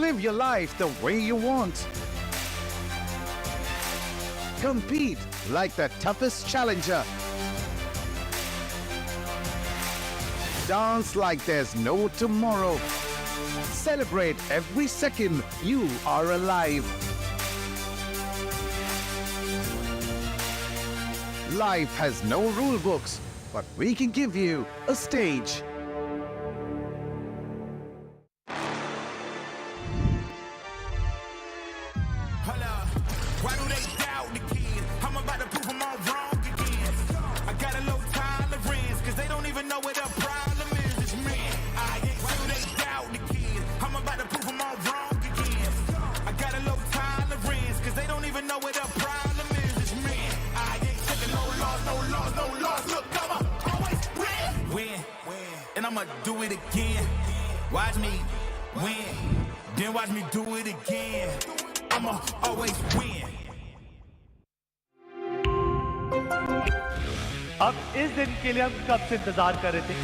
Live your life the way you want. Compete like the toughest challenger. Dance like there's no tomorrow. Celebrate every second you are alive. Life has no rule books, but we can give you a stage. Why do they doubt the kid? I'm about to prove them all wrong again. I got a low tolerance, cause they don't even know what the problem is. It's me. Why do they doubt the kid? I'm about to prove them all wrong again. I got a low tolerance, cause they don't even know what the problem is. It's me. I ain't taking no loss, no loss, no loss. Look, I'ma always win. And I'ma do it again. Watch me win. Then watch me do it again. I'ma always win. अब इस दिन के लिए हम कब से इंतजार कर रहे थे।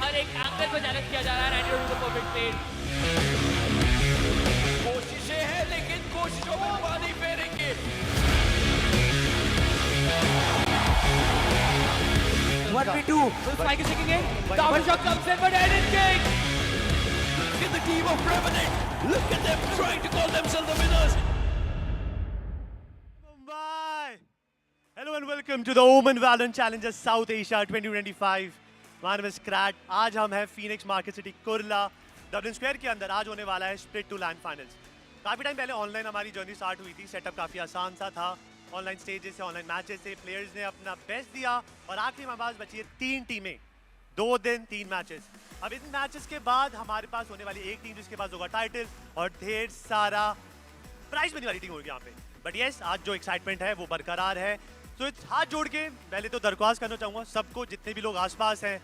हर एक एंगल को चैलेंज किया जा रहा है। Ready to the perfect play. कोशिशें हैं लेकिन कोशिशों में पानी फेरेंगे। What we do? So Spike is taking in. Tower shot comes in, but Eden King. Look at the team of Revenant. Look at them trying to call themselves the winners. Hello and welcome to the OMEN VALORANT Challengers South Asia 2025. My name is Krat. आज हम हैं Phoenix Market City Kurla Dublin square के अंदर। आज होने वाला है split to land finals. काफी टाइम पहले ऑनलाइन हमारी जर्नी स्टार्ट हुई थी। सेटअप काफी आसान सा था। ऑनलाइन स्टेजेस से, ऑनलाइन मैचेस से प्लेयर्स ने अपना बेस्ट दिया और आखिरी हमारे पास बची है 3 टीमें। 2 दिन 3 मैचेस। अब इन मैचेस के बाद हमारे पास होने वाली एक टीम जिसके पास होगा टाइटल और ढेर सारा प्राइज मनी वाली टीम होगी यहाँ पे। बट यस, आज जो एक्साइटमेंट है वो बरकरार है। तो हाथ जोड़ के पहले तो दरख्वास्त करना चाहूँगा सबको, जितने भी लोग आसपास हैं,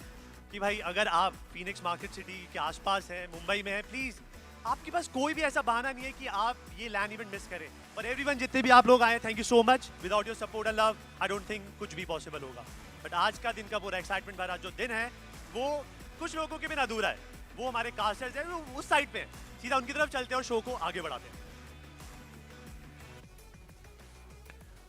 कि भाई अगर आप फीनिक्स मार्केट सिटी के आसपास हैं, मुंबई में हैं, प्लीज़ आपके पास कोई भी ऐसा बहाना नहीं है कि आप ये लैंड इवेंट मिस करें। और एवरीवन, जितने भी आप लोग आए, thank you so much. Without your support and love I don't think कुछ भी पॉसिबल होगा। बट आज का दिन का पूरा एक्साइटमेंट भरा जो दिन है वो कुछ लोगों के बिना अधूरा है। वो हमारे कास्टर्स हैं, वो उस साइड पे हैं। सीधा उनकी तरफ चलते हैं और शो को आगे बढ़ाते हैं।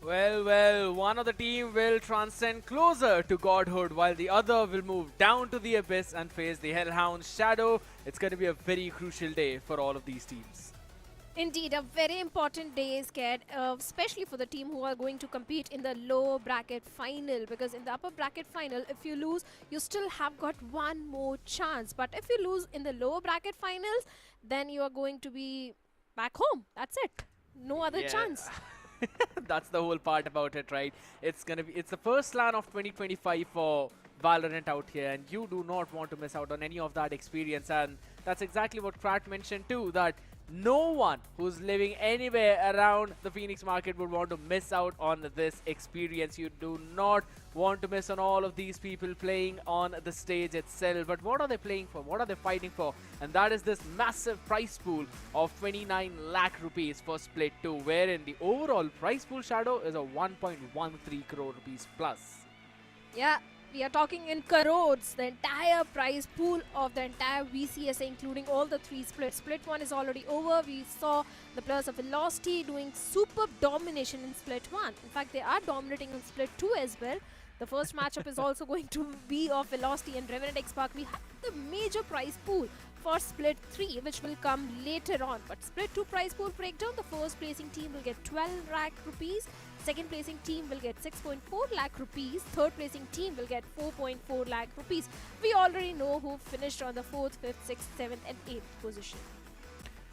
Well, one of the team will transcend closer to godhood while the other will move down to the abyss and face the Hellhound Shadow. It's going to be a very crucial day for all of these teams. Indeed, a very important day is scared, especially for the team who are going to compete in the lower bracket final. Because in the upper bracket final, if you lose, you still have got one more chance. But if you lose in the lower bracket finals, then you are going to be back home. That's it. No other chance. That's the whole part about it, right? It's the first LAN of 2025 for Valorant out here, and you do not want to miss out on any of that experience. And that's exactly what Krat mentioned too, that no one who's living anywhere around the Phoenix market would want to miss out on this experience. You do not want to miss on all of these people playing on the stage itself. But what are they playing for? What are they fighting for? And that is this massive prize pool of 29 lakh rupees for Split 2, wherein the overall prize pool, Shadow, is a 1.13 crore rupees plus. Yeah. We are talking in crores, the entire prize pool of the entire VCSA, including all the 3 splits. Split 1 is already over. We saw the players of Velocity doing superb domination in Split 1. In fact, they are dominating in Split 2 as well. The first matchup is also going to be of Velocity and Revenant XSpark. We have the major prize pool for Split 3, which will come later on. But Split 2 prize pool breakdown, the first placing team will get 12 lakh rupees. Second placing team will get 6.4 lakh rupees. Third placing team will get 4.4 lakh rupees. We already know who finished on the 4th, 5th, 6th, 7th and 8th position.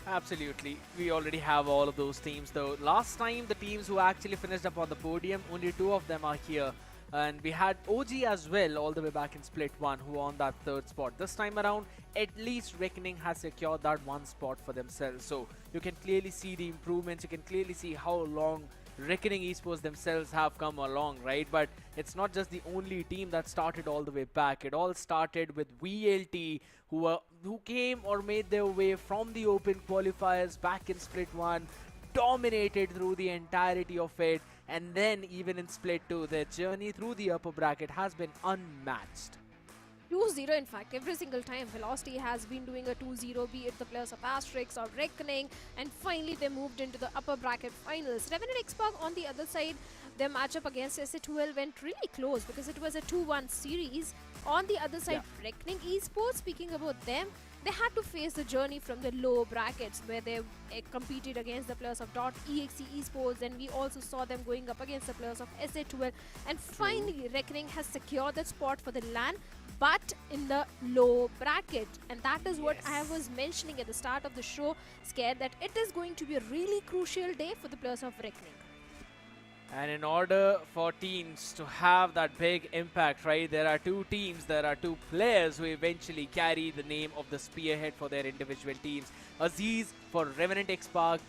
Absolutely. We already have all of those teams though. Last time the teams who actually finished up on the podium, only 2 of them are here. And we had OG as well all the way back in Split 1 who won that 3rd spot. This time around, at least Reckoning has secured that 1 spot for themselves. So you can clearly see the improvements. You can clearly see how long Reckoning Esports themselves have come along, right? But it's not just the only team that started all the way back. It all started with VLT, who came or made their way from the open qualifiers back in Split 1, dominated through the entirety of it, and then even in Split 2, their journey through the upper bracket has been unmatched. 2-0 in fact, every single time. Velocity has been doing a 2-0, be it the players of Asterix or Reckoning, and finally they moved into the upper bracket finals. Revenant XSpark on the other side, their matchup against SA12 went really close because it was a 2-1 series. On the other side, Reckoning Esports, speaking about them, they had to face the journey from the low brackets where they competed against the players of .exe Esports, and we also saw them going up against the players of SA12, and finally Reckoning has secured that spot for the LAN, but in the low bracket. And that is what I was mentioning at the start of the show, Scared, that it is going to be a really crucial day for the players of Reckoning. And in order for teams to have that big impact, right, there are two teams, there are two players who eventually carry the name of the spearhead for their individual teams. Aziz for Revenant XSpark,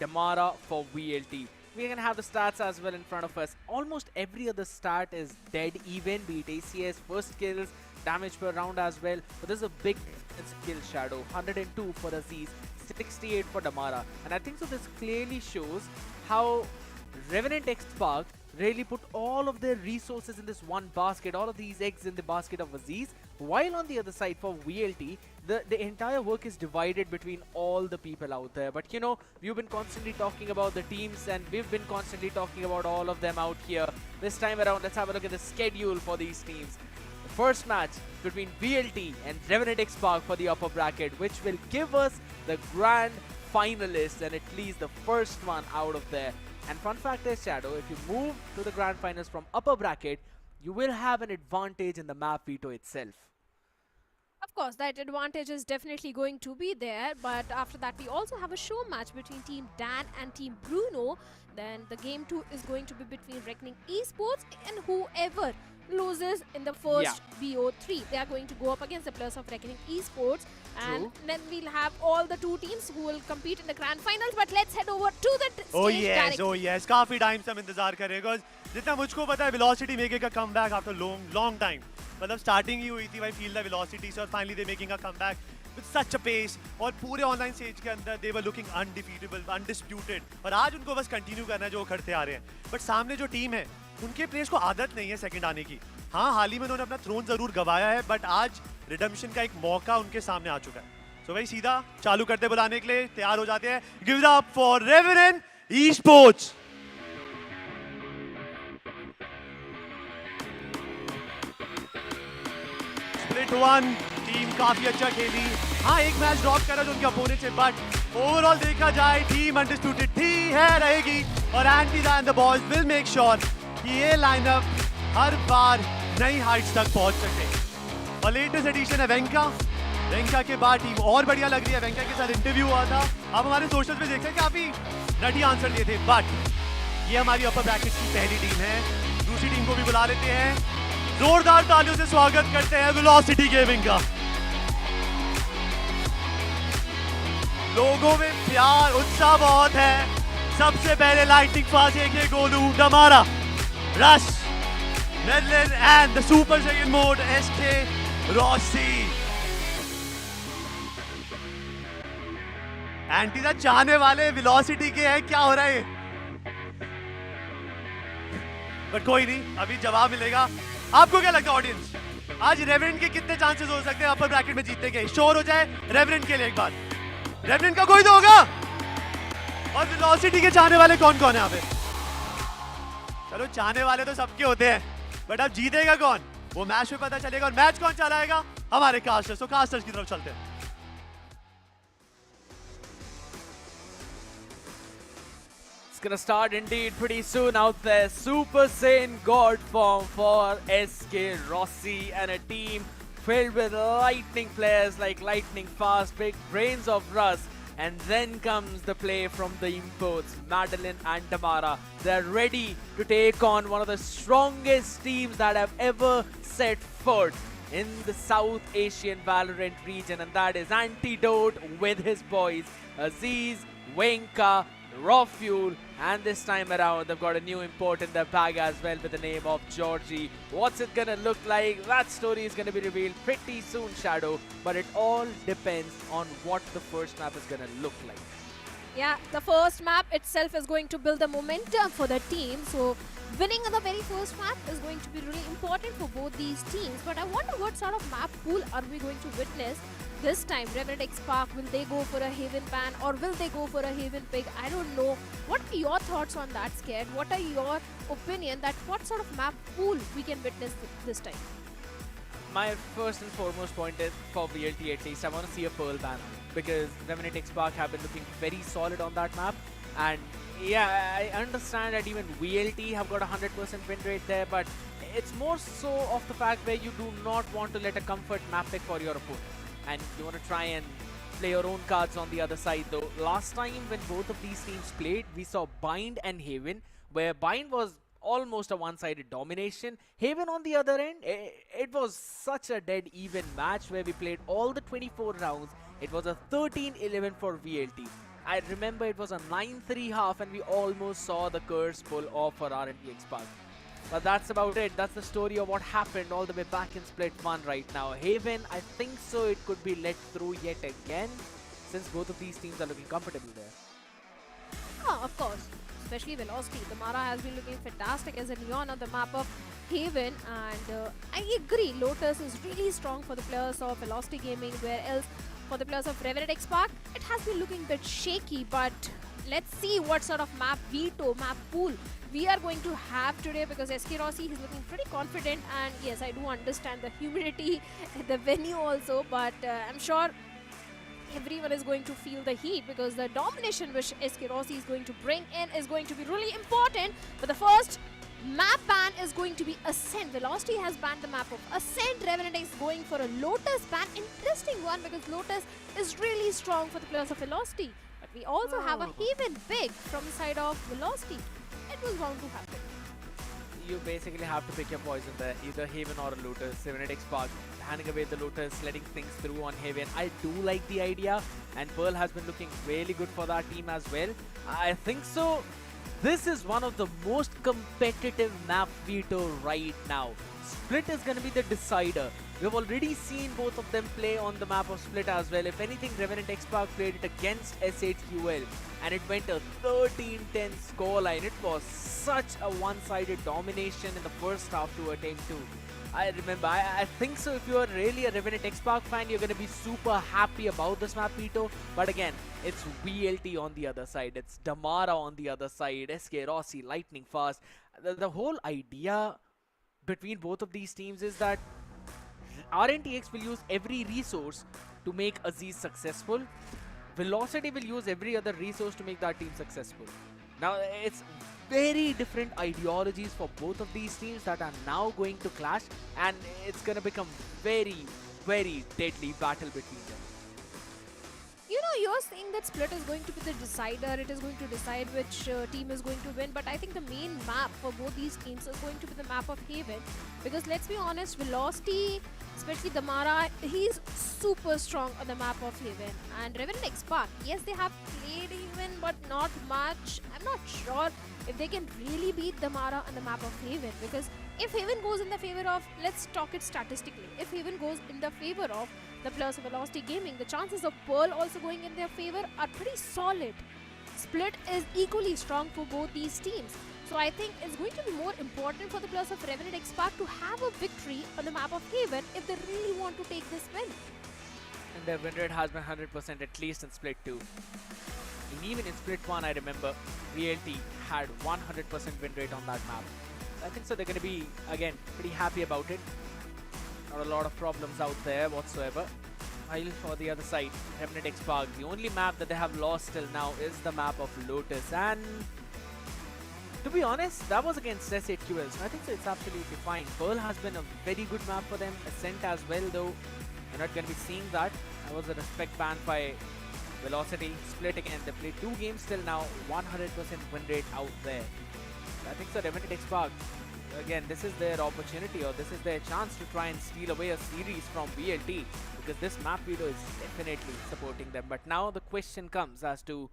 Damara for VLT. We're going to have the stats as well in front of us. Almost every other stat is dead even, be it ACS, first kills, damage per round as well. But there's a big skill shadow, 102 for Aziz, 68 for Damara. And I think so this clearly shows how Revenant XSpark really put all of their resources in this one basket, all of these eggs in the basket of Aziz, while on the other side for VLT, the entire work is divided between all the people out there. But you know, we've been constantly talking about the teams and we've been constantly talking about all of them out here. This time around, let's have a look at the schedule for these teams. The first match between VLT and Revenant XSpark for the upper bracket, which will give us the grand finalists and at least the first one out of there. And fun fact is, Shadow, if you move to the grand finals from upper bracket, you will have an advantage in the map veto itself. Of course, that advantage is definitely going to be there, but after that we also have a show match between Team Dan and Team Bruno. Then the game 2 is going to be between Reckoning Esports, and whoever loses in the first BO3, they are going to go up against the players of Reckoning Esports. And then we'll have all the two teams who will compete in the grand finals. But let's head over to the stage directly. Oh yes, काफी time से हम इंतजार कर रहे हैं because जितना मुझको पता है Velocity making a comeback after long time. मतलब starting ही हुई थी भाई feel the Velocity से और finally they making a comeback with such a pace और पूरे online stage के अंदर they were looking undefeatable, undisputed और आज उनको बस continue करना है जो करते आ रहे हैं. But सामने जो team है उनके प्लेयर्स को आदत नहीं है सेकंड आने की. हाँ, हाल ही में उन्होंने अपना थ्रोन जरूर गवाया है, बट आज रिडेम्पशन का एक मौका उनके सामने आ चुका है. सो भाई सीधा चालू करते बुलाने के लिए तैयार हो जाते हैं. Give it up for revenant esports. Split 1 team काफी अच्छा खेली. हाँ, एक मैच ड्रॉप करा जो उनके अपोनेंट से, बट ओवरऑल देखा जाए टीम अनडिस्प्यूटेड थी, है, रहेगी और anti and the boys will make sure कि ये लाइनअप हर बार नई हाइट्स तक पहुंच सके. और लेटेस्ट एडिशन है वेंका के बाद टीम और बढ़िया लग रही है. वेंका के साथ इंटरव्यू हुआ था, आप हमारे सोशल पे देख सकते हैं, काफी नटी आंसर दिए थे. बट ये हमारी अपर ब्रैकेट की पहली टीम है. दूसरी टीम को भी बुला लेते हैं. जोरदार तालियों से स्वागत करते हैं वेलोसिटी गेमिंग का. लोगों में प्यार उत्साह बहुत है. सबसे पहले लाइटिंग फास्ट एक गोलू डमारा rush Medlin and the Super Saiyan mode SK Rossi. एंटी दा चाहने वाले वेलोसिटी के हैं, क्या हो रहा है? बट कोई नहीं, अभी जवाब मिलेगा. आपको क्या लगता है ऑडियंस, आज रेवेनेंट के कितने चांसेस हो सकते हैं अपर ब्रैकेट में जीतने के? श्योर हो जाए रेवेनेंट के लिए एक बार. रेवेनेंट का कोई तो होगा. और वेलोसिटी के चाहने वाले कौन कौन है यहाँ पे? चलो, चाहने वाले तो सबके होते हैं, बट अब जीतेगा कौन वो मैच में पता चलेगा. और मैच कौन चलाएगा? हमारे कास्टर्स. तो कास्टर्स की तरफ चलते हैं. It's gonna start indeed pretty soon out there. Super Saiyan God form for SK Rossi and a team filled with lightning players like Lightning Fast, big brains of Russ. And then comes the play from the imports, Madeline and Damara. They're ready to take on one of the strongest teams that have ever set foot in the South Asian Valorant region, and that is Antidote with his boys, Aziz, Wenka, Raw Fuel, and this time around they've got a new import in their bag as well with the name of Georgie. What's it gonna look like? That story is gonna be revealed pretty soon, Shadow, but it all depends on what the first map is gonna look like. Yeah, the first map itself is going to build the momentum for the team. So winning on the very first map is going to be really important for both these teams. But I wonder what sort of map pool are we going to witness this time. Revenant XSpark, will they go for a Haven ban or will they go for a Haven pick? I don't know. What are your thoughts on that, Scared? What are your opinion that what sort of map pool we can witness this time? My first and foremost point is for VLT at least, I want to see a Pearl ban because Revenant XSpark have been looking very solid on that map. And yeah, I understand that even VLT have got a 100% win rate there, but it's more so of the fact where you do not want to let a comfort map pick for your opponent. And you want to try and play your own cards on the other side though. Last time when both of these teams played, we saw Bind and Haven, where Bind was almost a one-sided domination. Haven on the other end, it was such a dead even match where we played all the 24 rounds. It was a 13-11 for VLT. I remember it was a 9-3 half and we almost saw the curse pull off for RNT XSpark. But that's about it. That's the story of what happened all the way back in Split 1 right now. Haven, I think so it could be let through yet again since both of these teams are looking comfortable there. Oh, of course. Especially Velocity. The Mara has been looking fantastic as a neon on the map of Haven, and I agree, Lotus is really strong for the players of Velocity Gaming, where else for the players of Revenant XSpark, it has been looking a bit shaky, but let's see what sort of map veto, map pool we are going to have today, because SK Rossi is looking pretty confident, and yes, I do understand the humidity at the venue also, but I'm sure everyone is going to feel the heat because the domination which SK Rossi is going to bring in is going to be really important. But the first map ban is going to be Ascent. Velocity has banned the map of Ascent. Revenant is going for a Lotus ban. Interesting one because Lotus is really strong for the players of Velocity. But we also have a Haven pick from the side of Velocity. It was bound to happen. You basically have to pick your poison there, either Haven or a Lotus. Revenant XSpark handing away the Lotus, letting things through on Haven. I do like the idea, and Pearl has been looking really good for that team as well. I think so. This is one of the most competitive map veto right now. Split is going to be the decider. We've already seen both of them play on the map of Split as well. If anything, Revenant XSpark played it against S8QL and it went a 13-10 scoreline. It was such a one-sided domination in the first half to attain to. I remember, I think so if you're really a Revenant XSpark fan, you're going to be super happy about this map veto. But again, it's VLT on the other side. It's Damara on the other side. SK Rossi, lightning fast. The whole idea between both of these teams is that RNTX will use every resource to make Aziz successful. Velocity will use every other resource to make that team successful. Now, it's very different ideologies for both of these teams that are now going to clash, and it's going to become very, very deadly battle between them. You know, you're saying that Split is going to be the decider, it is going to decide which team is going to win, but I think the main map for both these teams is going to be the map of Haven, because let's be honest, Velocity, especially Damara, he's super strong on the map of Haven. And Revenant XSpark, yes, they have played Haven, but not much. I'm not sure if they can really beat Damara on the map of Haven, because if Haven goes in the favor of, let's talk it statistically, if Haven goes in the favor of the players of Velocity Gaming, the chances of Pearl also going in their favor are pretty solid. Split is equally strong for both these teams. So I think it's going to be more important for the players of Revenant XSpark to have a victory on the map of Haven if they really want to take this win. And their win rate has been 100% at least in Split 2. And even in Split 1, I remember VLT had 100% win rate on that map. I think so they're going to be, again, pretty happy about it. Not a lot of problems out there whatsoever. While for the other side, Revenant XSpark, the only map that they have lost till now is the map of Lotus. And to be honest, that was against S8QL, so I think so it's absolutely fine. Pearl has been a very good map for them. Ascent as well, though. You're not going to be seeing that. That was a respect ban by Velocity. Split again. They played 2 games till now. 100% win rate out there. I think so Revenant XSpark, again, this is their opportunity, or this is their chance to try and steal away a series from VLT, because this map video is definitely supporting them. But now the question comes as to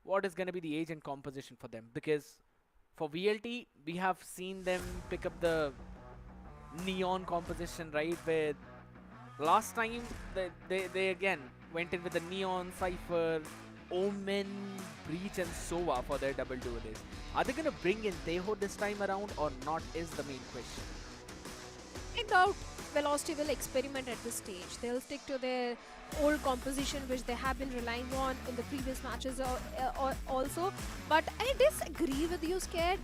what is going to be the agent composition for them, because for VLT, we have seen them pick up the neon composition, right, where last time they again went in with the neon, cypher, Omen, Breach and Sova for their double duelists. Are they going to bring in Teho this time around or not is the main question. I doubt Velocity will experiment at this stage. They'll stick to their old composition, which they have been relying on in the previous matches also. But I disagree with you, Scared.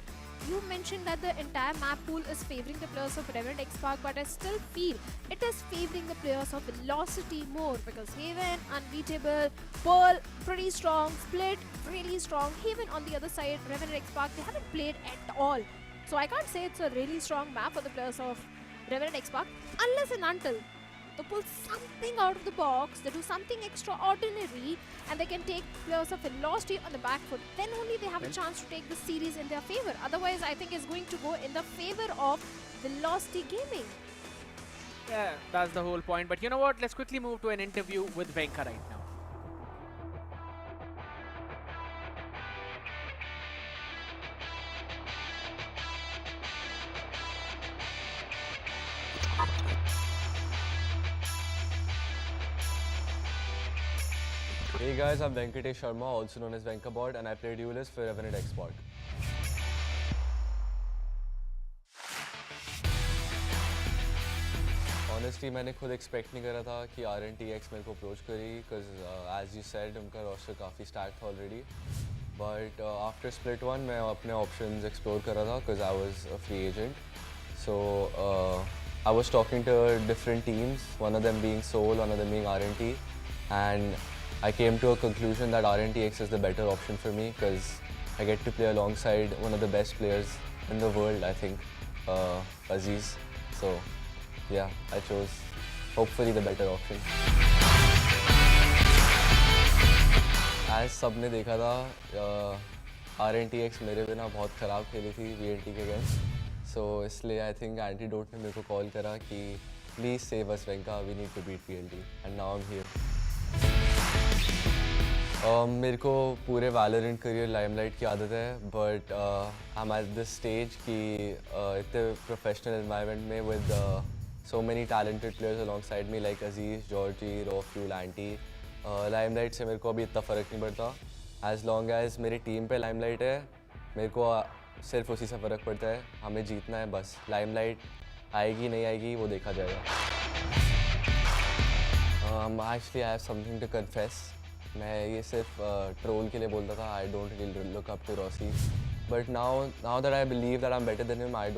You mentioned that the entire map pool is favoring the players of Revenant XSpark, but I still feel it is favoring the players of Velocity more because Haven, unbeatable, Pearl, pretty strong, Split, really strong. Haven on the other side, Revenant XSpark, they haven't played at all. So I can't say it's a really strong map for the players of Revenant XSpark unless and until they pull something out of the box, they do something extraordinary and they can take players of Velocity on the back foot. Then only they have a chance to take the series in their favor. Otherwise, I think it's going to go in the favor of Velocity Gaming. Yeah, that's the whole point. But you know what? Let's quickly move to an interview with Venka right now. Hey guys, I'm Venkatesh Sharma, also known as Venkabot, and I play duelist for Revenant XSpark. Honestly, मैंने खुद expect नहीं करा था कि RNTX मेरे को approach करी, because as you said, उनका roster काफी stacked already. But after split one, मैं अपने options explore कर रहा था, because I was a free agent. So I was talking to different teams, one of them being Seoul, one of them being RNT, and I came to a conclusion that RNTX is the better option for me because I get to play alongside one of the best players in the world, I think, Aziz. So yeah, I chose hopefully the better option. As सबने देखा था, RNTX मेरे बिना बहुत ख़राब खेली थी VLT के against. So इसलिए I think Antidote ने मेरे को call करा कि please save us Venka, we need to beat VLT, and now I'm here. मेरे को पूरे Valorant career limelight की आदत है, but I'm at this stage कि इतने professional environment में with so many talented players alongside me like Aziz, Georgie, Roffuel, Anti, limelight से मेरे को अभी इतना फ़र्क नहीं पड़ता. As long as मेरी team पे limelight है, मेरे को सिर्फ उसी से फ़र्क पड़ता है. हमें जीतना है बस. Limelight आएगी नहीं आएगी वो देखा जाएगा. Actually, I have something to confess. मैं ये सिर्फ ट्रोल के लिए बोलता था. I don't really look up to Rossi, but now that I believe that I'm better than him, I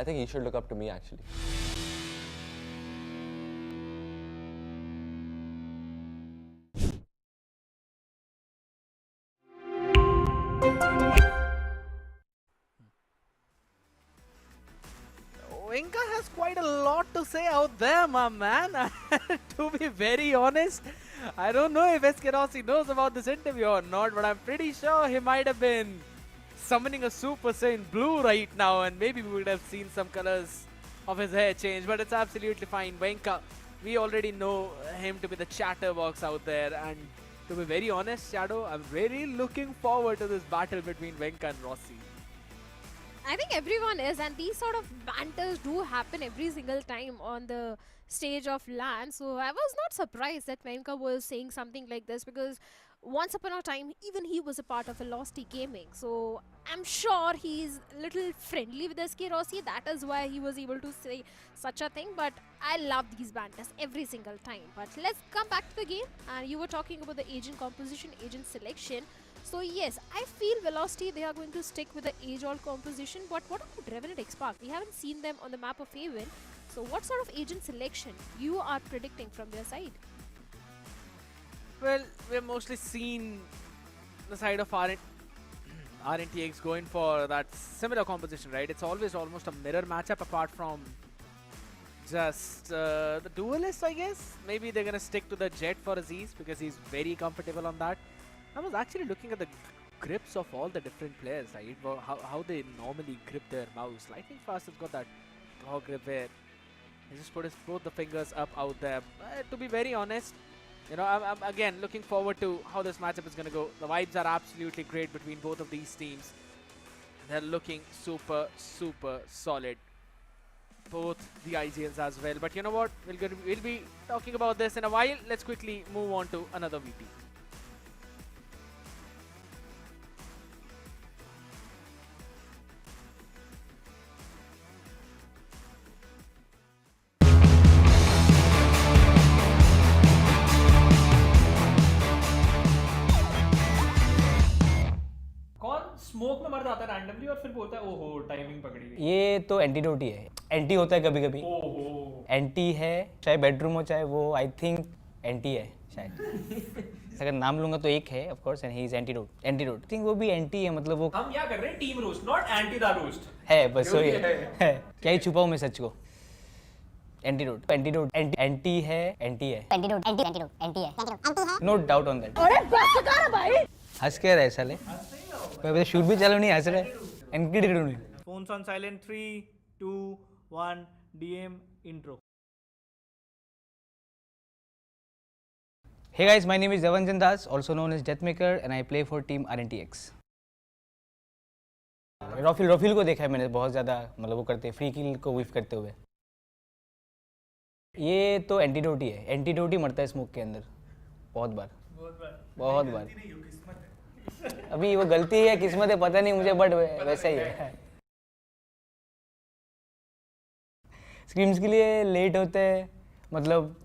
think he should look up to me actually. Venka has quite a lot to say out there, my man. To be very honest, I don't know if Eskerosi knows about this interview or not, but I'm pretty sure he might have been summoning a Super Saiyan Blue right now, and maybe we would have seen some colors of his hair change, but it's absolutely fine. Venka, we already know him to be the chatterbox out there, and to be very honest, Shadow, I'm really looking forward to this battle between Venka and Rossi. I think everyone is, and these sort of banters do happen every single time on the stage of LAN. So I was not surprised that Venka was saying something like this, because once upon a time, even he was a part of Velocity Gaming. So I'm sure he's a little friendly with SK Rossi. That is why he was able to say such a thing. But I love these banters every single time. But let's come back to the game. And you were talking about the agent composition, agent selection. So yes, I feel Velocity, they are going to stick with the age-all composition. But what about Revenant XSpark? We haven't seen them on the map of Haven. So what sort of agent selection you are predicting from their side? Well, we've mostly seen the side of RNTX going for that similar composition, right? It's always almost a mirror matchup apart from just the duelist, I guess. Maybe they're going to stick to the Jet for Aziz because he's very comfortable on that. I was actually looking at the grips of all the different players, right? How they normally grip their mouse. Lightning Fast has got that claw grip where he just put both the fingers up out there. To be very honest, you know, I'm again looking forward to how this matchup is going to go. The vibes are absolutely great between both of these teams. They're looking super, super solid. Both the IGLs as well. But you know what? We'll be talking about this in a while. Let's quickly move on to another VT. Smoke में मर जाता है randomly और फिर बोलता है ओहो timing पकड़ी गई। ये तो एंटीडोट ही है। एंटी होता है कभी कभी, ओहो एंटी है, चाहे बेडरूम हो चाहे वो, आई थिंक एंटी है शायद। अगर नाम लूंगा तो एक है of course, and he is Antidote. Antidote think वो भी एंटी है, मतलब वो हम क्या कर रहे हैं, team roast not anti the roast है, बस वही है। है। क्या ही छुपाऊं मैं सच को। एंटीडोट, एंटीडोट, एंटी है, एंटी है, एंटीडोट एंटी है। No doubt on that. अरे बस कर भाई, हंस के रहे साले, मैं शुरू भी चलो नहीं हंस रहे। Antidote phones on silent 3 2 1 DM intro. Hey guys, my name is Devanjan Das, also known as Deathmaker, and I play for team RNTX. रॉफिल को देखा है मैंने बहुत ज़्यादा, मतलब वो करते हैं फ्री किल को विफ करते हुए। ये तो एंटीडोट ही है, एंटीडोट ही मरता है स्मोक के अंदर बहुत बार। अभी वो गलती है या किस्मत है पता नहीं मुझे, बट वैसा ही है। स्क्रीम्स के लिए लेट होते हैं, मतलब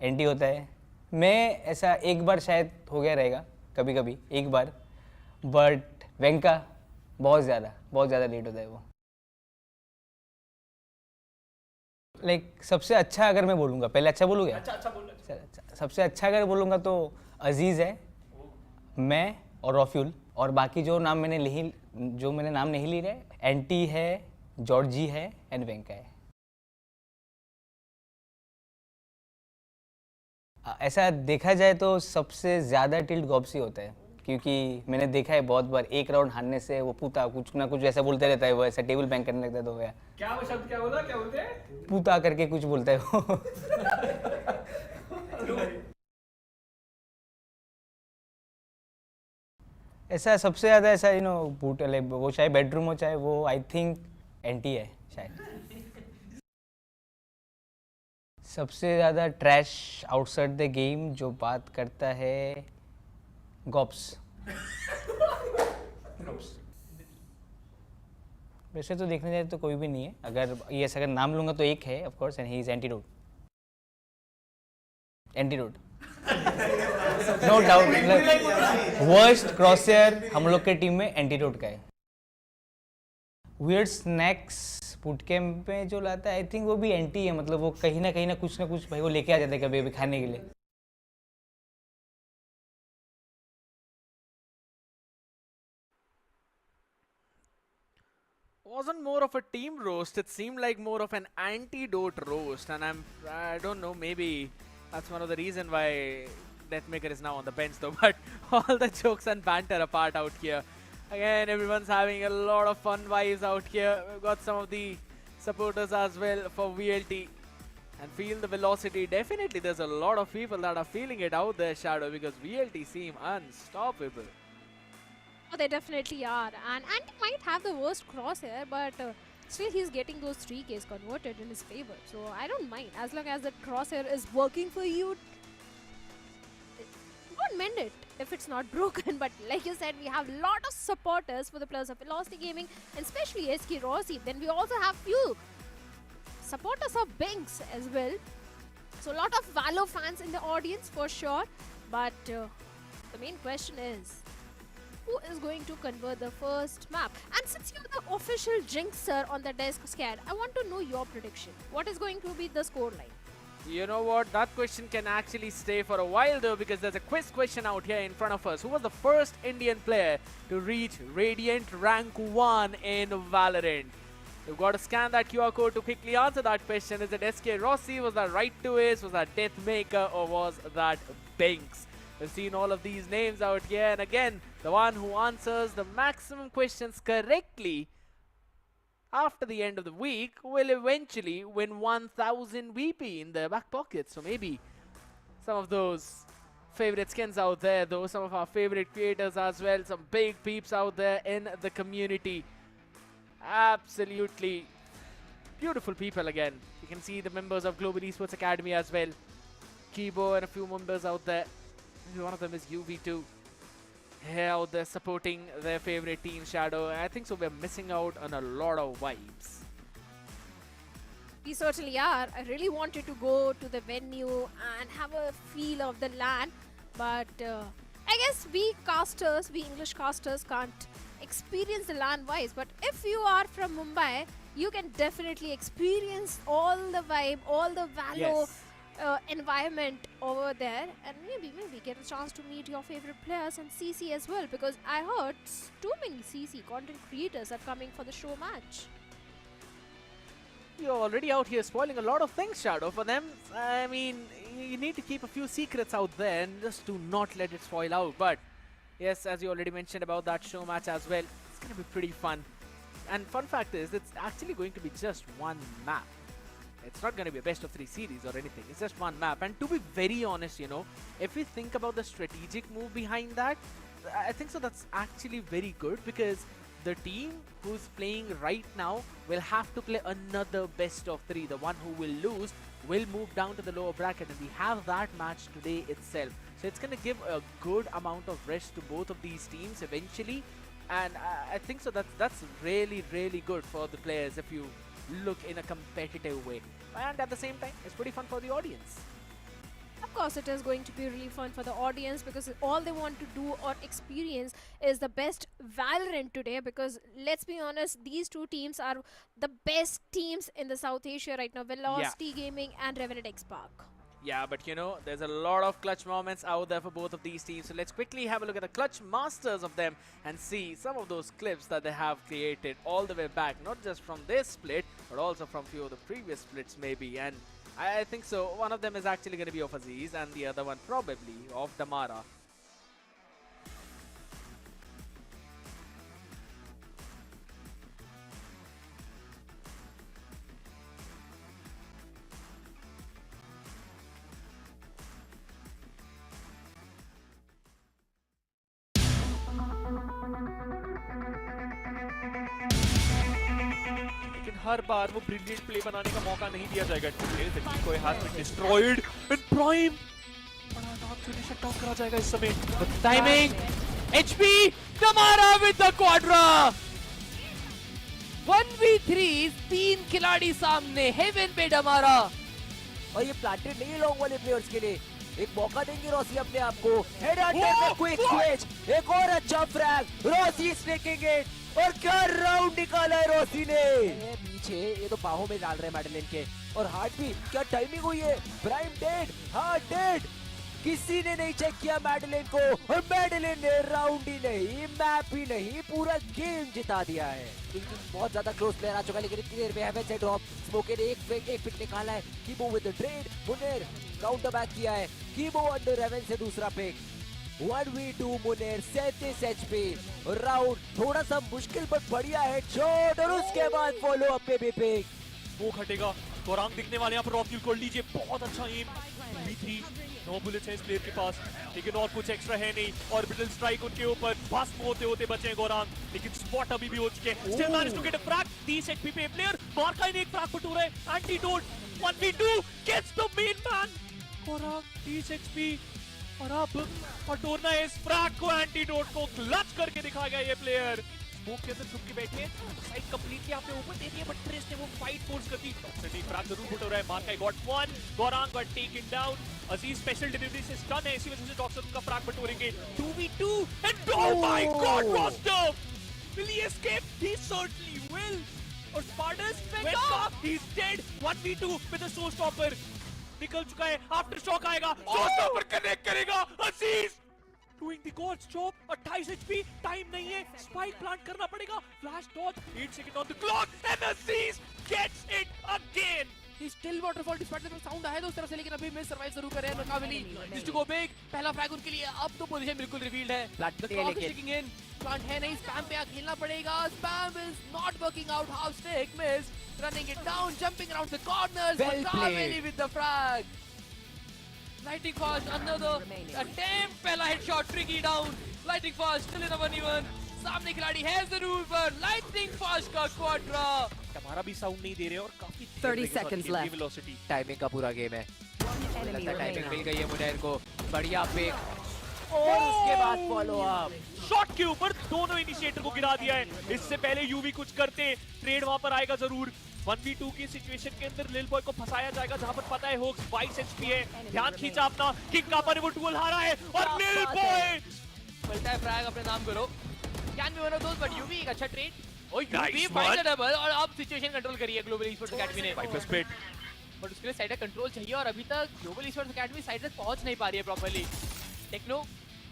एंटी होता है। मैं ऐसा एक बार शायद हो गया रहेगा कभी कभी, एक बार, बट वेंका बहुत ज़्यादा लेट होता है वो। लाइक सबसे अच्छा अगर मैं बोलूँगा, पहले अच्छा बोलूँगा, अच्छा बोल सबसे अच्छा अगर बोलूँगा तो अजीज़ है, मैं और रॉफ्यूल, और बाकी जो मैंने नाम नहीं ली रहे, एंटी है, जॉर्जी है एंड वेंका है। ऐसा देखा जाए तो सबसे ज़्यादा टिल्ट गॉप्सी होता है, क्योंकि मैंने देखा है बहुत बार एक राउंड हारने से वो पूता कुछ ना कुछ ऐसा बोलते रहता है, वो ऐसा टेबल बैंग करने लगता है। तो गया क्या वो शब्द क्या बोलते हैं, पूता करके कुछ बोलता है वो। ऐसा सबसे ज़्यादा ऐसा वो चाहे बेडरूम हो चाहे वो, आई थिंक एंटी है शायद। सबसे ज़्यादा ट्रैश आउटसाइड द गेम जो बात करता है, गॉप्स। वैसे तो देखने जाए तो कोई भी नहीं है, अगर नाम लूंगा तो एक है of course, and he is Antidote. No doubt, वर्स्ट क्रॉसर हम लोग के टीम में एंटीडोट का है। वियर्ड स्नैक्स फूड कैंप में जो लाता है, आई थिंक वो भी एंटी है, मतलब वो कहीं ना कुछ भाई वो लेके आ जाता है कभी कभी खाने के लिए। Wasn't more of a team roast, it seemed like more of an antidote roast, and I don't know, maybe that's one of the reason why Deathmaker is now on the bench though. But all the jokes and banter apart out here, again everyone's having a lot of fun vibes out here. We've got some of the supporters as well for VLT, and feel the velocity. Definitely there's a lot of people that are feeling it out there, Shadow, because VLT seem unstoppable. Oh, they definitely are. And Andy might have the worst crosshair, but still he's getting those 3Ks converted in his favor. So I don't mind. As long as that crosshair is working for you, don't mend it if it's not broken. But like you said, we have a lot of supporters for the players of Velocity Gaming, and especially SK Rossi. Then we also have few supporters of Binks as well. So a lot of Valo fans in the audience for sure. But the main question is, who is going to convert the first map? And since you're the official jinxer on the desk, Scared, I want to know your prediction. What is going to be the scoreline? You know what, that question can actually stay for a while though, because there's a quiz question out here in front of us. Who was the first Indian player to reach Radiant rank 1 in Valorant? You've got to scan that QR code to quickly answer that question. Is it SK Rossi? Was that Right to Ace? Was that Deathmaker? Or was that Binks? We've seen all of these names out here, and again, the one who answers the maximum questions correctly after the end of the week will eventually win 1000 VP in their back pocket. So maybe some of those favorite skins out there, though, some of our favorite creators as well, some big peeps out there in the community. Absolutely beautiful people again. You can see the members of Global Esports Academy as well. Kibo and a few members out there. Maybe one of them is UV2. Here out there supporting their favorite team, Shadow. I think so we're missing out on a lot of vibes. We certainly are. I really wanted to go to the venue and have a feel of the land, but I guess we English casters can't experience the LAN-wise, but if you are from Mumbai, you can definitely experience all the vibe, all the Valo environment over there, and maybe get a chance to meet your favorite players and CC as well, because I heard too many CC content creators are coming for the show match. You're already out here spoiling a lot of things, Shadow, for them. I mean, you need to keep a few secrets out there and just do not let it spoil out. But yes, as you already mentioned about that show match as well, it's going to be pretty fun. And fun fact is, it's actually going to be just one map. It's not going to be a best of 3 series or anything. It's just one map. And to be very honest, you know, if we think about the strategic move behind that, I think so that's actually very good, because the team who's playing right now will have to play another best of 3. The one who will lose will move down to the lower bracket, and we have that match today itself. So it's going to give a good amount of rest to both of these teams eventually. And I think so that's really, really good for the players if you look in a competitive way. And at the same time, it's pretty fun for the audience. Of course, it is going to be really fun for the audience, because all they want to do or experience is the best Valorant today, because let's be honest, these two teams are the best teams in the South Asia right now, Velocity Gaming and Revenant XSpark. Yeah, but you know, there's a lot of clutch moments out there for both of these teams. So let's quickly have a look at the clutch masters of them and see some of those clips that they have created all the way back, not just from this split, but also from few of the previous splits maybe. And I think so one of them is actually going to be of Aziz and the other one probably of Damara. लेकिन हर बार वो brilliant play बनाने का मौका नहीं दिया जाएगा। कोई has been destroyed in prime, बड़ा आराम से शट डाउन करा जाएगा इस समय। Timing HP Damara with the quadra 1v3 3 खिलाड़ी सामने, हेवन पे Damara, और ये प्लांटेड नहीं है लॉन्ग वाले प्लेयर्स के लिए। एक मौका देंगे रॉसी अपने आप को। हेड हंटर में क्विक स्विच, एक और अच्छा frag, Rossi is taking it, और क्या राउंड निकाला है रॉसी ने। पीछे ये तो बाहों में डाल रहे हैं मैडलिन के, और हार्ट भी क्या टाइमिंग हुई है। प्राइम डेड, हार्ट डेड, किसी ने नहीं चेक किया मैडलिन को, और मैडलिन ने राउंड ही नहीं, मैप ही नहीं, पूरा गेम जिता दिया है। बहुत ज्यादा क्लोज प्लेयर आ चुका है, लेकिन इतनी देर में हेवन से ड्रॉप, स्मोके ने एक पिक निकाला है। कीबो विद द ट्रेड, मुनेर काउंटर बैक किया है, कीबो अंडर हेवन से दूसरा pick. 1v2 Muner 37 HP, round थोड़ा सा मुश्किल पर बढ़िया हेडशॉट, और उसके बाद फॉलो अप पे भी पिक। स्मोक हटेगा, गोरांग दिखने वाले यहाँ पर रॉक किल कर लीजिए, बहुत अच्छा एम। V3 9 बुलेट्स हैं इस प्लेयर के पास, लेकिन और कुछ एक्स्ट्रा है नहीं। ऑर्बिटल स्ट्राइक उनके ऊपर भस्म होते होते बचे गोरांग, लेकिन स्पॉट अभी भी हो चुके हैं। Still manage to get a frag, 30 HP पे प्लेयर, मार्का ने एक फ्रैग बटोरा है। Antidote 1v2 gets the main man, Gaurang 30 HP, और अब बटोरना है इस फ्रैग को, एंटीडोट को क्लच करके दिखाएगा ये प्लेयर। स्मोक के अंदर छुप के बैठे हैं, साइड कंप्लीटली आपने ओपन दे दिया, बट ट्रेस ने वो फाइट फोर्स कर दी। टॉक्सिक फ्रैग जरूर बटोर रहा है, मार्का गॉट 1, गोरांग गॉट टेकन डाउन। अजीज स्पेशल डिलीवरी से स्टन है, इसी वजह से टॉक्सिक उनका फ्रैग बटोरेंगे। 2v2 and oh my god, रोस्टर will he escape? He certainly will, और स्पार्टस went up, he is dead. 1v2 with the show stopper निकल चुका है, आफ्टर शॉक आएगा, शो स्टॉपर कनेक्ट करेगा। अजीज doing the god's job, 28 HP, time नहीं है, स्पाइक प्लांट करना पड़ेगा, flash dodge, 8 second on the clock, and Aziz gets it again. Still waterfall despite the sound आया था उस तरफ से, लेकिन अभी मिस सर्वाइव जरूर कर रहे हैं नकाविली। जिस टू गो बिग, पहला फ्रैग उनके लिए, अब तो पोजीशन बिल्कुल रिवील्ड है। The clock is ticking in, plant है नहीं, स्पैम पे खेलना पड़ेगा। Spam is not working out, half stick miss, running it down, jumping around the corners, नकाविली with the frag. Lightning fast, another attempt, पहला headshot, tricky down, lightning fast, still in a 1v1, सामने खिलाड़ी है जरूर पर, lightning fast का quadra, हमारा भी साउंड नहीं दे रहे और काफी 30 seconds left, वेलोसिटी टाइमिंग का पूरा गेम है। टाइमिंग मिल गई है मुनेर को, बढ़िया पिक, और उसके बाद फॉलो अप, शॉट के ऊपर दोनों इनिशिएटर को गिरा दिया है। इससे पहले यूवी कुछ करते, ट्रेड वहां पर आएगा जरूर। 1v2 की सिचुएशन के अंदर लिल बॉय को फंसाया जाएगा, जहां पर पता है होक्स 22 HP है। ध्यान खींचा अपना, किंग का पर वो टूल हारा है, और लिल बॉय मिलता है फ्रैग, अपने नाम करो। Can be one of those, but UV एक अच्छा trade. Oh, UV Nice finds one. a double और अब situation control करी है Global Esports Academy ने. Viper split. But उसके लिए साइड का कंट्रोल चाहिए और अभी तक Global Esports Academy साइड तक पहुंच नहीं पा रही है प्रॉपर्ली. टेक्नो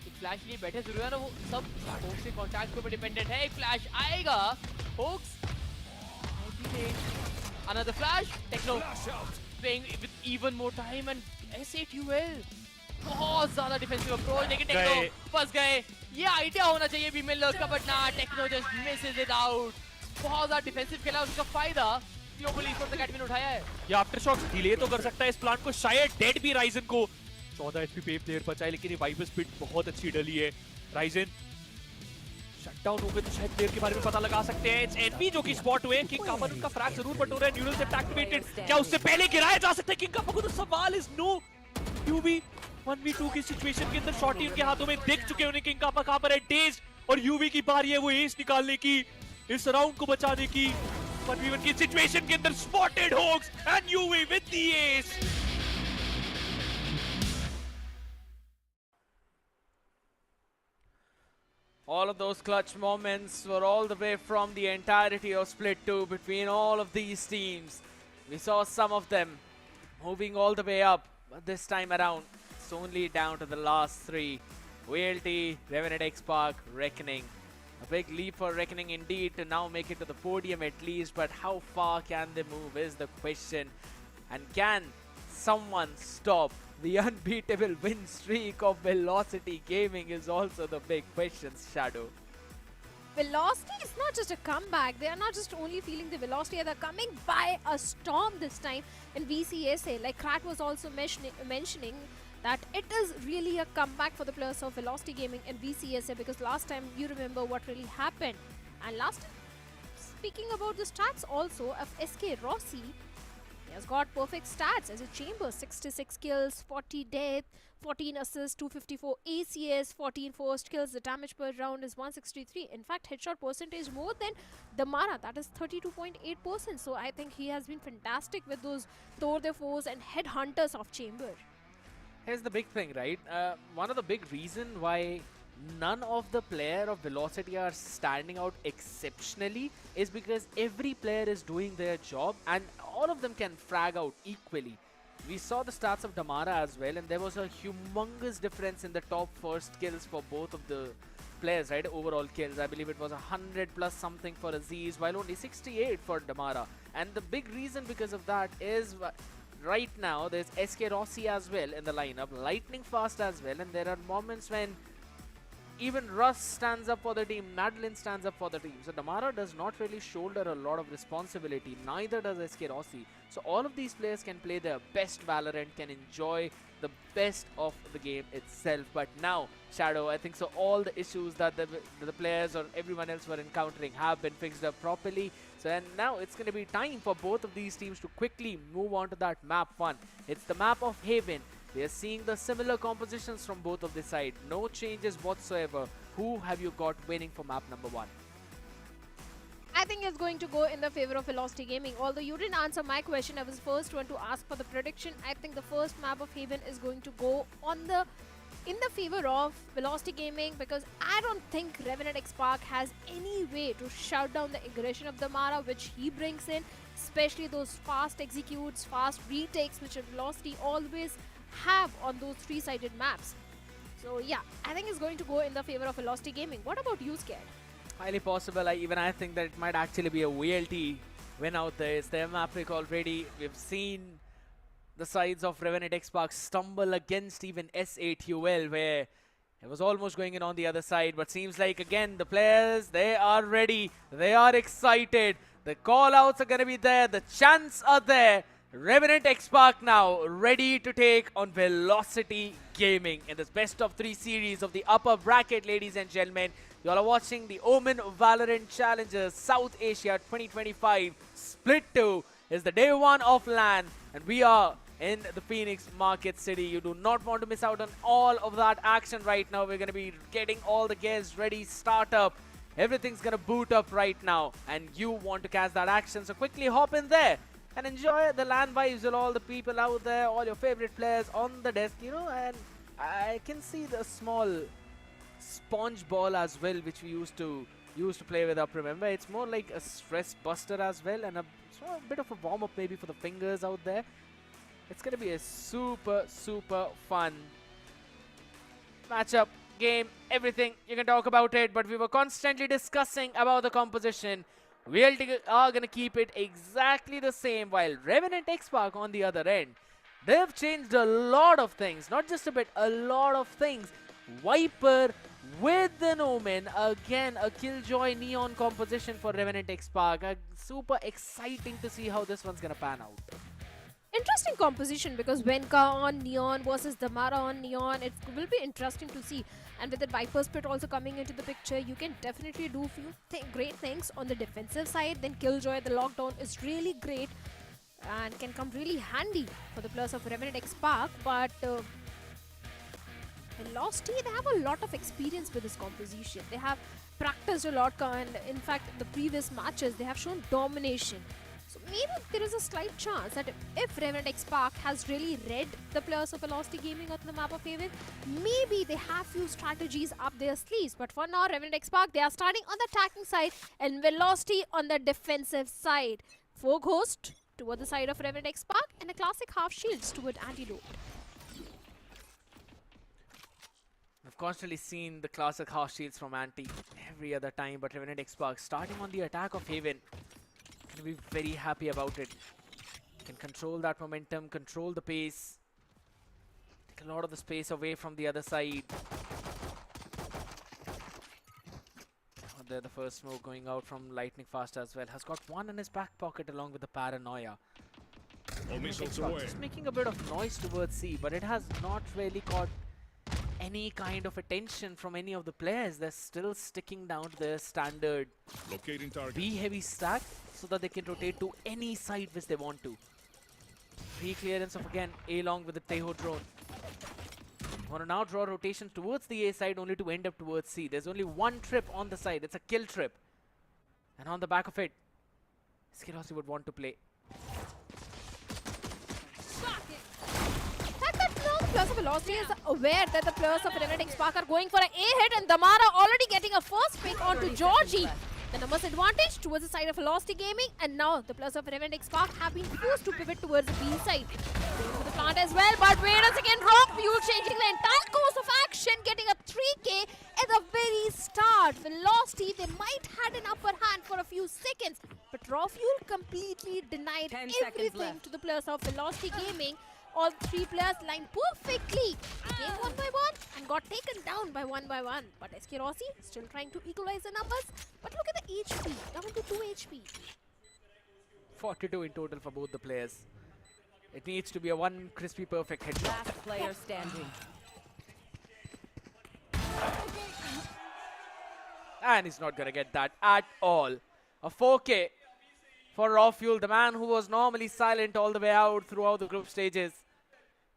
एक फ्लैश लिए बैठे जरूर है ना, वो सब होक्स के कॉन्टैक्ट के ऊपर डिपेंडेंट है. एक फ्लैश आएगा hoax. Another flash. Techno playing with even more time and S8UL. बहुत ज़्यादा डिफेंसिव अप्रोच, लेकिन टेक्नो फंस गए. ये आइडिया होना चाहिए बीमेल लर्स का, बट ना, Techno just misses it out. बहुत ज़्यादा डिफेंसिव खेला, उसका फायदा ग्लोबल ईस्पोर्ट्स एकेडमी ने उठाया है. ये आफ्टर शॉक डिले तो कर सकता है इस प्लांट को, शायद डेड भी राइजन को. 14 एचपी पे प्लेयर बचा है, लेकिन ये वाइपर स्पिट बहुत अच्छी डली है. राइजन शटडाउन हो गए तो शायद प्लेयर के बारे में पता लगा सकते हैं. इट्स एनवी जो कि स्पॉट हुए. किंग कापर उनका फ्रैग जरूर बट हो रहा है. न्यूरल सेप्ट एक्टिवेटेड, क्या उससे पहले गिराया जा सकता है किंग कापर को? तो सवाल इज नो. यूवी 1v2 की सिचुएशन के अंदर शॉटी उनके हाथों में दिख चुके हैं. उन्हें किंग कापर कहां पर है, डेज्ड, और यूवी की बारी है वो एस निकालने की, इस राउंड को बचाने की. 1v1 की सिचुएशन के अंदर spotted hoax and UV with the S. All of those clutch moments were all the way from the entirety of Split 2 between all of these teams. We saw some of them moving all the way up, but this time around, it's only down to the last three. VLT, Revenant XSpark, Reckoning. A big leap for Reckoning indeed to now make it to the podium at least, but how far can they move is the question. And can someone stop the unbeatable win streak of Velocity Gaming is also the big question, Shadow. Velocity is not just a comeback. They are not just only feeling the velocity, they're coming by a storm this time in VCSA. Like Krat was also mentioning that it is really a comeback for the players of Velocity Gaming and VCSA, because last time you remember what really happened. And last time, speaking about the stats also of SK Rossi, he has got perfect stats as a chamber. 66 kills, 40 death, 14 assists, 254 ACS, 14 forced kills. The damage per round is 163. In fact, headshot percentage more than Damara, that is 32.8%. So I think he has been fantastic with those Thor the Foes and Headhunters of chamber. Here's the big thing, right? One of the big reason why none of the player of Velocity are standing out exceptionally is because every player is doing their job and all of them can frag out equally. We saw the stats of Damara as well, and there was a humongous difference in the top first kills for both of the players, right? Overall kills, I believe it was 100 plus something for Aziz, while only 68 for Damara. And the big reason because of that is right now there's SK Rossi as well in the lineup, lightning fast as well, and there are moments when even Russ stands up for the team, Madeline stands up for the team. So Damara does not really shoulder a lot of responsibility, neither does SK Rossi. So all of these players can play their best Valorant, can enjoy the best of the game itself. But now, Shadow, I think so all the issues that the players or everyone else were encountering have been fixed up properly. So and now it's going to be time for both of these teams to quickly move on to that map 1. It's the map of Haven. We are seeing the similar compositions from both of the side. No changes whatsoever. Who have you got winning for map number 1? I think it's going to go in the favor of Velocity Gaming. Although you didn't answer my question, I was the first one to ask for the prediction. I think the first map of Haven is going to go in the favor of Velocity Gaming, because I don't think Revenant XSpark has any way to shut down the aggression of Damara, which he brings in, especially those fast executes, fast retakes, which Velocity always have on those three-sided maps. So yeah, I think it's going to go in the favor of Velocity Gaming. What about you, Scared? Highly possible. I think that it might actually be a VLT win out there. It's their map pick already. We've seen the sides of Revenant XSpark stumble against even S8UL, where it was almost going in on the other side, but seems like again the players, they are ready, they are excited, the call-outs are going to be there, the chants are there. Revenant XSpark now ready to take on Velocity Gaming in this best of 3 series of the upper bracket, ladies and gentlemen. You all are watching the OMEN VALORANT Challengers South Asia 2025. Split 2 is the day 1 of LAN, and we are in the Phoenix Market City. You do not want to miss out on all of that action right now. We're going to be getting all the gears ready, start up. Everything's going to boot up right now, and you want to catch that action, so quickly hop in there and enjoy the LAN vibes with all the people out there, all your favorite players on the desk, you know, and I can see the small sponge ball as well, which we used to play with up. Remember, it's more like a stress buster as well, and a bit of a warm up maybe for the fingers out there. It's gonna be a super fun matchup, game, everything. You can talk about it, but we were constantly discussing about the composition. We are gonna keep it exactly the same, while Revenant XSpark on the other end, they've changed a lot of things, not just a bit, a lot of things. Viper with an Omen, again a Killjoy Neon composition for Revenant XSpark. Super exciting to see how this one's gonna pan out. Interesting composition, because Venka on Neon versus Damara on Neon, it will be interesting to see. And with the Viper Split also coming into the picture, you can definitely do few great things on the defensive side. Then Killjoy, the lockdown is really great and can come really handy for the players of Revenant XSpark. But Velocity, they have a lot of experience with this composition. They have practiced a lot, and in fact, the previous matches, they have shown domination. So maybe there is a slight chance that if Revenant XSpark has really read the players of Velocity Gaming on the map of Haven, maybe they have few strategies up their sleeves. But for now, Revenant XSpark, they are starting on the attacking side and Velocity on the defensive side. 4 Ghost toward the side of Revenant XSpark and a classic half shields toward Antidote. We've constantly seen the classic half shields from Anti every other time, but Revenant XSpark starting on the attack of Haven. Can be very happy about it. Can control that momentum, control the pace, take a lot of the space away from the other side. Oh, there the first smoke going out from Lightning Fast as well. Has got one in his back pocket along with the Paranoia. Just making a bit of noise towards C, but it has not really caught any kind of attention from any of the players. They're still sticking down to their standard B heavy stack so that they can rotate to any side which they want to. Free clearance of again A long with the Teho drone. Want to now draw rotation towards the A side only to end up towards C. There's only one trip on the side. It's a kill trip. And on the back of it, Skirosi would want to play. The players of Velocity is aware that the players of Revenant XSpark are going for an A hit, and Damara already getting a first pick onto Georgie. The numbers advantage towards the side of Velocity Gaming, and now the players of Revenant XSpark have been forced to pivot towards the B side. Going to the plant as well, but wait a second, Raw Fuel changing the entire course of action, getting up 3k at the very start. Velocity, they might had an upper hand for a few seconds, but Raw Fuel completely denied everything to the players of Velocity Gaming. All 3 players lined perfectly, came 1 by 1 and got taken down by 1 by 1. But Skirosi still trying to equalize the numbers. But look at the HP, down to 2 HP. 42 in total for both the players. It needs to be a one crispy perfect headshot. Last player standing. And he's not gonna get that at all. A 4K for Raw Fuel, the man who was normally silent all the way out throughout the group stages,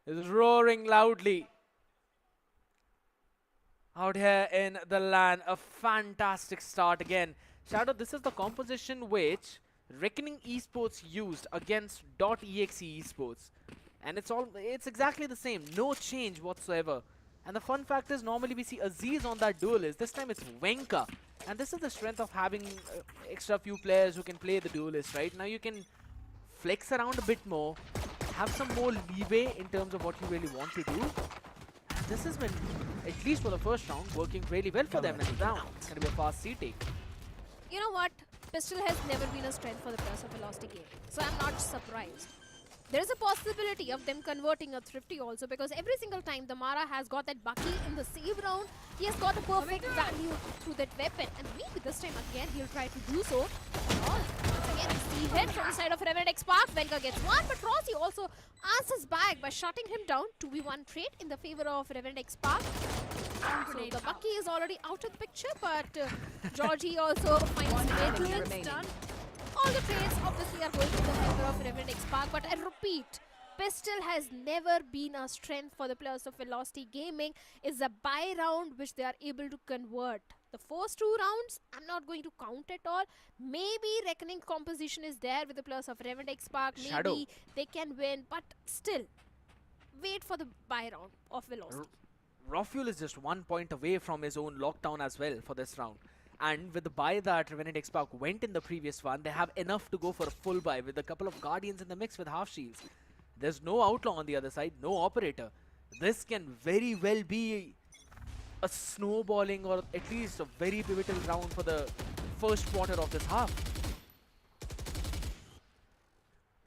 is roaring loudly out here in the LAN. A fantastic start again. Shadow, this is the composition which Reckoning Esports used against .exe Esports. And it's exactly the same, no change whatsoever. And the fun fact is, normally we see Aziz on that duelist. This time it's Venka. And this is the strength of having extra few players who can play the duelist, right? Now you can flex around a bit more, have some more leeway in terms of what you really want to do. And this has been, at least for the first round, working really well for them. And now it's going to be a fast C take. You know what? Pistol has never been a strength for the players of Velocity Game. So I'm not surprised. There is a possibility of them converting a Thrifty also, because every single time Damara has got that Bucky in the save round, he has got a perfect value through that weapon. And maybe this time again he'll try to do so. Once again, Steve hit from the side of Revenant XSpark. Venka gets one, but Rossi also answers back by shutting him down. 2v1 trade in the favor of Revenant XSpark. So the Bucky is already out of the picture, but Georgie also finds maintenance done. All the trades obviously are going to the favor of Revenant XSpark, but I repeat, Pistol has never been a strength for the players of Velocity Gaming. It's a buy round which they are able to convert. The first 2 rounds, I'm not going to count at all. Maybe Reckoning composition is there with the players of Revenant XSpark. Maybe they can win, but still, wait for the buy round of Velocity. Rofuel is just 1 point away from his own lockdown as well for this round. And with the buy that Revenant XSpark went in the previous one, they have enough to go for a full buy with a couple of Guardians in the mix with half shields. There's no Outlaw on the other side, no Operator. This can very well be a snowballing or at least a very pivotal round for the first quarter of this half.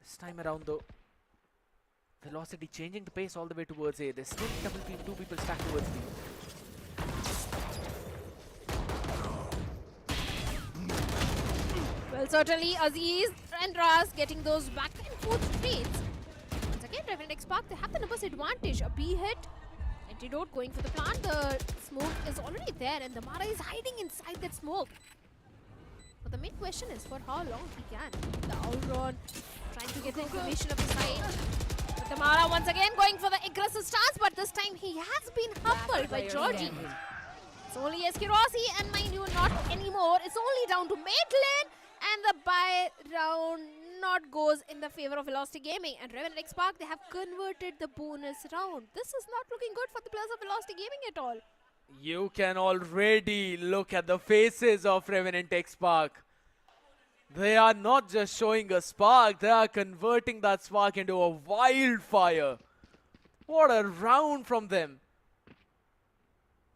This time around though, Velocity changing the pace all the way towards A. There's still double team, 2 people stacked towards B. Well, certainly Aziz and Raz getting those back and forth trades. Once again, Revenant XSpark, they have the numbers advantage. A B hit, Antidote going for the plant. The smoke is already there and the Mara is hiding inside that smoke. But the main question is for how long he can. The Outrun trying to get the information of the side. But the Mara once again going for the aggressive stance, but this time he has been humbled by Georgie. It's only SK Rossi and mind you, not anymore. It's only down to Maitland. And the buy round not goes in the favor of Velocity Gaming. And Revenant XSpark, they have converted the bonus round. This is not looking good for the players of Velocity Gaming at all. You can already look at the faces of Revenant XSpark. They are not just showing a spark, they are converting that spark into a wildfire. What a round from them.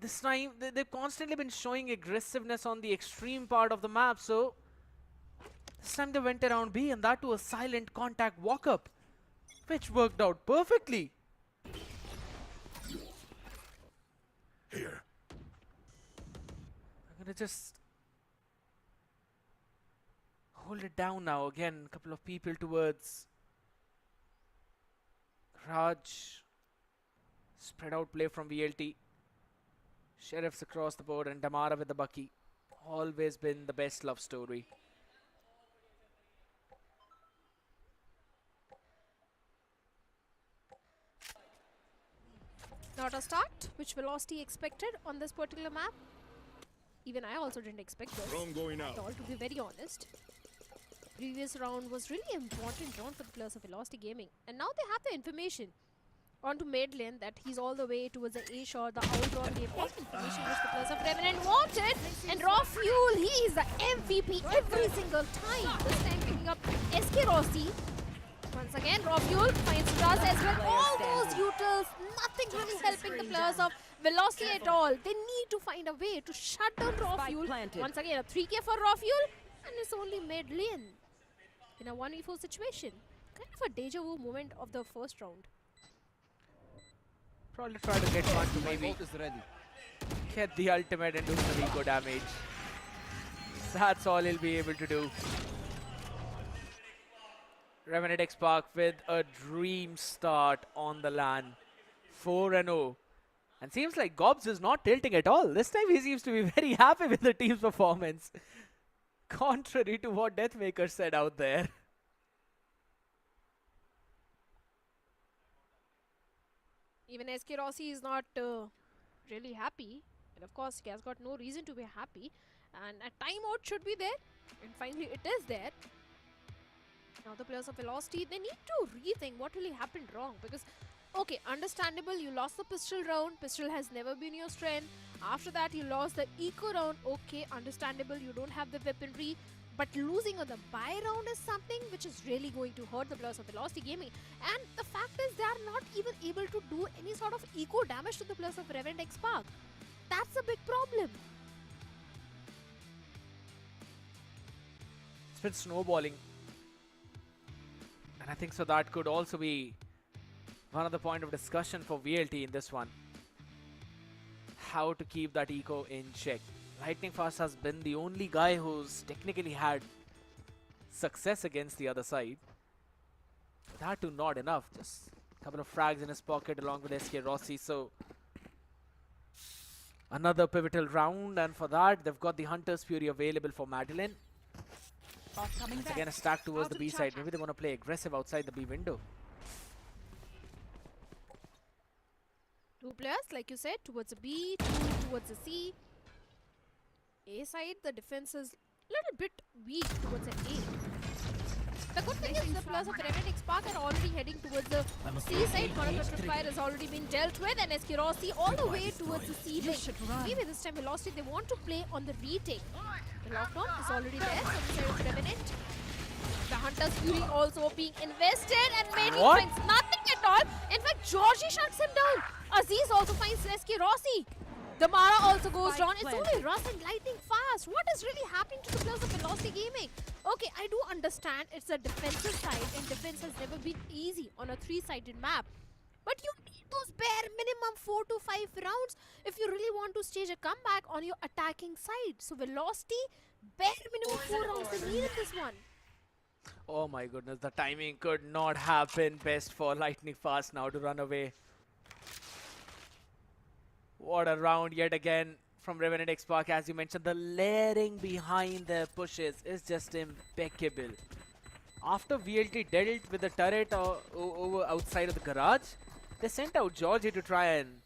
This time, they've constantly been showing aggressiveness on the extreme part of the map, so this time they went around B and that to a silent contact walk-up, which worked out perfectly. Here. I'm gonna just hold it down now. Again, a couple of people towards Raj. Spread out play from VLT. Sheriffs across the board and Damara with the Bucky. Always been the best love story. Not a start, which Velocity expected on this particular map. Even I also didn't expect this Going at all, to be very honest. Previous round was really important round for the players of Velocity Gaming. And now they have the information onto mid lane that he's all the way towards the A shore, the outrun, the important information which the players of Revenant wanted. And Raw Fuel, he is the MVP every single time. This time picking up SK Rossi. Once again, Raw Fuel finds Raz as well. All those utils, nothing really helping the players of Velocity at all. They need to find a way to shut down Raw Fuel. Once again, a 3k for Raw Fuel, and it's only mid lane in a 1v4 situation. Kind of a deja vu moment of the first round. Probably try to get one to maybe get the ultimate and do some eco damage. That's all he'll be able to do. Revenant XSpark with a dream start on the LAN. 4-0. And seems like Gobs is not tilting at all. This time he seems to be very happy with the team's performance. Contrary to what Deathmaker said out there. Even SK Rossi is not really happy. And of course, he has got no reason to be happy. And a timeout should be there. And finally, it is there. Now the players of Velocity, they need to rethink what really happened wrong. Because, okay, understandable, you lost the pistol round. Pistol has never been your strength. After that, you lost the eco round. Okay, understandable, you don't have the weaponry. But losing on the buy round is something which is really going to hurt the players of Velocity Gaming. And the fact is, they are not even able to do any sort of eco damage to the players of Revenant XSpark. That's a big problem. It's been snowballing. And I think so that could also be one of the point of discussion for VLT in this one. How to keep that eco in check. Lightning Fast has been the only guy who's technically had success against the other side. That too not enough. Just a couple of frags in his pocket along with SK Rossi. So another pivotal round, and for that they've got the Hunter's Fury available for Madeline. Once again a stack towards the B side. Maybe they want to play aggressive outside the B window. Two players, like you said, towards the B, two towards the C. A side, the defense is a little bit weak towards the A. The good thing is the players of Revenant XSpark are already heading towards the C side. Monoculture fire has already been dealt with, and Eskerosi all the way towards the C lane. Maybe this time Velocity they want to play on the retake. The lockdown is already there from the side of Revenant. The Hunter's Fury also being invested, and Maidlin finds nothing at all. In fact, Georgie shuts him down. Aziz also finds Eskerosi. Damara also goes down. It's only Russ and Lightning Fast. What is really happening to the players of Velocity Gaming? Okay, I do understand it's a defensive side, and defense has never been easy on a three-sided map. But you need those bare minimum 4 to 5 rounds if you really want to stage a comeback on your attacking side. So Velocity, bare minimum 4 rounds they needed this one. Oh my goodness, the timing could not have been best for Lightning Fast now to run away. What a round yet again from Revenant XSpark. As you mentioned, the layering behind their pushes is just impeccable. After VLT dealt with the turret over outside of the garage, they sent out Georgie to try and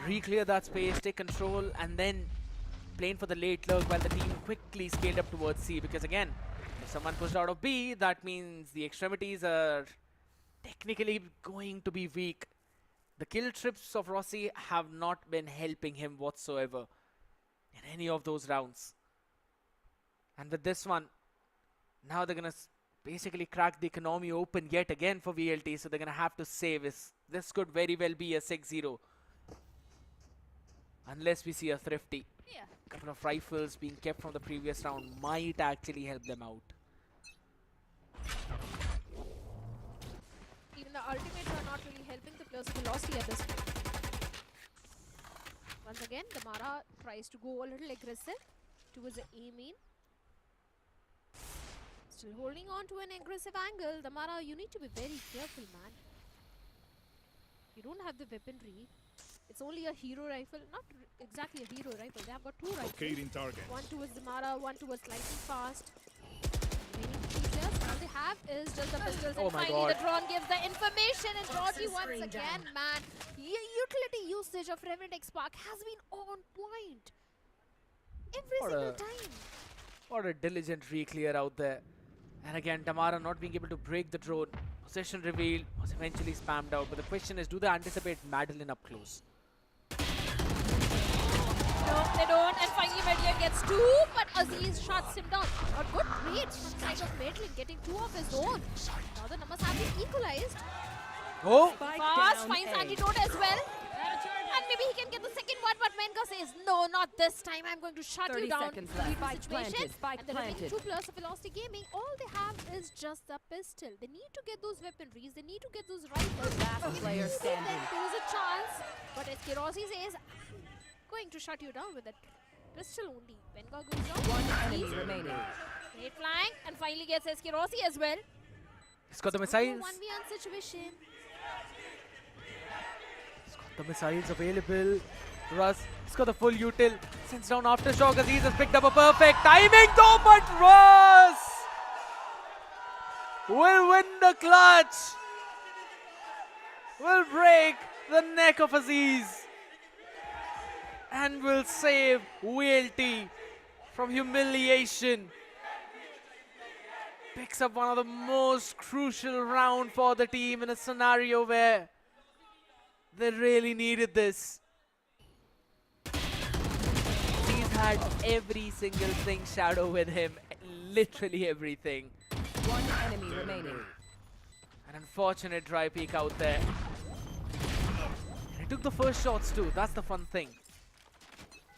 re-clear that space, take control, and then playing for the late lurk while the team quickly scaled up towards C. Because again, if someone pushed out of B, that means the extremities are technically going to be weak. The kill trips of Rossi have not been helping him whatsoever in any of those rounds. And with this one, now they're going to basically crack the economy open yet again for VLT, so they're going to have to save. This could very well be a 6-0. Unless we see a thrifty. A couple of rifles being kept from the previous round might actually help them out. Even the ultimates are not really helping the players of Velocity at this point. Once again, Damara tries to go a little aggressive towards the A main. Still holding on to an aggressive angle. Damara, you need to be very careful, man. You don't have the weaponry. It's only a hero rifle. Not exactly a hero rifle. They have got 2 rifles. Target. One towards Damara, one towards Lightning Fast. All they have is just the pistols, and finally the drone gives the information, and Georgie once again, man, utility usage of Revenant XSpark has been on point every single time. What a diligent re-clear out there. And again, Damara not being able to break the drone. Possession reveal was eventually spammed out, but the question is, do they anticipate Madeline up close? No, they don't, and finally Madeline gets 2, but Aziz shuts him down. A good trade from the side of Madeline, getting 2 of his own. Now the numbers have been equalized. Fast finds antidote as well. And maybe he can get the second one, but Menka says, no, not this time. I'm going to shut you down. Situation. And the remaining 2 players of Velocity Gaming, all they have is just the pistol. They need to get those weaponries. They need to get those rifles. Last player standing. There is a chance, but Eskerosi says, going to shut you down with that pistol only. Benga goes down. 1 enemy remaining. Great flying, and finally gets Eskerosi as well. He's got the missiles. 1v1 situation. He's got the missiles available. Russ, he's got the full util. Sends down Aftershock. Aziz has picked up a perfect timing though, but Russ will win the clutch. Will break the neck of Aziz. And will save VLT from humiliation. Picks up one of the most crucial round for the team in a scenario where they really needed this. He's had every single thing Shadow with him, literally everything. 1 enemy remaining. An unfortunate dry peek out there. And he took the first shots too, that's the fun thing.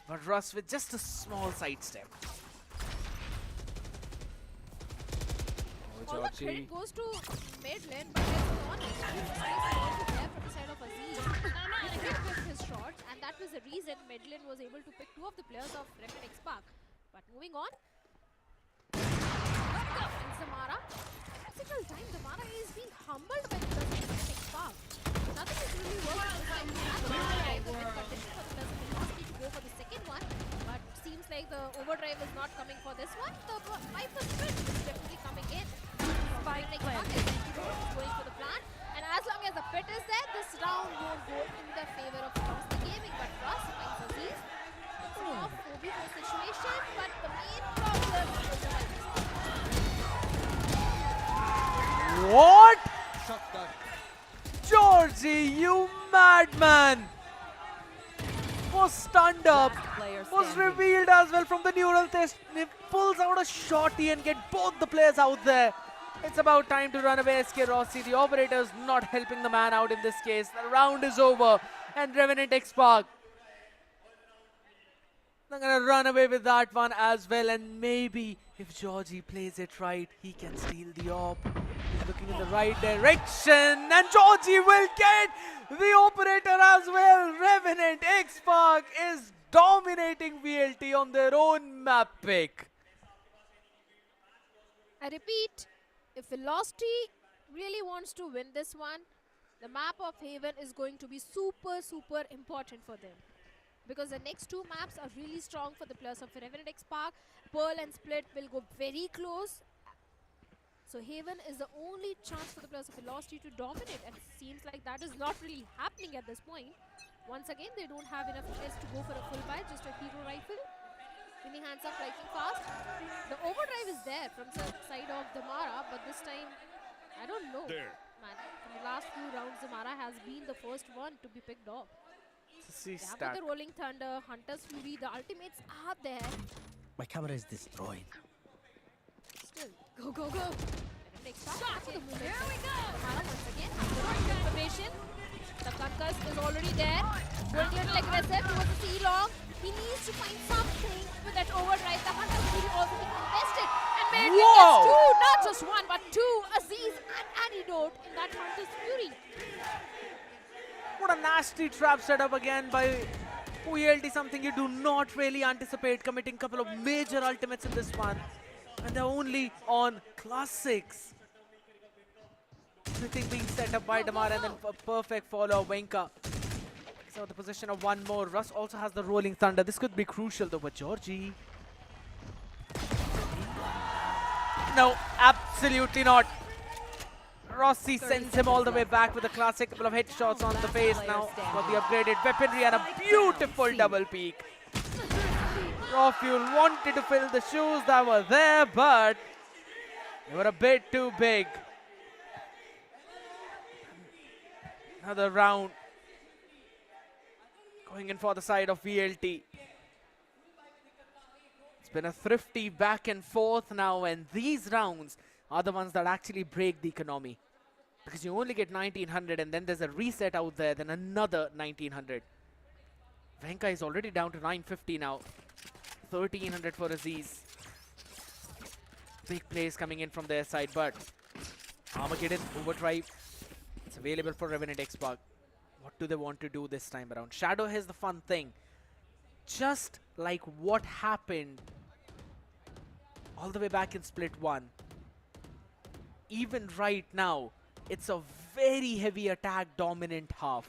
But Russ with just a small sidestep. All the credit goes to Madeline, but there's one also there from the side of Aziz. He did whip his shot, and that was the reason Madeline was able to pick 2 of the players of Revenant XSpark. But moving on, and Damara. Every single time Damara is being humbled by the players of Revenant XSpark. Nothing is really working this time. And the condition for the players of Velocity to go for the second one, but seems like the overdrive is not coming for this one. The Viper Split is definitely coming in. Next bucket is going for the plan, and as long as the pit is there, this round won't go in the favor of Velocity Gaming. But Russ finds Aziz. It's a 4v4 situation, but the main problem is the Georgie, you madman! Was stunned up, was revealed as well from the neural test. He pulls out a shorty and get both the players out there. It's about time to run away, SK Rossi. The operator's not helping the man out in this case. The round is over, and Revenant XSpark, they're gonna run away with that one as well. And maybe if Georgie plays it right, he can steal the orb. He's looking in the right direction, and Georgie will get the operator as well. Revenant XSpark is dominating VLT on their own map pick. I repeat, if Velocity really wants to win this one, the map of Haven is going to be super important for them. Because the next two maps are really strong for the players of Revenant XSpark. Pearl and Split will go very close. So Haven is the only chance for the players of Velocity to dominate, and it seems like that is not really happening at this point. Once again, they don't have enough chess to go for a full buy, just a hero rifle. Winning hands up, striking fast. The overdrive is there from the side of Damara, but this time, I don't know. Man, in the last few rounds, Damara has been the first one to be picked off. They have got the Rolling Thunder, Hunter's Fury, the ultimates are there. My camera is destroyed. Still, go. Shot the movement. Here we go. Damara once again, information. The concuss is already there. Going a little aggressive towards the C-Long. He needs to find something with that overdrive. The Hunter's Fury also being contested. And Maidlin gets two, not just one, but two. Aziz and Antidote in that Hunter's Fury. What a nasty trap setup again by VLT, something you do not really anticipate, committing a couple of major ultimates in this one. And they're only on classics. Everything being set up by Damar, and then a perfect follow, Wenka. So the position of one more. Russ also has the Rolling Thunder. This could be crucial though, but Georgie. No, absolutely not. Rossi sends him all the way back with a classic couple of headshots on the face. Now got the upgraded weaponry and a beautiful double peek. Rawfuel wanted to fill the shoes that were there, but they were a bit too big. Another round going in for the side of VLT. It's been a thrifty back and forth now, and these rounds are the ones that actually break the economy. Because you only get 1900, and then there's a reset out there, then another 1900. Venka is already down to 950 now. 1300 for Aziz. Big plays coming in from their side, but Armageddon overdrive. It's available for Revenant XSpark. What do they want to do this time around? Shadow, here's the fun thing. Just like what happened all the way back in Split 1. Even right now, it's a very heavy attack dominant half.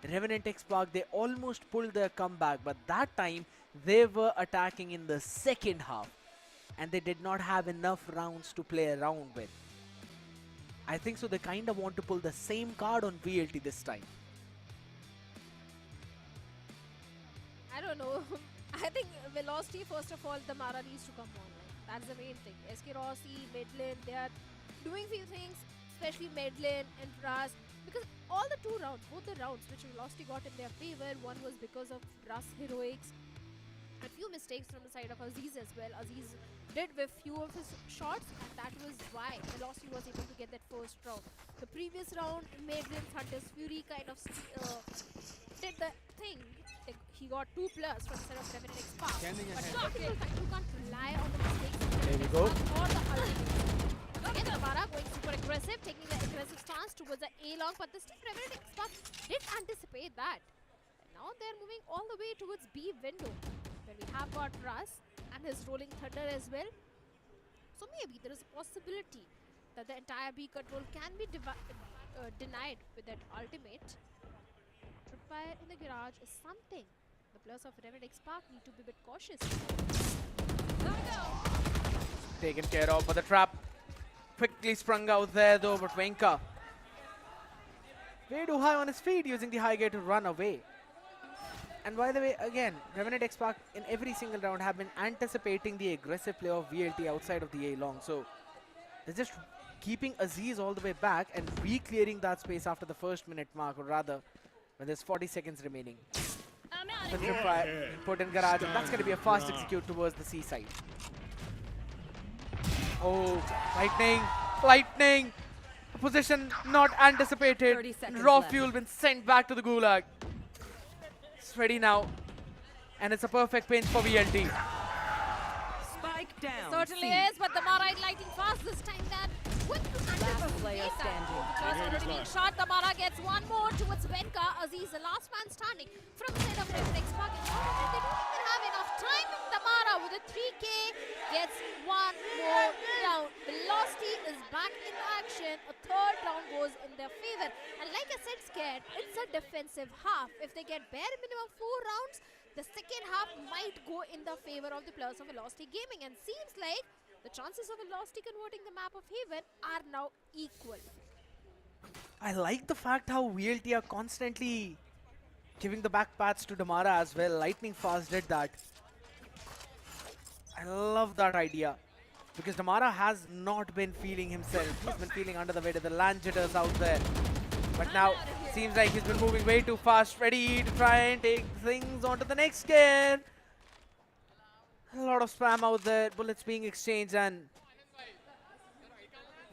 Revenant XSpark, they almost pulled their comeback, but that time they were attacking in the second half and they did not have enough rounds to play around with. I think so they kind of want to pull the same card on VLT this time. I don't know. I think Velocity, first of all, Damara needs to come on. That's the main thing. SK Rossi, Maidlin, they are doing few things, especially Maidlin and Ras. Because all the two rounds, both the rounds which Velocity got in their favor, one was because of Ras heroics. A few mistakes from the side of Aziz as well. Aziz did with few of his shots, and that was why Velocity was able to get that first round. The previous round, Maidlin's Hunter's Fury kind of did the thing. He got 2+ from the side of Revenant XSpark. But you can't rely on the mistakes. There we go. Or the ultimate. Again, Damara going super aggressive, taking the aggressive stance towards the A-Long, but this time Revenant XSpark did anticipate that. And now they're moving all the way towards B window, where we have got Russ and his Rolling Thunder as well. So maybe there is a possibility that the entire B control can be denied with that ultimate. Tripwire in the garage is something the players of Revenant XSpark need to be a bit cautious. Taken care of, but the trap quickly sprung out there though, but Venka way too high on his feet, using the high gear to run away. And by the way, again, Revenant XSpark in every single round have been anticipating the aggressive play of VLT outside of the A-Long. So they're just keeping Aziz all the way back and re-clearing that space after the first minute mark, or rather, when there's 40 seconds remaining. Put in garage, and that's going to be a fast execute towards the C side. Oh, lightning! Position not anticipated. Raw fuel been sent back to the gulag. It's ready now, and it's a perfect pinch for VLT. Spike down. Certainly is, but the Mara is lighting fast this time. That with the player standing. Because already being shot, the Mara gets one more towards Venka. Aziz, the last man standing from the side of Revenant XSpark. They don't even have enough time. The Mara with a 3K gets one more round. Velocity is back in action. A third round goes in their favor. And like I said, Scared, it's a defensive half. If they get bare minimum 4 rounds, the second half might go in the favor of the players of Velocity Gaming. And seems like the chances of Velocity converting the map of Haven are now equal. I like the fact how VLT are constantly giving the back paths to Damara as well. Lightning Fast did that. I love that idea, because Damara has not been feeling himself. He's been feeling under the weight of the land jitters out there. But now, seems like he's been moving way too fast, ready to try and take things onto the next gear. A lot of spam out there, bullets being exchanged, and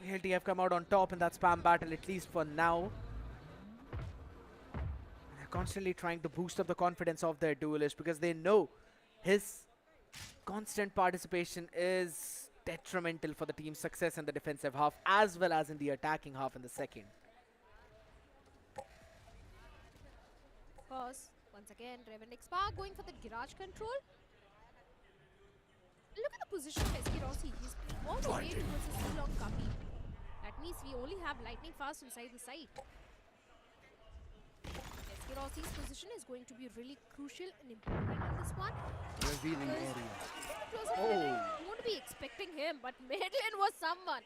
VLT have come out on top in that spam battle, at least for now. They're constantly trying to boost up the confidence of their duelist, because they know his constant participation is detrimental for the team's success in the defensive half as well as in the attacking half in the second. Of course, once again, Revenant XSpark going for the garage control. Look at the position of SK Rossi. He's playing all the way towards his long copy. That means we only have lightning fast inside the site. SK Rossi's position is going to be really crucial and important in this one. Revealing area. You won't be expecting him, but Madeline was someone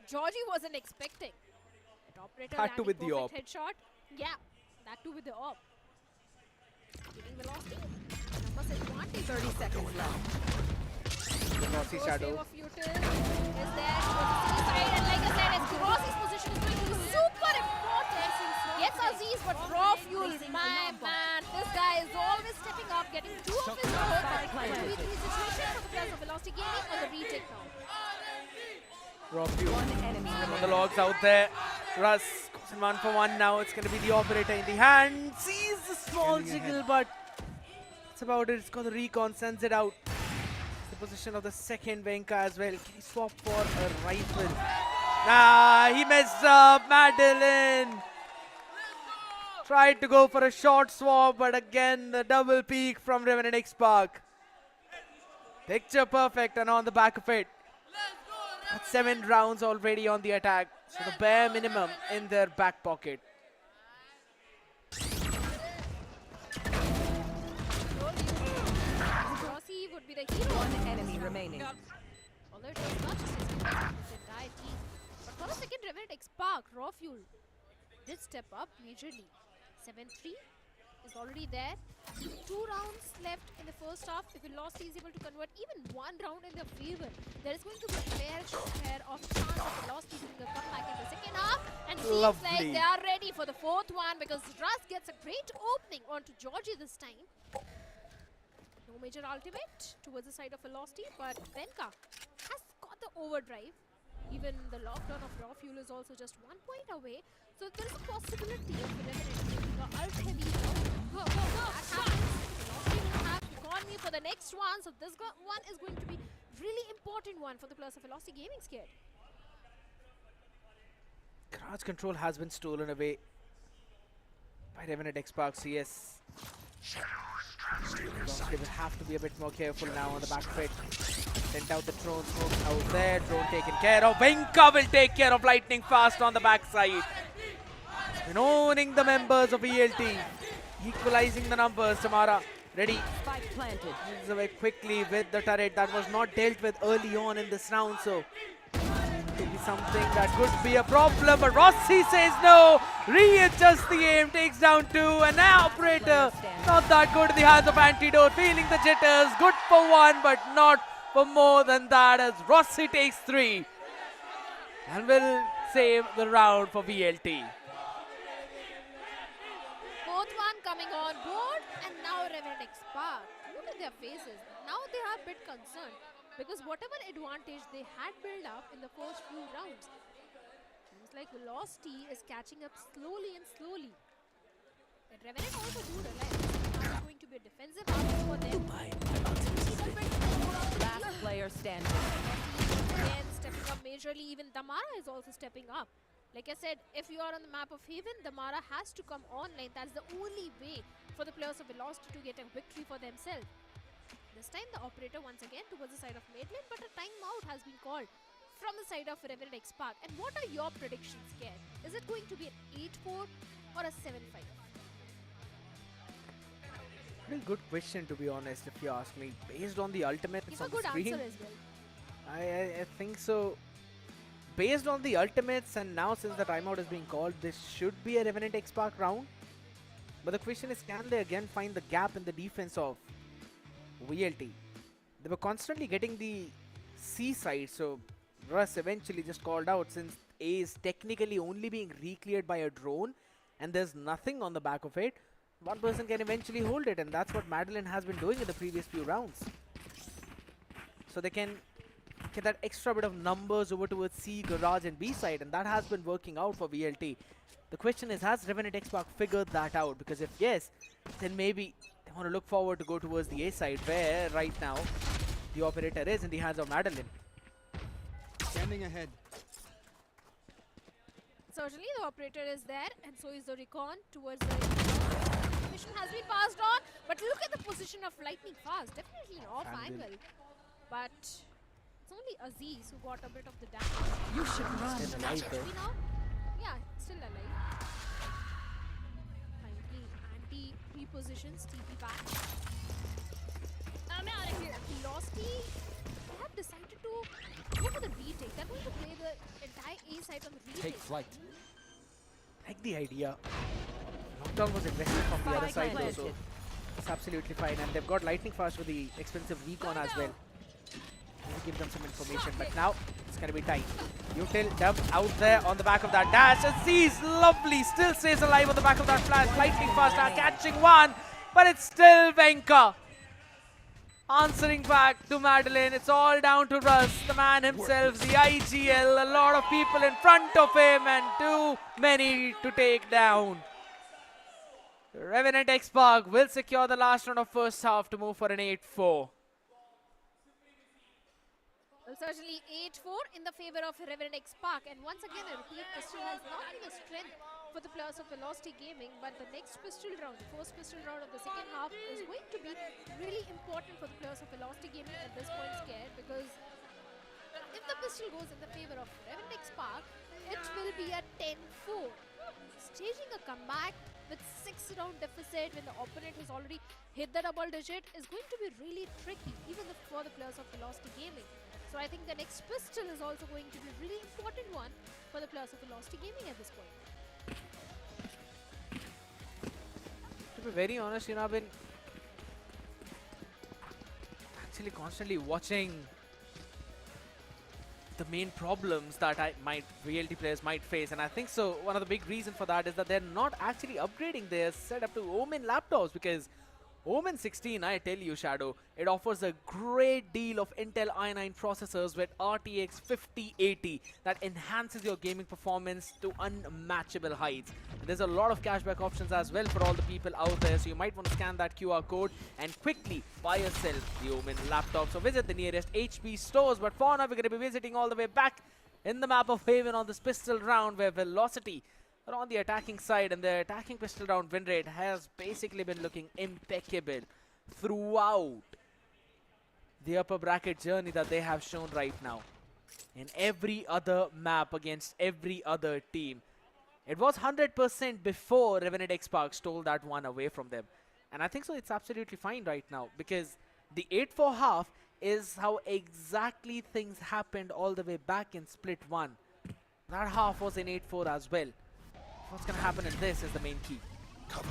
Georgie wasn't expecting. That operator That too with the perfect op. headshot. Yeah, that too with the op. Giving Velocity numbers advantage. 30 seconds left. The Rossi shadow. Is there towards the side, and like I said, Rossi's position is going to be super important. Yes, Aziz, but raw fuel, my man, this guy is always stepping up, getting 2 of his own. 2v3 situation for the players of Velocity Gaming on the retake now. Raw fuel. One enemy On the logs out there. Russ goes in 1-for-1 now. It's going to be the operator in the hand. Sees the small jiggle, but that's about it. It's got the recon, sends it out. The position of the second Venka as well. Can he swap for a rifle? Nah, he messed up. Madeline tried to go for a short swap, but again the double peak from Revenant XSpark. Picture perfect, and on the back of it. That's 7 rounds already on the attack. So the bare minimum in their back pocket. Rossi would be the hero. One enemy remaining. Although it was not just his entire team. But for a second, Revenant XSpark, raw fuel did step up majorly. 7-3 is already there. 2 rounds left in the first half. If Velocity is able to convert even 1 round in their favor, there is going to be a fair share of chance of Velocity doing a comeback in the second half. And seems like they are ready for the 4th one, because Russ gets a great opening onto Georgie this time. No major ultimate towards the side of Velocity, but Venka has got the overdrive. Even the lockdown of raw fuel is also just 1 point away. So there is a possibility of Revenant taking the ult heavy. That happens. Velocity will have economy for the next one. So this one is going to be really important one for the players of Velocity Gaming. Scared. Garage control has been stolen away by Revenant XSpark CS. They will have to be a bit more careful now on the back of it. Sent out the drone, smoke out there, drone taken care of. Venka will take care of lightning fast on the backside. And owning the members of ELT, equalizing the numbers. Tamara ready. Spike planted. Moves away quickly with the turret that was not dealt with early on in this round, so could be something that could be a problem, but Rossi says no, readjusts the aim, takes down 2, and now operator not that good in the hands of Antidote, feeling the jitters, good for 1 but not for more than that, as Rossi takes 3. and will save the round for VLT. Both one coming on board, and now Revenant XSpark. Look at their faces. Now they are a bit concerned because whatever advantage they had built up in the first few rounds, seems like Velocity is catching up slowly and slowly. And Revenant also do realize now it's going to be a defensive round for them. Last player standing. Again, stepping up majorly. Even Damara is also stepping up. Like I said, if you are on the map of Haven, Damara has to come online. That's the only way for the players of Velocity to get a victory for themselves. This time the operator once again towards the side of Madeline, but a timeout has been called from the side of Revenant XSpark. And what are your predictions, Ken? Is it going to be an 8-4 or a 7-5? Pretty good question, to be honest, if you ask me. Based on the ultimates Give on a the good screen, answer as well. I think so. Based on the ultimates, and now since the timeout is being called, this should be a Revenant XSpark round. But the question is, can they again find the gap in the defense of VLT? They were constantly getting the C side, so Russ eventually just called out, since A is technically only being re-cleared by a drone and there's nothing on the back of it. One person can eventually hold it, and that's what Madeline has been doing in the previous few rounds. So they can get that extra bit of numbers over towards C, Garage and B side, and that has been working out for VLT. The question is, has Revenant XSpark figured that out? Because if yes, then maybe they want to look forward to go towards the A side, where right now the operator is in the hands of Madeline. Standing ahead. Certainly the operator is there, and so is the recon towards the mission has been passed on. But look at the position of Lightning Fast, definitely an off angle. But it's only Aziz who got a bit of the damage. You should run. Still alive now? Yeah, still alive. Finally, anti repositions TP back. I'm out of here. Velocity, they have decided to go for the retake. They're going to play the entire A side on the retake. Take flight. Like the idea. Lockdown was aggressive from the other side though, so it's absolutely fine. And they've got Lightning Fast with the expensive recon as well. I'll give them some information, but now it's going to be tight. Util dump out there on the back of that dash. Aziz, lovely, still stays alive on the back of that flash. Lightning Fast are catching one, but it's still Venka answering back to Madeline. It's all down to Russ, the man himself, the IGL. A lot of people in front of him and too many to take down. Revenant XSpark will secure the last round of first half to move for an 8-4. Well, certainly 8-4 in the favor of Revenant XSpark. And once again, I repeat, pistol has not been a strength for the players of Velocity Gaming. But the next pistol round, the first pistol round of the second half, is going to be really important for the players of Velocity Gaming at this point, Scared. Because if the pistol goes in the favor of Revenant XSpark, it will be a 10-4. Staging a comeback with 6-round deficit when the opponent has already hit the double digit is going to be really tricky, even for the players of Velocity Gaming. So I think the next pistol is also going to be a really important one for the players of Velocity Gaming at this point. To be very honest, I've been actually constantly watching the main problems that VLT players might face, and I think so one of the big reasons for that is that they're not actually upgrading their setup to OMEN laptops, because OMEN 16, I tell you, Shadow, it offers a great deal of Intel i9 processors with RTX 5080 that enhances your gaming performance to unmatchable heights. There's a lot of cashback options as well for all the people out there, so you might want to scan that QR code and quickly buy yourself the OMEN laptop. So visit the nearest HP stores, but for now we're going to be visiting all the way back in the map of Haven on this pistol round, where Velocity are on the attacking side, and the attacking pistol round win rate has basically been looking impeccable throughout the upper bracket journey that they have shown right now. In every other map against every other team, it was 100% before Revenant XSpark stole that one away from them. And I think so it's absolutely fine right now, because the 8-4 half is how exactly things happened all the way back in Split 1. That half was in 8-4 as well. What's going to happen in this is the main key. See,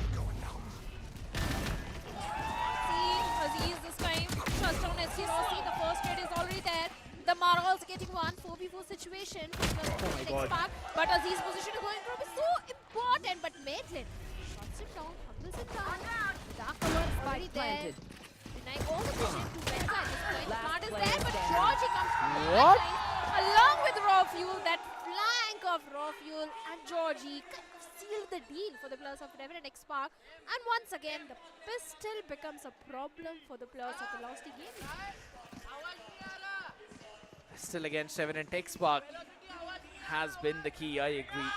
Aziz this time, trust on SC Rossi, the first trade is already there. The Mara also getting one, 4v4 situation. situation for the XSpark, but Aziz's position is going to be so important. But Maitland shuts him down, humbles him down. Dark cover is already there. Denying all the vision to Banter at this point. The plant is there, but Georgie comes from the backline along with Raw Fuel. That flank of Raw Fuel and Georgie kind of sealed the deal for the players of Revenant XSpark. And once again, the pistol becomes a problem for the players of Velocity Gaming. Still against Revenant XSpark has been the key, I agree.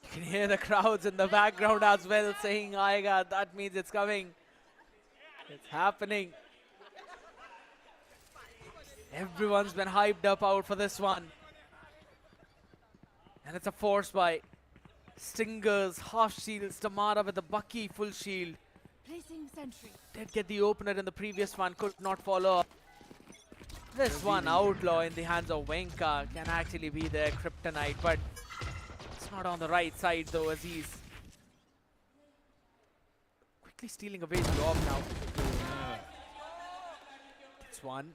You can hear the crowds in the background as well saying, Aiga, that means it's coming. It's happening. Everyone's been hyped up out for this one. And it's a force by Stingers, half shields, Tamara with the Bucky full shield. Placing sentry. Did get the opener in the previous one, could not follow up. This one, Outlaw in the hands of Venka, can actually be their kryptonite, but it's not on the right side though, Aziz. Quickly stealing away the orb now. Gets one.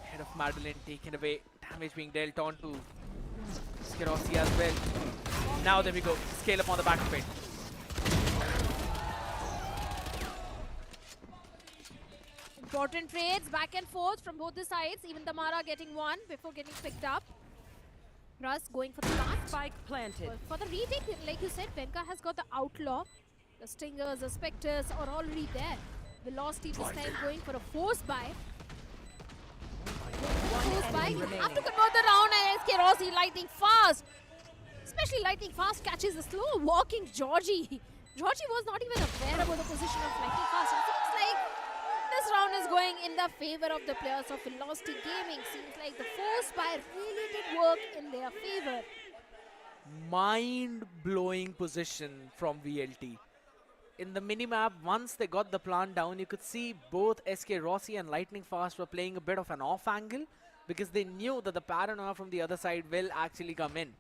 Head of Madeline taken away. Damage being dealt on to Skerossi as well. Now there we go. Scale up on the back of it. Important trades back and forth from both the sides. Even Damara getting one before getting picked up. Russ going for the last. Spike planted. Well, for the retake, like you said, Venka has got the Outlaw. The Stingers, the Spectres are already there. Velocity this time going for a force buy. You have to convert the round, and Skerossi lightning fast. Especially lightning fast catches the slow walking Georgie. Georgie was not even aware about the position of lightning fast. It seems like this round is going in the favor of the players of Velocity Gaming. Seems like the force buy really did work in their favor. Mind-blowing position from VLT. In the minimap, once they got the plant down, you could see both SK Rossi and Lightning Fast were playing a bit of an off angle because they knew that the paranoia from the other side will actually come in.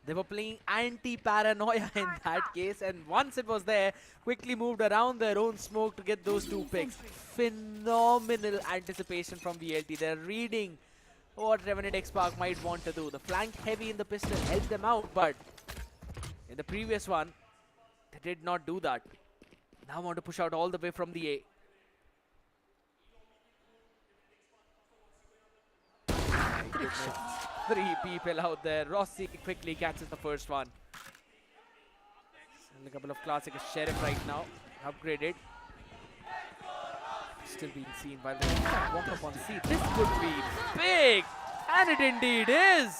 They were playing anti-paranoia in that case, and once it was there, quickly moved around their own smoke to get those two picks. Phenomenal anticipation from VLT. They're reading what Revenant XSpark might want to do. The flank heavy in the pistol helped them out, but in the previous one, they did not do that. Now want to push out all the way from the A. Three people out there. Rossi quickly catches the first one. And a couple of classic Sheriff right now. Upgraded. Still being seen by the walk up on C. This could be big. And it indeed is.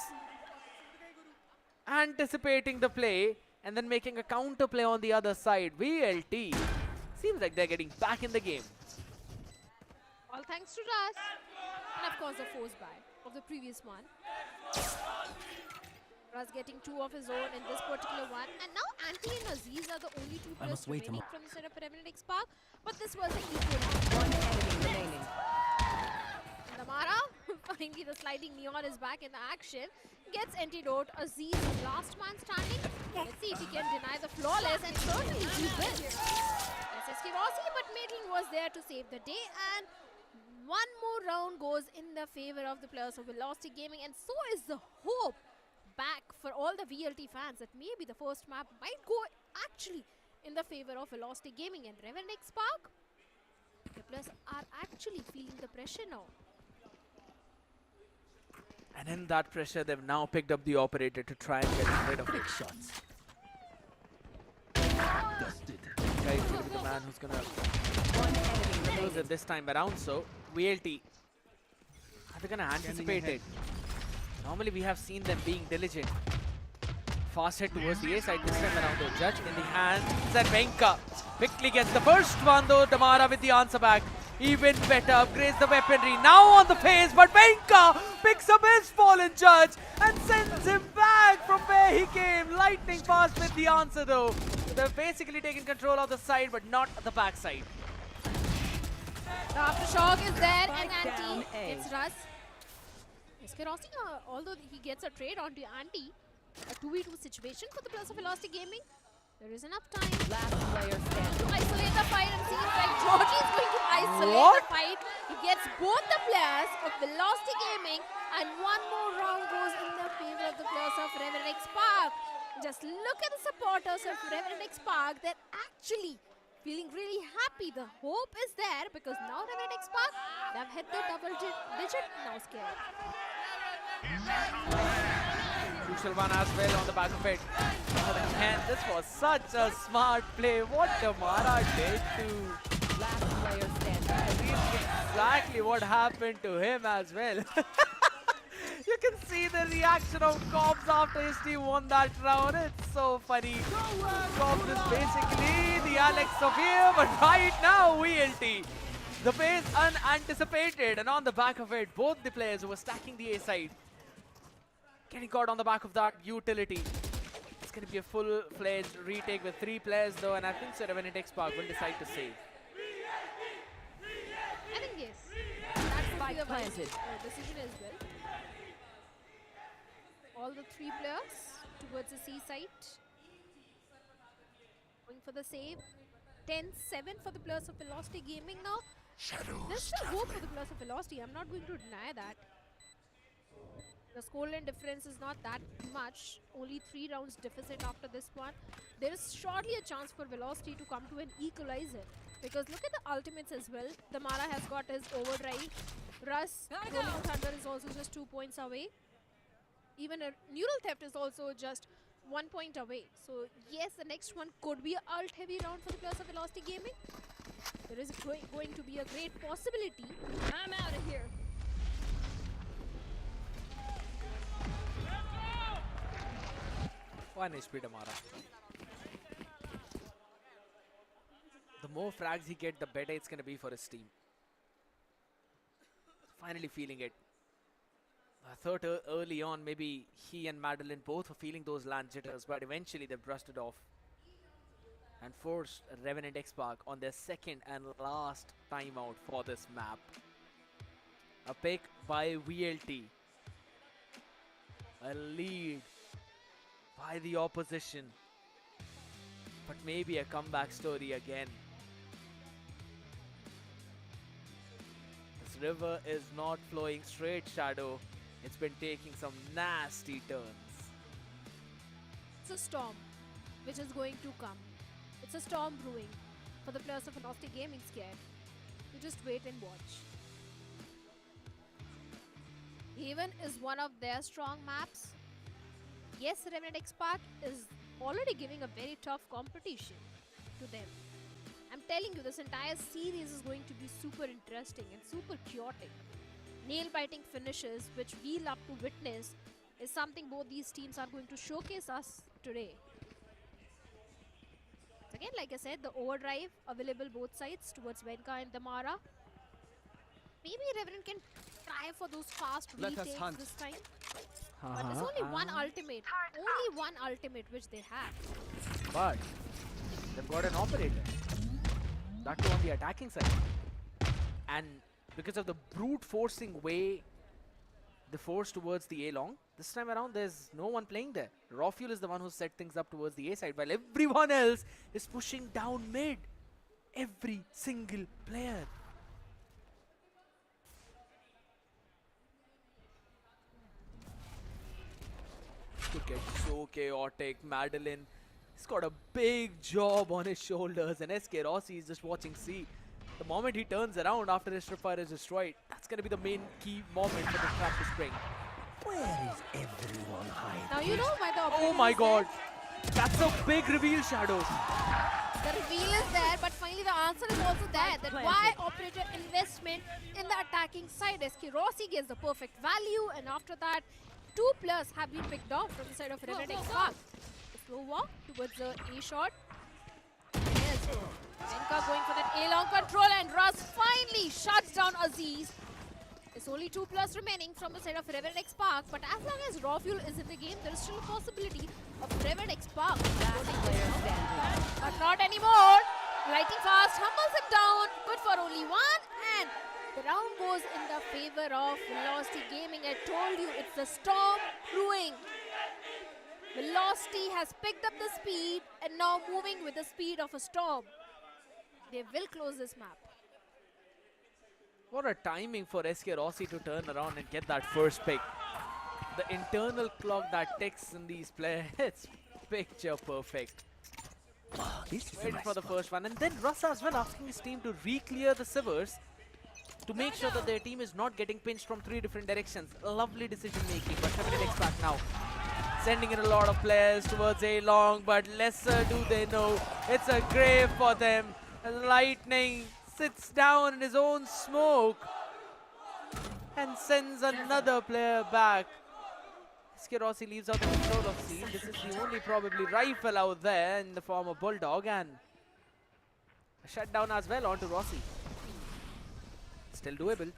Anticipating the play and then making a counter play on the other side. VLT seems like they're getting back in the game. All thanks to Ras. And of course the force buy of the previous one. Ras getting two of his own in this particular one. And now Anti and Aziz are the only two players remaining from the set of Revenant XSpark. But this was an equal round. One enemy remaining. Damara, finally the sliding neon is back in the action. Gets antidote. Aziz, last man standing. Let's see if he can deny the flawless, and certainly he will. SSK Rossi, but Maitland was there to save the day, and one more round goes in the favor of the players of Velocity Gaming, and so is the hope back for all the VLT fans that maybe the first map might go actually in the favor of Velocity Gaming. And Revenant XSpark, the players are actually feeling the pressure now. And in that pressure, they've now picked up the operator to try and get rid of it. Shots. Guys, will be the man who's gonna lose it this time around. So VLT, are they gonna anticipate it? Normally we have seen them being diligent. Fast head towards the A side this time around though. Judge in the hands, and Venka quickly gets the first one though. Damara with the answer back. Even better, upgrades the weaponry. Now on the face, but Venka picks up his fallen Judge and sends him back from where he came. Lightning Fast with the answer though. They've basically taken control of the side, but not the back side. The aftershock is there, and Anti gets Russ. SK Rossi, although he gets a trade onto Anti, a 2v2 situation for the players of Velocity Gaming. There is enough time Last player standing. to isolate the fight, and seems like Georgie is going to isolate delay What? the fight. He gets both the players of Velocity Gaming, and one more round goes in the favor of the players of Revenant XSpark. Just look at the supporters of Revenant XSpark. They're actually feeling really happy. The hope is there because now Revenant XSpark, they've hit the double digit, now scared. Crucial one as well on the back of it. But again, this was such a smart play. What Damara did to Last player standing. exactly what happened to him as well. You can see the reaction of Cobbs after his team won that round. It's so funny. Cobbs is basically the Alex of here, but right now VLT. The pace unanticipated, and on the back of it, both the players who were stacking the A side getting caught on the back of that utility. It's going to be a full-fledged retake with 3 players though, and I think Revenant XSpark will decide to save. I think yes. That would be the planted. decision as well. All the 3 players towards the C site. Going for the save. 10-7 for the players of Velocity Gaming now. There's still hope for the players of Velocity. I'm not going to deny that. The scoreline difference is not that much. Only 3 rounds deficit after this one. There is surely a chance for Velocity to come to an equalizer. Because look at the ultimates as well. Damara has got his overdrive. Russ, Rolling Thunder is also just 2 points away. Even a Neural Theft is also just 1 point away. So yes, the next one could be an alt heavy round for the players of Velocity Gaming. There is going to be a great possibility. I'm out of here. 1 HP Damara. The more frags he gets, the better it's going to be for his team. Finally feeling it. I thought early on maybe he and Madeline both were feeling those land jitters, but eventually they brushed it off and forced Revenant XSpark on their second and last timeout for this map. A pick by VLT. A lead by the opposition. But maybe a comeback story again. This river is not flowing straight, Shadow. It's been taking some nasty turns. It's a storm which is going to come. It's a storm brewing for the players of Velocity Gaming scared. You just wait and watch. Haven is one of their strong maps. Yes, Revenant XSpark is already giving a very tough competition to them. I'm telling you, this entire series is going to be super interesting and super chaotic. Nail-biting finishes, which we love to witness, is something both these teams are going to showcase us today. Again, like I said, the overdrive available both sides towards Venka and Damara. Maybe Revenant can try for those fast retakes this time. But there's only one ultimate. Only one ultimate which they have. But they've got an operator. That too on the attacking side. And because of the brute forcing way they force towards the A long, this time around there's no one playing there. Rawfuel is the one who set things up towards the A side, while everyone else is pushing down mid. Every single player. Could get so chaotic. Madeline, he's got a big job on his shoulders, and SK Rossi is just watching C. The moment he turns around after his tripwire is destroyed, that's going to be the main key moment for the trap to spring. Where is everyone hiding? Now you know why the operator Oh my is god! there. That's a big reveal, Shadow. The reveal is there, but finally the answer is also there. That why operator investment in the attacking side. SK Rossi gets the perfect value, and after that, 2 players have been picked off from the side of Revenant XSpark. The slow walk towards the A shot. Yes, Venka going for that A long control, and Russ finally shuts down Aziz. There's only 2 players remaining from the side of Revenant XSpark, but as long as Rawfuel is in the game, there is still a possibility of Revenant XSpark. But not anymore. Lighting fast, humbles it down. Good for only 1, and the round goes in the favor of Velocity Gaming. I told you, it's the storm brewing. Velocity has picked up the speed and now moving with the speed of a storm. They will close this map. What a timing for SK Rossi to turn around and get that first pick. The internal clock that ticks in these players, it's picture perfect. Waiting for the first one, and then Russ as well asking his team to re-clear the sivers to make sure that their team is not getting pinched from 3 different directions. Lovely decision making, but Revenant XSpark now sending in a lot of players towards A long, but lesser do they know it's a grave for them. Lightning sits down in his own smoke and sends another player back. SK Rossi leaves out the control of scene. This is the only probably rifle out there in the form of Bulldog, and a shutdown as well onto Rossi. Still doable.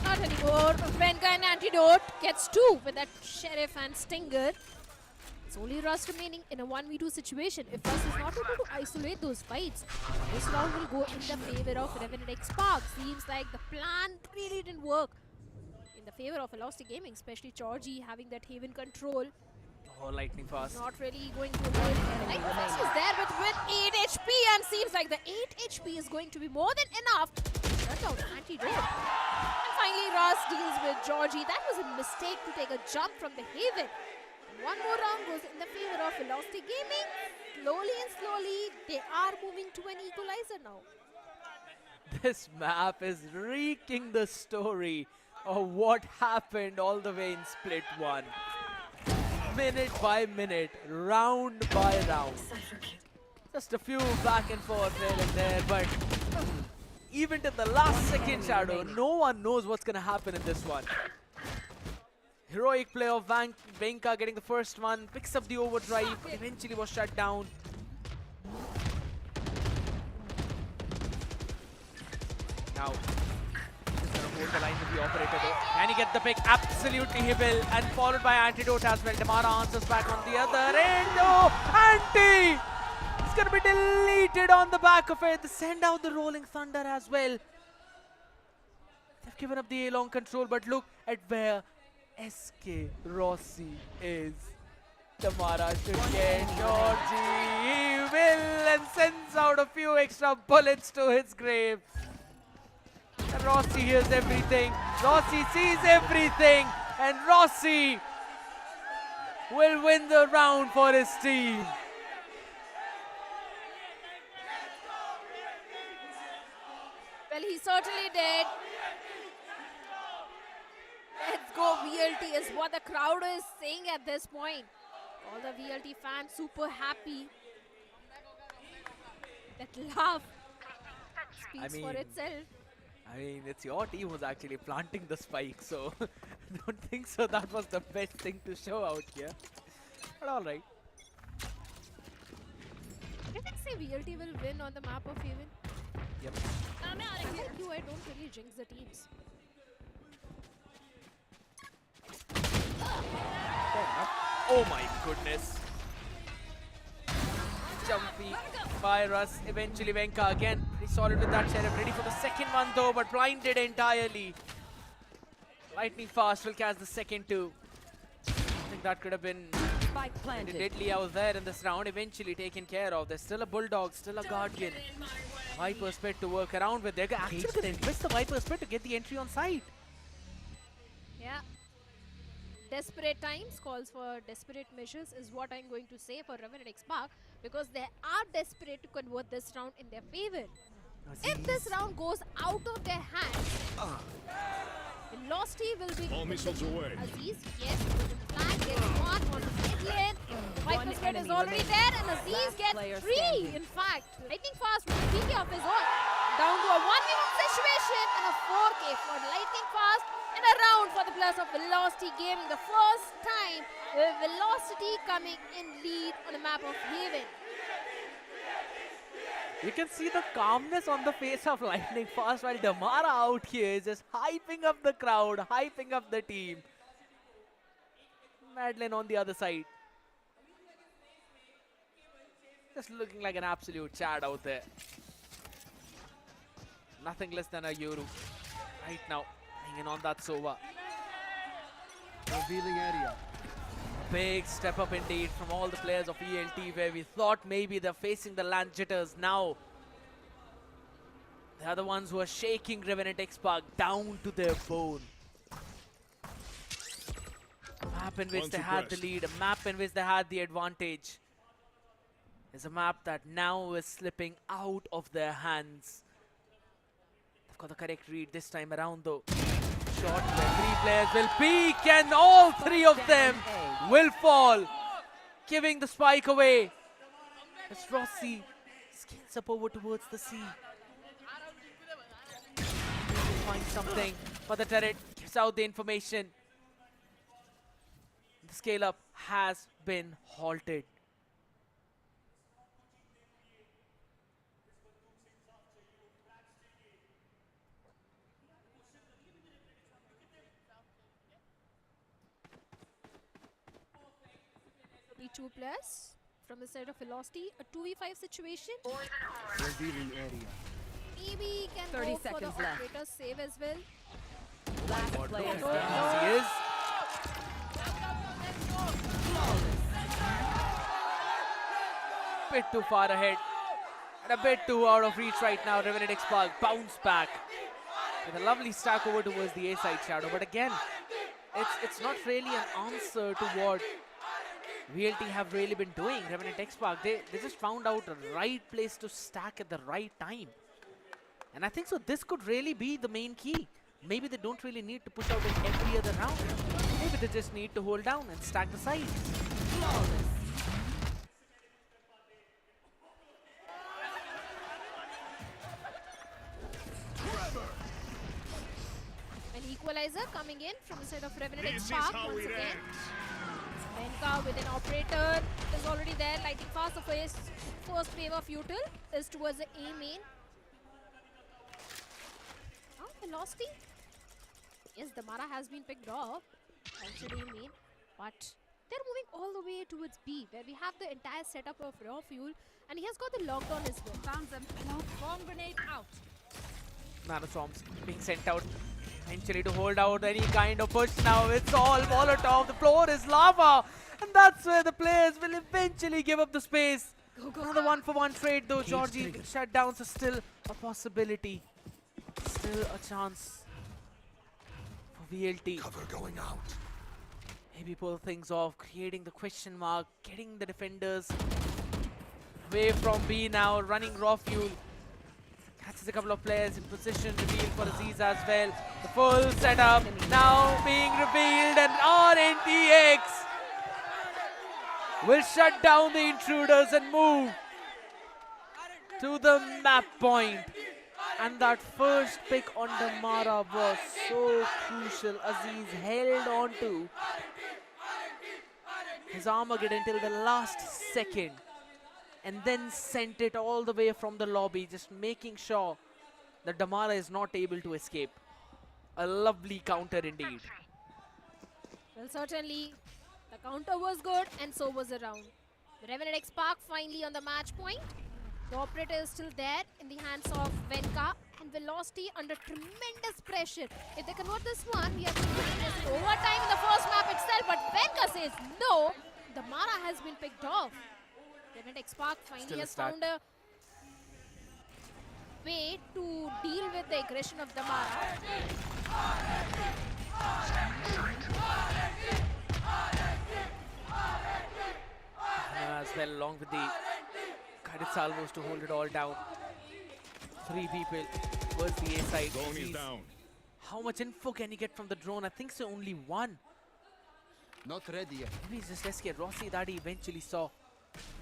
Not anymore. Venka and Antidote gets 2 with that Sheriff and Stinger. It's only Russ remaining in a 1v2 situation. If Russ is not able to isolate those fights, this round will go in the favor of Revenant XSpark. Seems like the plan really didn't work in the favor of Velocity Gaming, especially Georgie having that Haven control. Oh, lightning fast. Not really going to win. Lightning fast is there with 8 HP, and seems like the 8 HP is going to be more than enough to shut out Antidote. And finally, Russ deals with Georgie. That was a mistake to take a jump from the Haven. One more round goes in the favor of Velocity Gaming. Slowly and slowly, they are moving to an equalizer now. This map is reeking the story of what happened all the way in Split 1. Minute by minute, round by round. Just a few back and forth here and there, but even to the last second, Shadow, no one knows what's going to happen in this one. Heroic play of Venka getting the first one, picks up the overdrive, but eventually was shut down. Now, just gonna hold the line with the operator though. Can he get the pick? Absolutely he will, and followed by Antidote as well. Damara answers back on the other end. Oh, Anti! It's gonna be deleted on the back of it. They send out the Rolling Thunder as well. They've given up the A-long control, but look at where SK Rossi is. Damara should get Georgie. He will, and sends out a few extra bullets to his grave. And Rossi hears everything. Rossi sees everything. And Rossi will win the round for his team. Well, he certainly did. Let's go VLT is what the crowd is saying at this point. All the VLT fans super happy. That laugh speaks for itself. I mean, it's your team who's actually planting the spike, so I don't think so that was the best thing to show out here. But alright. Did I say VLT will win on the map of Haven? Yep. Like you, I don't really jinx the teams. Oh my goodness. Jumpy by Russ. Eventually Venka again pretty solid with that Sheriff. Ready for the second one though, but blinded entirely. Lightning fast will catch the second two. I think that could have been deadly out there in this round. Eventually taken care of. There's still a Bulldog, still a Guardian. Viper's Pit to work around with. They're actually going to invest the Viper's Pit to get the entry on site. Yeah. Desperate times calls for desperate measures is what I'm going to say for Revenant XSpark, because they are desperate to convert this round in their favor. If this round goes out of their hands, Velocity will be all missiles away. Aziz, yes, with the flag gets one on the mid lane. Viper's Pit is already there, and Aziz gets 3. In fact, Lightning Fast with the PK of his own. Down to a 1v1 situation and a 4k for Lightning Fast. And a round for the players of Velocity Gaming. The first time with Velocity coming in lead on the map of Haven. You can see the calmness on the face of Lightning Fast while Damara out here is just hyping up the crowd, hyping up the team. Madeline on the other side. Just looking like an absolute Chad out there. Nothing less than a Yoru right now. Hanging on that Sova. Revealing area. Big step up indeed from all the players of ELT, where we thought maybe they're facing the land jitters. Now They are the ones who are shaking Revenant XSpark down to their bone. A map in which they had the lead, a map in which they had the advantage, is a map that now is slipping out of their hands. They've got the correct read this time around though. Shot where 3 players will peek and all 3 of them will fall, giving the spike away. As Rossi skins up over towards the sea. Find something, but the turret gives out the information. The scale up has been halted. Be 2 players from the side of Velocity, a 2v5 situation. Revealing area. Maybe he can 30 go for the seconds left. operator save as well. Last player He standing. is. Bit too far ahead and a bit too out of reach right now. Revenant XSpark bounce back with a lovely stack over towards the A side shadow. But again, it's not really an answer to what VLT have really been doing. Revenant XSpark, they just found out the right place to stack at the right time. And I think so this could really be the main key. Maybe they don't really need to push out in every other round. Maybe they just need to hold down and stack the sides. An equalizer coming in from the side of Revenant XSpark once again. Venka with an operator is already there, lighting fast. The first wave of util is towards the A main. Oh, Velocity. Yes, the Mara has been picked off outside A main, but they're moving all the way towards B, where we have the entire setup of raw fuel, and he has got the lockdown as well. Found them. Bomb grenade out. Nanoswarms being sent out eventually to hold out any kind of push now. It's all Molotov. The floor is lava. And that's where the players will eventually give up the space. Another 1-for-1 trade though. Georgie shutdowns are still a possibility. Still a chance for VLT. Cover going out. Maybe pull things off, creating the question mark, getting the defenders away from B now, running raw fuel. Catches a couple of players in position, reveal for Aziz as well. The full setup now being revealed, and RNTX will shut down the intruders and move to the map point. And that first pick on Damara was so crucial. Aziz held on to his Armageddon until the last second, and then sent it all the way from the lobby, just making sure that Damara is not able to escape. A lovely counter indeed. Well, certainly the counter was good, and so was the round. The Revenant XSpark finally on the match point. The operator is still there in the hands of Venka, and Velocity under tremendous pressure. If they convert this one, we are going to witness overtime in the first map itself, but Venka says no. The Mara has been picked off. Revenant XSpark finally has found a way to deal with the aggression of the Mara. As well, along with the guided salvos to hold it all down. 3 people towards the A side. How much info can he get from the drone? I think so, only 1. Not ready yet. Maybe it's just SK. Rossi that he eventually saw.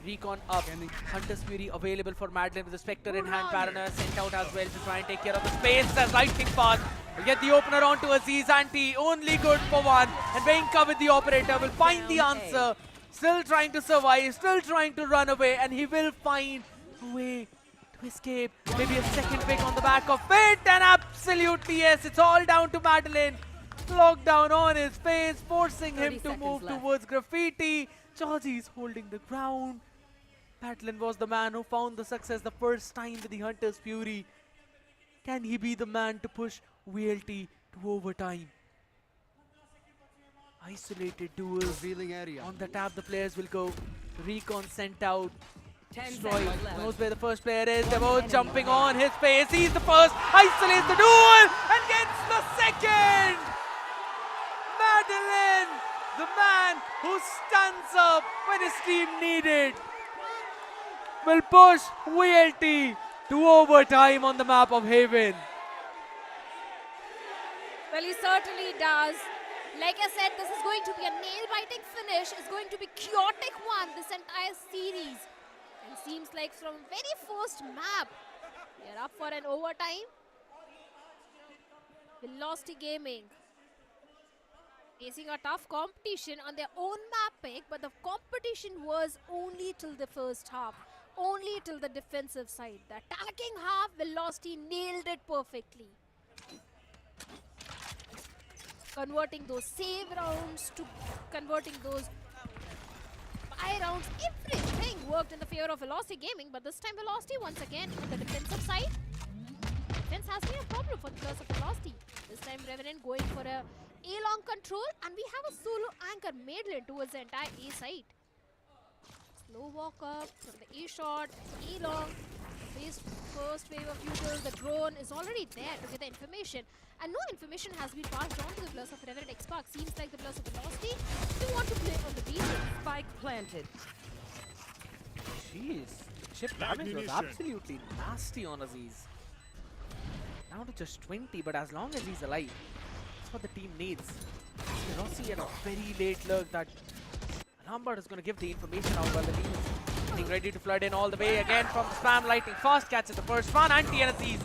Recon up. Hunter's Fury available for Madeline with the Spectre in hand. Paranoia sent out as well to try and take care of the space. As lightning path will get the opener onto Aziz. Anti only good for 1. And Venka with the operator will find the answer. Still trying to survive, still trying to run away, and he will find a way to escape. Maybe a second pick on the back of it, and absolutely yes, it's all down to Madeline. Lockdown on his face, forcing him to move towards Graffiti. Georgie is holding the ground. Madeline was the man who found the success the first time with the Hunter's Fury. Can he be the man to push VLT to overtime? Isolated duels Revealing area. on the tap. The players will go. Recon sent out. Destroy knows where the first player is. They're both jumping on his face. He's the first. Isolates the duel and gets the second. Madeline, the man who stands up when his team needed, will push VLT to overtime on the map of Haven. Well, he certainly does. Like I said, this is going to be a nail-biting finish. It's going to be chaotic one this entire series. And seems like from very first map, we are up for an overtime. Velocity Gaming facing a tough competition on their own map pick, but the competition was only till the first half, only till the defensive side. The attacking half, Velocity nailed it perfectly. Converting those save rounds to converting those buy rounds, everything worked in the favor of Velocity Gaming, but this time Velocity once again on the defensive side. Defense has been a problem for the players of Velocity. This time Revenant going for a A-long control, and we have a solo anchor Madeline towards the entire A side. Slow walk up from the A shot, A-long. First wave of usual, the drone is already there to get the information, and no information has been passed on to the players of Revenant XSpark. Seems like the players of Velocity do want to play on the B side. Spike planted. Jeez, chip damage was absolutely nasty on Aziz. Down to just 20, but as long as he's alive, that's what the team needs. Velocity at a very late lurk that Lambert is going to give the information out while the team is getting ready to flood in all the way again from the spam. Lightning fast catches the first one. Anti-Aziz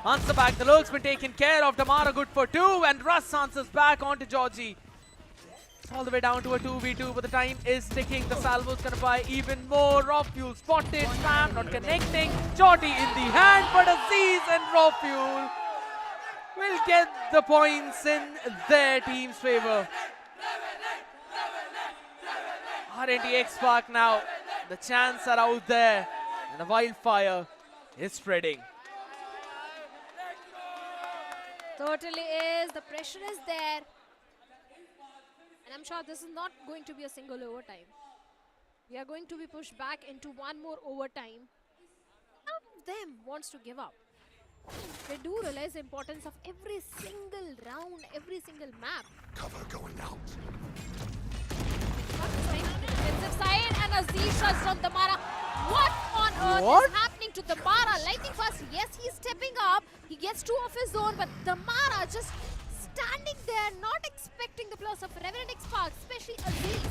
answer back. The lurk's been taken care of. Damara good for 2, and Russ answers back onto Georgie. It's all the way down to a 2v2, but the time is ticking. The salvo's going to buy even more. Raw fuel spotted. Spam not connecting. Jody in the hand, but Aziz and Raw fuel will get the points in their team's favor. RNT XSpark now. The chants are out there, and the wildfire is spreading. Totally is. The pressure is there. And I'm sure this is not going to be a single overtime. We are going to be pushed back into one more overtime. None of them wants to give up. They do realize the importance of every single round, every single map. Cover going out. Defensive side, and Aziz shuts down Damara. What on earth is happening to Damara? Lightning fast, yes, he's stepping up. He gets 2 of his own, but Damara just standing there, not expecting the players of Revenant XSpark, especially Aziz.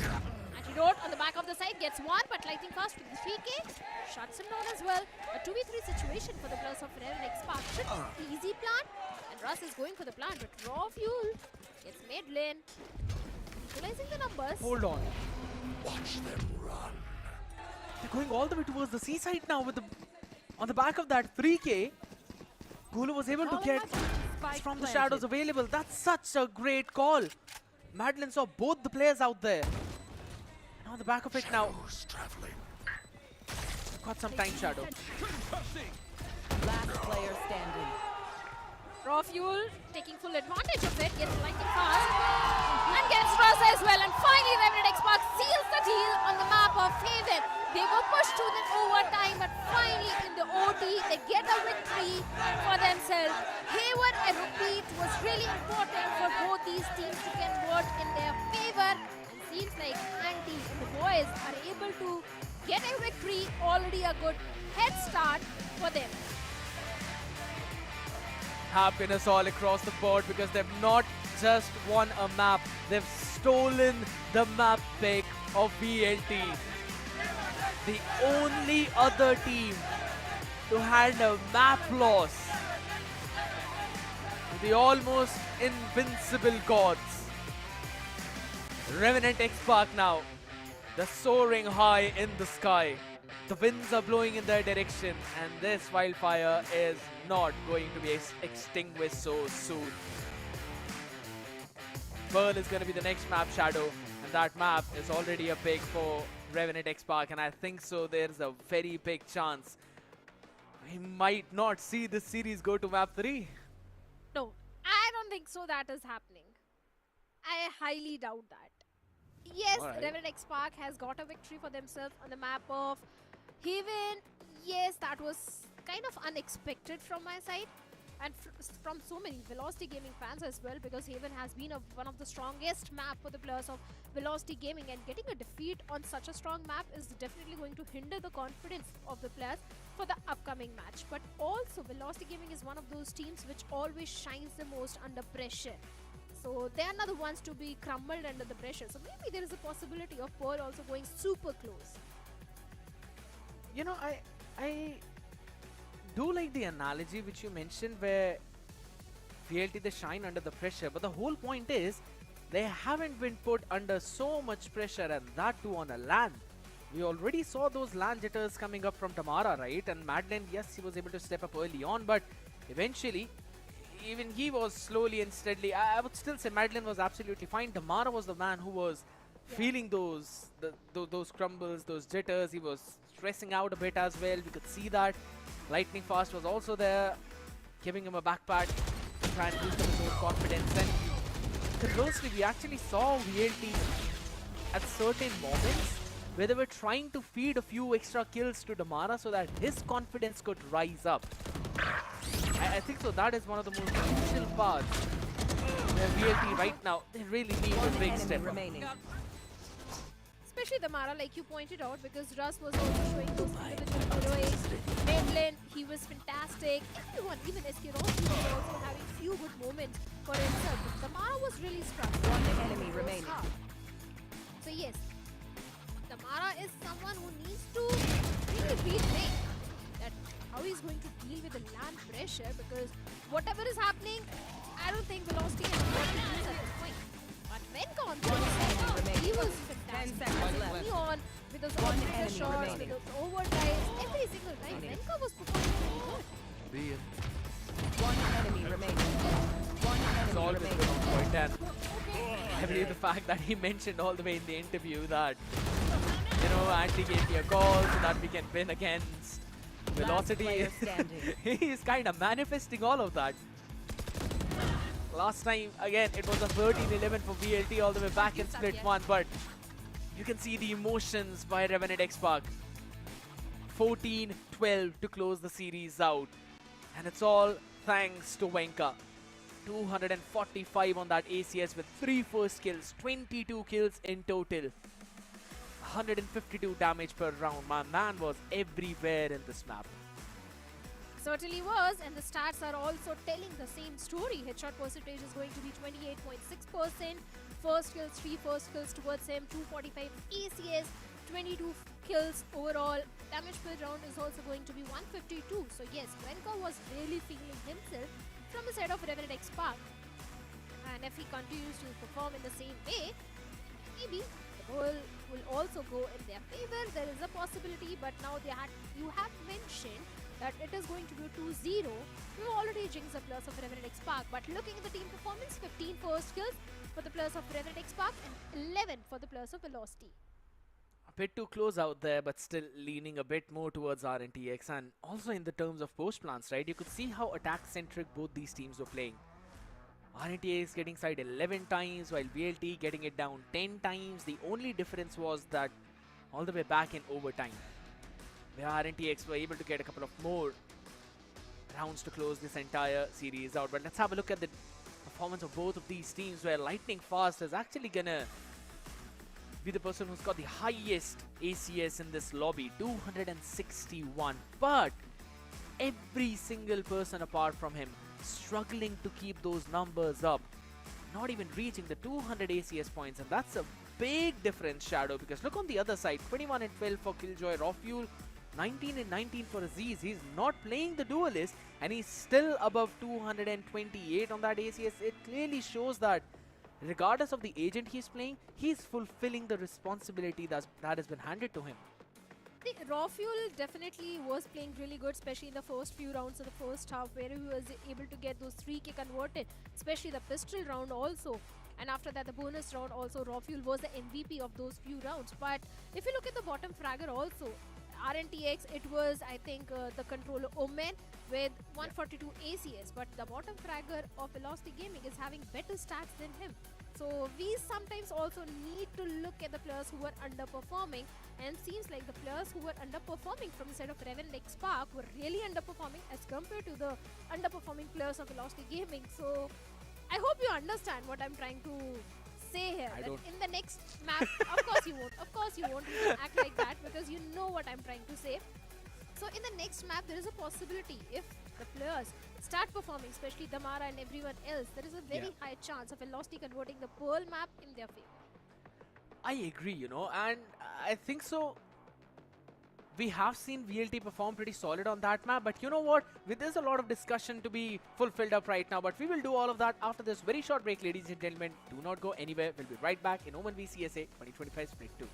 Antidote on the back of the side gets 1, but Lightning fast with the 3K shuts him down as well. A 2v3 situation for the players of Revenant XSpark. Easy plant, and Russ is going for the plant, but Raw fuel gets Madeline. Utilizing the numbers. Hold on. Watch them run. They're going all the way towards the seaside now with the on the back of that 3K. Gulu was able to get from the shadows available. That's such a great call. Madeline saw both the players out there. And on the back of it now. Got some time shadow. Last player standing. Raw fuel taking full advantage of it, gets lightning fast and gets Russ as well. And finally, Revenant XSpark seals the deal on the map of Haven. They were pushed to the overtime, but finally in the OT, they get a victory for themselves. Haven, I repeat, was really important for both these teams to convert in their favor. And seems like Anti and the boys are able to get a victory, already a good head start for them. Happiness all across the board because they've not just won a map, they've stolen the map pick of VLT. The only other team to hand a map loss to the almost invincible gods. Revenant XSpark now, the soaring high in the sky. The winds are blowing in their direction, and this wildfire is not going to be extinguished so soon. Pearl is going to be the next map shadow, and that map is already a pick for Revenant XSpark, and I think so there's a very big chance we might not see this series go to map 3. No, I don't think so that is happening. I highly doubt that. Yes, Alright. Revenant XSpark has got a victory for themselves on the map of Haven, yes, that was kind of unexpected from my side. And from so many Velocity Gaming fans as well, because Haven has been one of the strongest map for the players of Velocity Gaming, and getting a defeat on such a strong map is definitely going to hinder the confidence of the players for the upcoming match. But also Velocity Gaming is one of those teams which always shines the most under pressure. So they are not the ones to be crumbled under the pressure. So maybe there is a possibility of Pearl also going super close. You know, I do like the analogy which you mentioned where VLT they shine under the pressure, but the whole point is they haven't been put under so much pressure, and that too on a LAN. We already saw those LAN jitters coming up from Tamara, right? And Madeline, yes, he was able to step up early on, but eventually even he was slowly and steadily. I would still say Madeline was absolutely fine. Tamara was the man who was feeling those crumbles, those jitters. He was stressing out a bit as well. We could see that. Lightning Fast was also there, giving him a backpack to try and boost up his own confidence. And conversely, we actually saw VLT at certain moments where they were trying to feed a few extra kills to Damara so that his confidence could rise up. I think so. That is one of the most crucial parts where VLT right now, they really need a big step up. Especially Damara, like you pointed out, because Russ was also showing those individual heroics. Madeline, he was fantastic. Everyone, even SK Ross, he was also having few good moments for himself. But Damara was really struck. One enemy remaining. So yes, Damara is someone who needs to really rethink that how he's going to deal with the LAN pressure, because whatever is happening, I don't think Velocity has got to use at this point. But Venka on the other side, he was fantastic. 10 seconds left. He on with those operator shots, with those overdrives, every single time. Venka was performing really good. One enemy remaining. One It's always enemy been remaining. on point, and I believe the fact that he mentioned all the way in the interview that, you know, Andy gave me a call so that we can win against Velocity. He's kind of manifesting all of that. Last time, again, it was a 13-11 for VLT all the way back in split 1, but you can see the emotions by Revenant XSpark. 14-12 to close the series out. And it's all thanks to Venka. 245 on that ACS with 3 first kills, 22 kills in total. 152 damage per round. My man was everywhere in this map. Certainly was, and the stats are also telling the same story. Headshot percentage is going to be 28.6%. First kills, 3 first kills towards him, 245 ACS, 22 kills overall. Damage per round is also going to be 152. So yes, Venka was really feeling himself from the side of Revenant XSpark. And if he continues to perform in the same way, maybe the goal will also go in their favor. There is a possibility, but now you have mentioned that it is going to be 2-0. We've already jinxed the players of Revenant XSpark, but looking at the team performance, 15 first kills for the players of Revenant XSpark and 11 for the players of Velocity. A bit too close out there, but still leaning a bit more towards RNTX. And also in the terms of post plans, right? You could see how attack-centric both these teams were playing. RNTX getting side 11 times, while VLT getting it down 10 times. The only difference was that all the way back in overtime, where RNTX were able to get a couple of more rounds to close this entire series out. But let's have a look at the performance of both of these teams, where Lightning Fast is actually gonna be the person who's got the highest ACS in this lobby, 261. But every single person apart from him struggling to keep those numbers up, not even reaching the 200 ACS points, and that's a big difference, Shadow, because look on the other side, 21 and 12 for Killjoy. Raw Fuel, 19 and 19 for Aziz. He's not playing the duelist, and he's still above 228 on that ACS. It clearly shows that regardless of the agent he's playing, he's fulfilling the responsibility that has been handed to him. The Raw Fuel definitely was playing really good, especially in the first few rounds of the first half, where he was able to get those 3K converted, especially the pistol round also. And after that, the bonus round also, Raw Fuel was the MVP of those few rounds. But if you look at the bottom fragger also, RNTX, it was, I think, the controller Omen with 142 ACS, but the bottom fragger of Velocity Gaming is having better stats than him. So we sometimes also need to look at the players who are underperforming, and seems like the players who were underperforming from the side of Revenant XSpark were really underperforming as compared to the underperforming players of Velocity Gaming. So I hope you understand what I'm trying to say here. I That don't. in the next map, of course you won't. Of course you won't. You can act like that because you know what I'm trying to say. So in the next map, there is a possibility if the players start performing, especially Damara and everyone else, there is a very high chance of Velocity converting the Pearl map in their favor. I agree, you know, and I think so. We have seen VLT perform pretty solid on that map, but you know what? There's a lot of discussion to be fulfilled up right now, but we will do all of that after this very short break, ladies and gentlemen. Do not go anywhere. We'll be right back in OMEN VCSA 2025 Split 2.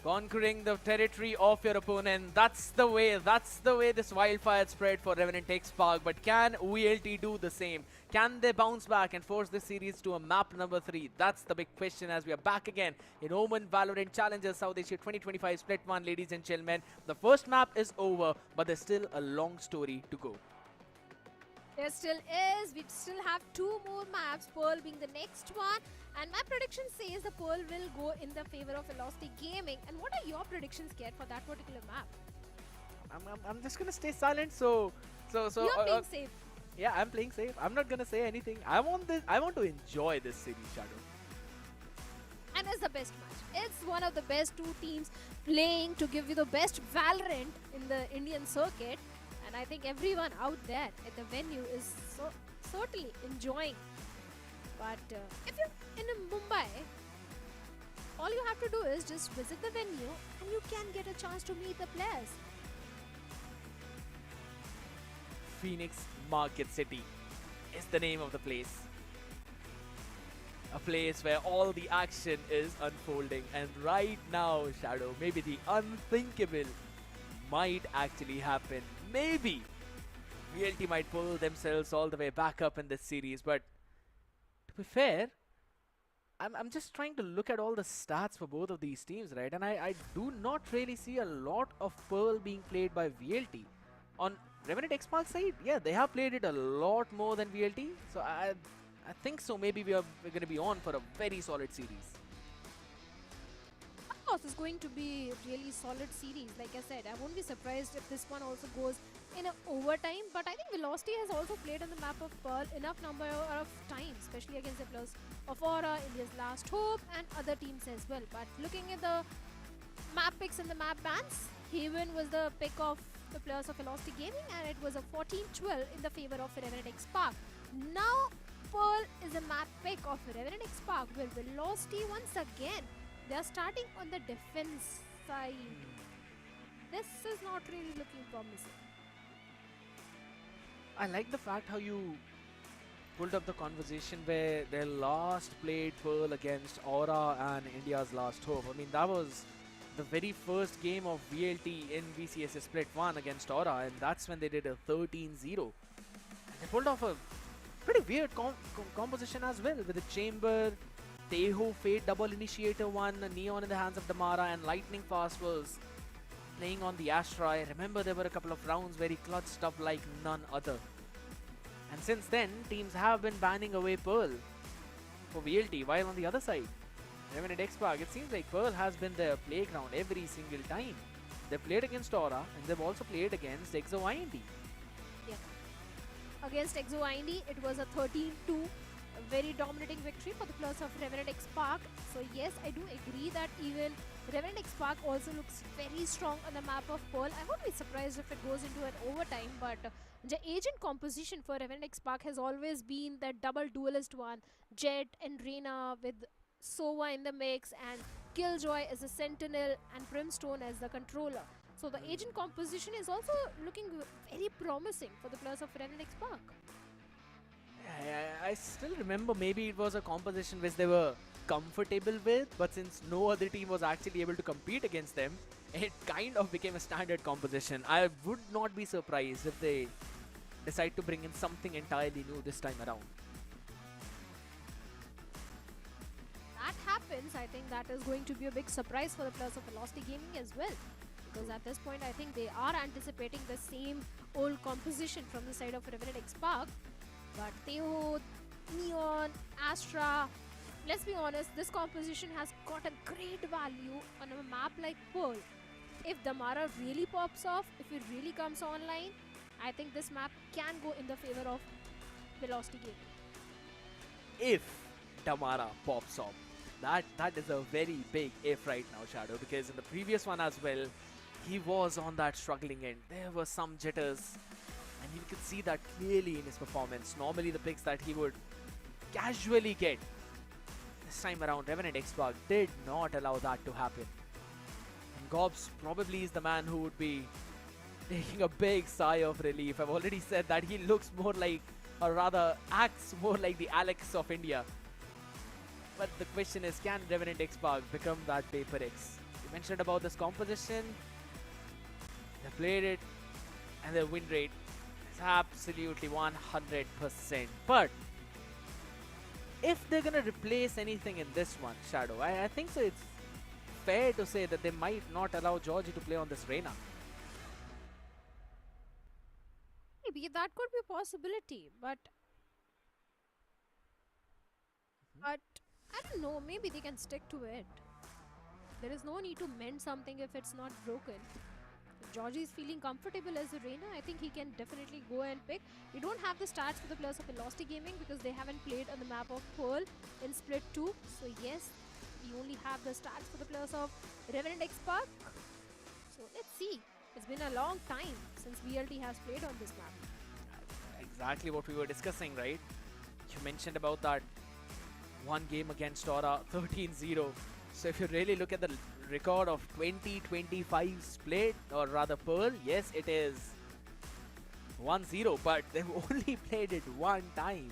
Conquering the territory of your opponent. That's the way this wildfire spread for Revenant XSpark. But can VLT do the same? Can they bounce back and force this series to a map number 3? That's the big question as we are back again in OMEN VALORANT Challengers South Asia 2025 Split 1, ladies and gentlemen. The first map is over, but there's still a long story to go. There still is. We still have 2 more maps, Pearl being the next one. And my prediction says the Pearl will go in the favor of Velocity Gaming. And what are your predictions, Kier, for that particular map? I'm just gonna stay silent. So You're playing safe. Yeah, I'm playing safe. I'm not gonna say anything. I want to enjoy this series, Shadow. And it's the best match. It's one of the best 2 teams playing to give you the best Valorant in the Indian circuit. And I think everyone out there at the venue is certainly enjoying. But if you're in Mumbai, all you have to do is just visit the venue and you can get a chance to meet the players. Phoenix Market City is the name of the place. A place where all the action is unfolding. And right now, Shadow, maybe the unthinkable might actually happen. Maybe VLT might pull themselves all the way back up in this series. But to be fair, I'm just trying to look at all the stats for both of these teams, right? And I do not really see a lot of Pearl being played by VLT. On Revenant XSpark side, yeah, they have played it a lot more than VLT. So I think so. Maybe we're going to be on for a very solid series. Of course, it's going to be a really solid series. Like I said, I won't be surprised if this one also goes in an overtime. But I think Velocity has also played on the map of Pearl enough number of times, especially against the players of Aura, India's Last Hope, and other teams as well. But looking at the map picks and the map bans, Haven was the pick of the players of Velocity Gaming, and it was a 14-12 in the favor of Revenant XSpark. Now, Pearl is a map pick of Revenant XSpark, where Velocity once again, they are starting on the defense side. This is not really looking promising. I like the fact how you pulled up the conversation where they last played Pearl against Aura and India's Last Hope. I mean, that was the very first game of VLT in VCSA Split 1 against Aura, and that's when they did a 13-0. And they pulled off a pretty weird composition as well, with the Chamber, Teho, Fate, Double Initiator 1, Neon in the hands of Damara, and Lightning Fast was playing on the Astra. I remember there were a couple of rounds where he clutched up like none other. And since then, teams have been banning away Pearl for VLT, while on the other side, Revenant XSpark, it seems like Pearl has been their playground every single time. They played against Aura and they've also played against Exo IND. Yeah. Against Exo IND, it was a 13-2, a very dominating victory for the players of Revenant XSpark. So yes, I do agree that even Revenant XSpark also looks very strong on the map of Pearl. I won't be surprised if it goes into an overtime, but the agent composition for Revenant XSpark has always been that double duelist one, Jet and Reyna with Sova in the mix, and Killjoy as a sentinel and Brimstone as the controller. So the agent composition is also looking very promising for the players of Revenant XSpark. I still remember maybe it was a composition which they were comfortable with, but since no other team was actually able to compete against them, it kind of became a standard composition. I would not be surprised if they decide to bring in something entirely new this time around. That happens, I think that is going to be a big surprise for the players of Velocity Gaming as well. Because at this point, I think they are anticipating the same old composition from the side of Revenant XSpark. But Theo, Neon, Astra, let's be honest, this composition has got a great value on a map like Pearl. If Damara really pops off, if it really comes online, I think this map can go in the favor of Velocity Gaming. If Damara pops off, that is a very big if right now, Shadow, because in the previous one as well, he was on that struggling end. There were some jitters, and you could see that clearly in his performance. Normally the picks that he would casually get, this time around Revenant XSpark did not allow that to happen. And Gobs probably is the man who would be taking a big sigh of relief. I've already said that he looks more like, or rather acts more like the Alex of India. But the question is, can Revenant XSpark become that Paper X? You mentioned about this composition. They played it, and their win rate is absolutely 100%. But if they're gonna replace anything in this one, Shadow, I think so. It's fair to say that they might not allow Georgie to play on this Reyna. Maybe that could be a possibility, but I don't know, maybe they can stick to it. There is no need to mend something if it's not broken. If Georgie is feeling comfortable as a Reyna, I think he can definitely go and pick. We don't have the stats for the players of Velocity Gaming because they haven't played on the map of Pearl in Split 2. So yes, we only have the stats for the players of Revenant XSpark. So let's see. It's been a long time since VLT has played on this map. Exactly what we were discussing, right? You mentioned about that one game against Aura, 13-0. So if you really look at the record of 20-25 split, or rather Pearl, yes, it is 1-0, but they've only played it one time.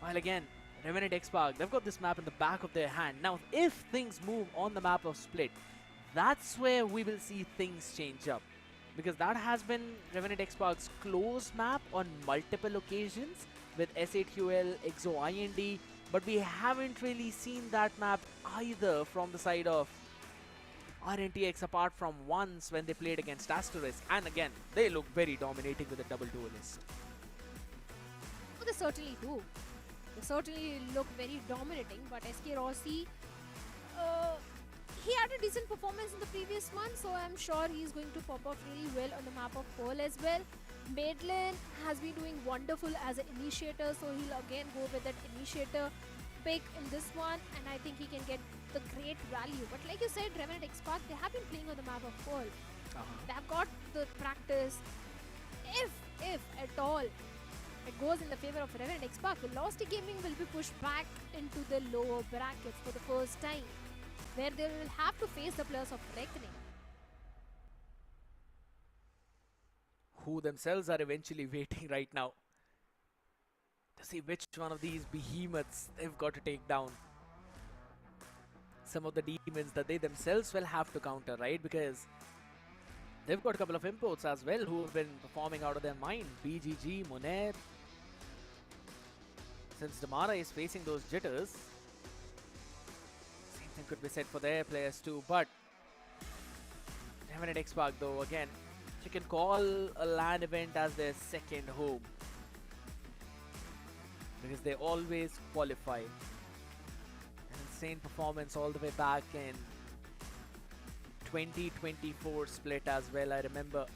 While again, Revenant XSpark, they've got this map in the back of their hand. Now, if things move on the map of Split, that's where we will see things change up. Because that has been Revenant XSpark's close map on multiple occasions with S8QL, Exo IND, but we haven't really seen that map either from the side of RNTX apart from once when they played against Asterisk. And again, they look very dominating with a double duelist. Oh, they certainly do. They certainly look very dominating, but SK Rossi, he had a decent performance in the previous one, so I'm sure he's going to pop off really well on the map of Pearl as well. Madeline has been doing wonderful as an initiator, so he'll again go with that initiator pick in this one, and I think he can get the great value. But like you said, Revenant XSpark, they have been playing on the map of Pearl. They have got the practice. If at all it goes in the favor of Revenant XSpark, Velocity Gaming will be pushed back into the lower brackets for the first time, where they will have to face the players of Reckoning. Who themselves are eventually waiting right now to see which one of these behemoths they've got to take down. Some of the demons that they themselves will have to counter, right? Because they've got a couple of imports as well who have been performing out of their mind. BGG, Moner. Since Damara is facing those jitters, same thing could be said for their players too. But Revenant XSpark though, again, you can call a LAN event as their second home, because they always qualify. And in insane performance all the way back in 2024 split as well. I remember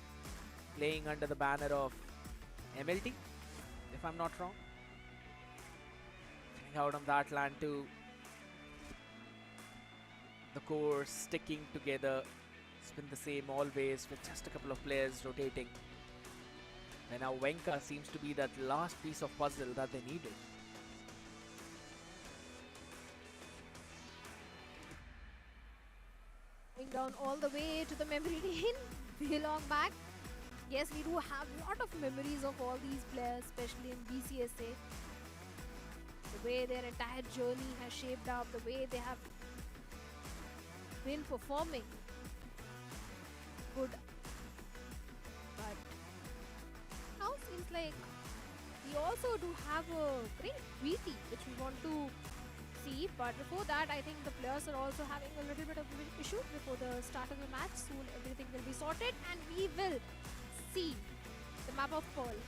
playing under the banner of MLT, if I'm not wrong. Getting out on that land too. The core sticking together. It's been the same always with just a couple of players rotating. And now Venka seems to be that last piece of puzzle that they needed. Going down all the way to the memory lane, way long back. Yes, we do have a lot of memories of all these players, especially in VCSA. The way their entire journey has shaped up, the way they have been performing. Good. But now seems like we also do have a great VT which we want to see. But before that, I think the players are also having a little bit of an issue before the start of the match. Soon everything will be sorted and we will see the map of Pearl.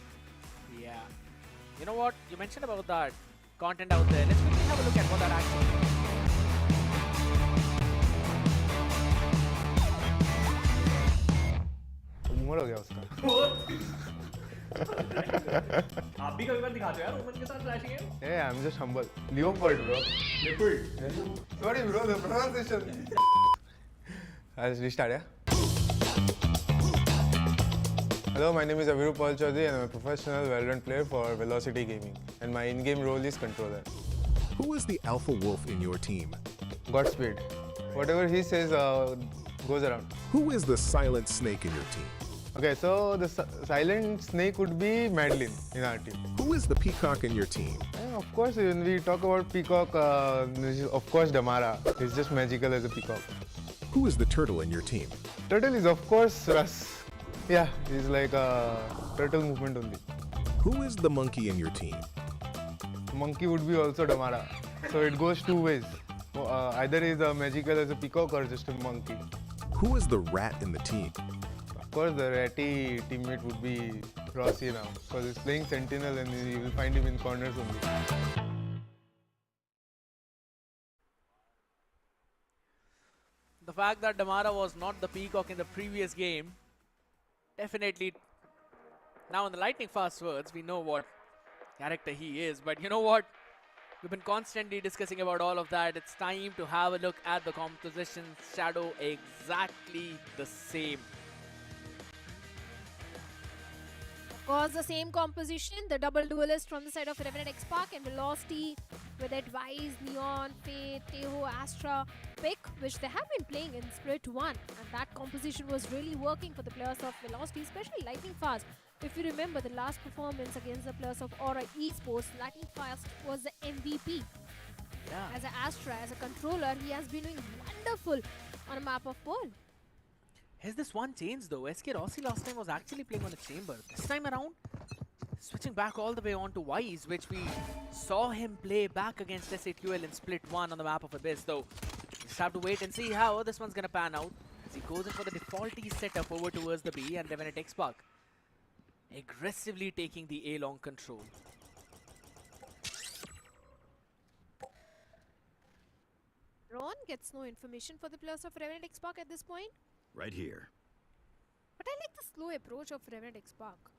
Yeah. You know what? You mentioned about that content out there. Let's quickly have a look at what that actually is. उम्र हो गया उसका। आप भी कभी बार दिखाते हो यार ओमन के साथ फ्लैशिंग है? Hey, I'm just humble. Leopard, bro. Leopard. Sorry, bro. The pronunciation. I'll restart, yeah. Hello, my name is Aviru Paul Chaudhary and I'm a professional Valorant player for Velocity Gaming. And my in-game role is controller. Who is the alpha wolf in your team? Godspeed. Whatever he says goes around. Who is the silent snake in your team? Okay, so the silent snake would be Madeline in our team. Who is the peacock in your team? And of course, when we talk about peacock, of course Damara. He's just magical as a peacock. Who is the turtle in your team? Turtle is of course Russ. Yeah, he's like a turtle movement only. Who is the monkey in your team? Monkey would be also Damara. So it goes two ways. Either he's magical as a peacock or just a monkey. Who is the rat in the team? Of course, the ratty teammate would be Rossi now, because he's playing Sentinel and you will find him in corners only. The fact that Damara was not the peacock in the previous game, definitely. Now in the lightning fast words, we know what character he is, but you know what? We've been constantly discussing about all of that. It's time to have a look at the composition. Shadow exactly the same. Of course, the same composition, the double duelist from the side of Revenant XSpark and Velocity with Advice, Neon, Fate, Teho, Astra pick, which they have been playing in Split 1. And that composition was really working for the players of Velocity, especially Lightning Fast. If you remember the last performance against the players of Aura Esports, Lightning Fast was the MVP. Yeah. As an Astra, as a controller, he has been doing wonderful on a map of Pearl. Has this one changed though? SK Rossi last time was actually playing on a chamber. This time around, switching back all the way on to Wise, which we saw him play back against SAQL in Split 1 on the map of Abyss though. Just have to wait and see how this one's gonna pan out. As he goes in for the defaulty setup over towards the B, and Revenant XSpark aggressively taking the A-long control. Ron gets no information for the players of Revenant XSpark at this point. Right here. But I like the slow approach of Revenant XSpark.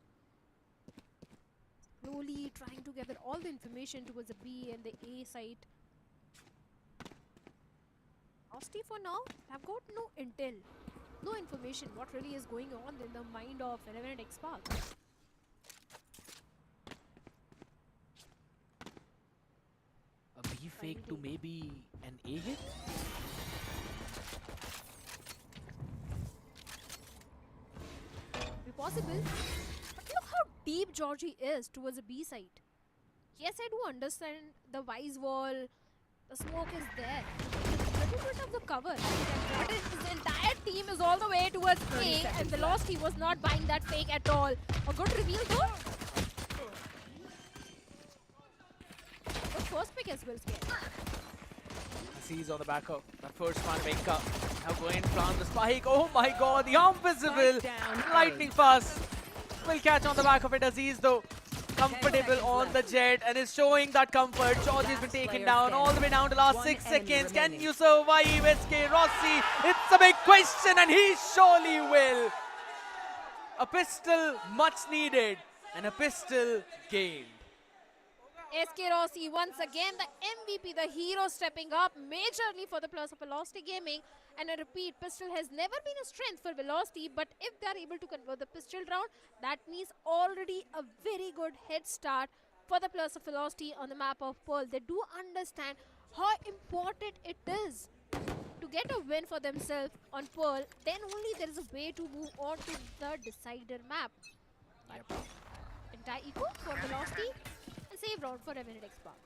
Slowly trying to gather all the information towards the B and the A side. Frosty for now have got no intel, no information what really is going on in the mind of Revenant XSpark. A B fake to maybe an A hit? Be possible. But look how deep Georgie is towards the B side. Yes, I do understand the Wise wall, the smoke is there. A little bit of the cover. But his entire team is all the way towards A, and Velocity was not buying that fake at all. A good reveal though. Good first pick as well, Scare. He's on the back of that first one. Venka now going to plant the spike. Oh my god, the arm visible. Lightning fast will catch on the back of it. Aziz though comfortable on the jet and is showing that comfort. Georgie has been taken down all the way down to last 6 seconds. Can you survive SK Rossi? It's a big question and he surely will. A pistol much needed and a pistol gained. SK Rossi once again the MVP, the hero stepping up majorly for the players of Velocity Gaming. And I repeat, pistol has never been a strength for Velocity, but if they are able to convert the pistol round, that means already a very good head start for the players of Velocity on the map of Pearl. They do understand how important it is to get a win for themselves on Pearl. Then only there is a way to move on to the decider map. But entire eco for Velocity and save round for Revenant XSpark.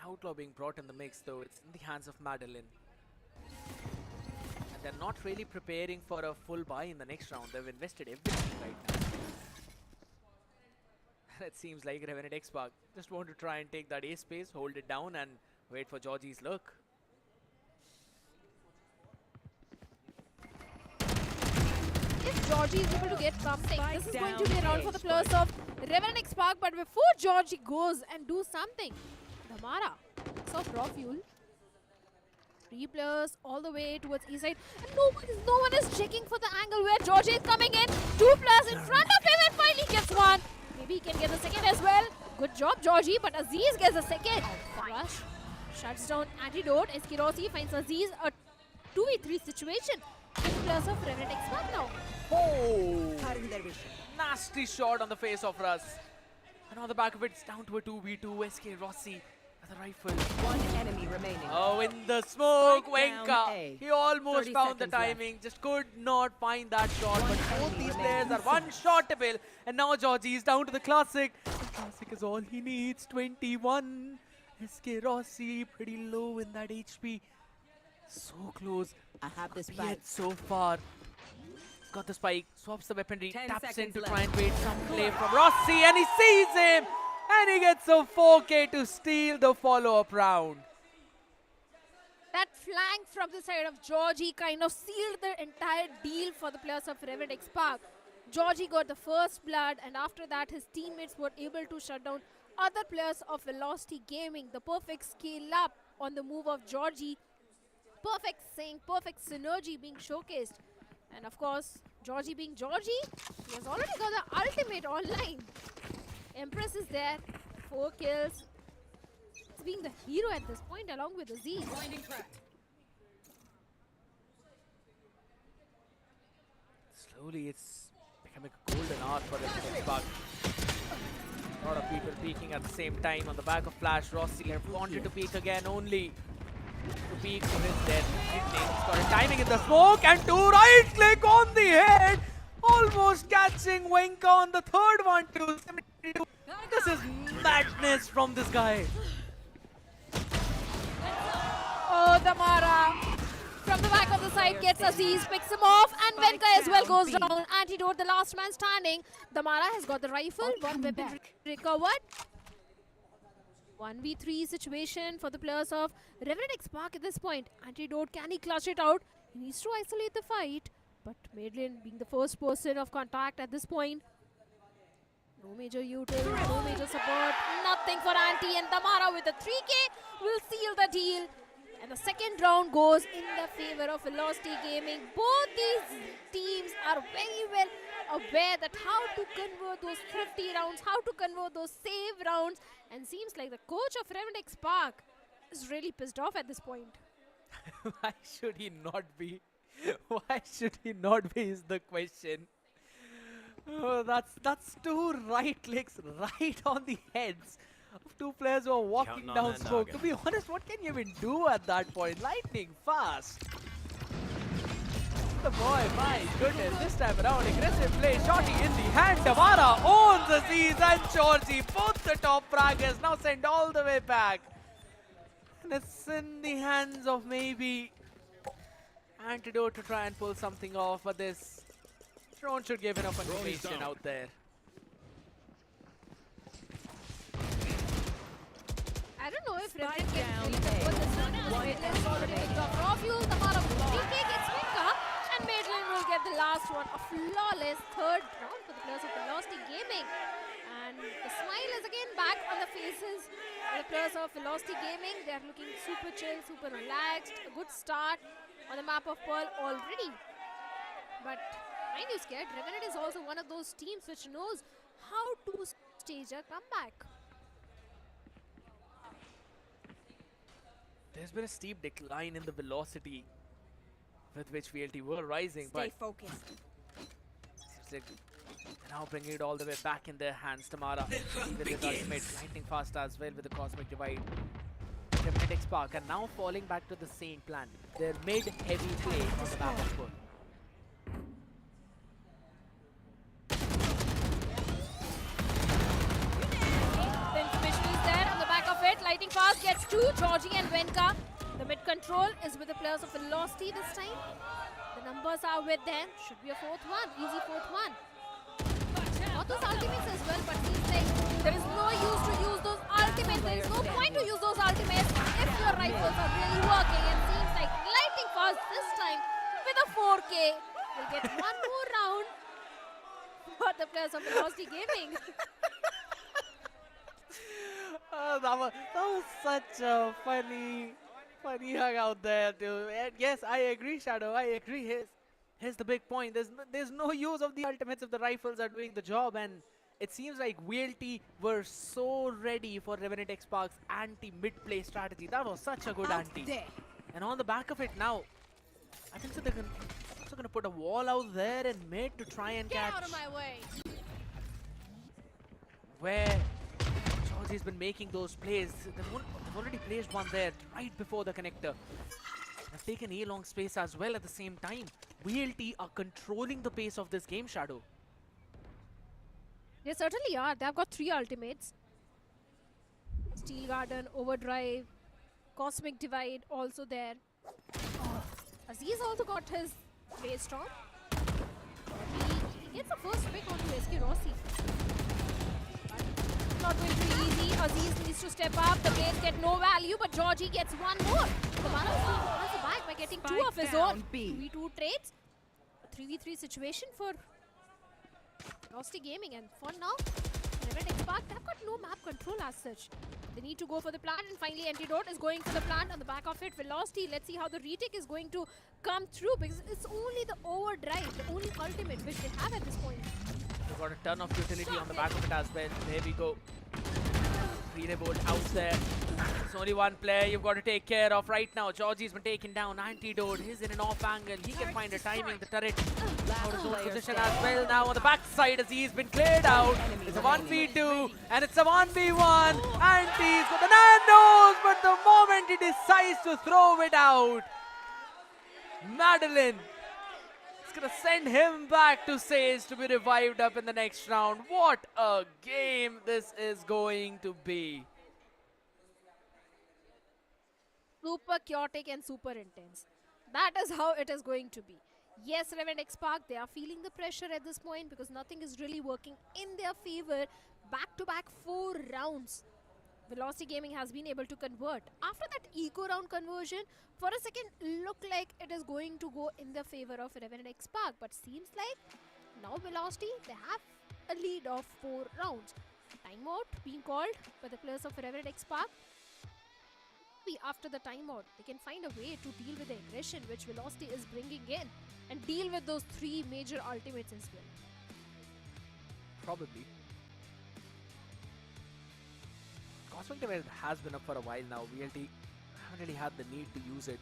Outlaw being brought in the mix, though it's in the hands of Madeline. And they're not really preparing for a full buy in the next round. They've invested everything right now. It seems like Revenant XSpark just want to try and take that A space, hold it down and wait for Georgie's look. If Georgie is able to get something, this is going to be a round for the players of Revenant XSpark. But before Georgie goes and do something, Damara saw raw fuel. 3 players all the way towards east side. And no one is checking for the angle where Georgie is coming in. 2 players in front of him and finally gets one. Maybe he can get the second as well. Good job, Georgie, but Aziz gets the second. Rush shuts down Antidote. SK Rossi finds Aziz a 2v3 situation. 2 players of Revenant XSpark now. Oh! Nasty shot on the face of Russ. And on the back of it, it's down to a 2v2. SK Rossi with a rifle. 1 enemy remaining. Oh, in the smoke, Strike down Wenka. A. He almost 30 found the seconds left. timing, just could not find that shot. But both enemy these remaining. players are one-shotable. And now Georgie is down to the Classic. The Classic is all he needs, 21. SK Rossi pretty low in that HP. So close, I have this yet back. so far. Got the spike, swaps the weaponry, 10 taps in seconds to left. try and wait some play from Rossi, and he sees him, and he gets a 4K to steal the follow-up round. That flank from the side of Georgie kind of sealed the entire deal for the players of Revenant XSpark. Georgie got the first blood, and after that his teammates were able to shut down other players of Velocity Gaming. The perfect scale up on the move of Georgie. Perfect sync, perfect synergy being showcased. And of course, Georgie being Georgie, he has already got the ultimate online. Empress is there, 4 kills. He's being the hero at this point along with Aziz. Slowly it's becoming a golden hour for the XSpark. A lot of people peeking at the same time on the back of Flash. Rossi wanted to peek again only to peek to his death. He's got a timing in the smoke and 2 right click on the head. Almost catching Wenka on the third one too. This is madness from this guy. Oh, Damara from the back of the side gets Aziz, picks him off, and Wenka as well goes down. Antidote, the last man standing. Damara has got the rifle, 1 weapon recovered. 1v3 situation for the players of Revenant XSpark at this point. Antidote, can he clutch it out? He needs to isolate the fight, but Madeline being the first person of contact at this point. No major util, no major support, nothing for Anti, and Damara with a 3K will seal the deal. And the second round goes in the favor of Velocity Gaming. Both these teams are very well aware that how to convert those thrifty rounds, how to convert those save rounds. And seems like the coach of Revenant XSpark is really pissed off at this point. Why should he not be? Why should he not be is the question. Oh, that's 2 right clicks right on the heads of 2 players who are walking down smoke. To be honest, what can you even do at that point? Lightning fast. The boy, my goodness, this time around, aggressive play, shotty in the hand. Damara owns Aziz and Georgie. Both the top fraggers now sent all the way back. And it's in the hands of maybe Antidote to try and pull something off, but this drone should give enough information out there. I don't know if Revenant can really convert this one. Madeline already picked up raw fuel. Damara with 3K gets Wenka, and Madeline will get the last one. A flawless third round for the players of Velocity Gaming. And the smile is again back on the faces of the players of Velocity Gaming. They are looking super chill, super relaxed. A good start on the map of Pearl already. But mind you, Scared, Revenant is also one of those teams which knows how to stage a comeback. There's been a steep decline in the velocity with which VLT were rising, Stay but focused. seems like they're now bringing it all the way back in their hands. Tamara with his ultimate, lightning fast as well with the Cosmic Divide. Revenant XSpark and now falling back to the same plan. Their mid-heavy play on the back of Pearl. The information is there on the back of it. Lightning fast gets two, Georgie and Venka. The mid control is with the players of Velocity this time. The numbers are with them. Should be a fourth one, easy fourth one. Not those ultimates as well, but seems like there is no use to use those ultimates. There is no point to use those ultimates if your rifles are really working. And seems like Lightning fast this time with a 4K will get one more round for the players of Velocity Gaming. That was such a funny hug out there, dude. And yes, I agree, Shadow. I agree. Here's the big point. There's no use of the ultimates if the rifles are doing the job, and it seems like VLT were so ready for Revenant XSpark's anti-mid play strategy. That was such a good anti. And on the back of it now, I think so they're also gonna put a wall out there in mid to try and catch. Get out of my way. Where Georgie's been making those plays. They've already placed one there right before the connector. They've taken A long space as well at the same time. VLT are controlling the pace of this game, Shadow. They certainly are. They've got three ultimates. Steel Garden, Overdrive, Cosmic Divide also there. Aziz also got his play strong. He gets the first pick onto SK Rossi. Not going to be easy. Aziz needs to step up. The blades get no value, but Georgie gets one more. Kamala is back by getting two of his own. 2v2 trades. A 3v3 situation for Velocity Gaming, and for now, Revenant XSpark, they've got no map control as such. They need to go for the plant, and finally Antidote is going for the plant on the back of it. Velocity, let's see how the retake is going to come through, because it's only the Overdrive, the only ultimate which they have at this point. They've got a ton of utility on the back of it as well. There we go. Relay bolt out there. There's only one player you've got to take care of right now. Georgie's been taken down. Antidote, he's in an off angle. He can find a timing. The turret out of zone position as well. Now on the back side as he's been cleared out. It's a 1v2 and it's a 1v1. Anti's got the Nandos, but the moment he decides to throw it out, Madeline gonna send him back to Sage to be revived up in the next round. What a game this is going to be. Super chaotic and super intense. That is how it is going to be. Yes, Revenant XSpark, they are feeling the pressure at this point because nothing is really working in their favor. Back-to-back 4 rounds. Velocity Gaming has been able to convert. After that eco round conversion, for a second looked like it is going to go in the favor of Revenant XSpark, but seems like now Velocity, they have a lead of 4 rounds. Timeout being called by the players of Revenant XSpark. After the timeout, they can find a way to deal with the aggression which Velocity is bringing in and deal with those 3 major ultimates as well. Probably. Cosmic Divide has been up for a while now. VLT haven't really had the need to use it.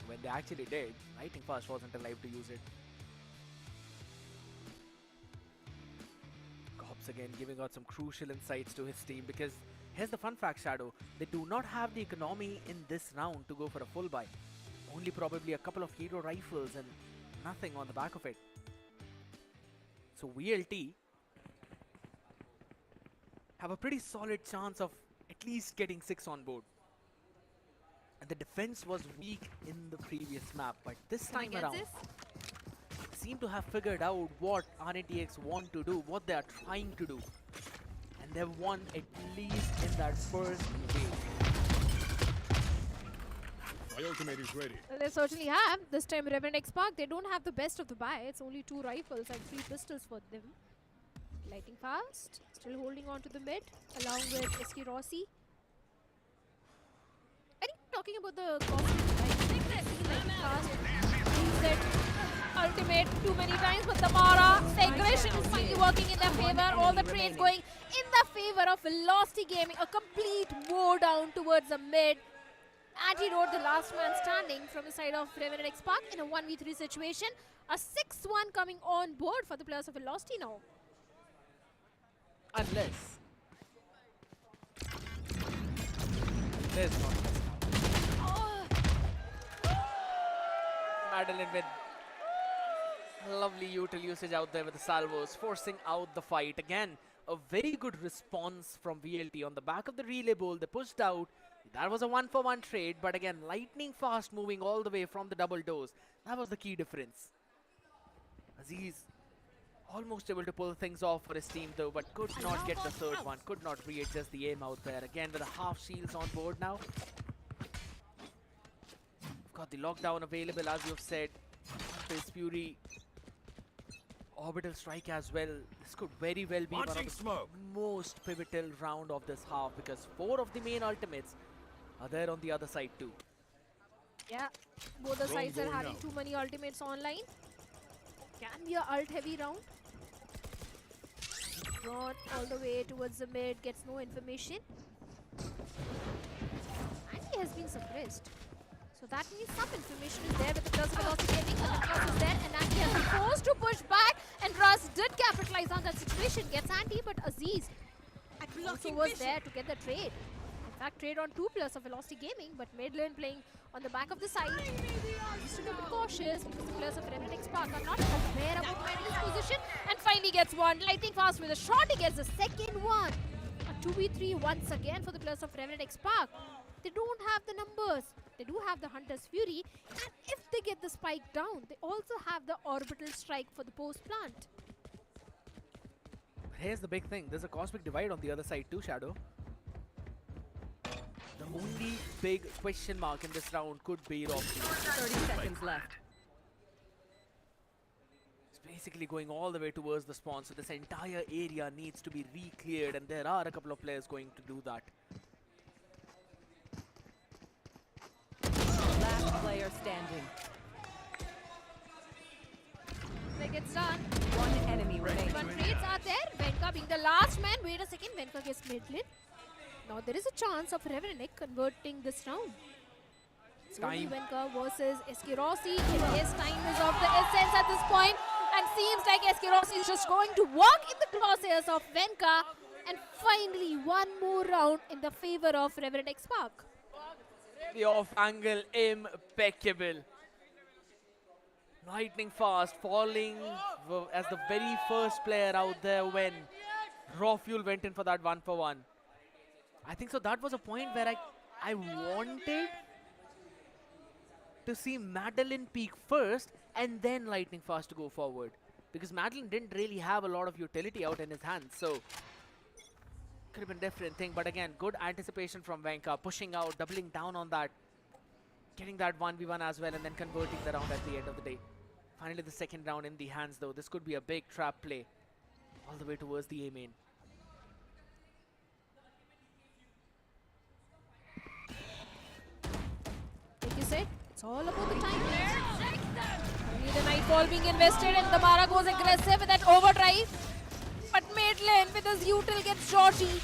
When they actually did, Lightning Fast wasn't alive to use it. Cops again giving out some crucial insights to his team, because here's the fun fact, Shadow. They do not have the economy in this round to go for a full buy. Only probably a couple of hero rifles and nothing on the back of it. So VLT have a pretty solid chance of at least getting 6 on board. And the defense was weak in the previous map, but this time around, seem to have figured out what RNTX want to do, what they are trying to do. And they've won at least in that first wave. My ultimate is ready. They certainly have. This time Revenant XSpark, they don't have the best of the buy. It's only 2 rifles and 3 pistols for them. Lighting fast, still holding on to the mid, along with SK Rossi. I think talking about the lighting fast, reset ultimate too many times, but Tamara, the aggression is finally working in their favor. All the trades going in the favor of Velocity Gaming. A complete mow down towards the mid. Antidote, the last man standing from the side of Revenant XSpark in a 1v3 situation. A 6-1 coming on board for the players of Velocity now. Unless there's not. Madeline with lovely util usage out there with the salvos, forcing out the fight. Again, a very good response from VLT on the back of the relay bowl. They pushed out. That was a 1-for-1 trade, but again, lightning fast moving all the way from the double doors. That was the key difference. Aziz almost able to pull things off for his team though, but could not get the third one. Could not readjust the aim out there. Again with the half shields on board now. We've got the lockdown available as you've said. His Fury. Orbital strike as well. This could very well be one of the most pivotal round of this half because 4 of the main ultimates are there on the other side too. Yeah, both the sides are having too many ultimates online. Can be a ult heavy round. Drawn all the way towards the mid, gets no information. And he has been suppressed. So that means some information is there with the plus velocity gaming. The is there and Anti has been forced to push back. And Russ did capitalize on that situation. Gets Anti, but Aziz also was there to get the trade. In fact, trade on 2 players of Velocity Gaming, but Madeline playing on the back of the side. Needs to be cautious because the players of Revenant XSpark are not aware about Madeline's position. And finally gets one. Lighting fast with a shot. He gets the second one. A 2v3 once again for the players of Revenant XSpark. They don't have the numbers. They do have the Hunter's Fury. And if they get the spike down, they also have the orbital strike for the post plant. Here's the big thing. There's a cosmic divide on the other side too, Shadow. The only big question mark in this round could be Rocky. 30 seconds left. It's basically going all the way towards the spawn, so this entire area needs to be re-cleared, and there are a couple of players going to do that. Last player standing. Like it's done. One enemy remaining. One trades are there. Venka being the last man. Wait a second. Venka gets mid-lane. Now there is a chance of Revenant converting this round. Only Venka versus SK Rossi. His time is of the essence at this point. And seems like SK Rossi is just going to walk in the crosshairs of Venka. And finally, one more round in the favor of Revenant XSpark. The off angle impeccable. Lightning fast, falling as the very first player out there when Raw Fuel went in for that 1-for-1. I think so that was a point where I wanted to see Madeline peak first and then Lightning fast to go forward. Because Madeline didn't really have a lot of utility out in his hands, so could have been a different thing. But again, good anticipation from Venka, pushing out, doubling down on that, getting that 1v1 as well, and then converting the round at the end of the day. Finally, the second round in the hands though. This could be a big trap play all the way towards the A main. Like you said, it's all about the time. Only the Nightfall being invested and Tamara goes aggressive with that overdrive. But Madeline with his util gets Georgie.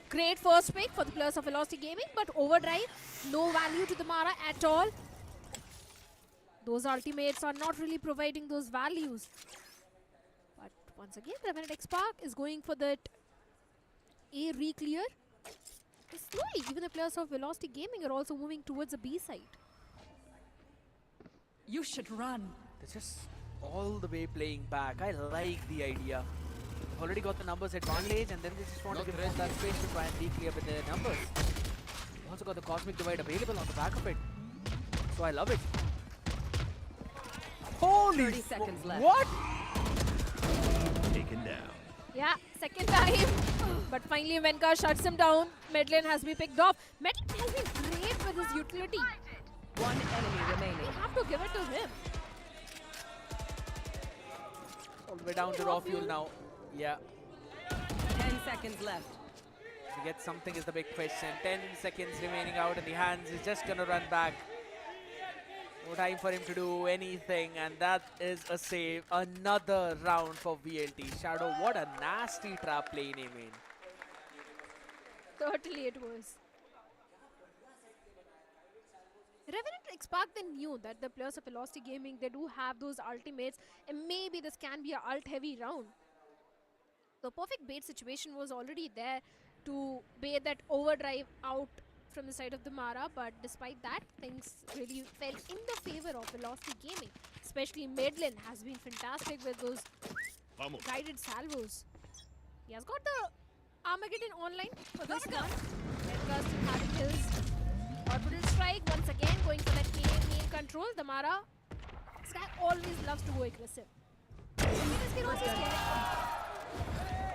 Great first pick for the players of Velocity Gaming, but overdrive, no value to Tamara at all. Those ultimates are not really providing those values. But once again, Revenant XSpark is going for that A re-clear. Slowly, even the players of Velocity Gaming are also moving towards the B side. You should run. They're just all the way playing back. I like the idea. Already got the numbers advantage, and then they just want to give them that space to try and re-clear with their numbers. Also got the Cosmic Divide available on the back of it. So I love it. Holy 30 seconds left. What? Taken down. Yeah, second time. But finally Venka shuts him down. Madeline has been picked off. Madeline has been great with his utility. One enemy We remaining. have to give it to him. All the way down to raw fuel now. Yeah. 10 seconds left. To get something is the big question. 10 seconds remaining out in the hands. He's just gonna run back. No time for him to do anything, and that is a save. Another round for VLT. Shadow, what a nasty trap play name in. Certainly it was. Revenant XSpark then knew that the players of Velocity Gaming, they do have those ultimates, and maybe this can be a ult heavy round. The perfect bait situation was already there to bait that overdrive out from the side of the Mara, but despite that, things really fell in the favor of Velocity Gaming. Especially Madeline has been fantastic with those guided salvos. He has got the Armageddon online for this one. Edgar still having his orbital strike once again, going for that main control. The Mara, this guy always loves to go aggressive.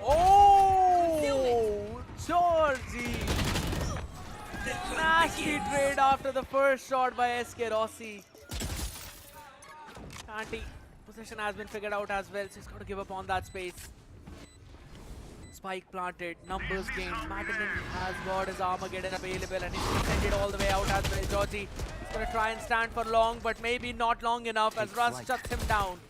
Oh, Georgie! Nasty trade after the first shot by SK Rossi. Anti-possession has been figured out as well, so he's got to give up on that space. Spike planted, numbers gained. Madeline has got his Armageddon available and he's extended all the way out as well. Georgie is going to try and stand for long, but maybe not long enough as Russ shuts him down.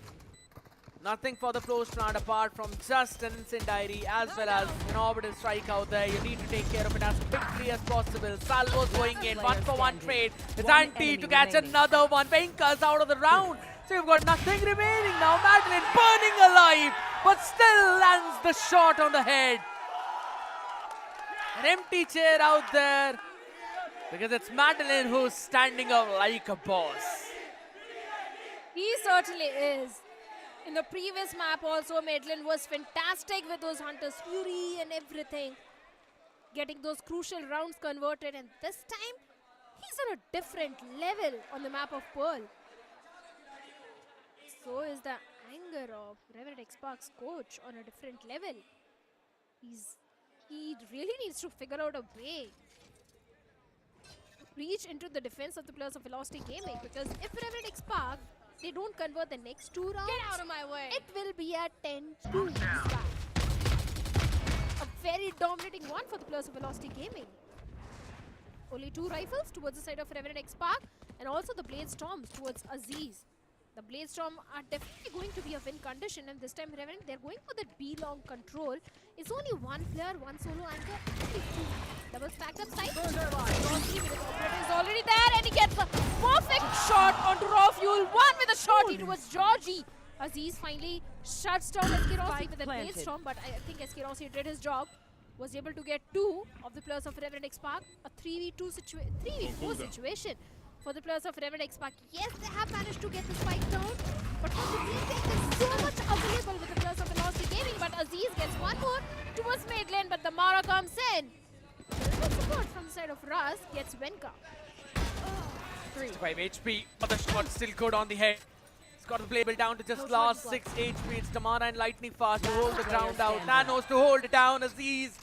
Nothing for the close plant apart from just an incendiary as well as an orbital strike out there. You need to take care of it as quickly as possible. Salvo's going in, 1-for-1 trade. It's Anti to catch another one. Venka's out of the round. So you've got nothing remaining now. Madeline burning alive, but still lands the shot on the head. An empty chair out there because it's Madeline who's standing up like a boss. He certainly is. In the previous map also, Madeline was fantastic with those Hunter's Fury and everything. Getting those crucial rounds converted, and this time, he's on a different level on the map of Pearl. So is the anger of Revenant XSpark's coach on a different level. He really needs to figure out a way to reach into the defense of the players of Velocity Gaming, because if Revenant XSpark, they don't convert the next 2 rounds, Get out of my way. It will be a 10-2 swap. A very dominating one for the players of Velocity Gaming. Only 2 rifles towards the side of Revenant XSpark, and also the Blade Storms towards Aziz. The Blade Storm are definitely going to be a win condition, and this time Revenant, they're going for that B-long control. It's only 1 player, 1 solo anchor, only 2. Double stacked up side. Rossi with his operator is already there, and he gets a perfect shot onto raw fuel. 1 with a shot towards Georgie. Aziz finally shuts down SK Rossi with a Blade Storm, but I think SK Rossi did his job. Was able to get 2 of the players of Revenant XSpark. A 3v4 situation for the players of Revenant XSpark. Yes, they have managed to get the spike down, but for the retake, there's so much available with the players of Velocity Gaming. But Aziz gets 1 more towards Madeline, but the Mara comes in. Good support from the side of Raz, gets Venka. 65 HP, but the shot's still good on the head. He's got the playable down to just last 6 HP. It's Tamara and Lightning Fast to hold the ground out. Nanos to hold it down. Aziz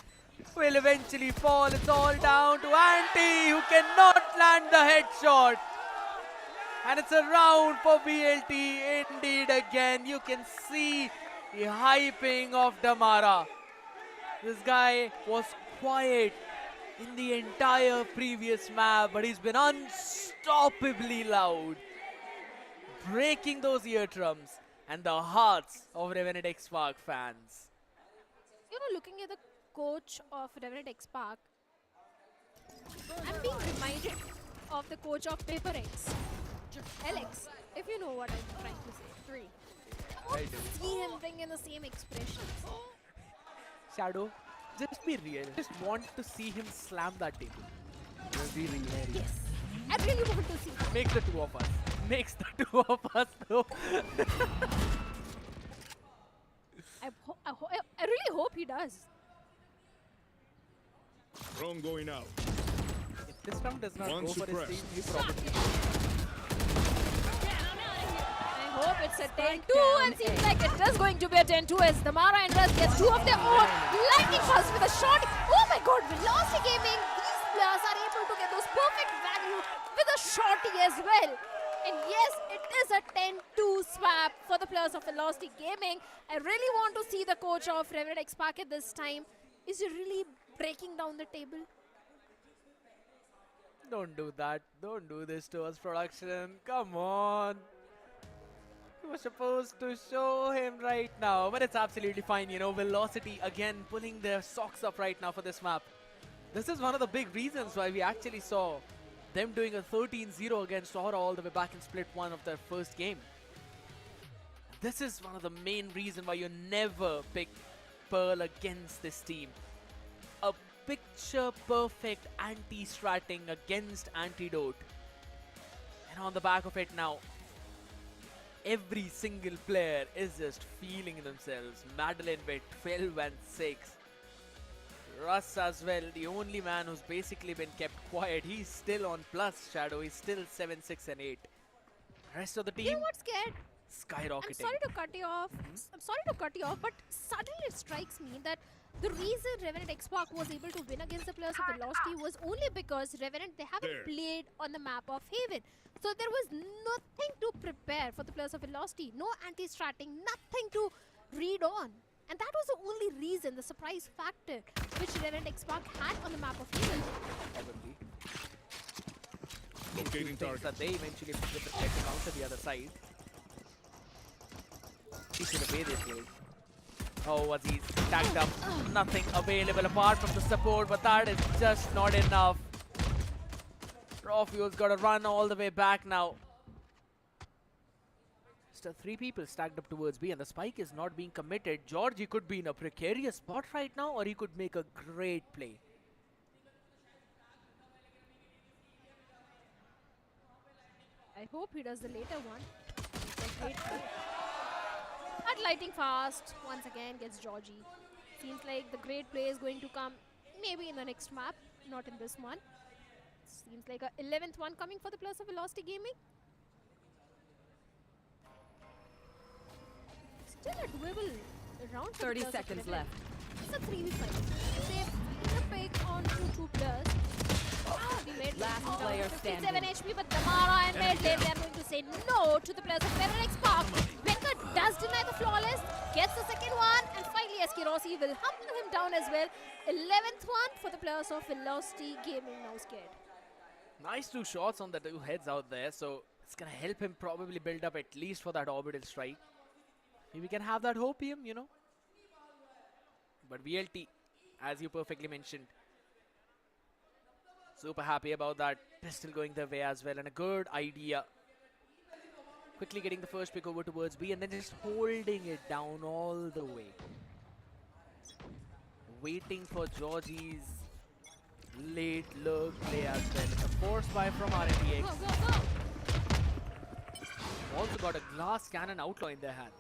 will eventually fall. It's all down to Anti, who cannot land the headshot. And it's a round for VLT indeed again. You can see the hyping of Damara. This guy was quiet in the entire previous map, but he's been unstoppably loud, breaking those eardrums and the hearts of Revenant XSpark fans. You know, looking at the coach of Revenant XSpark, I'm being reminded of the coach of Paper X, Alex, if you know what I'm trying to say. 3. I don't see him bring in the same expressions. Shadow, just be real. Just want to see him slam that table. Yes, I really want to see that. Makes the 2 of us. Makes the 2 of us though. I really hope he does. Drone going out. If this round does not One go for his suppressed. team, he probably. I hope it's a 10-2, and seems like it is going to be a 10-2 as the Mara and Russ gets 2 of their own. Lightning Fast with a shot. Oh my god, Velocity Gaming, these players are able to get those perfect value with a shorty as well. And yes, it is a 10-2 swap for the players of Velocity Gaming. I really want to see the coach of Revenant XSpark at this time. Is he really breaking down the table? Don't do that. Don't do this to us, production. Come on. You were supposed to show him right now, but it's absolutely fine. You know, Velocity again pulling their socks up right now for this map. This is one of the big reasons why we actually saw them doing a 13-0 against Aura all the way back in split 1 of their first game. This is one of the main reasons why you never pick Pearl against this team. A picture perfect anti-stratting against Antidote. And on the back of it now, every single player is just feeling themselves. Madeline with 12 and 6. Russ as well, the only man who's basically been kept quiet. He's still on plus, Shadow. He's still 7, 6 and 8. Rest of the team, You know what's scared? skyrocketing. I'm sorry to cut you off. I'm sorry to cut you off, but suddenly it strikes me that the reason Revenant XSpark was able to win against the players of Velocity was only because Revenant, they haven't played on the map of Haven. So there was nothing to prepare for the players of Velocity. No anti-stratting, nothing to read on. And that was the only reason, the surprise factor, which Revenant XSpark had on the map of Haven. Probably. Locating things that they eventually prepared to counter the other side. See the way they played. Oh, Aziz stacked up. Nothing available apart from the support, but that is just not enough. Raw Fuel's got to run all the way back now. Still 3 people stacked up towards B, and the spike is not being committed. Georgie could be in a precarious spot right now, or he could make a great play. I hope he does the later one. Great play. But lighting fast, once again gets Georgie. Seems like the great play is going to come maybe in the next map, not in this one. Seems like a 11th one coming for the players of Velocity Gaming. Still a doable round for 30 the players of seconds Revenant. left. It's a 3v5. They've put a pick on 2 players. We made Last player 57 standing. HP, but Damara and Medley, they are going to say no to the players of Revenant XSpark. Venka does deny the flawless, gets the second one, and finally SK Rossi will humble him down as well. 11th one for the players of Velocity Gaming, now scared. Nice 2 shots on the 2 heads out there, so it's going to help him probably build up at least for that orbital strike. Maybe we can have that hopium, you know. But VLT, as you perfectly mentioned, super happy about that. Pistol going their way as well, and a good idea. Quickly getting the first pick over towards B, and then just holding it down all the way. Waiting for Georgie's late lurk play as well. It's a force buy from RNTX. Go, go, go! Also got a glass cannon outlaw in their hands.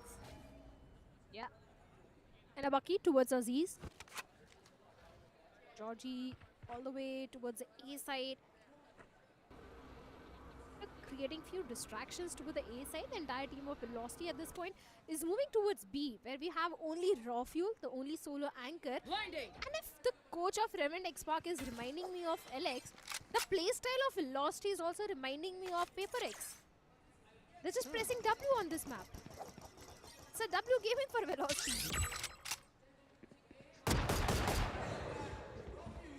Yeah. And a bucky towards Aziz. Georgie all the way towards the A side. Creating few distractions toward the A side. The entire team of Velocity at this point is moving towards B, where we have only Raw Fuel, the only solo anchor. Blinding. And if the coach of Revenant XSpark is reminding me of LX, the playstyle of Velocity is also reminding me of Paper X. They're just pressing W on this map. It's a W gaming for Velocity.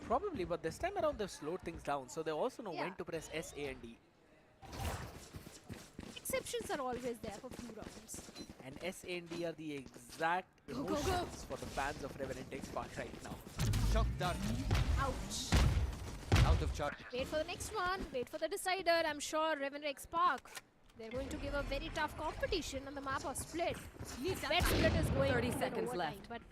Probably, but this time around they've slowed things down, so they also know Yeah. when to press S, A and D. Exceptions are always there for few rounds. And S, A and D are the exact Go, go, go. emotions for the fans of Revenant XSpark right now. Shock dart. Ouch. Out of charge. Wait for the next one. Wait for the decider. I'm sure Revenant XSpark, they're going to give a very tough competition on the map of Split. Bet Split is going 30 to seconds overtime, left. but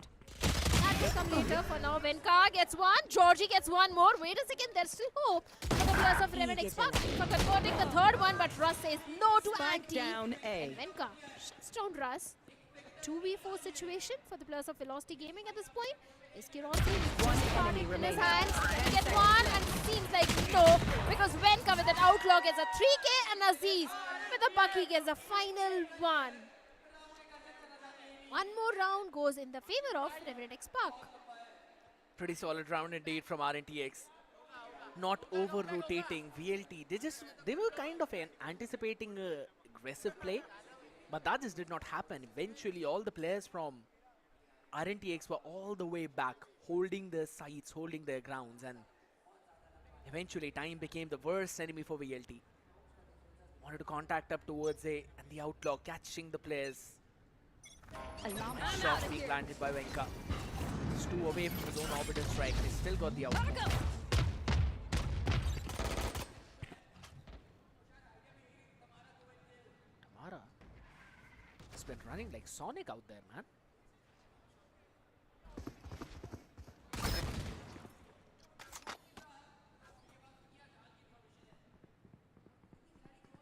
that will come later. For now, Venka gets one. Georgie gets one more. Wait a second. There's still hope for the players of Revenant XSpark for converting the third one, but Russ says no to Spike Anti. down A. And Venka shuts down Russ. 2v4 situation for the players of Velocity Gaming at this point. Is Kirossi One starting enemy in his remaining. hands? He gets one, and seems like no, because Venka with an outlaw gets a 3k, and Aziz with a bucky gets a final one. One more round goes in the favor of Revenant XSpark. Pretty solid round indeed from RNTX. not over-rotating VLT. They were kind of anticipating aggressive play, but that just did not happen. Eventually, all the players from RNTX were all the way back, holding their sights, holding their grounds, and eventually time became the worst enemy for VLT. Wanted to contact up towards A, and the Outlaw catching the players. Shots being planted by Venka. Just 2 away from his own orbital strike. They still got the Outlaw. Tamara has been running like Sonic out there, man.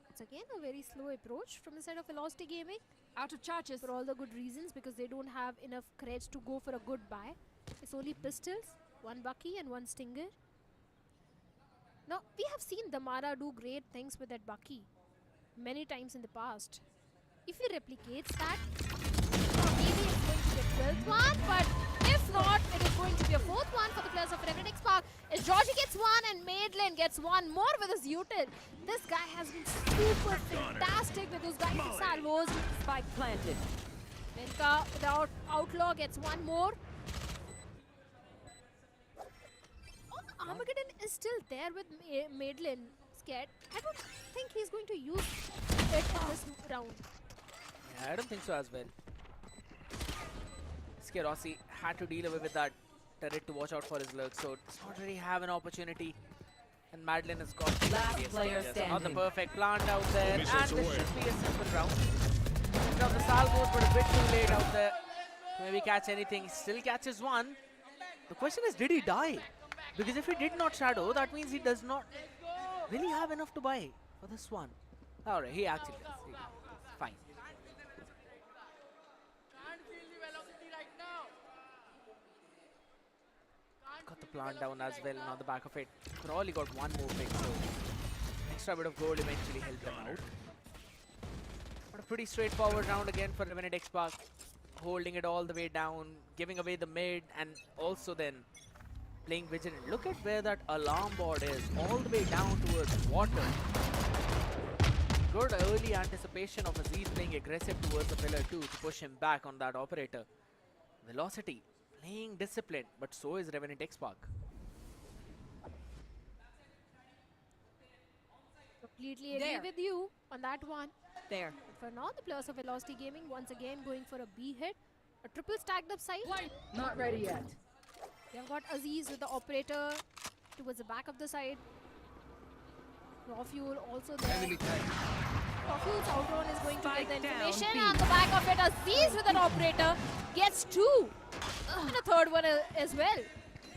It's again a very slow approach from the side of Velocity Gaming. Out of charges. For all the good reasons, because they don't have enough creds to go for a good buy. It's only pistols, 1 Bucky and 1 Stinger. Now, we have seen Damara do great things with that Bucky many times in the past. If he replicates that, maybe it's going to be a 12th one, but if not, it is going to be a 4th one for the players of Revenant XSpark. As Georgie gets 1 and Madeline gets 1 more with his util. This guy has been super fantastic with those guiding salvos. Spike planted. Venka without Outlaw gets 1 more. Oh, Armageddon is still there with Madeline scared. I don't think he's going to use it in this round. Yeah, I don't think so as well. Rossi had to deal away with that turret to watch out for his lurk, so does not really have an opportunity. And Madeline has got not the perfect plant out there, and this should be a simple round. Picked up the salvos, but a bit too late out there to maybe catch anything. Still catches 1. The question is, did he die? Because if he did not shadow, that means he does not really have enough to buy for this one. Alright, he actually does. Fine. Got the plant down as well, on the back of it. Probably got 1 more pick, so extra bit of gold eventually helped them out. But a pretty straightforward round again for Revenant XSpark. Holding it all the way down, giving away the mid, and also then playing vigilant. Look at where that alarm board is, all the way down towards water. Good early anticipation of Aziz playing aggressive towards the pillar 2 to push him back on that operator. Velocity playing disciplined, but so is Revenant XSpark. Completely agree with you on that one. There. But for now, the players of Velocity Gaming once again going for a B hit. A triple stacked up side. Not ready yet. They've got Aziz with the operator towards the back of the side. Raw Fuel also there. Raw Fuel's outrun is going to get the information. On the back of it, Aziz with an operator gets 2. And a 3rd one as well.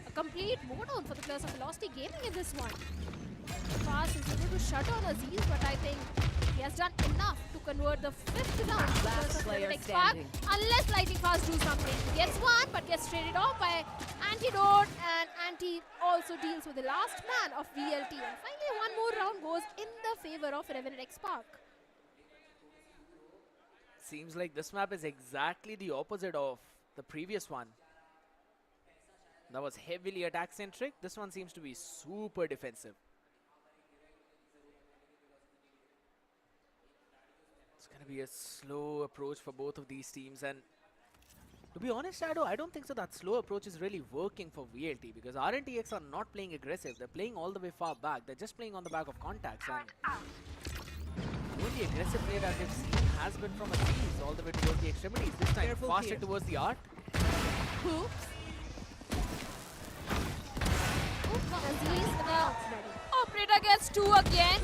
A complete mowdown for the players of Velocity Gaming in this one. Fast is able to shut down Aziz, but I think he has done enough to convert the 5th round for the players of Revenant XSpark. Unless Lightning Fast do something. He gets 1, but gets traded off by Antidote, and Anti also deals with the last man of VLT. And finally, 1 more round goes in the favor of Revenant XSpark. Seems like this map is exactly the opposite of the previous one. That was heavily attack-centric. This one seems to be super defensive. It's going to be a slow approach for both of these teams. And to be honest, Shadow, I don't think so that slow approach is really working for VLT, because RNTX are not playing aggressive. They're playing all the way far back. They're just playing on the back of contacts. And the only aggressive play that they've seen has been from Aziz all the way towards the extremities. This time, faster towards the art. Oops. Aziz, the operator gets 2 again.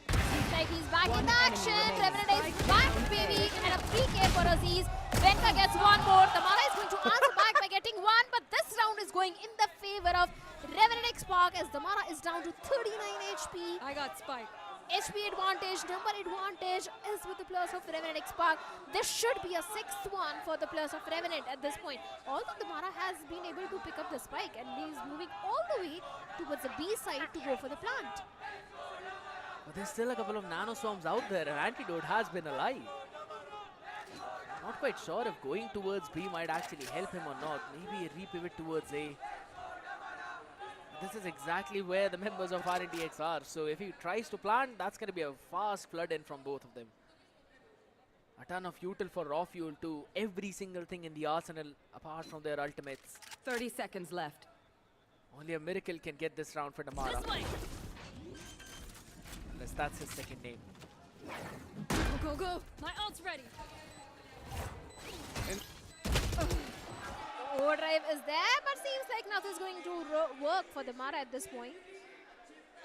Seems like he's back in action. Revenant is back, baby, and a 3K for Aziz. Venka gets 1 more. Tamara is going to answer back by getting 1, but this round is going in the favor of Revenant XSpark as Damara is down to 39 HP. I got Spike. HP advantage, number advantage is with the players of Revenant XSpark. This should be a 6th one for the players of Revenant at this point. Although Damara has been able to pick up the spike and he's moving all the way towards the B side to go for the plant. But there's still a couple of nano swarms out there, and Antidote has been alive. Not quite sure if going towards B might actually help him or not. Maybe a repivot towards A. this is exactly where the members of RNTX are. So if he tries to plant, that's going to be a fast flood in from both of them. A ton of util for raw fuel too. Every single thing in the arsenal apart from their ultimates. 30 seconds left. Only a miracle can get this round for Damara. Unless that's his second name. Go, go, go. My ult's ready. Overdrive is there, but seems like nothing's going to work for Damara at this point.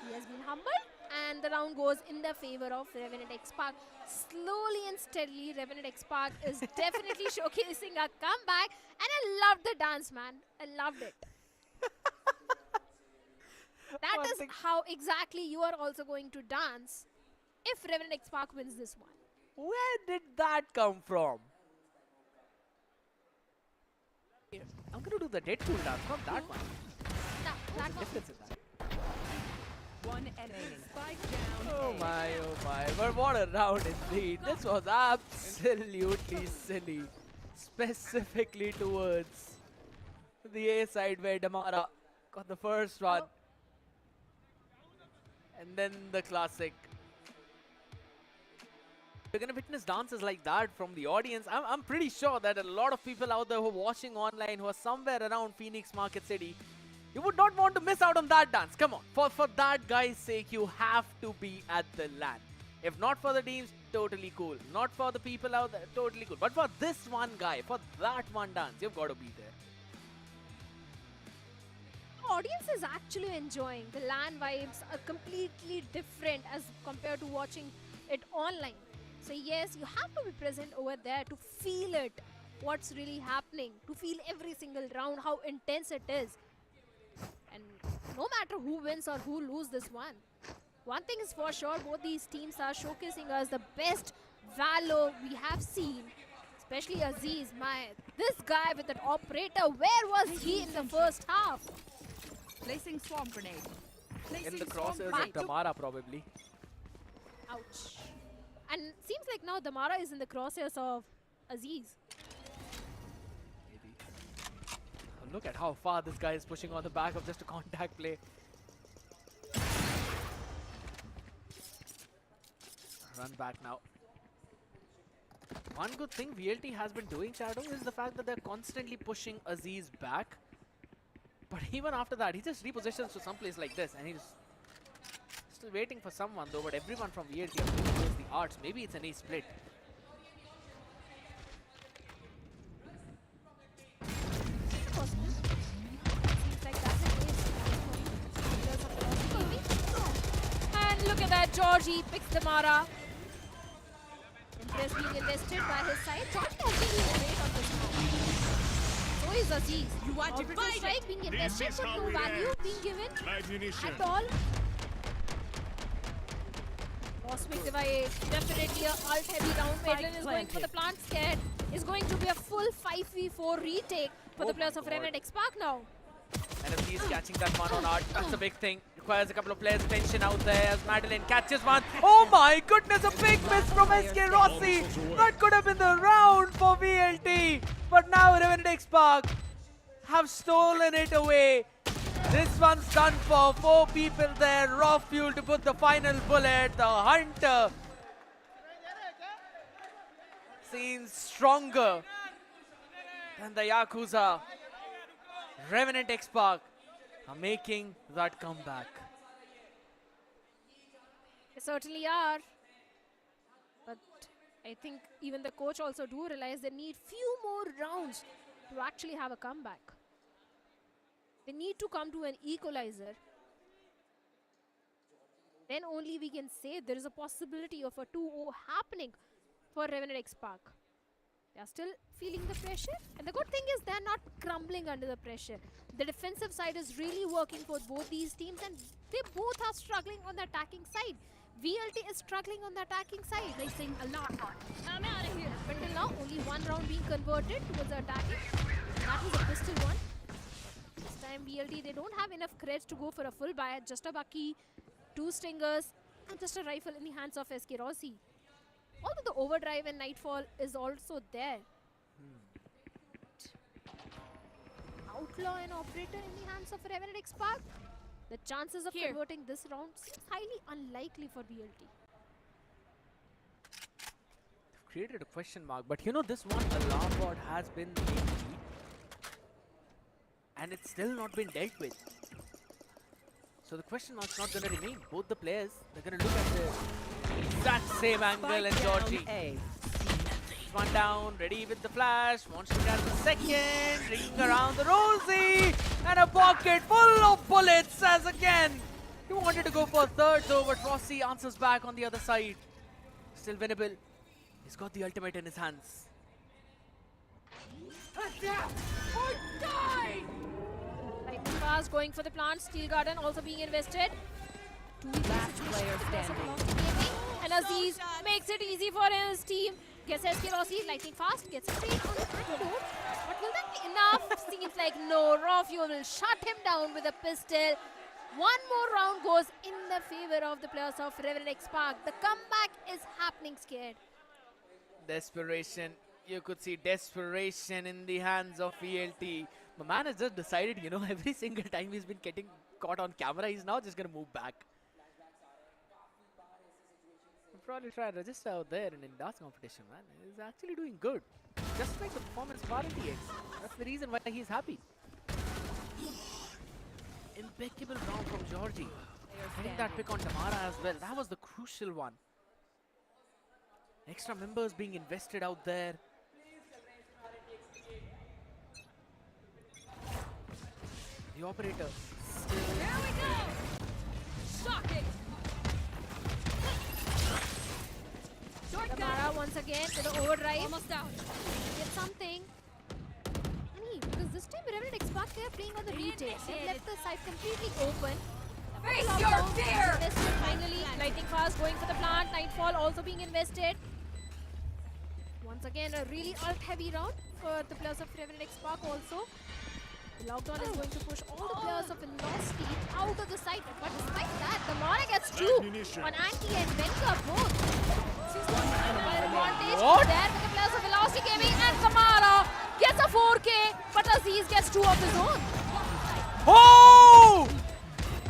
He has been humbled, and the round goes in the favor of Revenant XSpark. Slowly and steadily, Revenant XSpark is definitely showcasing a comeback, and I loved the dance, man. I loved it. That is how exactly you are also going to dance if Revenant XSpark wins this one. Where did that come from? I'm going to do the Deadpool dance, not that one. No, that one. Difference in that. One enemy. Spike down. Oh my, but what a round indeed. This was absolutely silly. Specifically towards the A side where Damara got the first one. And then the classic. We're going to witness dances like that from the audience. I'm pretty sure that a lot of people out there who are watching online, who are somewhere around Phoenix Market City, you would not want to miss out on that dance. Come on, for that guy's sake, you have to be at the LAN. If not for the teams, totally cool. Not for the people out there, totally cool. But for this one guy, for that one dance, you've got to be there. Audience is actually enjoying. The LAN vibes are completely different as compared to watching it online. So yes, you have to be present over there to feel it, what's really happening, to feel every single round, how intense it is. And no matter who wins or who loses this one thing is for sure, both these teams are showcasing us the best valor we have seen. Especially Aziz, this guy with an operator, where was he in the first half? Placing swamp grenade. In the crosshairs of Damara probably. Ouch. And seems like now Damara is in the crosshairs of Aziz. Maybe. Look at how far this guy is pushing on the back of just a contact play. Run back now. One good thing VLT has been doing, Shadow, is the fact that they're constantly pushing Aziz back. But even after that, he just repositions to some place like this, and he's still waiting for someone though. But everyone from VLT are moving towards the arts. Maybe it's an A split. Seems like that's an ace. And look at that, Georgie picks Damara. Impress being enlisted by his side. Georgie has been doing great on this round. So is Aziz. You want to strike being invested, but no value being given at all. Cosmic Device, definitely a alt heavy round. Maitland is going for the plant scared. Is going to be a full 5v4 retake for the players of Revenant XSpark now. And if he's catching that one on art, that's a big thing. Requires a couple of players' attention out there as Madeline catches one. Oh my goodness, a big miss from SK Rossi. That could have been the round for VLT. But now Revenant XSpark have stolen it away. This one's done for 4 people there. Raw fuel to put the final bullet. The Hunter seems stronger than the Yakuza. Revenant XSpark are making that comeback. They certainly are. But I think even the coach also do realize they need few more rounds to actually have a comeback. They need to come to an equalizer. Then only we can say there is a possibility of a 2-0 happening for Revenant XSpark. They are still feeling the pressure, and the good thing is they are not crumbling under the pressure. The defensive side is really working for both these teams, and they both are struggling on the attacking side. VLT is struggling on the attacking side. Placing alarm. I'm out of here. Until now, only one round being converted towards the attacking. That was a pistol one. This time VLT, they don't have enough creds to go for a full buy. Just a Bucky, 2 stingers, and just a rifle in the hands of SK Rossi. Although the overdrive and nightfall is also there. Outlaw and operator in the hands of Revenant XSpark. The chances of converting this round seems highly unlikely for BLT. Created a question mark, but you know this one alarm bot has been in lead and it's still not been dealt with. So the question mark's not gonna remain. Both the players, they're gonna look at the exact same angle, and Georgie. One down, ready with the flash, wants to grab the second, ring around the Rosie, and a pocket full of bullets as again. He wanted to go for a third though, but Rossi answers back on the other side. Still winnable. He's got the ultimate in his hands. Adapt or die! Lightning fast going for the plant. Steel Garden also being invested. Last player standing. And Aziz makes it easy for his team. Gets SK Rossi, lightning fast, gets a trade on the antidote. But will that be enough? Seems like no. Raw Fuel will shut him down with a pistol. One more round goes in the favor of the players of Revenant XSpark. The comeback is happening, Scared. Desperation. You could see desperation in the hands of VLT. My man has just decided, you know, every single time he's been getting caught on camera, he's now just going to move back. I'll probably try to register out there in Indas competition, man. He's actually doing good. Just like the performance of RTX. That's the reason why he's happy. Impeccable round from Georgie. Getting that pick on Tamara as well. That was the crucial one. Extra members being invested out there. The operator still. Here we go! Shocking! Tamara once again with the overdrive. Almost down. Get something. Because this time Revenant XSpark, they are playing on the retake. They've left the side completely open. Face your fear! Finally, lightning fast going for the plant. Nightfall also being invested. Once again, a really ult-heavy round for the players of Revenant XSpark also. The lockdown is going to push all the players of Velocity out of the site. But despite that, the Mara gets two on Anti and Venka both. Advantage there for the players of Velocity Gaming, and Kamara gets a 4K, but Aziz gets 2 of his own. Oh!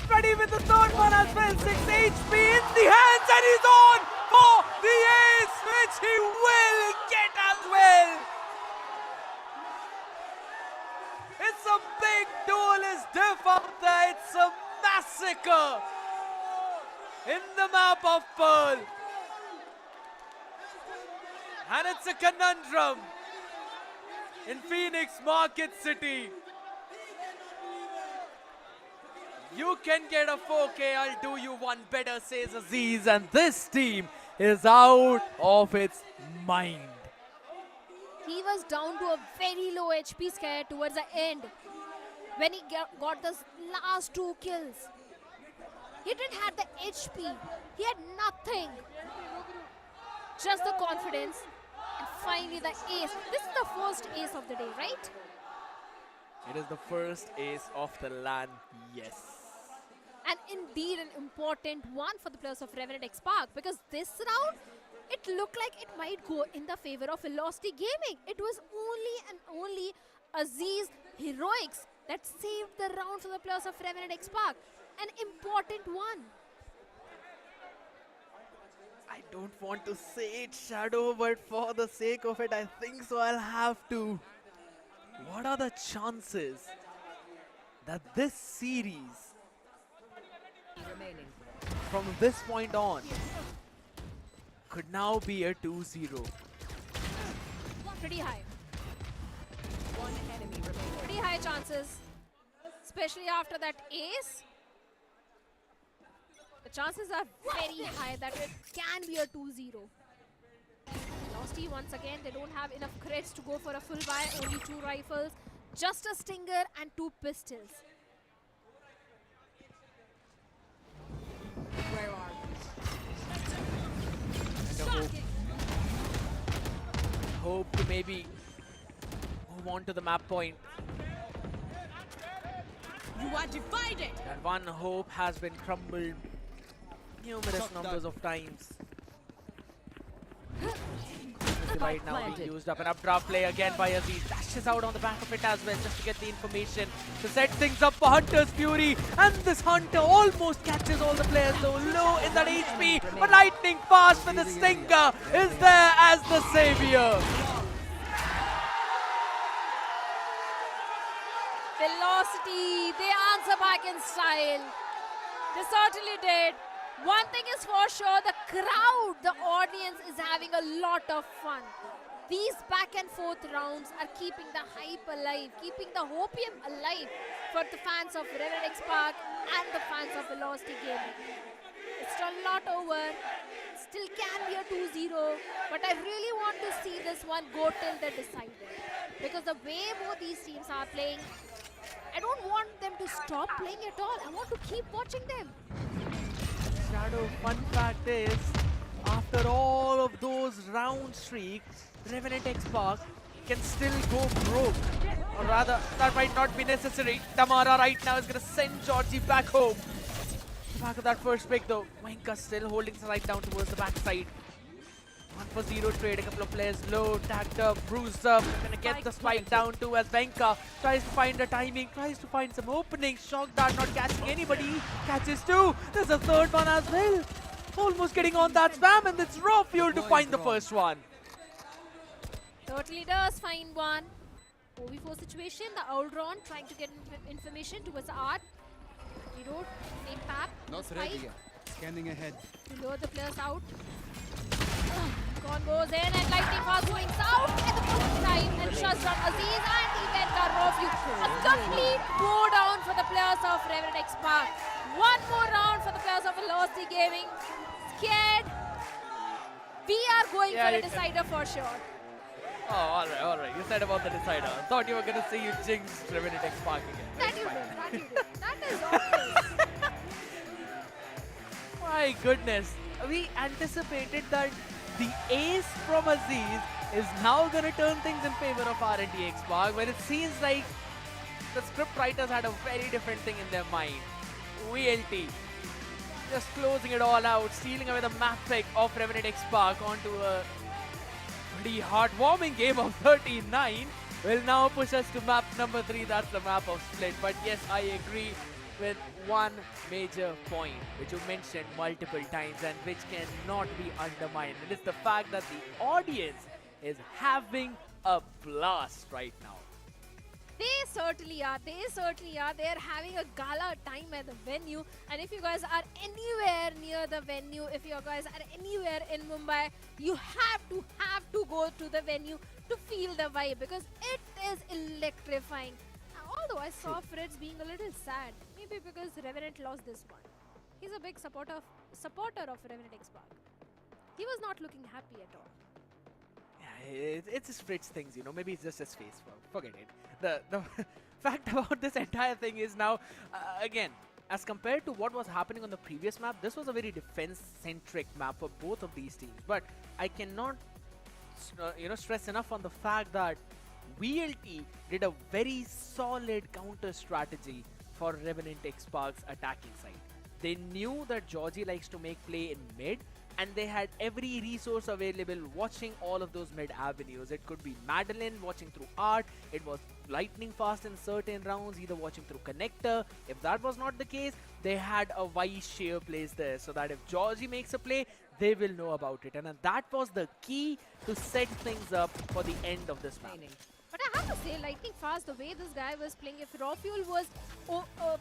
Ready with the third one as well. 6 HP in the hands, and he's on for the ace, which he will get as well. It's a big duelist diff up there. It's a massacre in the map of Pearl. And it's a conundrum in Phoenix Market City. You can get a 4K, I'll do you one better, says Aziz. And this team is out of its mind. He was down to a very low HP scare towards the end when he got those last 2 kills. He didn't have the HP. He had nothing. Just the confidence. And finally the ace. This is the first ace of the day, right? It is the first ace of the LAN, yes. And indeed an important one for the players of Revenant XSpark, because this round, it looked like it might go in the favor of Velocity Gaming. It was only and only Aziz heroics that saved the round for the players of Revenant XSpark. An important one. I don't want to say it, Shadow, but for the sake of it, I think so I'll have to. What are the chances that this series, from this point on, could now be a 2-0? Pretty high. Pretty high chances. Especially after that ace. The chances are very high that it can be a 2-0. Velocity once again, they don't have enough crits to go for a full buy. Only 2 rifles, just a stinger and 2 pistols. Where are And hope to maybe move on to the map point. you? Are divided. And one hope has been crumbled numerous numbers of times. ulti right now being used up. An updraft play again by Aziz. Dashes out on the back of it as well just to get the information to set things up for Hunter's Fury. And this Hunter almost catches all the players so low in that HP. But lightning fast with the Stinger is there as the savior. Velocity, they answer back in style. They certainly did. One thing is for sure, the crowd, the audience is having a lot of fun. These back and forth rounds are keeping the hype alive, keeping the hopium alive for the fans of Revenant XSpark and the fans of Velocity Gaming. It's still not over, still can be a 2-0, but I really want to see this one go till the decider. Because the way both these teams are playing, I don't want them to stop playing at all. I want to keep watching them. Shadow, fun fact is, after all of those round streaks, Revenant XSpark can still go broke. Or rather, that might not be necessary. Tamara right now is going to send Georgie back home. Back of that first pick though, Wenka still holding the right down towards the backside. 1-for-0 trade, a couple of players low, tagged up, bruised up, gonna get the spike down too as Venka tries to find a timing, tries to find some openings. Shock Dart not catching anybody, catches two, there's a third one as well. Almost getting on that spam and it's raw fuel to find the first one. Totally does find one. 4v4 situation, the Ouldron trying to get information towards the art. Reload, same path, Not ready yet. Scanning ahead. Reload the players out. Con goes in and lightning fast going out at the first time and shuts down Aziz and even Karofyu. A complete go down for the players of Revenant XSpark. One more round for the players of Velocity Gaming. Scared. We are going for a decider for sure. Oh, alright. You said about the decider. Thought you were gonna say you jinxed Revenant XSpark again. That you did. That is obvious. My goodness. We anticipated that the ace from Aziz is now going to turn things in favor of R&D XSpark, where it seems like the script writers had a very different thing in their mind. VLT just closing it all out, stealing away the map pick of Revenant XSpark onto a pretty heartwarming game of 39 will now push us to map number 3. That's the map of Split. But yes, I agree with one major point which you mentioned multiple times and which cannot be undermined. It is the fact that the audience is having a blast right now. They certainly are. They are having a gala time at the venue. And if you guys are anywhere near the venue, if you guys are anywhere in Mumbai, you have to go to the venue to feel the vibe because it is electrifying. Although I saw Fritz being a little sad, maybe because Revenant lost this one. He's a big supporter of Revenant XSpark. He was not looking happy at all. Yeah, it's his Fritz things, you know. Maybe it's just his face. Forget it. The fact about this entire thing is now, again, as compared to what was happening on the previous map, this was a very defense-centric map for both of these teams. But I cannot, stress enough on the fact that VLT did a very solid counter strategy for Revenant XSpark's attacking side. They knew that Georgie likes to make play in mid and they had every resource available watching all of those mid avenues. It could be Madeline watching through art, it was lightning fast in certain rounds, either watching through connector. If that was not the case, they had a wise sheer place there so that if Georgie makes a play, they will know about it. And that was the key to set things up for the end of this match. But I have to say, lightning fast, the way this guy was playing, if Raw Fuel was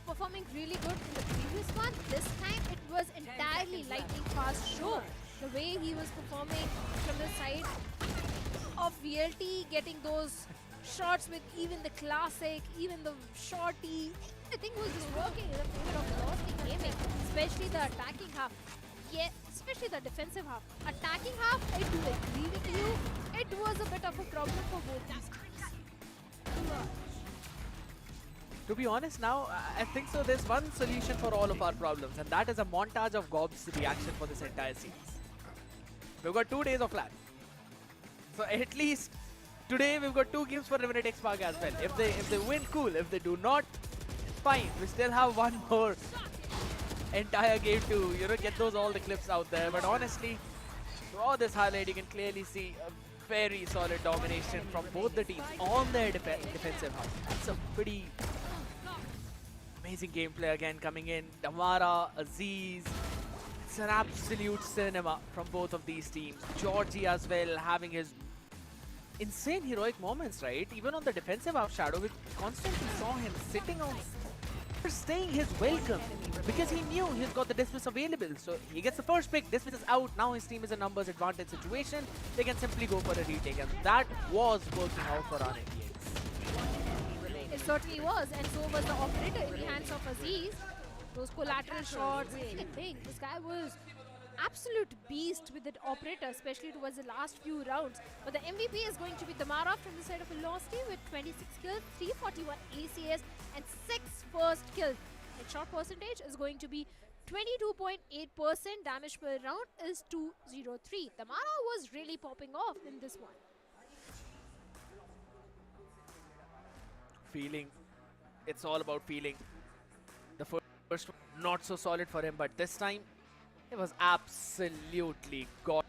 performing really good in the previous one, this time it was entirely lightning fast show. The way he was performing from the side of VLT, getting those shots with even the classic, even the shorty, everything was just working in the favor of Velocity Gaming, especially the attacking half. Yeah, especially the defensive half. Attacking half, I do agree with you, it was a bit of a problem for both these teams. To be honest now, I think so there's one solution for all of our problems, and that is a montage of Gob's reaction for this entire series. We've got 2 days of LAN. So at least today we've got 2 games for Revenant XSpark as well. If they win, cool. If they do not, fine. We still have one more entire game to get all the clips out there. But honestly, throughout this highlight you can clearly see a very solid domination from both the teams on their defensive half. That's a pretty amazing gameplay again coming in. Damara, Aziz. It's an absolute cinema from both of these teams. Georgie as well having his insane heroic moments, right? Even on the defensive half, Shadow, we constantly saw him sitting on, staying his welcome because he knew he's got the dismiss available. So he gets the first pick, dismiss is out. Now his team is a numbers advantage situation. They can simply go for a retake, and that was working out for our Indians. It certainly was, and so was the operator in the hands of Aziz. Those collateral shots, anything. This guy was absolute beast with the operator, especially towards the last few rounds. But the MVP is going to be Damara from the side of Velocity with 26 kills, 341 ACS, and 6 first kills. Headshot percentage is going to be 22.8%. Damage per round is 203. Damara was really popping off in this one. Feeling. It's all about feeling. The first one, not so solid for him, but this time it was absolutely god.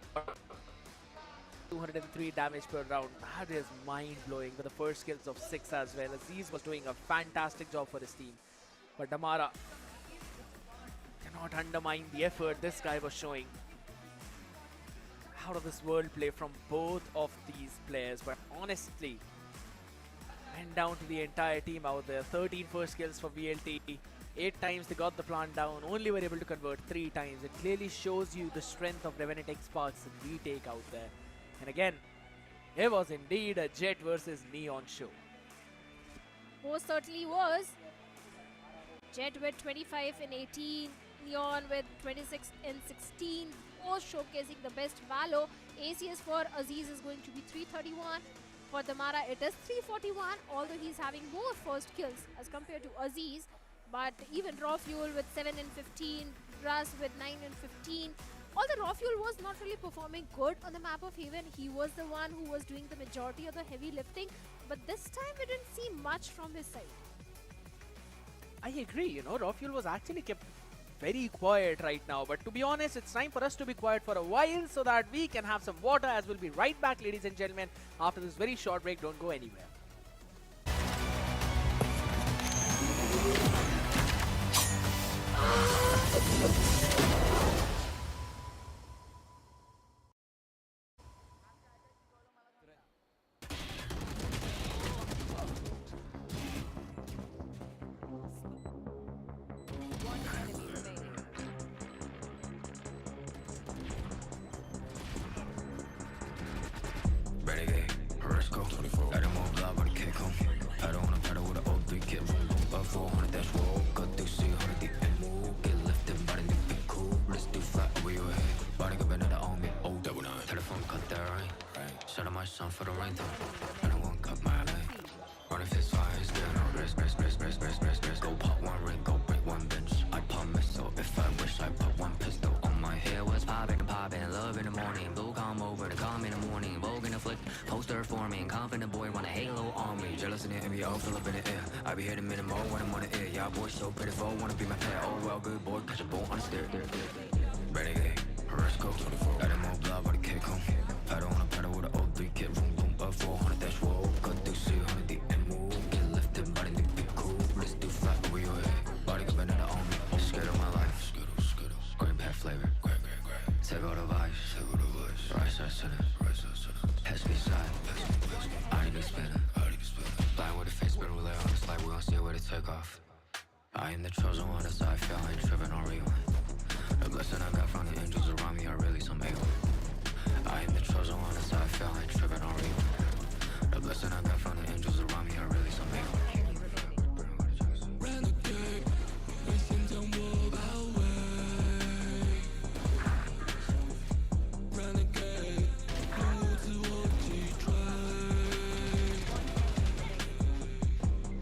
203 damage per round. That is mind-blowing with the first kills of 6 as well. Aziz was doing a fantastic job for his team. But Damara cannot undermine the effort this guy was showing. Out of this world play from both of these players. But honestly, went down to the entire team out there. 13 first kills for VLT. 8 times they got the plant down, only were able to convert 3 times. It clearly shows you the strength of Revenant XSpark's retake out there. And again, it was indeed a Jet versus Neon show. Most certainly was. Jet with 25 in 18, Neon with 26 in 16, both showcasing the best Valo. ACS for Aziz is going to be 331. For Damara, it is 341, although he's having more first kills as compared to Aziz. But even Raw Fuel with 7 and 15, Russ with 9 and 15. Although Raw Fuel was not really performing good on the map of Haven, he was the one who was doing the majority of the heavy lifting. But this time we didn't see much from his side. I agree, you know, Raw Fuel was actually kept very quiet right now. But to be honest, it's time for us to be quiet for a while so that we can have some water, as we'll be right back, ladies and gentlemen, after this very short break. Don't go anywhere. For the rain and I won't cut my leg. Running fist fires, get no rest. Go pop one ring, go break one bench. I promise, so if I wish I put one pistol on my head. Was popping, love in the morning. Blue come over to come in the morning. Vogue in the flick, poster forming. Confident boy, want a halo on me. Jealous in the NBA, fill up in the air. I be hitting minute more when I'm on the air. Y'all boys so pitiful, wanna be my pair. Oh well, good boy, catch a ball on the stair. Renegade, let's go. Let him all blood, what a kick home. I don't wanna pedal with an old 3 kid, boom boom, up 400 dash wall. Cut through 300 deep and move. Get lifted, body need to be cool. Let's do flat over your head. Body got banana on me. Scared of my life. Green pack flavor. Take all the vibes. Right side center. Pass me side. I need to spinner. Flying with a face, but relay on this light. We gon' see where to take off. I am the chosen one, that's how I feel. I ain't tripping on rewind. The blessing I got from the angels around me are really some A1. I am the chosen one, that's how I feel, I ain't tripping on rewind. The blessing I got from the angels around me are really some A1. Renegade, 为心将我包围。Renegade， 用无自我击坠。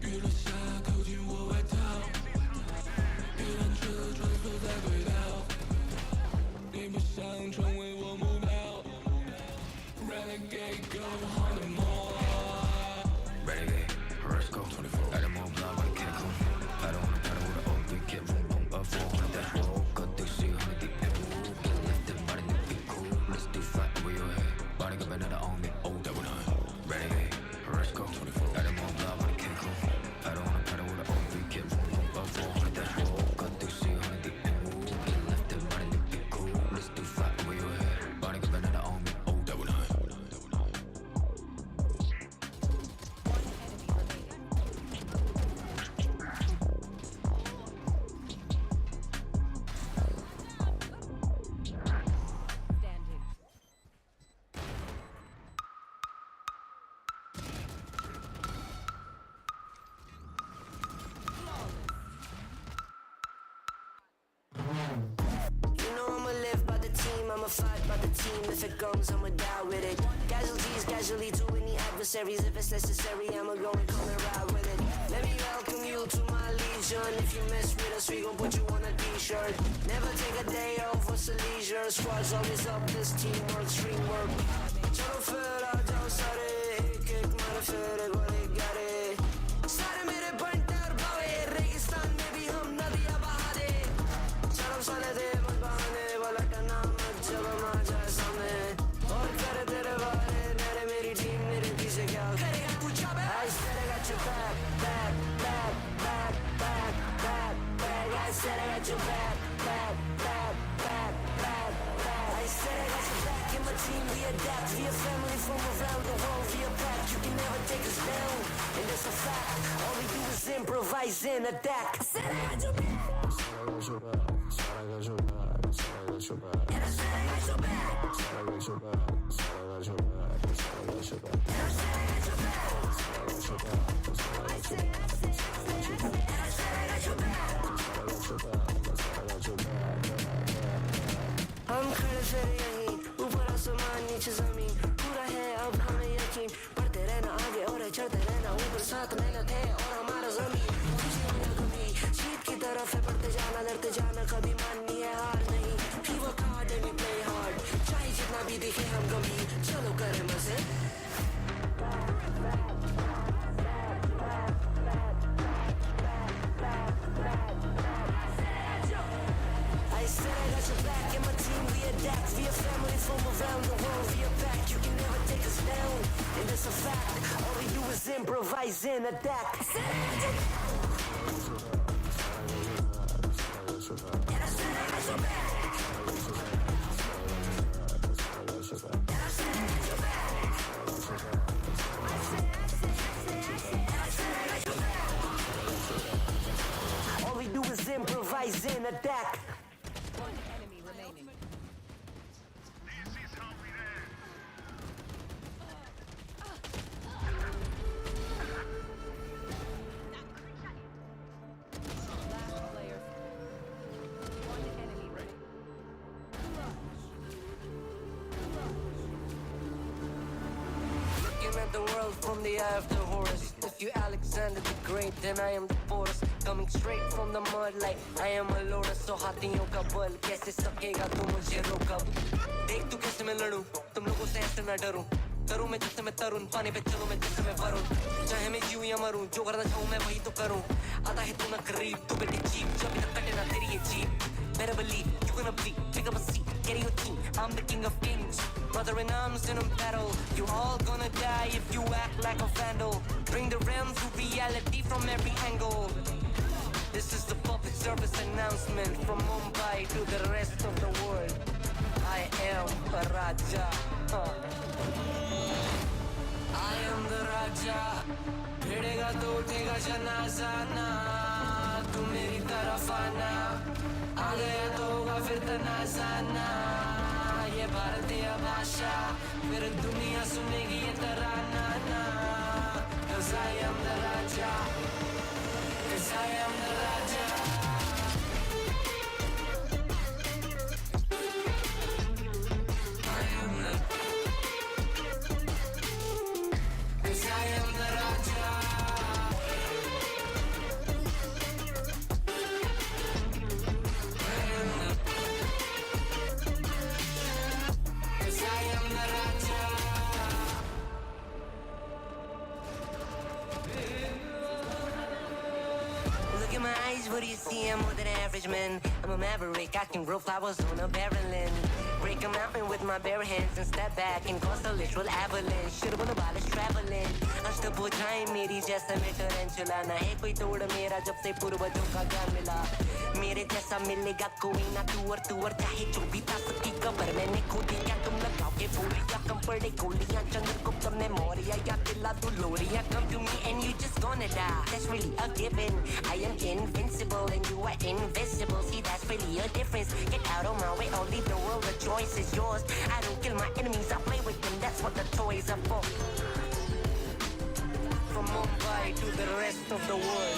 雨落下，扣紧我外套。遇难车穿梭在轨道。你不想成为我目标。Renegade, go on the more. Renegade, let's go. 24 about the team. If it comes, I'ma die with it. Casualties, casually to any adversaries. If it's necessary, I'ma go and come and ride with it. Let me welcome you to my legion. If you mess with us, we gon' put you on a t-shirt. Never take a day off for some leisure. Squad's always up, this teamwork, stream work. Chalo fir aa jao sare, ek ek mar fir gole gare. Sare mere banter bhave, registan mein bhi hum nadiyan baha de. Chalo sale de man bahane wala tana mat jab hum aa jaye samne. Aur kare tere wale mere meri team mere piche kya karega tu chab hai. I said I got your back, back, back, back, back, back, back. I said I got your back, back, back, back, back, back. I said I got your back. In my team we adapt. We a family from around the world. We a pack. You can never take us down, and that's a fact. All we do is improvise and adapt. I said I got your back. And I said I got your back. And I said I got your back. हम खड़े फिर यहीं ऊपर आसमान नीचे जमीन पूरा है अब हमें यकीन बढ़ते रहना आगे और चढ़ते रहना ऊपर साथ मेहनत है और हमारा जमीन कभी जीत की तरफ है बढ़ते जाना लड़ते जाना कभी माननी है हार नहीं भी वो कार्ड एंड प्ले हार्ड चाहे जितना भी दिखे हम कभी चलो करें मजे I said I got your back and my team we adapt. We a family from around the world. We a pack. You can never take us down, and that's a fact. All we do is improvise and adapt. I said I got your back. And I said I got your back. And I said I got your back. I said I got your back. All we do is improvise and adapt. One enemy remaining. Last player. One enemy remaining. Looking at the world from the eye of the Horus. If you Alexander the Great, then I am the Boris. Coming straight from the mud like I am a Lotus. So हाथियों का बल कैसे सकेगा तू मुझे रोका देख तू कैसे मैं लड़ूं तुम लोगों से ऐसे ना डरूं करूं मैं जिससे मैं तरुण पानी पे चलूं मैं जिससे मैं वरुण चाहे मैं जीऊं या मरूं जो करना चाहूं मैं वही तो करूं आता है तू ना करीब तू बेटी चीप जब तक कटे ना तेरी ये jeep better believe you gonna bleed pick up a seat get your team I'm the king of kings brother in arms in a battle you all gonna die if you act like a vandal bring the realm to reality from every angle this is the public service announcement from Mumbai to the rest of the world I am a Raja I am the Raja भिड़ेगा तो उठेगा जनाजा ना तू मेरी तरफ आना आ गया तो होगा फिर तनाजा ना ये भारतीय भाषा फिर दुनिया सुनेगी ये तराना ना 'Cause I am the Raja 'Cause I am the Raja I am the 'Cause I am the Raja Look in my eyes, what do you see? I'm more than an average man. I'm a maverick, I can grow flowers on a barren land. Break a mountain with my bare hands and step back and cause a literal avalanche. Should've been about us traveling. अष्टभुजाएं मेरी जैसा मैं टरेंचुला ना है कोई तोड़ मेरा जब से पूर्वजों का ज्ञान मिला मेरे जैसा मिलेगा कोई ना तू और चाहे जो भी था सबकी कबर मैंने खोदी क्या तुम लगाओगे बोलियां कम पड़े गोलियां चंद्रगुप्त ने मौर्य या दिला तू लोरिया come to me and you just gonna die that's really a given I am invincible and you are invisible see that's really a difference get out of my way I'll leave the world the choice is yours I don't kill my enemies I play with them that's what the toys are for from Mumbai to the rest of the world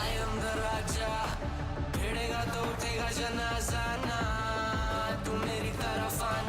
I am the Raja भिड़ेगा तो उठेगा जनाजा ना तू मेरी तरफ आ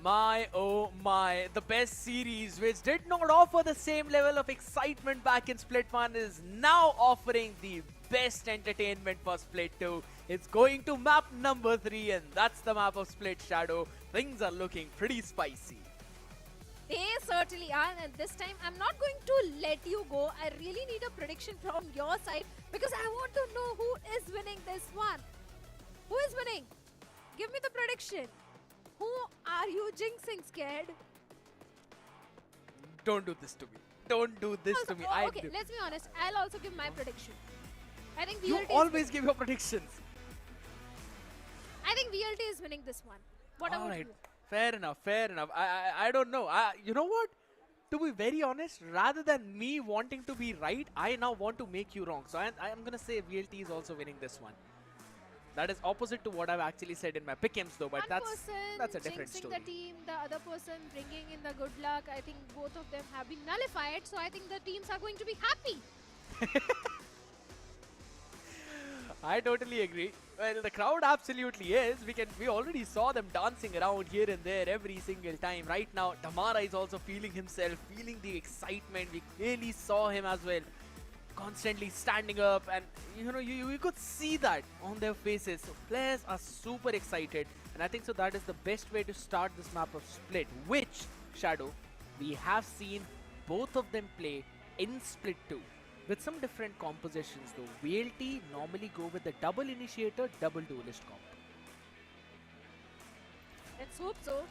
My oh my, the best series which did not offer the same level of excitement back in Split 1 is now offering the best entertainment for Split 2. It's going to map number 3 and that's the map of Split Shadow. Things are looking pretty spicy. They certainly are, and this time I'm not going to let you go. I really need a prediction from your side because I want to know who is winning this one. Who is winning? Give me the prediction. Who are you jinxing, Scared? Don't do this to me. Don't do this to me. Okay, let's be honest. I'll also give my prediction. I think VLT You always give your predictions. I think VLT is winning this one. What about Alright, you? fair enough, fair enough. I don't know. You know what? To be very honest, rather than me wanting to be right, I now want to make you wrong. So I'm going to say VLT is also winning this one. That is opposite to what I've actually said in my pick'ems though, but that's a different story. The team, the other person bringing in the good luck. I think both of them have been nullified, so I think the teams are going to be happy. I totally agree. Well, the crowd absolutely is. We already saw them dancing around here and there every single time. Right now, Tamara is also feeling himself, feeling the excitement. We clearly saw him as well, constantly standing up, and you could see that on their faces. So players are super excited, and I think so that is the best way to start this map of Split, which, Shadow, we have seen both of them play in Split 2. With some different compositions though. VLT normally go with the double initiator, double duelist comp. Let's hope so.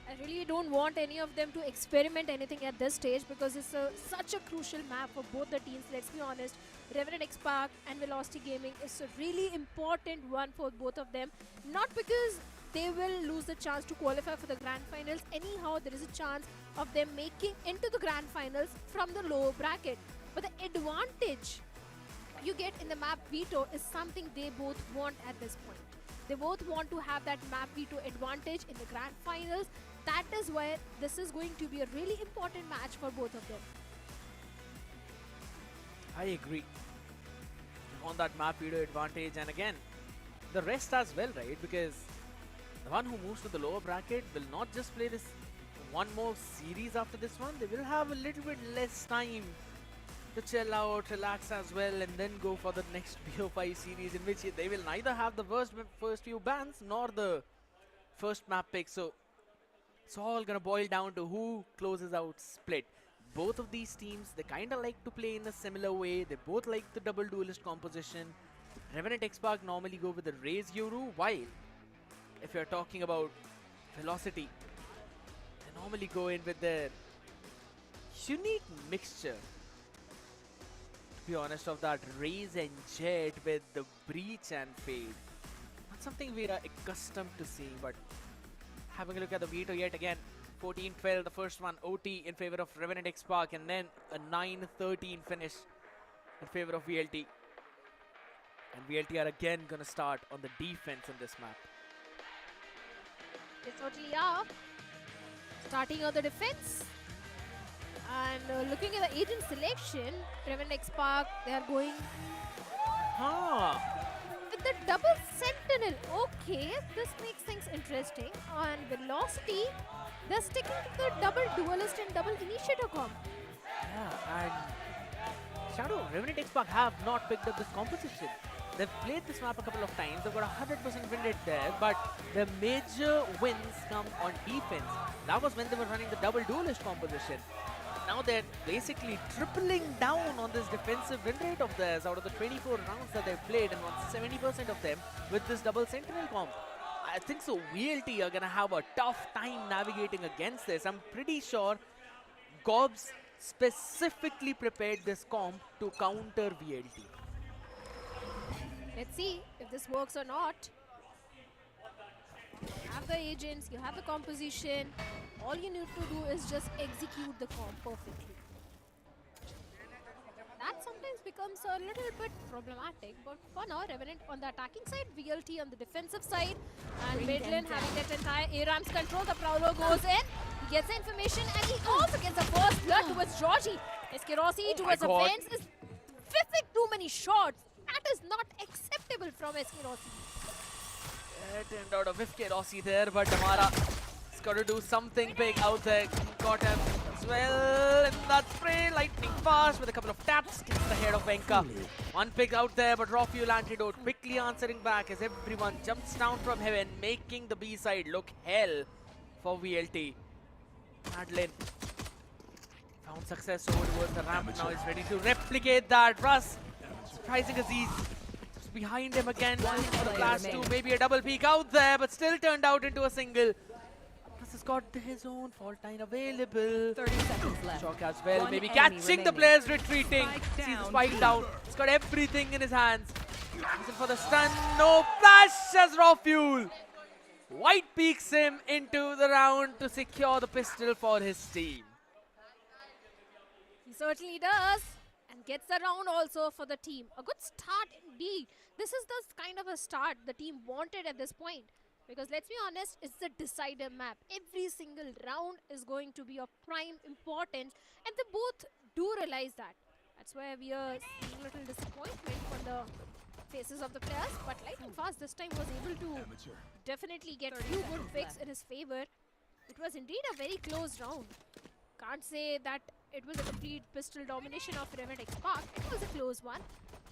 I really don't want any of them to experiment anything at this stage because it's such a crucial map for both the teams. Let's be honest. Revenant XSpark and Velocity Gaming is a really important one for both of them. Not because they will lose the chance to qualify for the grand finals. Anyhow, there is a chance of them making into the grand finals from the lower bracket. But the advantage you get in the map veto is something they both want at this point. They both want to have that map veto advantage in the grand finals. That is why this is going to be a really important match for both of them. I agree. On that map veto advantage, and again, the rest as well, right? Because the one who moves to the lower bracket will not just play this one more series after this one. They will have a little bit less time to chill out, relax as well, and then go for the next BO5 series in which they will neither have the first few bans nor the first map pick. So it's all gonna boil down to who closes out Split. Both of these teams, they kind of like to play in a similar way. They both like the double duelist composition. Revenant XSpark normally go with the Raise Yoru, while if you're talking about Velocity, they normally go in with their unique mixture, to be honest, of that Raise and Jet with the Breach and Fade. Not something we are accustomed to seeing, but having a look at the veto yet again. 14-12, the first one, OT in favor of Revenant XSpark, and then a 9-13 finish in favor of VLT. And VLT are again gonna start on the defense in this map. They certainly are. Starting on the defense. And looking at the agent selection, Revenant XSpark, they are going with the double sentinel. Okay, this makes things interesting. And Velocity, they're sticking to the double duelist and double initiator comp. Yeah, and Shadow, Revenant XSpark have not picked up this composition. They've played this map a couple of times. They've got 100% win rate there, but the major wins come on defense. That was when they were running the double duelist composition. Now they're basically tripling down on this defensive win rate of theirs out of the 24 rounds that they've played, and won 70% of them with this double sentinel comp. I think so VLT are gonna have a tough time navigating against this. I'm pretty sure Gobs specifically prepared this comp to counter VLT. Let's see if this works or not. You have the agents, you have the composition. All you need to do is just execute the comp perfectly. That sometimes becomes a little bit problematic, but for now, Revenant on the attacking side, VLT on the defensive side, and Midland having that entire A-Ram's control. The Prowler goes in, he gets the information, and he also gets the first blood towards Georgie. Eskerosi towards the fence is whiffing too many shots. That is not acceptable from Eskerosi. It turned out a whiff Rossi there, but Tamara He's got to do something big out there. Got him as well in that spray. Lightning fast with a couple of taps. Gets the head of Venka. One pick out there, but raw fuel antidote quickly answering back as everyone jumps down from heaven, making the B side look hell for VLT. Madeline found success over towards the ramp. Now he's ready to replicate that. Russ surprising Aziz. Behind him again, looking for the flash two, maybe a double peek out there, but still turned out into a single. Russ has got his own fault line available. 30 seconds left. Shock as well, One maybe enemy catching the remaining. players retreating. Spike Sees the down. spike down. He's got everything in his hands. Listen for the stun. No flash as raw fuel. White peeks him into the round to secure the pistol for his team. He certainly does. And gets the round also for the team. A good start indeed. This is the kind of a start the team wanted at this point. Because let's be honest, it's the decider map. Every single round is going to be of prime importance. And they both do realize that. That's why we are seeing a little disappointment on the faces of the players. But Lightning Fast this time was able to definitely get few good picks in his favor. It was indeed a very close round. Can't say that it was a complete pistol domination of Revenant XSpark. It was a close one.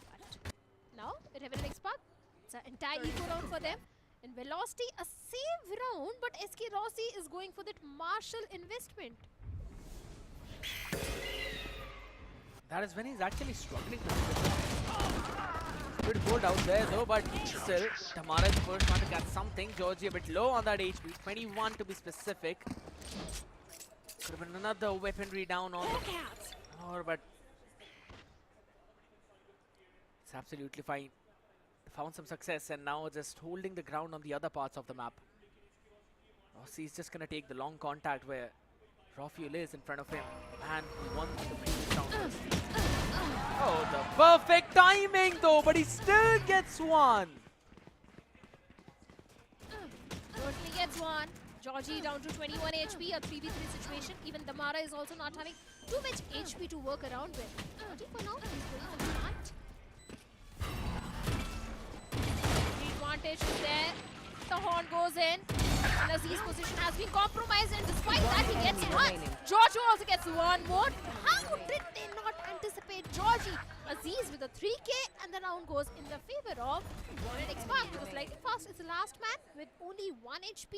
But now, Revenant XSpark, it's an entire eco round for them. In Velocity, a save round, but SK Rossi is going for that Marshall investment. That is when he's actually struggling to good hold out there though, but still, Tamara is the first one to get something. Georgie a bit low on that HP, 21 to be specific. Could have been another weaponry down on the floor, but it's absolutely fine. Found some success and now just holding the ground on the other parts of the map. Rossi is just going to take the long contact where raw fuel is in front of him, and he won the previous round. Oh, the perfect timing though, but he still gets one. Totally gets one. Georgie down to 21 HP, a 3v3 situation. Even Damara is also not having too much HP to work around with. Georgie for now, he's going for the plant. The advantage is there. The horn goes in. And Aziz's position has been compromised, and despite that, he gets one. Georgie also gets one more. How did they not anticipate Georgie? Aziz with a 3k, and the round goes in the favor of Revenant XSpark, because Lightning Fast is the last man with only 1 HP.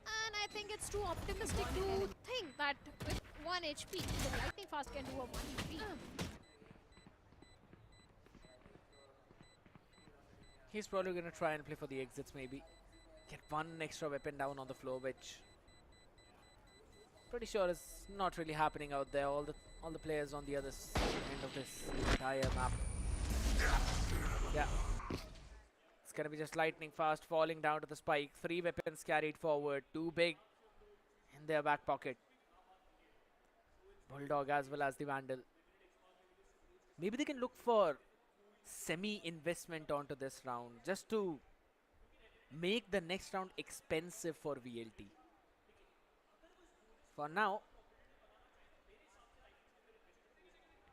And I think it's too optimistic to think that with 1 HP, the Lightning Fast can do a 1v3. He's probably going to try and play for the exits maybe. Get one extra weapon down on the floor, which pretty sure is not really happening out there. All the players on the other end of this entire map. Yeah. It's going to be just Lightning Fast falling down to the spike. 3 weapons carried forward. 2 big in their back pocket. Bulldog as well as the Vandal. Maybe they can look for semi-investment onto this round just to make the next round expensive for VLT. For now,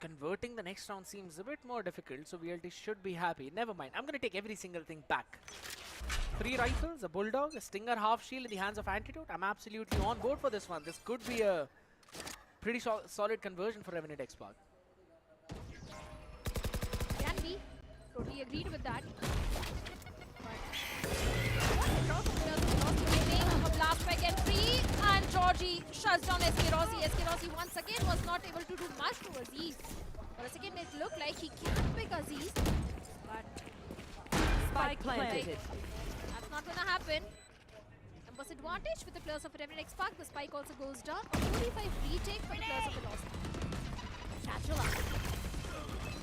converting the next round seems a bit more difficult, so VLT should be happy. Never mind, I'm going to take every single thing back. 3 rifles, a Bulldog, a Stinger half shield in the hands of Antidote. I'm absolutely on board for this one. This could be a pretty solid conversion for Revenant XSpark. Can be. Totally agreed with that. A blast back entry, and Georgie shuts down SK Rossi. SK Rossi once again was not able to do much to Aziz. For a second, it looked like he can pick Aziz, but Spike planted. that's not gonna happen. Numbers advantage with the players of Revenant XSpark. The spike also goes down. 45 retake for the players of Velocity. Chatula.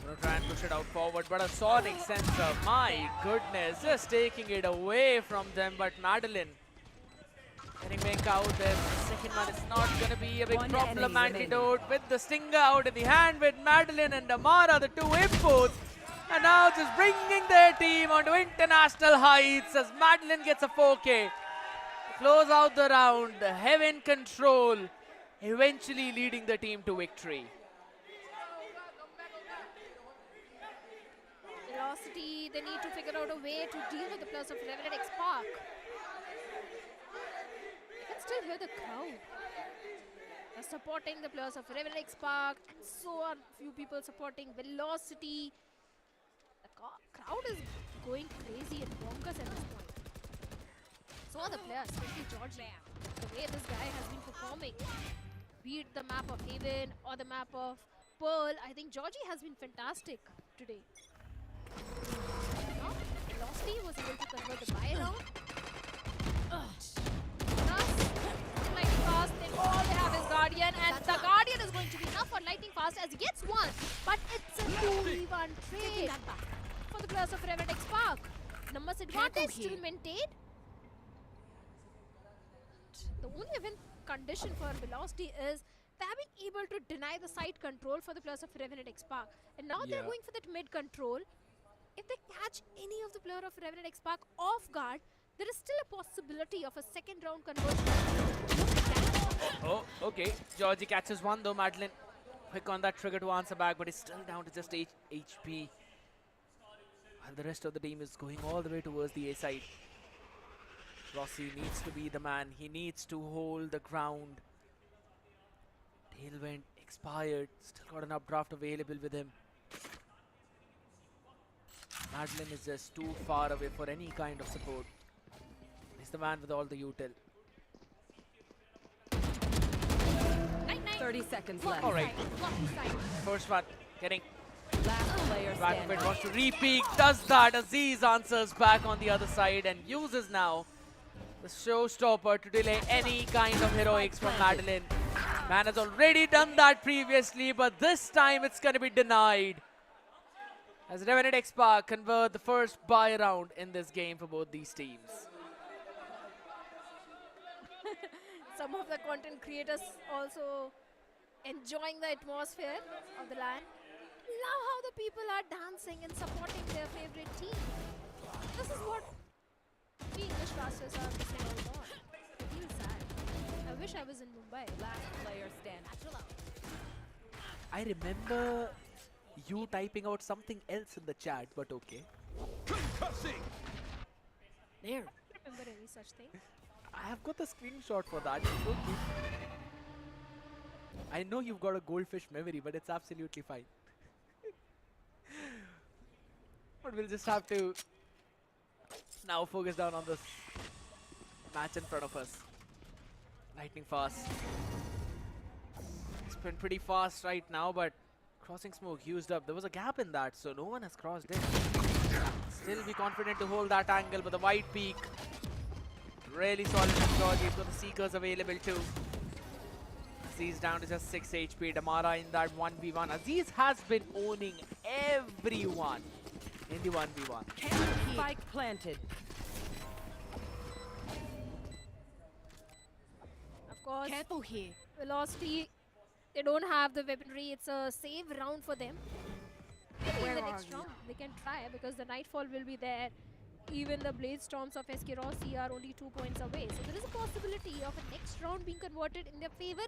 Gonna try and push it out forward, but a sonic sensor, my goodness, just taking it away from them. But Madeline getting Venka out there. The second one is not gonna be a big problem. Antidote with the Stinger out in the hand with Madeline and Amara, the 2 imports. And now just bringing their team onto international heights as Madeline gets a 4K. Close out the round, Heaven Control eventually leading the team to victory. Velocity, they need to figure out a way to deal with the players of Revenant XSpark. They can still hear the crowd. They're supporting the players of Revenant XSpark, and so are few people supporting Velocity. The crowd is going crazy and bonkers at this point. So are the players, especially Georgie. The way this guy has been performing, be it the map of Haven or the map of Pearl, I think Georgie has been fantastic today. Now, Velocity was able to convert the buy round. Lightning Fast, then all they have is Guardian, and the Guardian is going to be enough for Lightning Fast as he gets one, but it's a 2v1 trade for the players of Revenant XSpark. Numbers advantage still maintained. The only win condition for Velocity is they have been able to deny the side control for the players of Revenant XSpark, and now they're going for that mid control. If they catch any of the player of Revenant XSpark off guard, there is still a possibility of a second round conversion. Oh, okay. Georgie catches one though. Madeline quick on that trigger to answer back, but he's still down to just 8 HP. While the rest of the team is going all the way towards the A side. Rossi needs to be the man. He needs to hold the ground. Tailwind expired. Still got an updraft available with him. Madeline is just too far away for any kind of support. He's the man with all the util. 30 seconds left. All right. First one getting. Last player standing. Wants to re-peek. Does that. Aziz answers back on the other side and uses now the showstopper to delay any kind of heroics from Madeline. Man has already done that previously, but this time it's going to be denied. As Revenant XSpark convert the first buy round in this game for both these teams. Some of the content creators also enjoying the atmosphere of the land. Love how the people are dancing and supporting their favorite team. This is what we English casters are missing out on. I feel sad. I wish I was in Mumbai. Last player standing. I remember you typing out something else in the chat, but okay. There. I don't remember any such thing. I have got the screenshot for that. It's okay. I know you've got a goldfish memory, but it's absolutely fine. But we'll just have to now focus down on this match in front of us. Lightning Fast. It's been pretty fast right now, but crossing smoke used up. There was a gap in that, so no one has crossed in. Still be confident to hold that angle, but the white peak really solid from Georgie. He's got the Seekers available too. Aziz down to just 6 HP. Damara in that 1v1. Aziz has been owning everyone in the 1v1. Spike planted. Of course. Careful here. Velocity, they don't have the weaponry. It's a save round for them. Maybe in the next round they can try because the Nightfall will be there. Even the Blade Storms of SK Rossi are only 2 points away. So there is a possibility of a next round being converted in their favor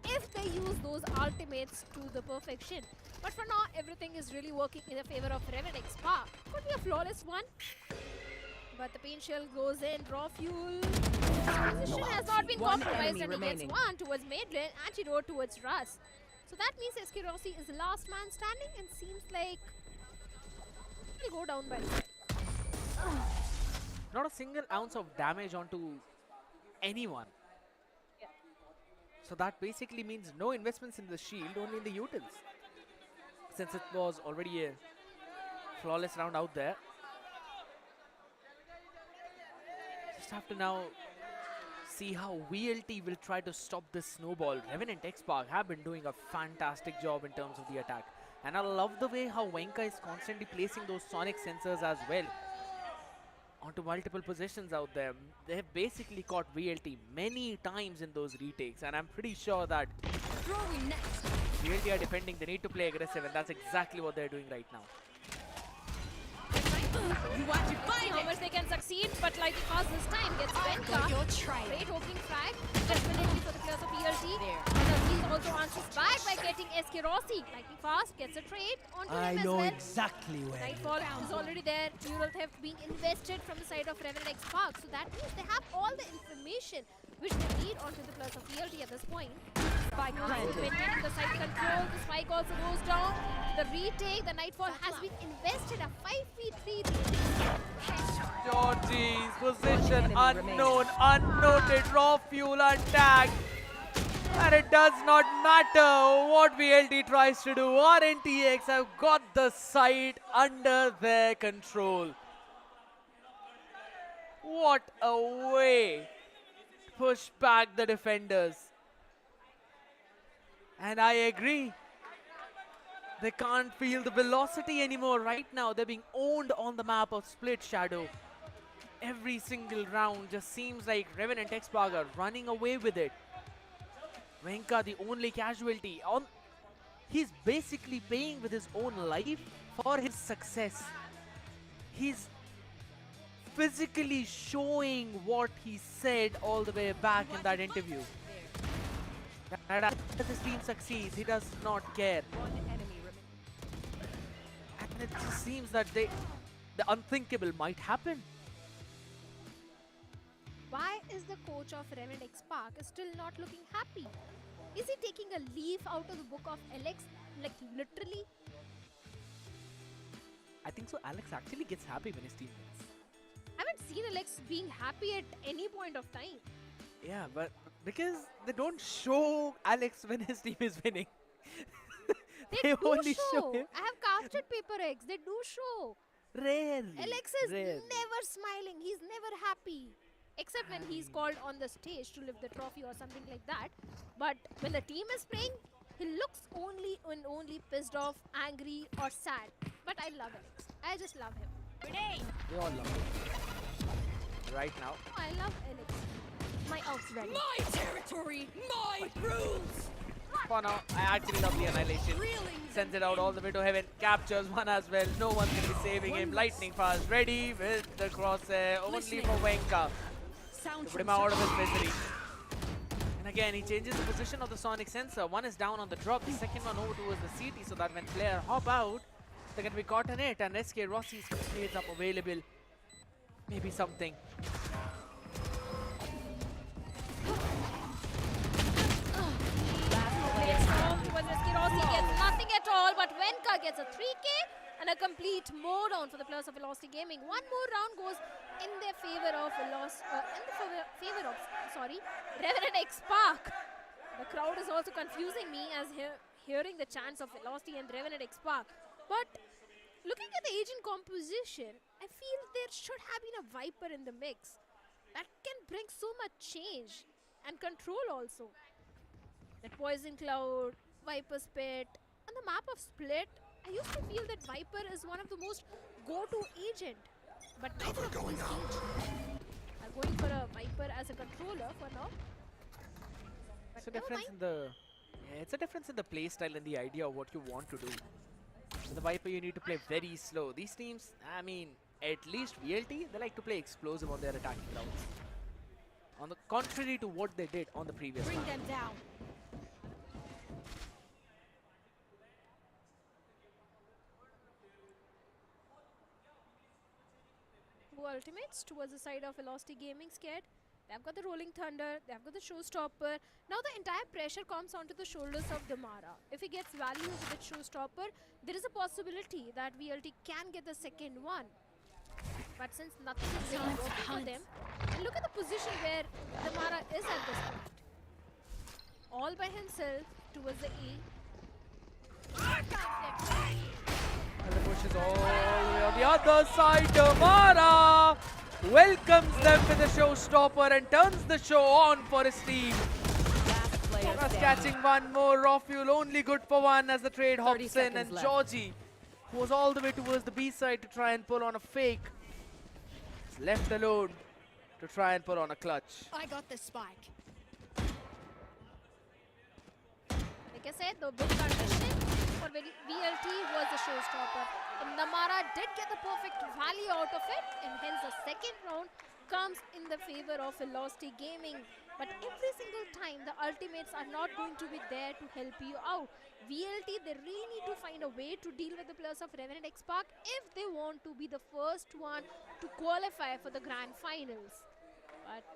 if they use those ultimates to the perfection. But for now, everything is really working in the favor of Revenant XSpark. Could be a flawless one. But the pain shell goes in, raw fuel. Position has not been compromised and he gets one towards Madeline, antidote towards Russ. So that means SK Rossi is the last man standing and seems like he'll go down by the side. Not a single ounce of damage onto anyone. Yeah. So that basically means no investments in the shield, only in the utils. Since it was already a flawless round out there. Just have to now see how VLT will try to stop this snowball. Revenant XSpark have been doing a fantastic job in terms of the attack. And I love the way how Wenka is constantly placing those sonic sensors as well onto multiple positions out there. They have basically caught VLT many times in those retakes, and I'm pretty sure that VLT are defending. They need to play aggressive, and that's exactly what they're doing right now. You want to find how much they can succeed, but Lightning Fast this time gets Banter. Great opening frag, definitely for the players of ELT. And Aziz also answers back by getting SK Rossi, lightning fast, gets a trade onto I him as know well. exactly where Nightfall is already there. Neural theft being invested from the side of Revenant XSpark. So that means they have all the information which they need onto the plus of VLT at this point. Spike planted. Maintaining the side control. The spike also goes down. The retake, the Nightfall has been invested. A 5v3 Georgie's position unknown, unnoted, raw fuel untagged. And it does not matter what VLT tries to do. RNTX have got the site under their control. What a way to push back the defenders. And I agree. They can't feel the velocity anymore right now. They're being owned on the map of Split Shadow. Every single round just seems like Revenant XSpark are running away with it. Venka, the only casualty. He's basically paying with his own life for his success. He's physically showing what he said all the way back in that interview. That as his team succeeds, he does not care. And it just seems that the unthinkable might happen. Why is the coach of Revenant XSpark still not looking happy? Is he taking a leaf out of the book of Alex, like literally? I think so. Alex actually gets happy when his team wins. I haven't seen Alex being happy at any point of time. Yeah, but because they don't show Alex when his team is winning. They do only show. him. I have casted paper eggs. They do show. Rarely. Alex is Rarely. never smiling. He's never happy. Except when he's called on the stage to lift the trophy or something like that. But when the team is playing, he looks only pissed off, angry or sad. But I love Alex. I just love him. Grenade! We all love him. Right now. I love Alex. My ult's ready. My territory, my rules. For now, I actually love the Annihilation. Sends it out all the way to heaven. Captures one as well. No one can be saving him. Lightning fast. Ready with the crosshair. Only for Venka. To put him out of his misery. And again, he changes the position of the sonic sensor. One is down on the drop. The second one over towards the CT so that when player hop out, they can be caught in it. And SK Rossi's grenades up available. Maybe something. Rossi gets nothing at all, but Venka gets a 3K and a complete mowdown for the players of Velocity Gaming. One more round goes in their favor of Revenant XSpark. The crowd is also confusing me as hearing the chants of Velocity and Revenant XSpark. But looking at the agent composition, I feel there should have been a Viper in the mix. That can bring so much change and control also. That Poison Cloud, Viper's Pit, on the map of Split, I used to feel that Viper is one of the most go-to agent. But neither of these teams are going for a Viper as a controller for now. But It's a difference in the it's a difference in the play style and the idea of what you want to do. With the Viper, you need to play very slow. These teams, I mean, at least VLT, they like to play explosive on their attacking rounds. On the contrary to what they did on the previous round. Bring them down. Ultimates towards the side of Velocity Gaming scared. They've got the Rolling Thunder, they've got the Showstopper. Now the entire pressure comes onto the shoulders of Damara. If he gets value with the Showstopper, there is a possibility that VLT can get the second one. But since nothing is really working for them, and look at the position where Damara is at this point. All by himself towards the A. And the push is all the way on the other side. Damara welcomes them with a showstopper and turns the show on for his team. Just catching one more raw fuel, only good for one as the trade hops in. And Georgie, who was all the way towards the B side to try and pull on a fake, is left alone to try and pull on a clutch. I got the spike. Like I said, the big condition for VLT was the Showstopper. Namara did get the perfect value out of it, and hence the second round comes in the favor of Velocity Gaming. But every single time, the ultimates are not going to be there to help you out. VLT, they really need to find a way to deal with the players of Revenant XSpark if they want to be the first one to qualify for the grand finals. But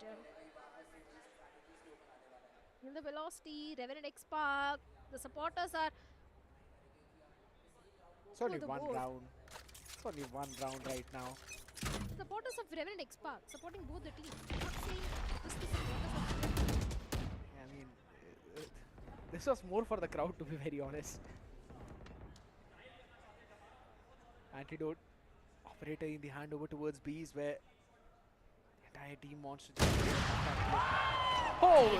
in the Velocity, Revenant XSpark, the supporters are It's only the one board. round. It's only one round right now. Supporters of Revenant XSpark supporting both the teams. I'm not saying just the supporters of I mean, this was more for the crowd, to be very honest. Antidote operator in the handover towards B's, where the entire team wants to just holy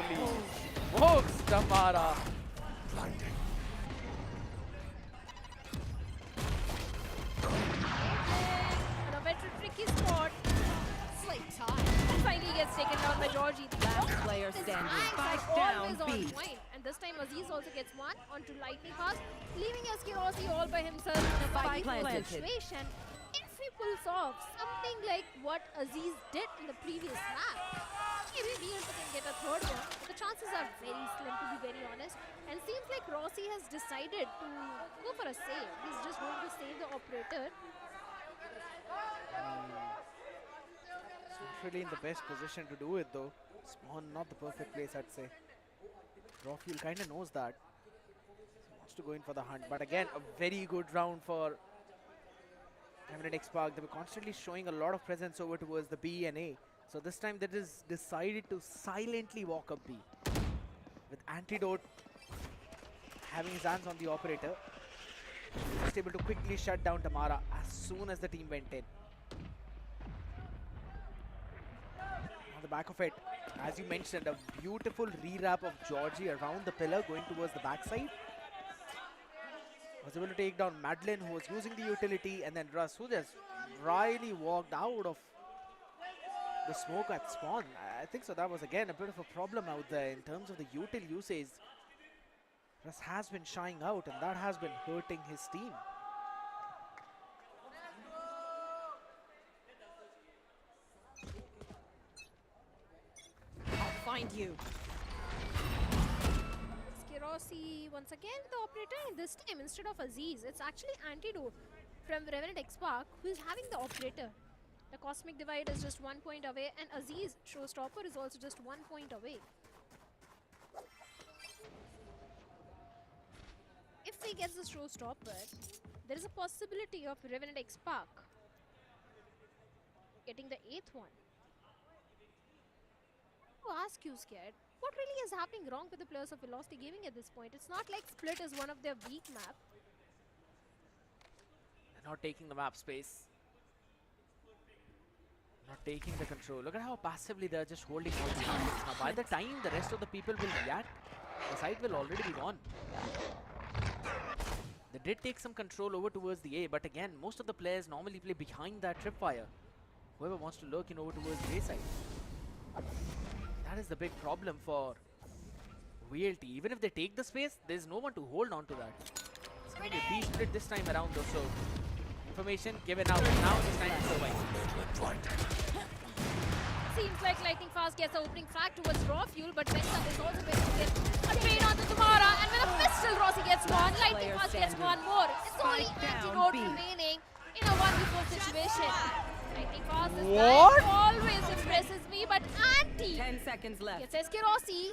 smokes, Tamara! And a veteran tricky spot. Slate time. And finally gets taken down by Georgie. Last player His standing. hands Spike are down always on B. point. And this time Aziz also gets one onto Lightning Fast, leaving Eskirossi all by himself in a Spike 5v4 planted. situation. If he pulls off something like what Aziz did in the previous map, maybe we also can get a third one. But the chances are very slim, to be very honest. And seems like Rossi has decided to go for a save. He's just going to save the operator. It's not really in the best position to do it though. Spawn, not the perfect place, I'd say. Rofuel kind of knows that. He wants to go in for the hunt. But again, a very good round for Revenant XSpark. They were constantly showing a lot of presence over towards the B and A. So this time they just decided to silently walk up B. With Antidote having his hands on the operator. Just able to quickly shut down Tamara as soon as the team went in. On the back of it, as you mentioned, a beautiful re-wrap of Georgie around the pillar going towards the backside. Was able to take down Madeline, who was using the utility, and then Russ, who just really walked out of the smoke at spawn. I think so that was again a bit of a problem out there in terms of the util usage. Russ has been shying out, and that has been hurting his team. I'll find you. Skirosi once again with the operator, and this time instead of Aziz, it's actually Antidote from Revenant XSpark who is having the operator. The Cosmic Divide is just 1 point away, and Aziz Showstopper is also just 1 point away. If he gets the Showstopper, there is a possibility of Revenant XSpark getting the 8th one. To ask you, Scared, what really is happening wrong with the players of Velocity Gaming at this point? It's not like Split is one of their weak map. They're not taking the map space. Not taking the control. Look at how passively they're just holding all the targets. Now, by the time the rest of the people will react, the site will already be gone. They did take some control over towards the A, but again, most of the players normally play behind that tripwire. Whoever wants to lurk in over towards the A side. That is the big problem for VLT. Even if they take the space, there's no one to hold on to that. It's going to be B split this time around though, so information given out. Now it's time to survive. Seems like Lightning Fast gets the opening frag towards Raw Fuel, but Benson is also going to get a trade onto Tamara, and with a pistol, Rossi gets one. Lightning Fast gets one more. It's only Antidote remaining in a 1v4 situation. Lightning Fast this time always impresses me, but Anti 10 seconds left. gets Eskirossi.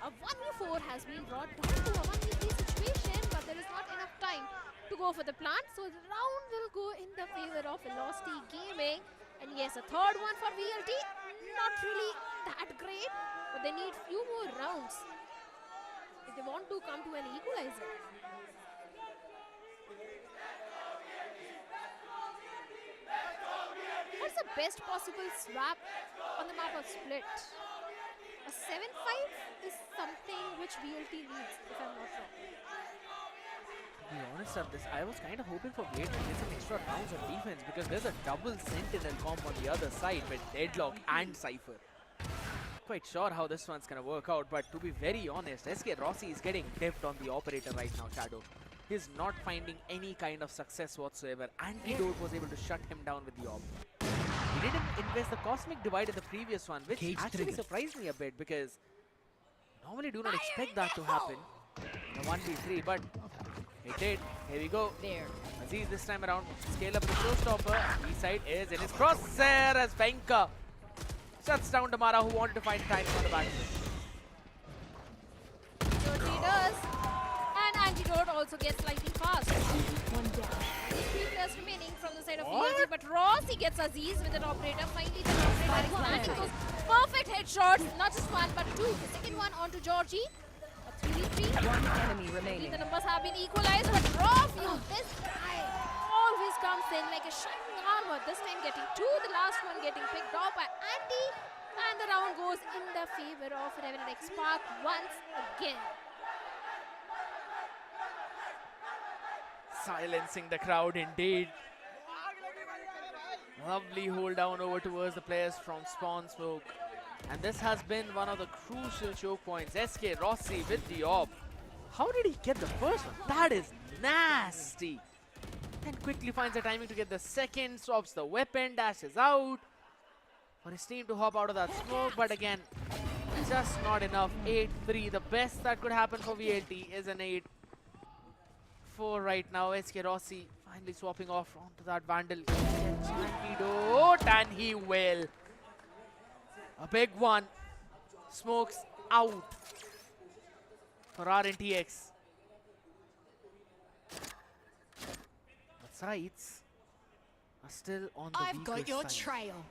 A 1v4 has been brought down to a 1v3 situation, but there is not enough time to go for the plant, so the round will go in the favor of Velocity Gaming. And yes, a third one for VLT, not really that great, but they need few more rounds if they want to come to an equalizer. What's the best possible swap on the map of Split? A 7-5 is something which VLT needs, if I'm not wrong. To be honest on this, I was kind of hoping for VLT to get some extra rounds on defense because there's a double Sentinel comp on the other side with Deadlock and Cypher. Quite sure how this one's gonna work out, but to be very honest, SK Rossi is getting dipped on the operator right now, Shadow. he's not finding any kind of success whatsoever. Antidote was able to shut him down with the orb. He didn't invest the Cosmic Divide in the previous one, which actually surprised me a bit because normally do not expect that to happen in a 1v3, but it did. Here we go. There. Aziz this time around. Scale up with the showstopper. B-side is in his crosshair as Venka shuts down Damara, who wanted to find timing on the battlefield. So he does. And Antidote also gets lightning fast. One down. 3 players remaining from the side of VLT, but Rossi gets Aziz with an operator. Finally, the operator is landing those perfect headshots. Not just one, but two. The second one onto Georgie. A 3v3. One enemy remaining. The numbers have been equalized, but Rossi, this guy always comes in like a shining armor. This time getting two, the last one getting picked off by Andy. And the round goes in the favor of Revenant XSpark once again. Silencing the crowd indeed. Lovely hold down over towards the players from Spawn Smoke. And this has been one of the crucial choke points. SK Rossi with the orb. How did he get the first one? That is nasty. And quickly finds the timing to get the second. Swaps the weapon, dashes out. For his team to hop out of that smoke. But again, just not enough. 8-3. The best that could happen for VLT is an 8-4 right now. SK Rossi finally swapping off onto that Vandal. Antidote, and he will. A big one. Smokes out for RNTX. But sights are still on the I've got weaker your side. trail.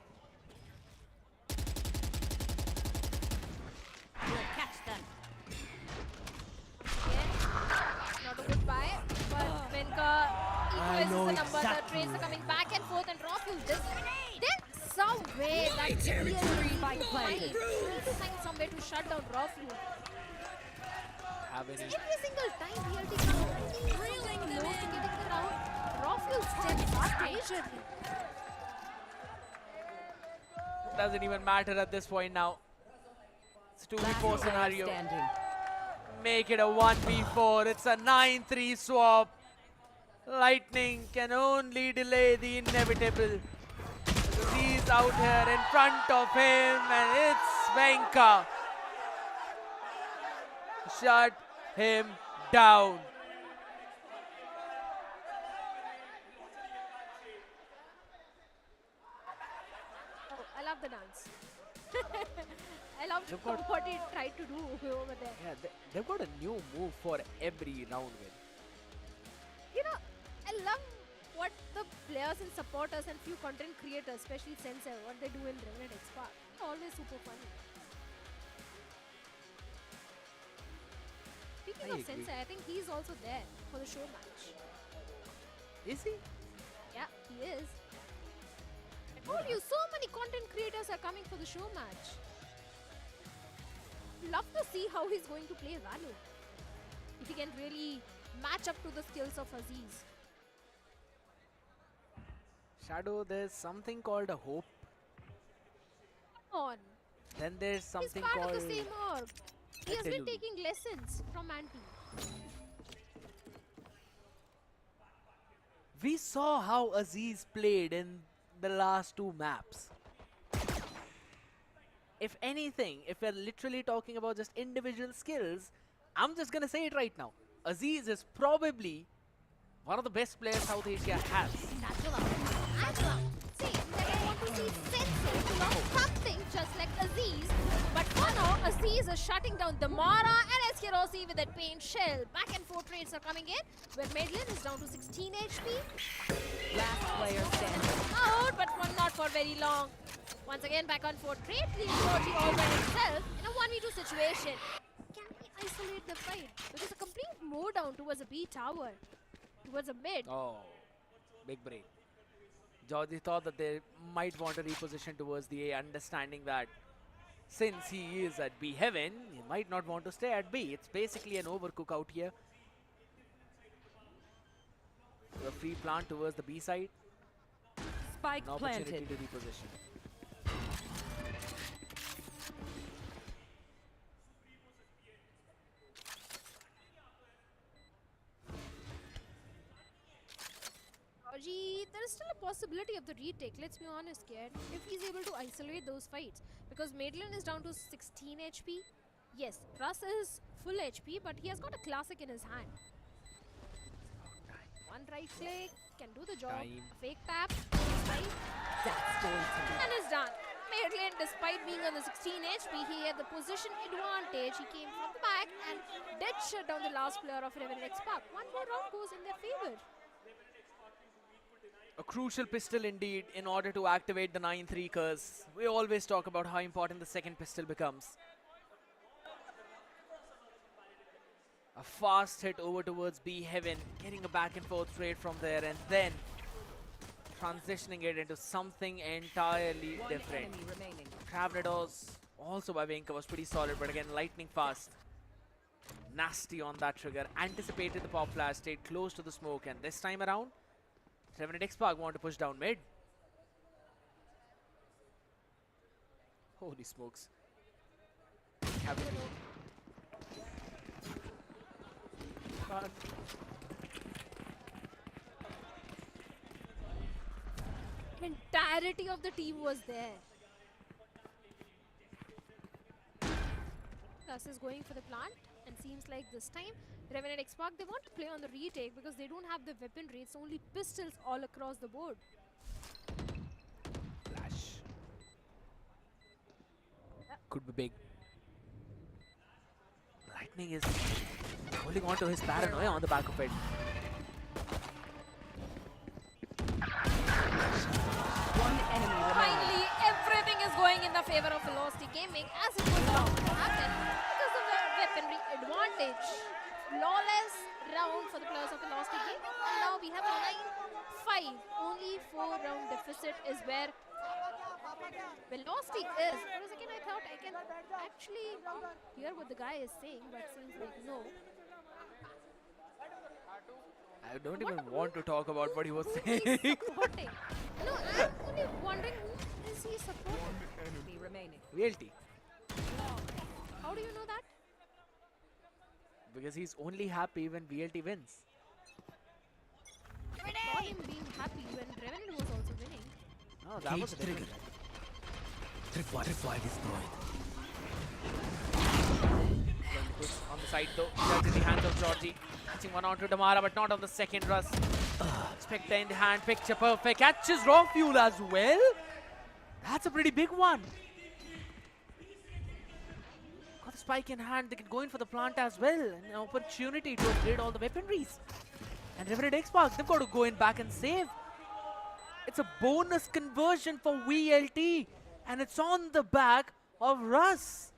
We'll catch them. Not a good buy, but Venka equalizes the number. The trades are coming back and forth, and Rothfield this. There's some way that Spike planted. to find some way to shut down Rothfield. Have any Every single time VLT comes reeling them in, getting the round, Rothfield steps up majorly. doesn't even matter at this point now. It's a 2v4 scenario. Make it a 1v4. It's a 9-3 swap. Lightning can only delay the inevitable. He's out here in front of him, and it's Venka. Shut him down. Oh, I love the dance. I love what he tried to do over there. Yeah, they've got a new move for every round win. You know, I love what the players and supporters and few content creators, especially Sensei, what they do in Revenant XSpark. Always super funny. Speaking of Sensei, I think he's also there for the show match. Is he? Yeah, he is. I told you, so many content creators are coming for the show match. Love to see how he's going to play Valo. If he can really match up to the skills of Aziz. Shadow, there's something called a hope. Come on. Then there's something He's part called of the same org. He has been Delulu. taking lessons from Anti. We saw how Aziz played in the last two maps. If anything, if we're literally talking about just individual skills, I'm just gonna say it right now. Aziz is probably one of the best players South Asia has. See, I want to see Sensei to learn something just like Aziz. But for now, Aziz is shutting down Damara and SK Rossi with that paint shell. Back and forth trades are coming in, where Madeline is down to 16 HP. Last player standing. Out, but one not for very long. Once again, back on fourth trade, leaving Georgie all by himself in a 1v2 situation. Can we isolate the fight? Because a complete move down towards a B tower, towards a mid. Oh, big brain. Georgie thought that they might want to reposition towards the A, understanding that since he is at B heaven, he might not want to stay at B. It's basically an overcook out here. A free plant towards the B side. Spike An opportunity planted. to reposition. possibility of the retake, let's be honest, kid. If he's able to isolate those fights. Because Madeline is down to 16 HP. Yes, Russ is full HP, but he has got a classic in his hand. One right click can do the job. Time. A fake tap, swipe, and it's done. Madeline, despite being on the 16 HP, he had the position advantage. He came from the back and did shut down the last player of Revenant XSpark. One more round goes in their favor. A crucial pistol indeed in order to activate the 9-3, because we always talk about how important the second pistol becomes. A fast hit over towards B Heaven, getting a back and forth trade from there, and then transitioning it into something entirely different. Travnados, also by Venka, was pretty solid, but again, lightning fast. Nasty on that trigger, anticipated the pop flash, stayed close to the smoke, and this time around, Revenant XSpark want to push down mid. Holy smokes. Entirety of the team was there. Gus is going for the plant, and seems like this time Revenant XSpark, they want to play on the retake because they don't have the weaponry. It's only pistols all across the board. Flash. Could be big. Lightning is holding on to his paranoia on the back of it. Finally, everything is going in the favor of Velocity Gaming, as it was bound to happen because of the weaponry advantage. Flawless round for the players of Velocity Gaming, and now we have a 9-5. Only 4-round deficit is where Velocity is. For a second, I thought I can actually hear what the guy is saying, but seems like no. I don't even want to talk about what he was saying. Supporting. No, I'm only wondering who is he supporting? VLT. How do you know that? Because he's only happy when VLT wins. I saw him being happy when Revenant was also winning. No, that was a trigger. Tripwire destroyed. On the side though, just in the hands of Georgie. Catching one onto Damara, but not on the second rush. Spectre in the hand, picture perfect. Catches raw fuel as well. That's a pretty big one. Got the spike in hand, they can go in for the plant as well. An opportunity to upgrade all the weaponries. And Revenant XSpark, they've got to go in back and save. It's a bonus conversion for VLT. And it's on the back of Russ.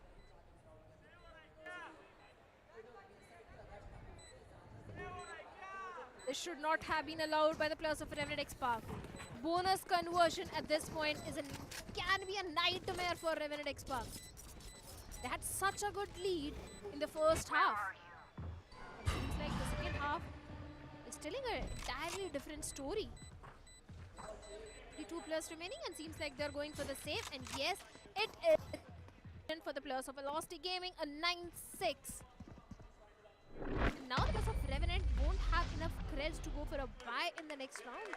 This should not have been allowed by the players of Revenant XSpark. Bonus conversion at this point can be a nightmare for Revenant XSpark. They had such a good lead in the first half. Seems like the second half is telling an entirely different story. 2 players remaining, and seems like they're going for the save. And yes, it is for the players of Velocity Gaming, a 9-6. And now the players of Revenant won't have enough creds to go for a bye in the next round.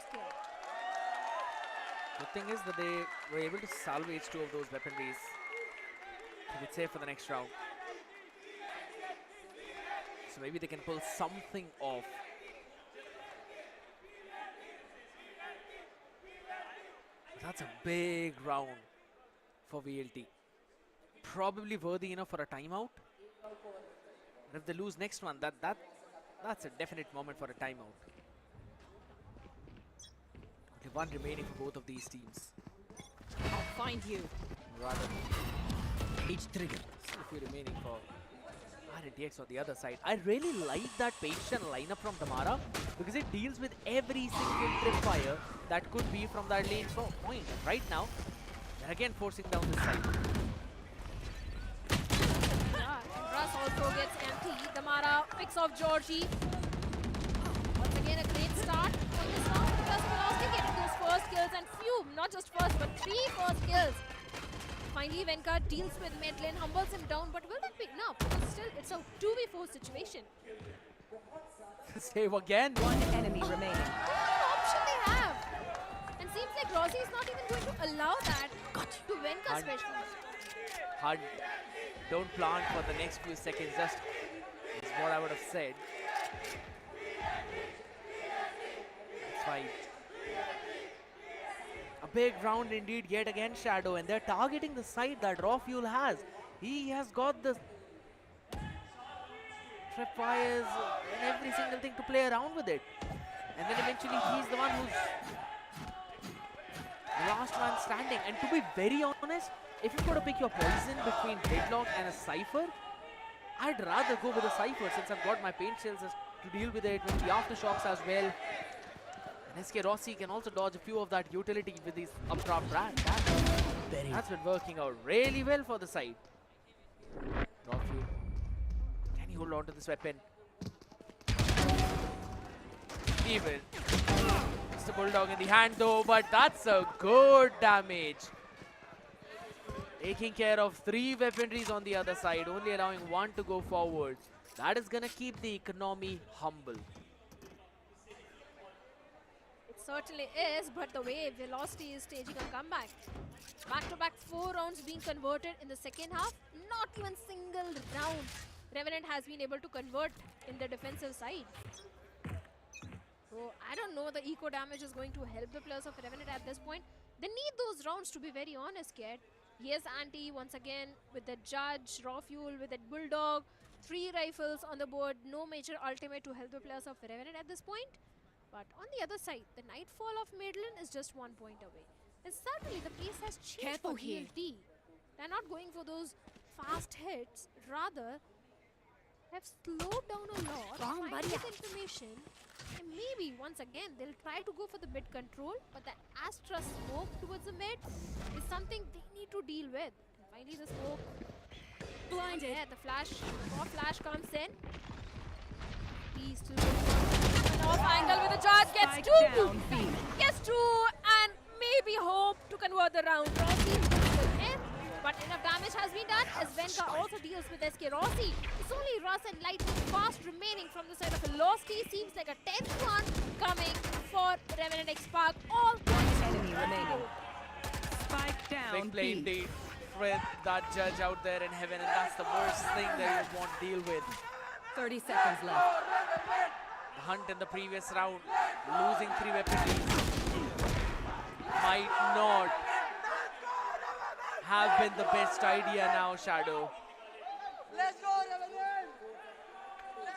The thing is that they were able to salvage 2 of those weaponries. Keep it safe for the next round. So maybe they can pull something off. That's a big round for VLT. Probably worthy enough for a timeout. And if they lose next one, that's a definite moment for a timeout. Okay, one remaining for both of these teams. I'll find you. Rather, Each trigger. still a few remaining for RNTX on the other side. I really like that patient lineup from Damara because it deals with every single tripwire that could be from that lane point. And right now, they're again forcing down this side. Yeah, and Russ also gets empty. Damara picks off Georgie. Once again, a great start on this round. Because Velocity getting those first kills, and few, not just first, but 3 first kills. Finally, Venka deals with Madeline, humbles him down, but will that be enough? Because still, it's a 2v4 situation. Save again. One enemy remaining. What option they have? And seems like Rossi is not even going to allow that to Venka Hunt. especially. Hunt, don't plant for the next few seconds, just is what I would have said. That's fine. A big round indeed yet again, Shadow, and they're targeting the side that Raw Fuel has. He has got the tripwires and every single thing to play around with it. And then eventually he's the one who's the last man standing. And to be very honest, if you've got to pick your poison between Deadlock and a Cypher, I'd rather go with a Cypher since I've got my paint shells to deal with it, with the aftershocks as well. And SK Rossi can also dodge a few of that utility with his updraft brand. That's been working out really well for the side. Rafu, can he hold on to this weapon? Even. It's the Bulldog in the hand though, but that's a good damage. Taking care of 3 weaponries on the other side, only allowing 1 to go forward. That is gonna keep the economy humble. It certainly is, but the way Velocity is staging a comeback. Back-to-back 4 rounds being converted in the second half. Not even single round Revenant has been able to convert in the defensive side. So I don't know the eco damage is going to help the players of Revenant at this point. They need those rounds, to be very honest, kid. Yes, Anti once again with the Judge, Raw Fuel with that Bulldog, 3 rifles on the board, no major ultimate to help the players of Revenant at this point. But on the other side, the Nightfall of Madeline is just 1 point away. And certainly the pace has changed for VLT. They're not going for those fast hits, rather have slowed down a lot, find this information, and maybe once again they'll try to go for the mid control, but that Astra smoke towards the mid is something they need to deal with. And finally the smoke blinded. Yeah, the flash, more flash comes in. He's still an off angle with the charge, gets 2! Gets 2 and maybe hope to convert the round. Rossi is still in, but enough damage has been done as Venka also deals with SK Rossi. It's only Russ and Lightning Fast remaining from the side of Velocity. Seems like a 10th one coming for Revenant XSpark. All points enemy remaining. Spike down. Big play indeed with that Judge out there in heaven, and that's the worst thing that you want to deal with. 30 seconds left. The Hunt in the previous round, losing 3 weaponries, might not have been the best idea now, Shadow. Let's go, Revenant!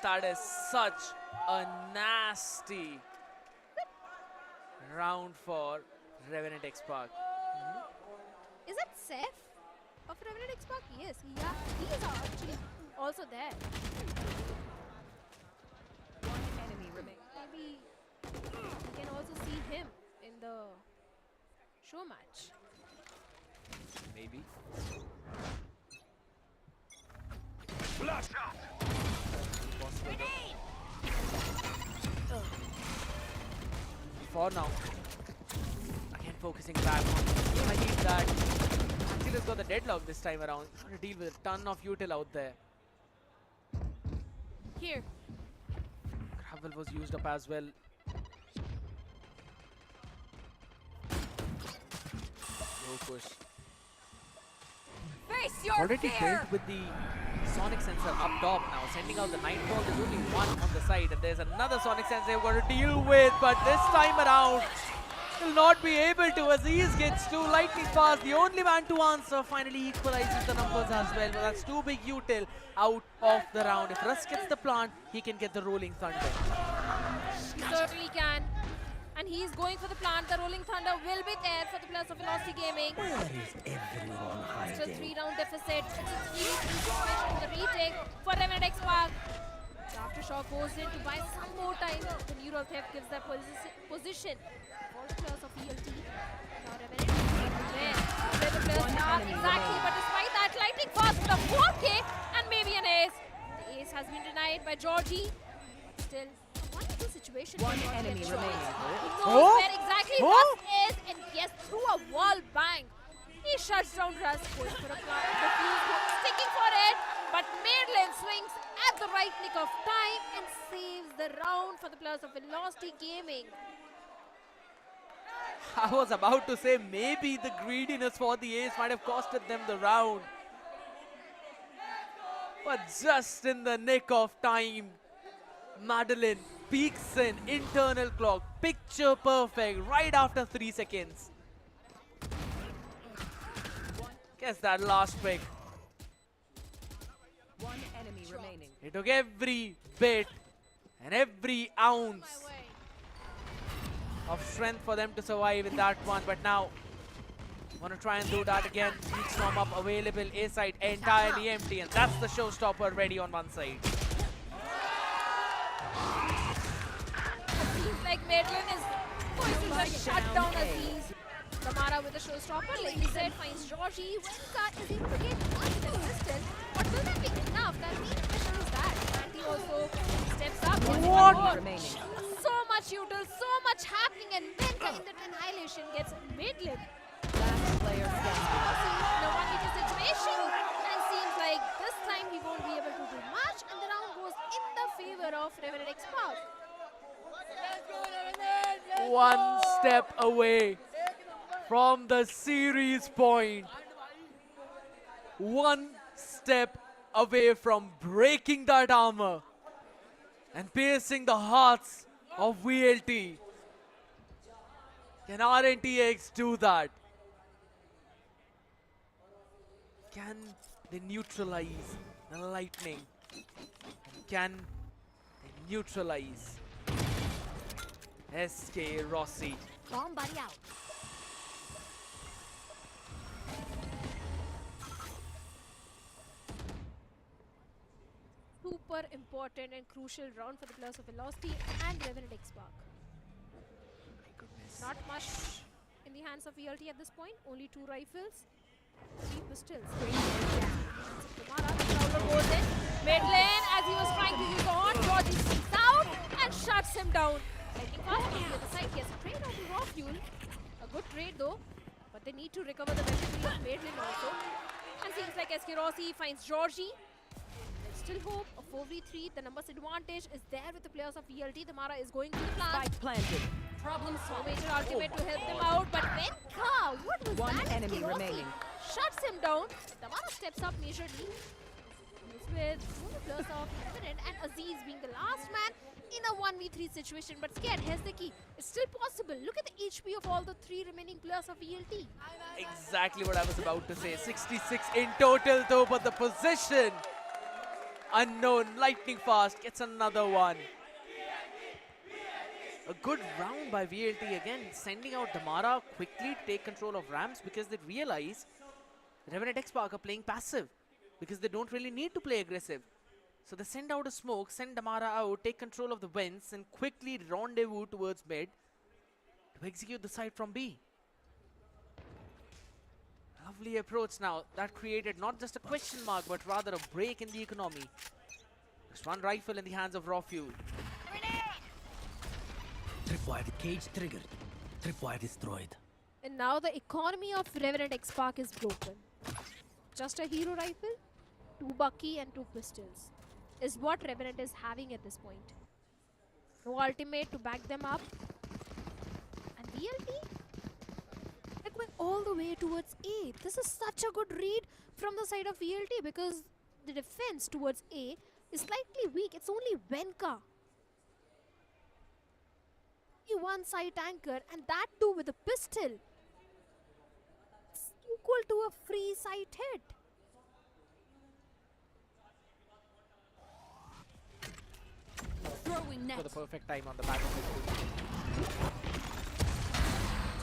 That is such a nasty round for Revenant XSpark. Is that Seth of Revenant XSpark? Yes, yeah, these are actually also there. Enemy remaining. Maybe we can also see him in the show match. Maybe. For now. Again focusing back on. I need that. Antila's got the deadlock this time around. Trying to deal with a ton of util out there. Here. Gravel was used up as well. Low push. Face your Already fear. dealt with the sonic sensor up top now, sending out the Nightfall. There's only 1 on the side, and there's another sonic sensor they've got to deal with, but this time around will not be able to. Aziz gets 2 lightning fast, the only man to answer, finally equalizes the numbers as well, but that's 2 big util out of the round. If Russ gets the plant, he can get the Rolling Thunder. He certainly can. And he's going for the plant. The Rolling Thunder will be there for the players of Velocity Gaming. Where is everyone It's a hiding? 3-round deficit. It's a 3 situation in the retake for Revenant XSpark. The Aftershock goes in to buy some more time. The Neural Theft gives that position for the players of ELT. Now Revenant is there. Where the players are exactly, but despite that, Lightning Fast with a 4K and maybe an ace. The ace has been denied by Georgie. Still, a 1-2 situation. One enemy remaining. He knows where exactly Russ is, and yes, through a wall bang. He shuts down Russ, going for a plant. The fuse sticking for it, but Madeline swings at the right nick of time and saves the round for the players of Velocity Gaming. I was about to say maybe the greediness for the ace might have costed them the round. But just in the nick of time, Madeline peeks in, internal clock, picture perfect, right after 3 seconds. Guess that last pick. One enemy remaining. He took every bit and every ounce of strength for them to survive in that one, but now want to try and do that again. Heat storm up available, A side entirely empty, and that's the showstopper ready on one side. Seems like Madeline is going to just shut down Aziz. Tamara with the showstopper, like you said, finds Georgie. Wenka is able to get one pistol, but will that be enough? That main question is that. And he also steps up. What? Remaining. So much util, so much happening, and Wenka in that annihilation gets Madeline. Last player standing. The 1v2 situation, and seems like this time he won't be able to do much, and the round goes in the favor of Revenant XSpark. One step away from the series point. One step away from breaking that armor and piercing the hearts of VLT. Can RNTX do that? Can they neutralize the lightning? Can they neutralize SK Rossi? Bomb buddy out. Super important and crucial round for the players of Velocity and Revenant XSpark. Not much in the hands of VLT at this point. Only 2 rifles, 3 pistols. Tamara, the Prowler goes in. Madeline, as he was trying to use on, Georgie sneaks out and shuts him down. Lightning fast on the other side. He has a trade on the raw fuel. A good trade though, but they need to recover the weaponry of Madeline also. And seems like SK Rossi finds Georgie. There's still hope. A 4v3. The numbers advantage is there with the players of VLT. The Mara is going to the plant. Spike planted. Problem solved. Major ultimate to help them out, but Wenka, what was One that? enemy SK Rossi remaining. shuts him down. Tamara steps up majorly. With the players of Revenant and Aziz being the last man in a 1v3 situation, but scared. Here's the key. It's still possible. Look at the HP of all the 3 remaining players of VLT. Exactly what I was about to say. 66 in total though, but the position unknown. Lightning fast gets another one. A good round by VLT again, sending out Damara quickly to take control of ramps because they realize Revenant XSpark are playing passive because they don't really need to play aggressive. So they send out a smoke, send Damara out, take control of the vents, and quickly rendezvous towards mid to execute the side from B. Lovely approach now. That created not just a question mark, but rather a break in the economy. Just one rifle in the hands of raw fuel. Tripwire cage triggered. Tripwire destroyed. And now the economy of Revenant XSpark is broken. Just a hero rifle, 2 Bucky and 2 pistols is what Revenant is having at this point. No ultimate to back them up. And VLT? They're going all the way towards A. This is such a good read from the side of VLT because the defense towards A is slightly weak. It's only Wenka. One side tanker, and that too with a pistol. It's equal to a free sight hit. Throwing net. For the perfect time on the back of it.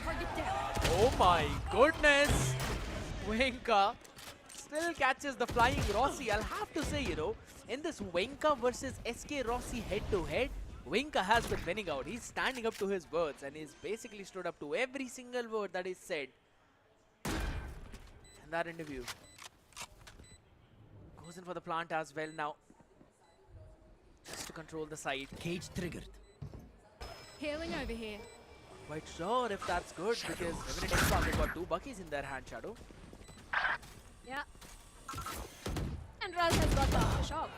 Target down. Oh my goodness! Wenka still catches the flying Rossi. I'll have to say, you know, in this Wenka versus SK Rossi head-to-head, Wenka has been winning out. He's standing up to his words and he's basically stood up to every single word that is said in that interview. Goes in for the plant as well now. Just to control the side. Cage triggered. Healing over here. Quite sure if that's good because Revenant XSpark have got 2 Buckies in their hand, Shadow. Yeah. And Raz has got the aftershock.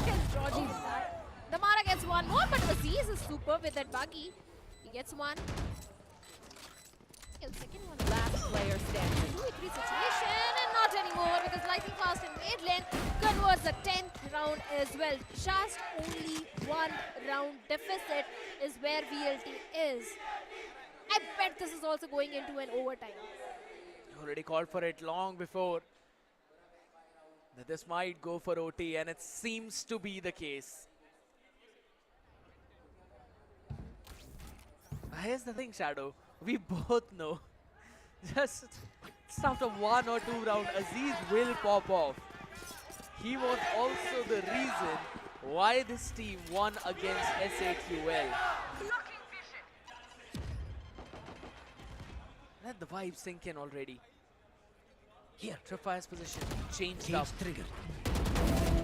Kills Georgie with that. Damara gets one more, but Aziz is super with that buggy. He gets one. kill. Second one. Last player standing. 2v3 situation, and not anymore because Lightning Fast in mid lane converts the 10th round as well. Just only one round deficit is where VLT is. I bet this is also going into an overtime. Already called for it long before that this might go for OT, and it seems to be the case. Here's the thing, Shadow. We both know just after 1 or 2 rounds, Aziz will pop off. He was also the reason why this team won against SAQL. Let the vibe sink in already. Here, Tripfire's position changed up. Trigger.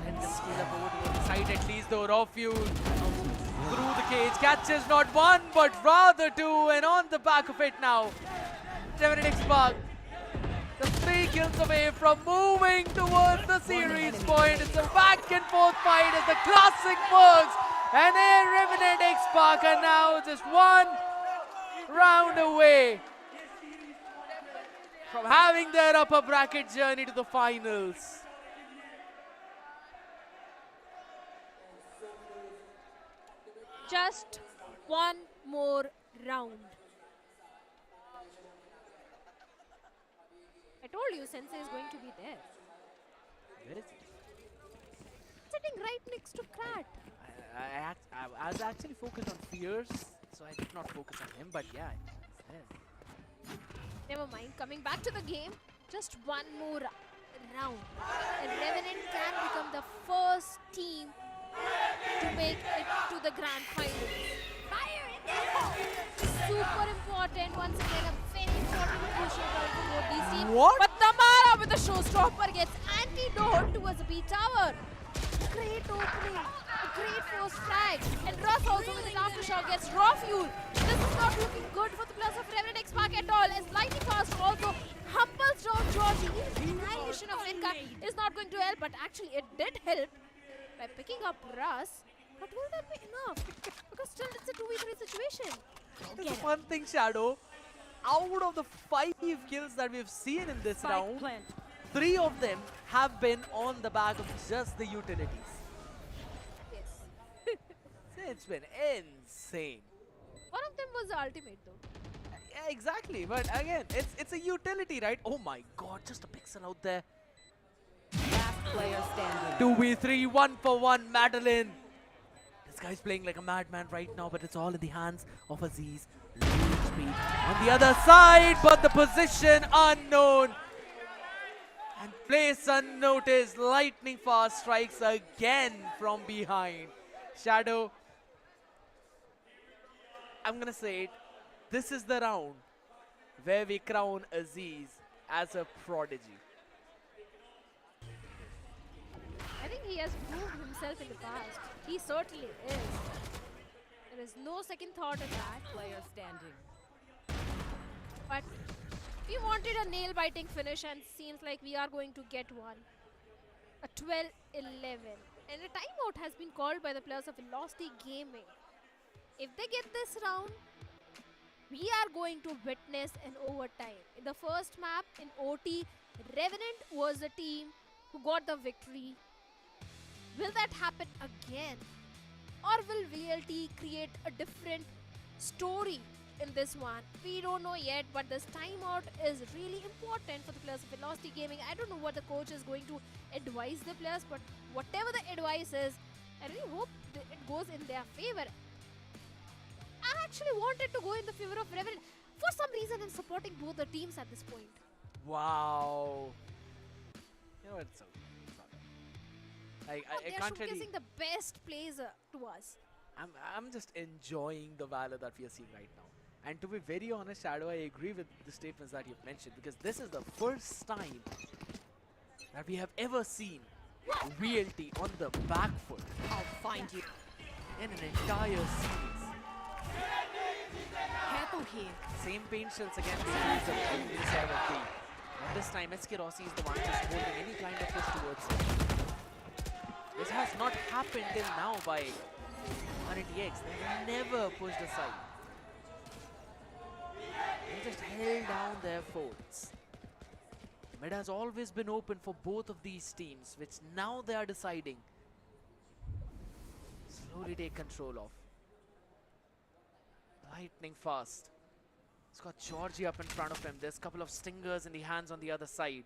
And the scale up over to the side at least though. Raw fuel through the cage. Catches not one but rather two, and on the back of it now. Revenant XSpark. The 3 kills away from moving towards the series point. It's a back and forth fight as the classic works. And then Revenant XSpark are now just 1 round away from having their upper bracket journey to the finals. Just one more round. I told you Sensei is going to be there. Where is he? Sitting right next to Krat. I was actually focused on Fierce, so I did not focus on him, but yeah, he's there. Never mind, coming back to the game, just one more round. And Revenant can become the first team to make it to the grand final. Fire in there! Super important, once again, a very important crucial point for both these teams. What? But Tamara with the showstopper gets antidote towards the B tower. Great opening, a great first frag, and Russ also with his aftershock gets raw fuel. This is not looking good for the players of Revenant XSpark at all, as Lightning Fast also humbles down Georgie. Even the annihilation of Enka is not going to help, but actually it did help by picking up Russ. But will that be enough? Because still it's a 2v3 situation. It's a fun thing, Shadow. Out of the 5 kills that we've seen in this round, 3 of them have been on the back of just the utilities. Yes. It's been insane. One of them was the ultimate though. Yeah, exactly. But again, it's a utility, right? Oh my god, just a pixel out there. Last player standing. 2v3, 1 for 1, Madeline. This guy's playing like a madman right now, but it's all in the hands of Aziz. Speed on the other side, but the position unknown. And place unnoticed, Lightning Fast strikes again from behind. Shadow, I'm gonna say it, this is the round where we crown Aziz as a prodigy. I think he has proved himself in the past. He certainly is. There is no second thought in that. Player standing. But we wanted a nail-biting finish, and seems like we are going to get one. A 12-11. And a timeout has been called by the players of Velocity Gaming. If they get this round, we are going to witness an overtime. In the first map, in OT, Revenant was the team who got the victory. Will that happen again? Or will VLT create a different story in this one? We don't know yet, but this timeout is really important for the players of Velocity Gaming. I don't know what the coach is going to advise the players, but whatever the advice is, I really hope it goes in their favor. I actually wanted to go in the favor of Revenant. For some reason, I'm supporting both the teams at this point. Wow. You know what? It's okay. I They're can't really. showcasing the best players to us. I'm just enjoying the valor that we are seeing right now. And to be very honest, Shadow, I agree with the statements that you've mentioned, because this is the first time that we have ever seen VLT on the back foot. I'll find you. In an entire series. Careful here. Same patience again being used in the 7th game. And this time, SK Rossi is the one just holding any kind of push towards it. This has not happened till now by RTX. They've never pushed aside. They just held down their forts. Mid has always been open for both of these teams, which now they are deciding. Slowly take control of. Lightning fast. He's got Georgie up in front of him. There's a couple of stingers in the hands on the other side.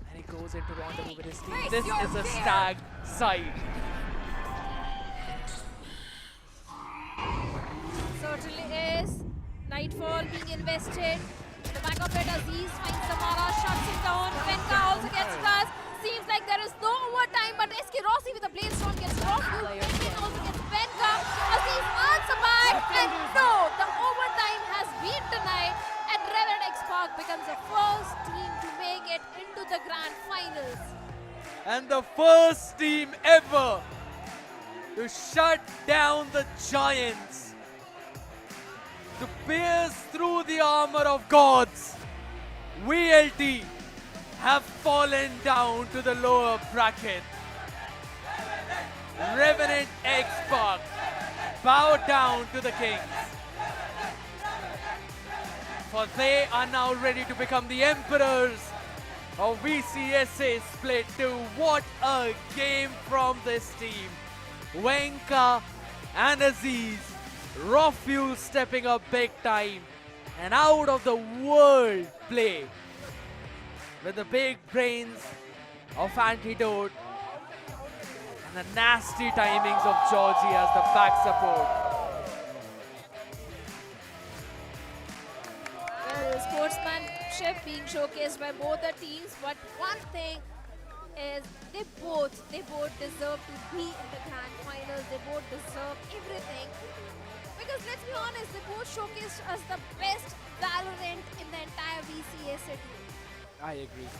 And he goes into rendezvous with his team. This is a stag side. Certainly is. Nightfall being invested. The back of it, Aziz finds Samara, shuts him down. Venka also gets plus. Seems like there is no overtime, but SK Rossi with a Bladestorm gets Rockwood. Venka also gets Venka. Aziz answer back, and no, the overtime has been denied, and Revenant XSpark becomes the first team to make it into the grand finals. And the first team ever to shut down the Giants, to pierce through the armor of gods. VLT have fallen down to the lower bracket. Revenant XSpark bow down to the kings, for they are now ready to become the emperors of VCSA Split 2. What a game from this team. Venka and Aziz, raw fuel stepping up big time, and out of the world play with the big brains of Antidote and the nasty timings of Georgie as the back support. Well, sportsmanship being showcased by both the teams, but one thing is they both deserve to be in the grand finals. They both deserve everything, because let's be honest, they both showcased us the best Valorant in the entire VCSA team. I agree.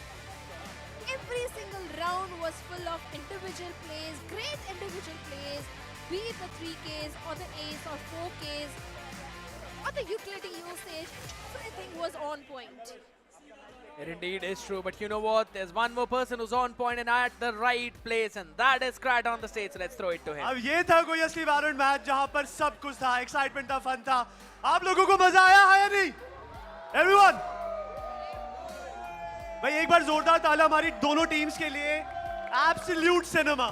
Every single round was full of individual plays, great individual plays, be it the 3Ks or the Ace or 4Ks or the utility usage, everything was on point. It indeed is true, but you know what? There's one more person who's on point and at the right place, and that is Krat on the stage. So let's throw it to him. अब ये था कोई असली Valorant match जहां पर सब कुछ था, एक्साइटमेंट था, फन था. आप लोगों को मजा आया है या नहीं? Everyone! भाई एक बार जोरदार ताला हमारी दोनों टीम्स के लिए. Absolute cinema.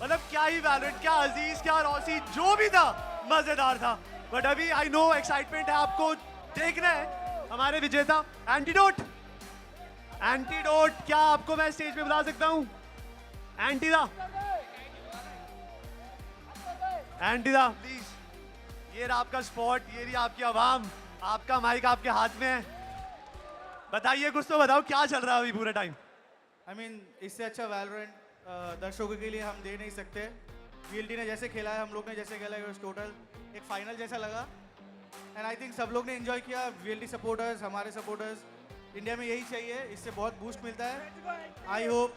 मतलब क्या ही Valorant, क्या अजीज, क्या रॉसी, जो भी था मजेदार था. बट अभी आई नो एक्साइटमेंट है, आपको देखना है हमारे विजेता एंटीडोट. क्या आपको मैं स्टेज पे बुला सकता हूं? एंटीदा प्लीज. ये रहा आपका स्पॉट, ये रही आपकी आवाम, आपका माइक आपके हाथ में है. बताइए, कुछ तो बताओ क्या चल रहा है अभी पूरे टाइम. आई मीन इससे अच्छा वैलोरेंट दर्शकों के लिए हम दे नहीं सकते. VLT ने जैसे खेला है, हम लोग ने जैसे खेला है, टोटल एक फाइनल जैसा लगा. एंड आई थिंक सब लोग ने एंजॉय किया. VLT सपोर्टर्स, हमारे सपोर्टर्स, इंडिया में यही चाहिए. इससे बहुत बूस्ट मिलता है. आई होप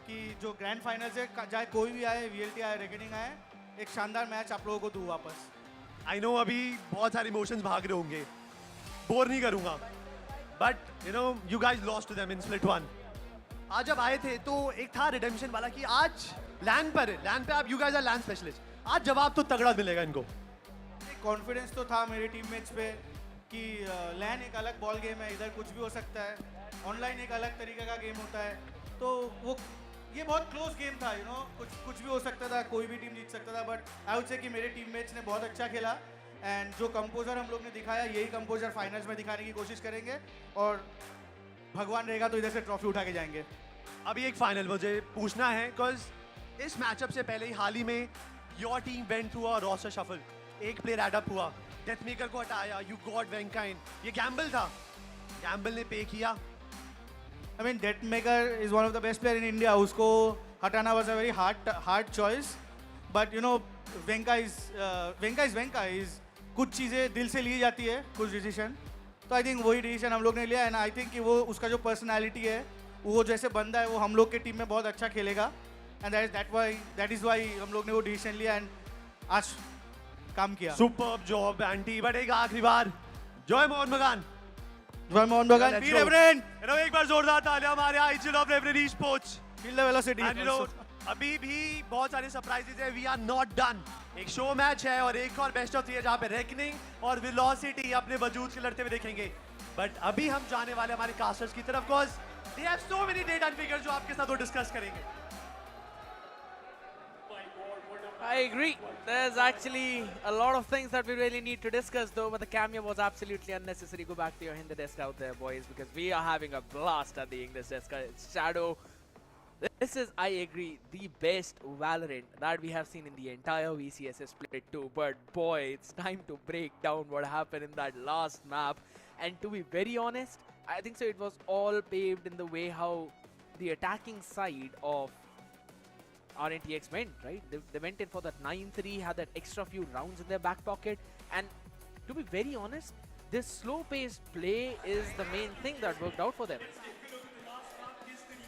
कि जो ग्रैंड फाइनल से चाहे कोई भी आए, VLT आए, रेकनिंग आए, एक शानदार मैच आप लोगों को दूँ वापस. आई नो अभी बहुत सारे इमोशंस भाग रहे होंगे, बोर नहीं करूंगा, but you know you guys lost to them in split 1. आज जब आए थे तो एक था रिडेम्पशन वाला कि आज लैंड पे आप you guys are land specialist. आज जवाब तो तगड़ा मिलेगा इनको. कॉन्फिडेंस तो था मेरे टीममेट्स पे कि लैन एक अलग बॉल गेम है, इधर कुछ भी हो सकता है. ऑनलाइन एक अलग तरीके का गेम होता है, तो वो ये बहुत क्लोज गेम था. यू नो कुछ भी हो सकता था, कोई भी टीम जीत सकता था. बट आई वुड से कि मेरे टीममेट्स ने बहुत अच्छा खेला, एंड जो कंपोजर हम लोग ने दिखाया, यही कंपोजर फाइनल्स में दिखाने की कोशिश करेंगे, और भगवान रहेगा तो इधर से ट्रॉफी उठा के जाएंगे. अभी एक फाइनल मुझे पूछना है, बिकॉज इस मैचअप से पहले ही हाल ही में your team went through a roster shuffle. एक प्लेयर एड अप हुआ, डेथमेकर को हटाया, यू गॉट वेंका इन. ये गैम्बल था, गैम्बल ने पे किया. I mean Deathmaker is one of the best player in India. उसको हटाना was a very hard choice. But you know वेंका इज कुछ चीज़ें दिल से ली जाती है, कुछ डिसीजन. तो आई थिंक वही डिसीजन हम लोग ने लिया, एंड आई थिंक कि वो उसका जो पर्सनैलिटी है, वो जैसे बंदा है, वो हम लोग के टीम में बहुत अच्छा खेलेगा. एंड दैट इज वाई हम लोग ने वो डिसीजन लिया एंड आज काम किया. Superb job anti. बट एक आखिरी बार जय मोहन बगान, बी रेवरेंट. एक बार जोरदार तालियां हमारे IGL of reverent Esports. Feel the velocity. And you know, अभी भी बहुत सारे सरप्राइजेज है. We are not done. एक शो मैच है और एक और बेस्ट ऑफ 3 है जहाँ पे रेकनिंग और वेलोसिटी अपने वजूद से लड़ते हुए देखेंगे. बट अभी हम जाने वाले हमारे कास्टर्स की तरफ, because they have so many data and figures जो आपके साथ वो डिस्कस करेंगे. I agree. There's actually a lot of things that we really need to discuss though, but the cameo was absolutely unnecessary. Go back to your Hindi desk out there, boys, because we are having a blast at the English desk. It's Shadow. This is, I agree, the best Valorant that we have seen in the entire VCSA split 2. But boy, it's time to break down what happened in that last map. And to be very honest, I think so it was all paved in the way how the attacking side of RNTX went, right? They went in for that 9-3, had that extra few rounds in their back pocket. And to be very honest, this slow-paced play is the main thing that worked out for them.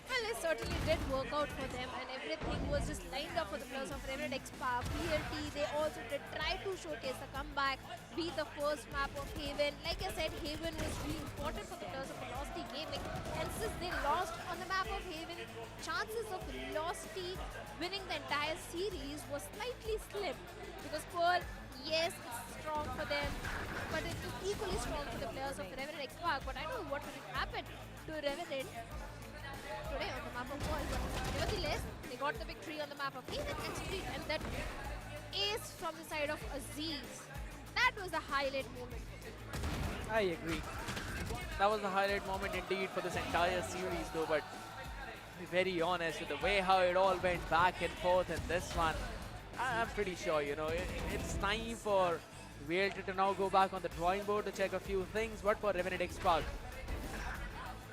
Well, it certainly did work out for them, and everything was just lined up for the players of Revenant XSpark. VLT, they also did try to showcase the comeback, be the first map of Haven. Like I said, Haven was really important for the players of Velocity Gaming, and since they lost on the map of Haven, chances of Velocity winning the entire series was slightly slim. Because Pearl, yes, it's strong for them, but it is equally strong for the players of Revenant XSpark. But I don't know what would have happened to Revenant today on the map of Pearl, but nevertheless, they got the victory on the map of Haven and that ace from the side of Aziz. That was the highlight moment. I agree. That was the highlight moment indeed for this entire series though, but to be very honest with the way how it all went back and forth in this one, I'm pretty sure, you know, it's time for VLT to now go back on the drawing board to check a few things, but for Revenant XSpark,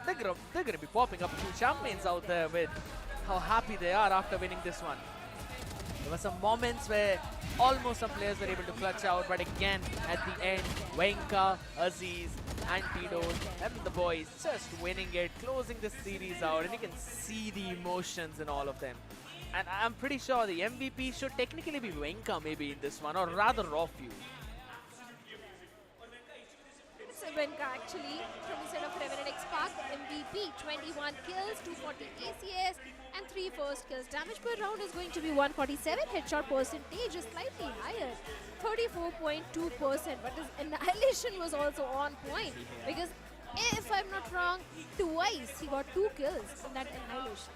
they're gonna be popping up a few champagnes out there with how happy they are after winning this one. There were some moments where almost some players were able to clutch out, but again, at the end, Venka, Aziz, Antidote, and the boys just winning it, closing this series out, and you can see the emotions in all of them. And I'm pretty sure the MVP should technically be Venka maybe in this one, or rather Rofu. Venka actually from the side of Revenant XSpark, the MVP, 21 kills, 240 ACS and 3 first kills. Damage per round is going to be 147, headshot percentage is slightly higher, 34.2%, but his annihilation was also on point because if I'm not wrong, twice he got 2 kills in that annihilation.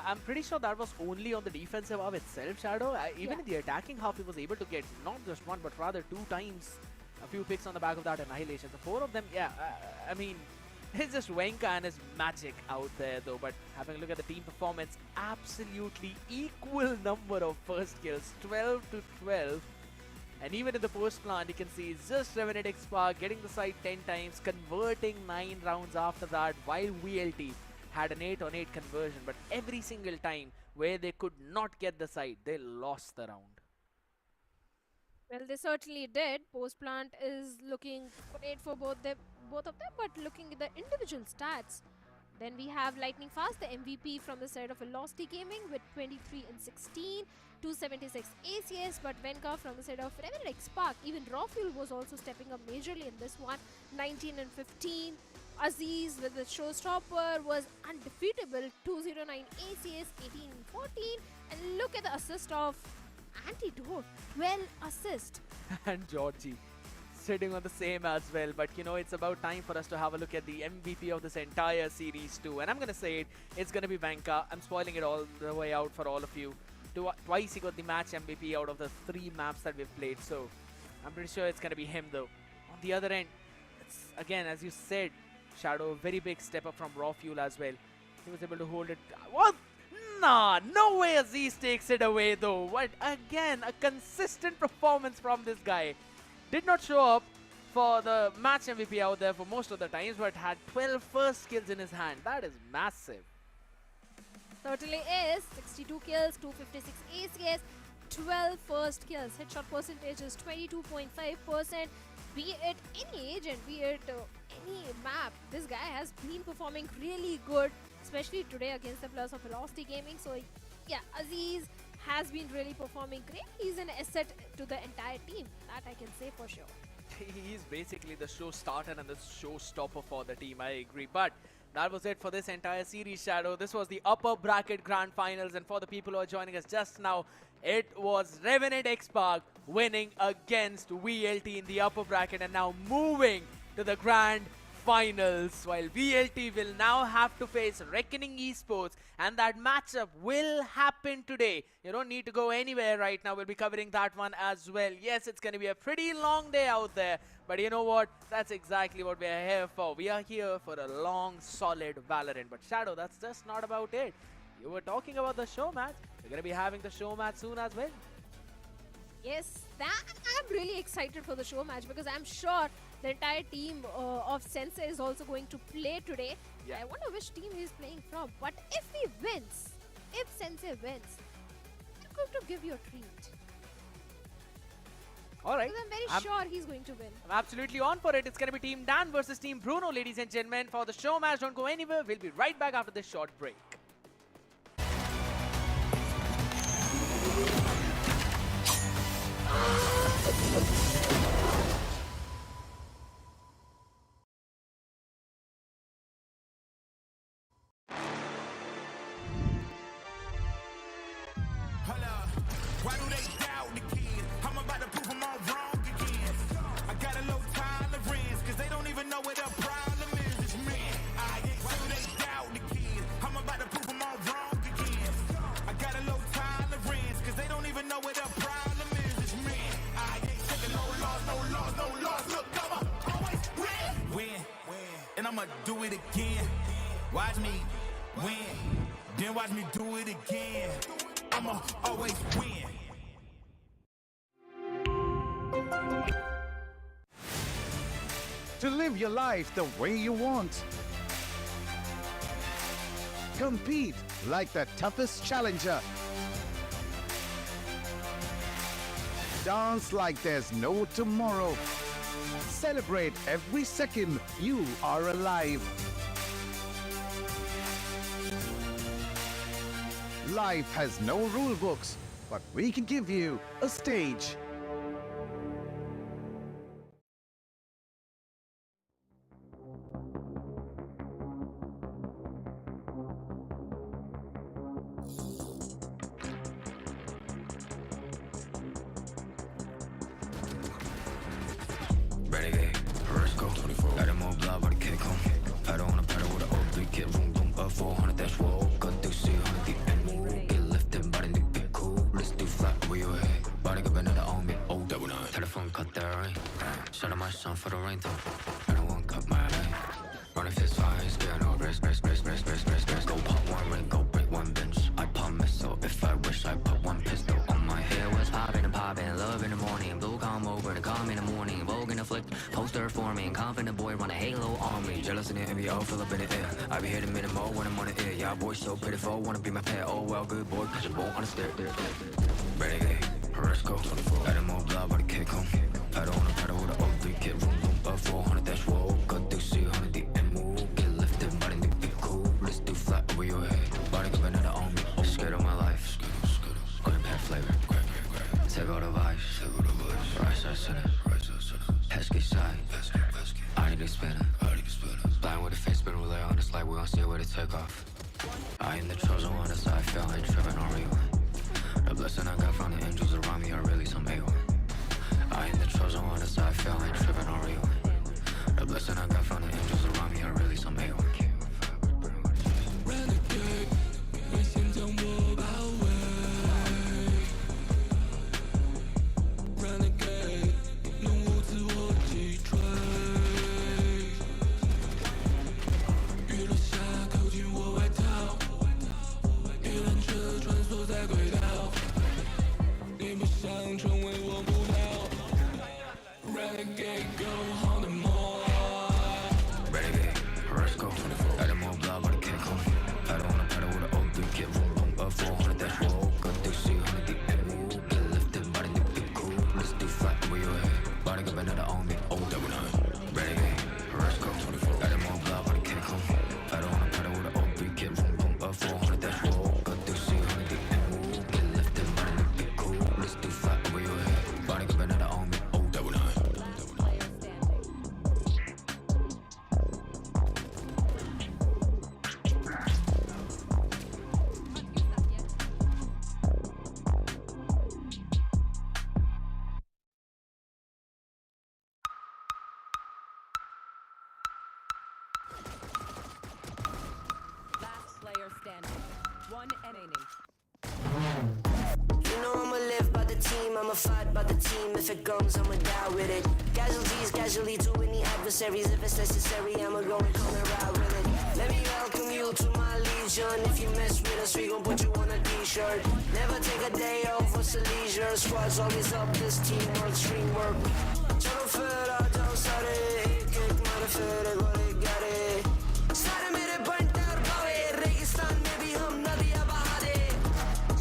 I'm pretty sure that was only on the defensive half itself, Shadow. Even in the attacking half, he was able to get not just one, but rather 2 times a few picks on the back of that annihilation. The 4 of them, yeah, I mean, it's just Venka and his magic out there though. But having a look at the team performance, absolutely equal number of first kills, 12 to 12. And even in the post plant, you can see it's just Revenant XSpark getting the side 10 times, converting 9 rounds after that, while VLT had an 8-on-8 conversion. But every single time where they could not get the side, they lost the round. Well, they certainly did. Post plant is looking great for both of them, but looking at the individual stats, then we have Lightning Fast, the MVP from the side of Velocity Gaming with 23 and 16, 276 ACS, but Venka from the side of Revenant XSpark, even Rawfuel was also stepping up majorly in this one, 19 and 15. Aziz with the showstopper was undefeatable, 209 ACS, 18 and 14, and look at the assist of Antidote, 12 assists. And Georgie sitting on the same as well. But you know, it's about time for us to have a look at the MVP of this entire series too. And I'm gonna say it, it's gonna be Venka. I'm spoiling it all the way out for all of you. Twice he got the match MVP out of the 3 maps that we've played. So I'm pretty sure it's gonna be him though. On the other end, it's again, as you said, Shadow, a very big step up from Rawfuel as well. He was able to hold it. What? Nah, no way Aziz takes it away though. What? Again, a consistent performance from this guy. Did not show up for the match MVP out there for most of the times, but had 12 first kills in his hand. That is massive. Certainly is. 62 kills, 256 ACS, 12 first kills. Headshot percentage is 22.5%. Be it any agent, be it any map, this guy has been performing really good, especially today against the players of Velocity Gaming. So yeah, Aziz has been really performing great. He's an asset to the entire team, that I can say for sure. He's basically the show starter and the show stopper for the team, I agree. But That was it for this entire series, Shadow. This was the upper bracket grand finals, and for the people who are joining us just now, it was Revenant XSpark winning against VLT in the upper bracket and now moving to the grand finals, while VLT will now have to face Reckoning Esports, and that matchup will happen today. You don't need to go anywhere right now. We'll be covering that one as well. Yes, it's going to be a pretty long day out there, but you know what? That's exactly what we are here for. We are here for a long, solid Valorant. But Shadow, that's just not about it. You were talking about the show match. We're going to be having the show match soon as well. Yes, I'm really excited for the show match because I'm sure the entire team of Sensei is also going to play today. Yeah. I wonder which team he's playing from. But if he wins, if Sensei wins, I'm going to give you a treat. All right. Because I'm very sure he's going to win. I'm absolutely on for it. It's going to be Team Dan versus Team Bruno, ladies and gentlemen. For the show match, don't go anywhere. We'll be right back after this short break. Why do they doubt the kid? I'm about to prove them all wrong again. I got a low tolerance, cause they don't even know what the problem is. It's me. Why do they doubt the kid? I'm about to prove them all wrong again. I got a low tolerance, cause they don't even know what the problem is. It's me. I ain't taking no loss, no loss, no loss. Look, I'ma always win. And I'ma do it again. Watch me win. Then watch me do it again. I'ma always win. To live your life the way you want. Compete like the toughest challenger. Dance like there's no tomorrow. Celebrate every second you are alive. Life has no rule books, but we can give you a stage. Renegade, Risco, got him all blood, but I can't come. I don't wanna battle with an old three kid, boom, boom, up 400, that's wall. Got through 100 deep and move. Get lifted, but I need to get cool. Let's do flat where you at. Body give another on me, oh, double nine. Telephone cut that rain. Shout out my son for the rain, though. I don't want cut my lane. Running fist fires, get no rest. Go pop one ring, go break one bench. I pump missile, if I wish I put one pistol on my head. Was popping and popping, love in the morning. Blue come over to come in the morning. Vogue in the flick, poster forming. Confident boy run a halo on me. Jealous in the envy, fill up in the air. I be hitting minute more when I'm on the air. Yeah, boy so pitiful, wanna be my pet. Oh well, good boy, cause you won't understand. Renegade, Risco, got him all blood, but I can't come. I don't wanna battle with an old three kid, boom, boom, up 400, that's wall. Got through 100 deep and move. Get lifted, but I need to be cool. Let's do flat over your head. Body give another on me. Scared of my life. Grandpa flavor. Take all the vibes. Right side center. Pesky side. I need to spin it. Blind with the face, spin relay on this like we gon' see where to take off. I am the chosen one, that's how I feel, ain't tripping on real. The blessing I got from the angels around me are really some A1. I am the chosen one, that's how I feel, ain't tripping on real. The blessing I got from the angels around me are really some A1. Renegade, 为现将我包围。Renegade， 用无自我击坠。雨落下，扣紧我外套，一辆车穿梭在轨道。你不想成为我目标 ？Renegade， go on the more。standing. One remaining. You know I'ma live by the team, I'ma fight by the team. If it comes, I'ma die with it. Casualties, casually to any adversaries. If it's necessary, I'ma go and come and ride with it. Let me welcome you to my legion. If you mess with us, we gon' put you on a t-shirt. Never take a day off, what's a leisure? Squad's always up, this teamwork, stream work. Chalo fir aa jao sare, ek ek mar fir gole gare. Sare mere banter bawe, रेगिस्तान में भी हम नदियां बहा दे.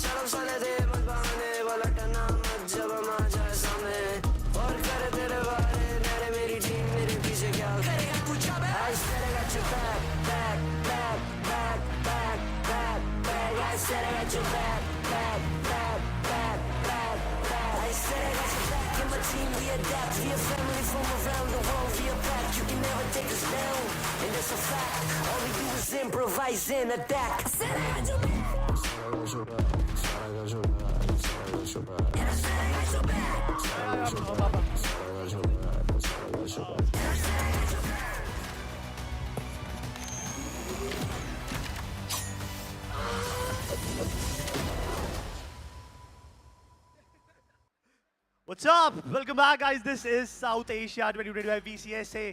चलो साले दे मत बहाने, पलटना मत जब हम आ जाए सामने. और कर तेरे बारे, मेरे मेरी टीम मेरे पीछे क्या करेगा कुछ अब? I said I got your back, back, back, back, back, back, back. I said I got your back, back, back, back, back, back. I said I got your back. In my team we adapt, we a family from around the world. We are back, you can never take us down, and that's a fact. All we do is improvise and adapt. I said I got your back. What's up? Welcome back, guys. This is South Asia 2025 VCSA.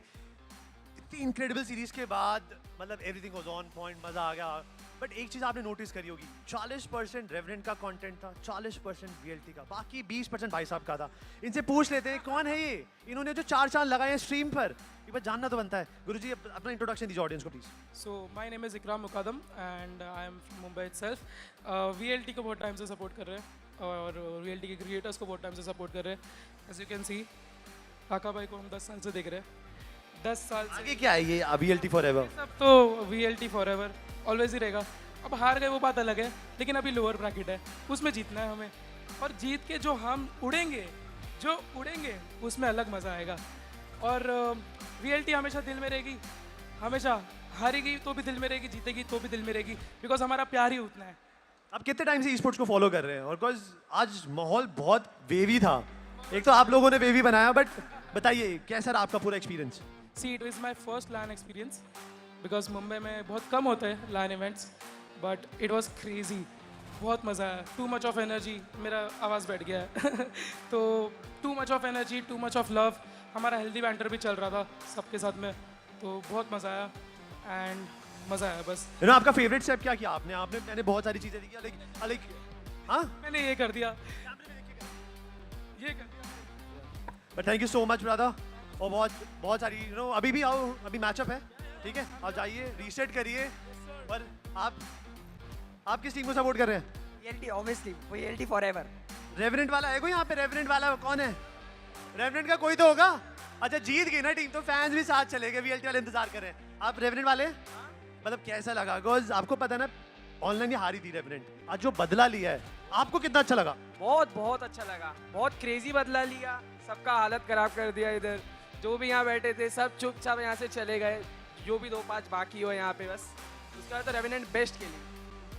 इतनी incredible series के बाद मतलब everything was on point, मजा आ गया. But एक चीज आपने notice करी होगी, 40% Revenant का कंटेंट था, 40% VLT का, बाकी 20% भाई साहब का था. इनसे पूछ लेते हैं कौन है ये, इन्होंने जो 4 चांद लगाए हैं स्ट्रीम पर, ये बात जानना तो बनता है. गुरुजी अपना इंट्रोडक्शन दीजिए ऑडियंस को please. So my name is Ikram Mukadam and I am from Mumbai itself. VLT को बहुत टाइम से सपोर्ट कर रहे हैं और VLT के क्रिएटर्स को बहुत टाइम से सपोर्ट कर रहे हैं. As you can see, काका भाई को हम 10 साल से देख रहे हैं. 10 साल से. आगे क्या है ये VLT forever? सब तो VLT forever, always ही रहेगा. अब हार गए वो बात अलग है, लेकिन अभी लोअर ब्रैकेट है, उसमें जीतना है हमें. और जीत के जो हम उड़ेंगे उसमें अलग मज़ा आएगा. और VLT हमेशा दिल में रहेगी, हमेशा हारेगी तो भी दिल में रहेगी, जीतेगी तो भी दिल में रहेगी, बिकॉज हमारा प्यार ही उतना है. आप कितने टाइम से esports को फॉलो कर रहे हैं? और बिकॉज आज माहौल बहुत वेवी था. एक तो आप लोगों ने वेवी बनाया, बट बताइए कैसा रहा आपका पूरा experience? See it is my first LAN experience, because Mumbai में बहुत कम होते हैं LAN events, but it was crazy. बहुत मज़ा आया. टू मच ऑफ एनर्जी, मेरा आवाज़ बैठ गया है. तो too much of energy, too much of love. हमारा हेल्दी बैंटर भी चल रहा था सबके साथ में, तो बहुत मज़ा आया एंड मज़ा आया बस. आपका फेवरेट स्टेप क्या किया आपने? मैंने बहुत सारी चीज़ें देखी, लाइक हाँ मैंने ये कर दिया, ये कर दिया. But thank you so much brother. और बहुत सारी अभी भी आओ, अभी मैचअप है, ठीक है? आप जाइए, रीसेट करिए. पर आप किस टीम को सपोर्ट कर रहे हैं? VLT obviously, VLT forever. Revenant वाला है कोई यहाँ पे? रेवेनेंट वाला कौन है? रेवेनेंट का कोई तो होगा. अच्छा जीत गई ना टीम, तो फैंस भी साथ चले गए, VLT वाले इंतजार कर रहे हैं. आप रेवेनेंट वाले मतलब कैसा लगा? बिकॉज आपको पता है ना ऑनलाइन ही हारी थी रेवेनेंट, आज जो बदला लिया है आपको कितना अच्छा लगा? बहुत अच्छा लगा. बहुत क्रेजी बदला लिया, सबका हालत खराब कर दिया. इधर जो भी यहाँ बैठे थे सब चुपचाप यहाँ से चले गए, जो भी 2-5 बाकी हो यहाँ पे बस. उसके बाद तो रेवेनेंट बेस्ट खेली.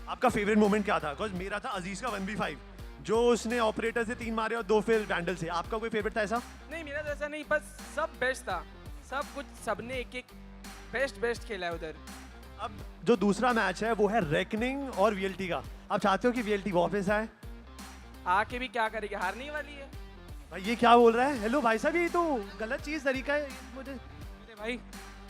आपका फेवरेट मोमेंट क्या था? बिकॉज मेरा था अजीज का 1v5, जो उसने ऑपरेटर से 3 मारे और 2 फिर वैंडल से. आपका कोई फेवरेट था ऐसा? नहीं मेरा तो ऐसा नहीं, बस सब बेस्ट था. सब कुछ सबने एक बेस्ट खेला है उधर. अब जो दूसरा मैच है वो है रेकनिंग और VLT का. आप चाहते हो कि VLT वापस आए? आके भी क्या करेगी, हारने वाली है. भाई ये क्या बोल रहा है? हेलो भाई साहब, ये तो गलत चीज तरीका है मुझे. मेरे भाई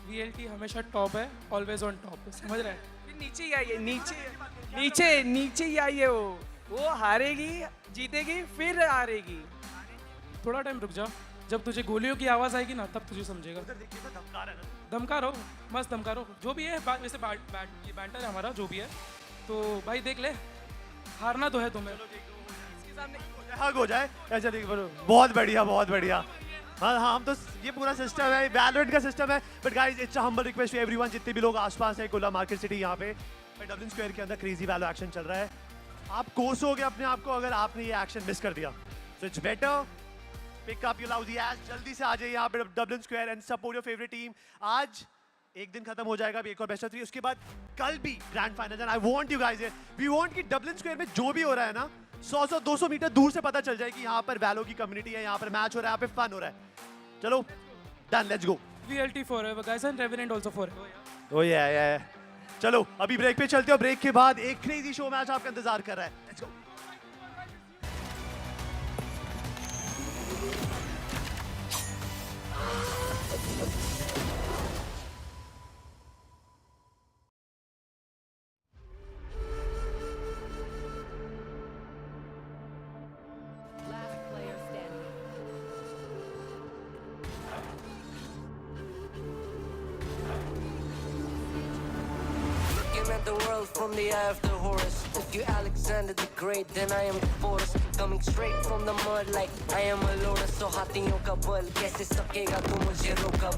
VLT हमेशा टॉप है, ऑलवेज ऑन टॉप, समझ रहे हैं? नीचे ही आई है, नीचे ही आई है. वो हारेगी, जीतेगी, फिर हारेगी. थोड़ा टाइम रुक जा, जब तुझे गोलियों की आवाज़ आएगी ना तब तुझे समझेगा. धमका रहो, मस्त धमका रहो. जो भी है वैसे ये बैंटर है हमारा, जो भी है तो भाई देख ले, हारना तो है तुम्हें. हग हो जाए ऐसे. बहुत बढ़िया. हाँ हम तो ये पूरा सिस्टम है, वैलोरेंट का सिस्टम है. But guys it's a humble request to everyone, जितने भी लोग आसपास है कोला मार्केट सिटी यहाँ पे डबलिन स्क्वायर के अंदर क्रेजी वैलो एक्शन चल रहा है. आप कोसोगे अपने आप को अगर आपने ये एक्शन मिस कर दिया. So it's better pick up your lousy ass, जल्दी से आ जाइए यहाँ पे Dublin Square and support your favourite team. आज एक दिन खत्म हो जाएगा, अभी एक और बेस्ट ऑफ 3, उसके बाद कल भी grand final. I want you guys, we want कि डबलिन स्क्वायर में जो भी हो रहा है ना 100-200 मीटर दूर से पता चल जाए कि यहाँ पर वैलो की कम्युनिटी है, यहाँ पर मैच हो रहा है, यहाँ पे फन हो रहा है. चलो done, let's go. VLT forever guys and Revenant also forever. Oh yeah. चलो अभी ब्रेक पे चलते हो, ब्रेक के बाद एक क्रेजी शो मैच आपका इंतजार कर रहा है। Let's go. Last player standing. Looking at the world from the eye of the Horus. If you Alexander the Great, then I am the forest. Coming straight from the mud like I am a lotus. So हाथियों का बल कैसे सकेगा तू मुझे रोक अब।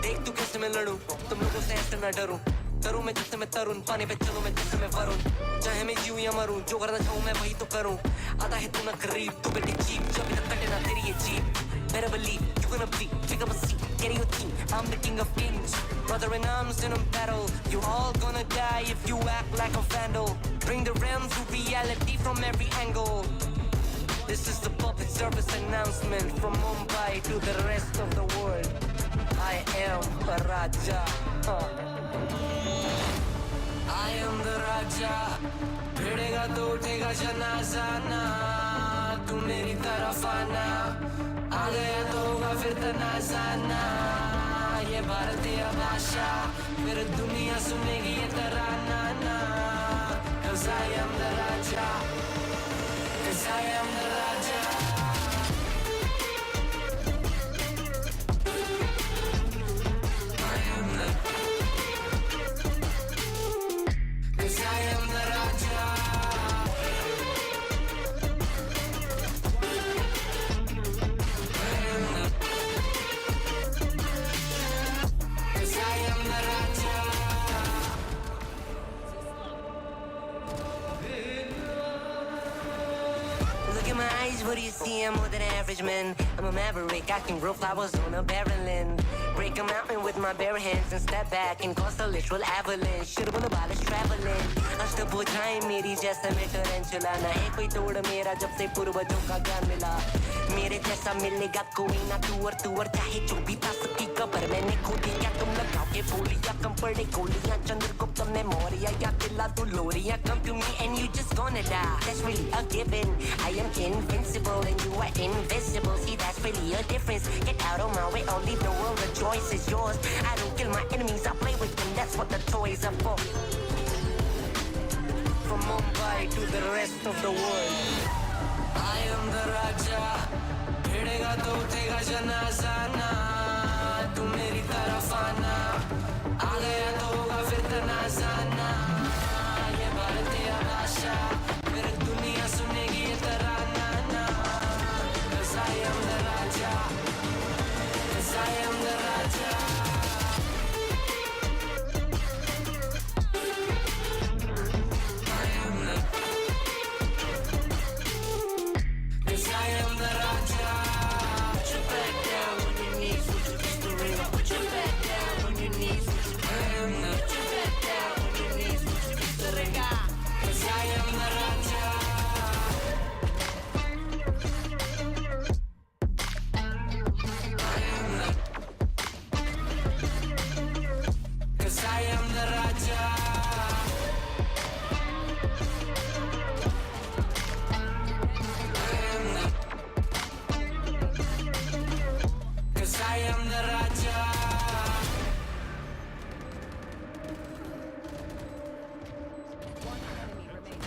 देख तू कैसे मैं लड़ूं, तुम लोगों से ऐसे ना डरूं। करूं मैं जिससे मैं तरुण, पानी पे चलूं मैं जिससे मैं वरुण। चाहे मैं जीऊं या मरूं, जो करना चाहूं मैं वही तो करूं। आता है तू ना करीब, तू बेटी चीप, जब तक कटे ना तेरी ये jeep. Better believe you're gonna bleed, pick up a seat, get in your team. I'm the king of kings, brother in arms in a battle. You're all gonna die if you act like a vandal. Bring the realm to reality from every angle. This is the public service announcement from Mumbai to the rest of the world. I am a Raja. I am the Raja. भिड़ेगा तो उठेगा जनाजा ना, तू मेरी तरफ आना। आ गया तो होगा फिर तनाजा ना, ये भारतीय भाषा फिर दुनिया सुनेगी ये तराना ना। 'Cause I am the Raja. 'Cause I am the Raja. I am the 'Cause I am the Raja. I am the 'Cause I am the Raja. Look in my eyes, what do you see? I'm more than average man. I'm a maverick, I can grow flowers on a barren land. Break a mountain with my bare hands and step back and cause a literal avalanche. Should've been about us traveling. अष्टभुजाएं मेरी जैसे मैं tarantula, ना है कोई तोड़ मेरा जब से पूर्वजों का ज्ञान मिला। मेरे जैसा मिलेगा कोई ना, तू और चाहे जो भी था सबकी कबर मैंने खोदी। क्या तुम लगाओगे बोलियां, कम पड़े गोलियां, चंद्रगुप्त ने मौर्य या किला तू लोरियां। Come to me and you just gonna die, that's really a given. I am invincible and you are invisible. See, that's really a difference. Get out of my way, I'll leave the world, the choice is yours. I don't kill my enemies, I play with them, that's what the toys are for. From Mumbai to the rest of the world, I am the Raja. भिड़ेगा तो उठेगा जनाजा ना, तू मेरी तरफ आना। आ गया तो होगा फिर तनाजा ना, ये भारतीय भाषा फिर दुनिया सुनेगी ये तराना ना। 'Cause I am the Raja. 'Cause I am the Raja. I am the 'Cause I am the Raja. Put your back down on your knees, would you kiss the ring? Put your back down on your knees, would you I am the Put your back down on your knees, would you kiss the ring? 'Cause I am the Raja. I am the 'Cause I am the Raja. I am the 'Cause I am the Raja. One enemy remaining.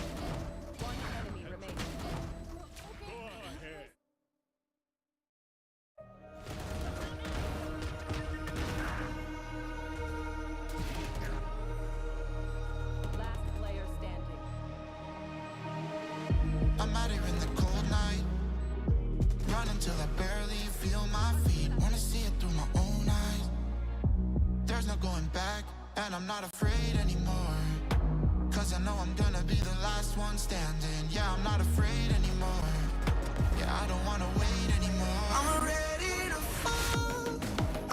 One enemy remaining. Last player standing. I'm out here in the cold night, running till I barely feel my feet. Wanna see it through my own eyes. There's no going back, and I'm not afraid anymore. 'Cause I know I'm gonna be the last one standing. Yeah, I'm not afraid anymore. Yeah, I don't wanna wait anymore. I'm ready to fall,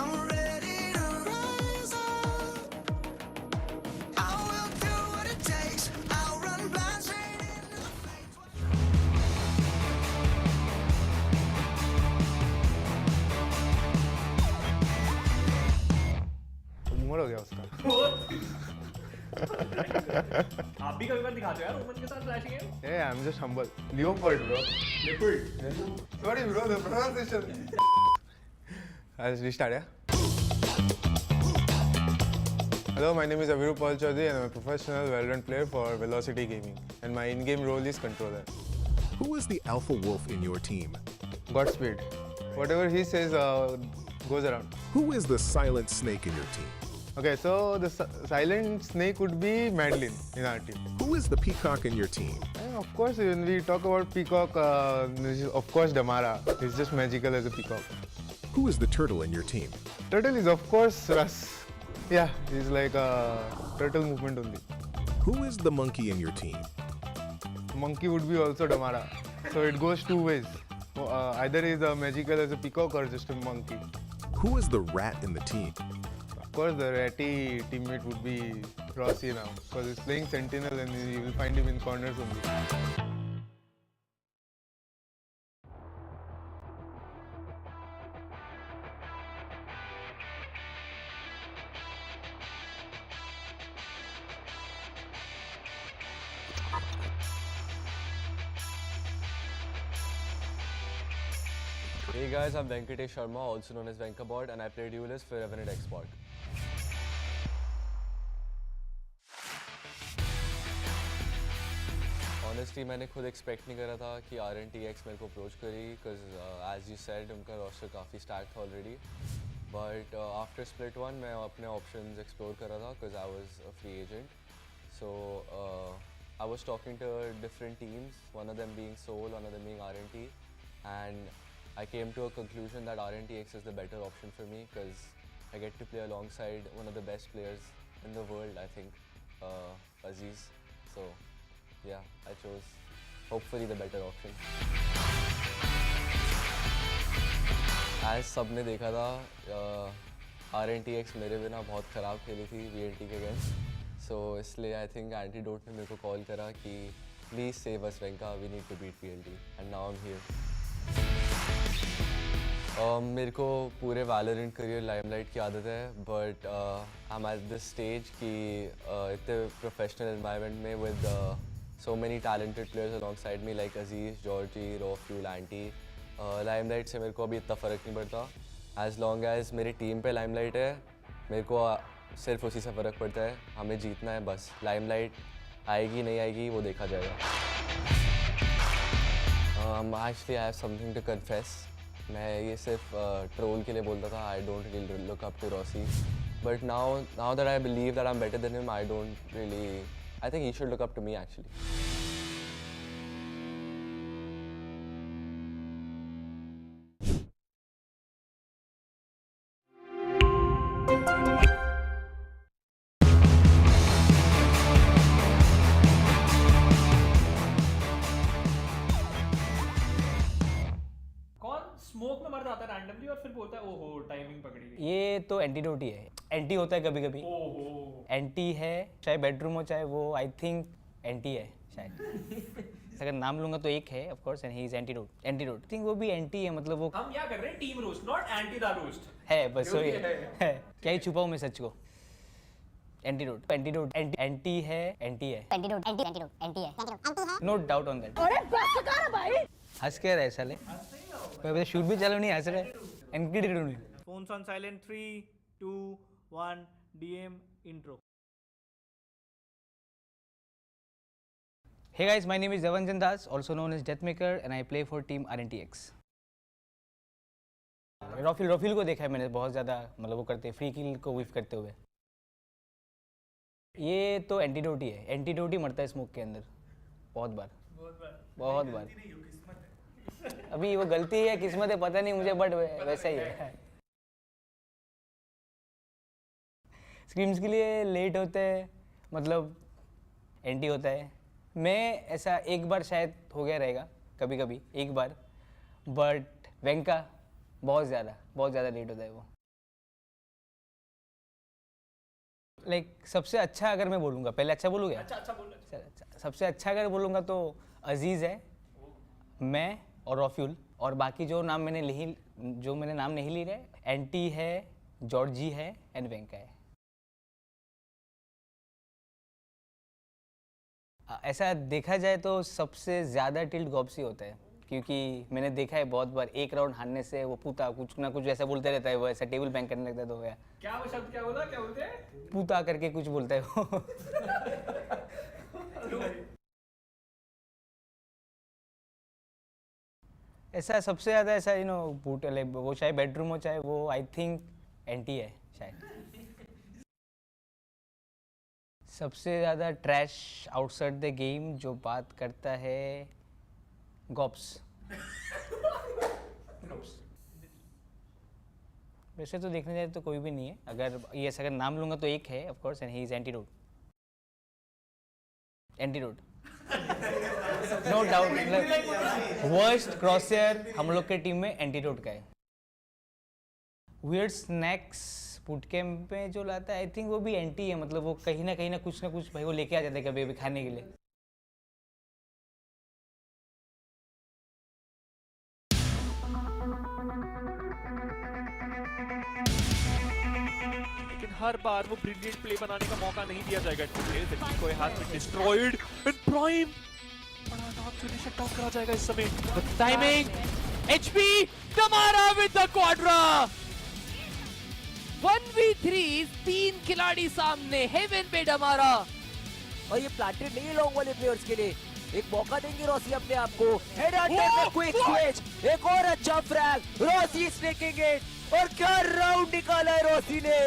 I'm ready to rise up. I will do what it takes, I'll run blind straight into the flames. उमड़ हो गया उसका। आप भी कभी बार दिखाते हो यार ओमन के साथ फ्लैशिंग है? Hey, I'm just humble. Leopard, bro. Leopard. Sorry, bro. The pronunciation. I'll restart, yeah? Hello, my name is Aviru Paul Chaudhary and I'm a professional Valorant player for Velocity Gaming. And my in-game role is controller. Who is the alpha wolf in your team? Godspeed. Whatever he says goes around. Who is the silent snake in your team? Okay, so the silent snake would be Madeline in our team. Who is the peacock in your team? And of course, when we talk about peacock, of course Damara. He's just magical as a peacock. Who is the turtle in your team? Turtle is of course Russ. Yeah, he's like a turtle movement only. Who is the monkey in your team? Monkey would be also Damara. So it goes two ways. Either he's magical as a peacock or just a monkey. Who is the rat in the team? Of course, the ratty teammate would be Rossi now, because he's playing Sentinel and you will find him in corners only. Hey guys, I'm Venkatesh Sharma, also known as Venkabot, and I play duelist for Revenant XSpark. Honestly, मैंने खुद expect नहीं करा था कि RNTX मेरे को approach करी, because as you said, उनका रोस्टर काफ़ी stacked था already. But after split one, मैं अपने options explore कर रहा था, because I was a free agent. So I was talking to different teams, one of them being Seoul, one of them being RNT, and I came to a conclusion that RNTX is the better option for me because I get to play alongside one of the best players in the world, I think, Aziz. So yeah, I chose hopefully the better option. As सबने देखा था, RNTX मेरे बिना बहुत ख़राब खेली थी VLT के अगेंस्ट. So इसलिए I think Antidote ने मेरे को कॉल करा कि please save us Venka, we need to beat VLT, and now I'm here. मेरे को पूरे वैलोरेंट करियर लाइमलाइट की आदत है, but I am at this stage कि इतने प्रोफेशनल एनवायरनमेंट में with so many talented players alongside me like अजीज, जॉर्जी, रॉफ्यूल, एंटी. लाइमलाइट से मेरे को अभी इतना फ़र्क नहीं पड़ता. एज लॉन्ग एज मेरी टीम पे लाइमलाइट है, मेरे को सिर्फ उसी से फ़र्क पड़ता है. हमें जीतना है बस. लाइमलाइट आएगी नहीं आएगी वो देखा जाएगा. Actually I have something to confess. मैं ये सिर्फ ट्रोल के लिए बोलता था. I don't really look up to Rossi, but now that I believe that I am better than him, I don't really, I think he should look up to me actually. Smoke में मर जाता है randomly और फिर बोलता है ओहो timing पकड़ी गई. ये तो एंटीडोट ही है. एंटी होता है कभी कभी. एंटी है, चाहे बेडरूम हो चाहे वो, आई थिंक एंटी है शायद. अगर नाम लूंगा तो एक है of course, and he is Antidote. Antidote I think वो भी एंटी है, मतलब वो हम क्या कर रहे हैं, team roast not anti the roast है, बस वही है. क्या ही छुपाऊं मैं सच को. एंटीडोट, एंटीडोट, एंटी है, एंटी है. एंटीडोट, एंटी है. No doubt on that. अरे बस कर भाई. हंस के रहे साले. मैं शूट भी चालू नहीं, हंस रहे. एंटीडोट नहीं. Phones on silent. 3, 2, 1. DM intro. Hey guys, my name is Devanjan Das, also known as Deathmaker, and I play for team RNTX. रॉफिल को देखा है मैंने बहुत ज़्यादा, मतलब वो करते हैं फ्री किल को विफ करते हुए. ये तो एंटीडोट ही है. एंटीडोट ही मरता है स्मोक के अंदर बहुत बार. अभी वो गलती है किस्मत है पता नहीं मुझे, बट वैसा ही है. स्क्रीम्स के लिए लेट होते हैं, मतलब एंटी होता है. मैं ऐसा एक बार शायद हो गया रहेगा कभी कभी, एक बार, बट वेंका बहुत ज़्यादा लेट होता है वो. लाइक सबसे अच्छा अगर मैं बोलूँगा, पहले अच्छा बोलूँगा. अच्छा बोल. सबसे अच्छा अगर बोलूँगा तो अजीज़ है, मैं और रॉफ्यूल, और बाकी जो नाम मैंने नाम नहीं ली रहे, एंटी है, जॉर्जी है, एंड वेंका है. ऐसा देखा जाए तो सबसे ज़्यादा टिल्ट गॉप्स ही होता है, क्योंकि मैंने देखा है बहुत बार एक राउंड हारने से वो पूता कुछ ना कुछ ऐसा बोलते रहता है, वो ऐसा टेबल बैंग करने लगता है तो हो गया। क्या वो शब्द क्या बोला, क्या बोलते हैं? पूता करके कुछ बोलता है वो। ऐसा सबसे ज़्यादा ऐसा पूट वो चाहे बेडरूम हो चाहे वो, आई थिंक एंटी है शायद। सबसे ज़्यादा ट्रैश आउटसाइड द गेम जो बात करता है गॉप्स। वैसे तो देखने जाए तो कोई भी नहीं है, अगर नाम लूँगा तो एक है of course, and he is Antidote. Antidote no doubt, मतलब वर्स्ट क्रॉसर हम लोग के टीम में एंटीडोट का है। वियर्ड स्नैक्स फूड कैंप में जो लाता है आई थिंक वो भी एंटी है, मतलब वो कहीं ना कुछ भाई वो लेके आ जाता है कभी अभी खाने के लिए। लेकिन हर बार वो ब्रिलियंट प्ले बनाने का मौका नहीं दिया जाएगा। कोई हाथ में डिस्ट्रॉयड इन प्राइम, बड़ा नॉक से शट डाउन करा जाएगा इस समय। टाइमिंग एचपी डमारा विद द क्वाड्रा 1v3, 3 खिलाड़ी सामने, हेवन पे डमारा। और ये प्लांटेड नहीं है लॉन्ग वाले प्लेयर्स के लिए, एक मौका देंगे रॉसी अपने आप को। हेड हंटर में क्विक स्विच, एक और अच्छा फ्रैग, रॉसी स्नेकिंग इट, और क्या राउंड निकाला है रॉसी ने।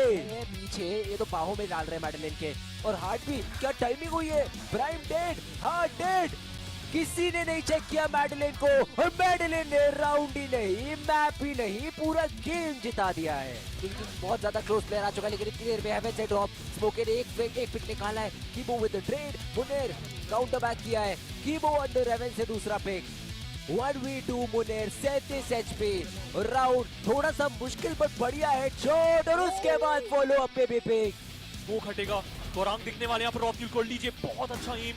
पीछे ये तो बाहों में डाल रहे हैं मैडलिन के, और हार्ट भी, क्या टाइमिंग हुई है। प्राइम डेड, हार्ट डेड, किसी ने नहीं चेक किया मैडलिन को, और मैडलिन ने राउंड ही नहीं, मैप ही नहीं, पूरा गेम जिता दिया है। बहुत ज्यादा क्लोज प्लेयर आ चुका है, लेकिन इतनी देर में हेवन से ड्रॉप, स्मोके ने एक पिक निकाला है। कीबो विद द ट्रेड, मुनेर काउंटर बैक किया है, कीबो अंडर हेवन से दूसरा pick. 1v2 Muner 37 HP, round थोड़ा सा मुश्किल पर बढ़िया है शॉट, और उसके बाद फॉलो अप पे भी पिक। स्मोक हटेगा, गोरांग दिखने वाले यहाँ पर रॉफ्यूल को लीजिए, बहुत अच्छा एम।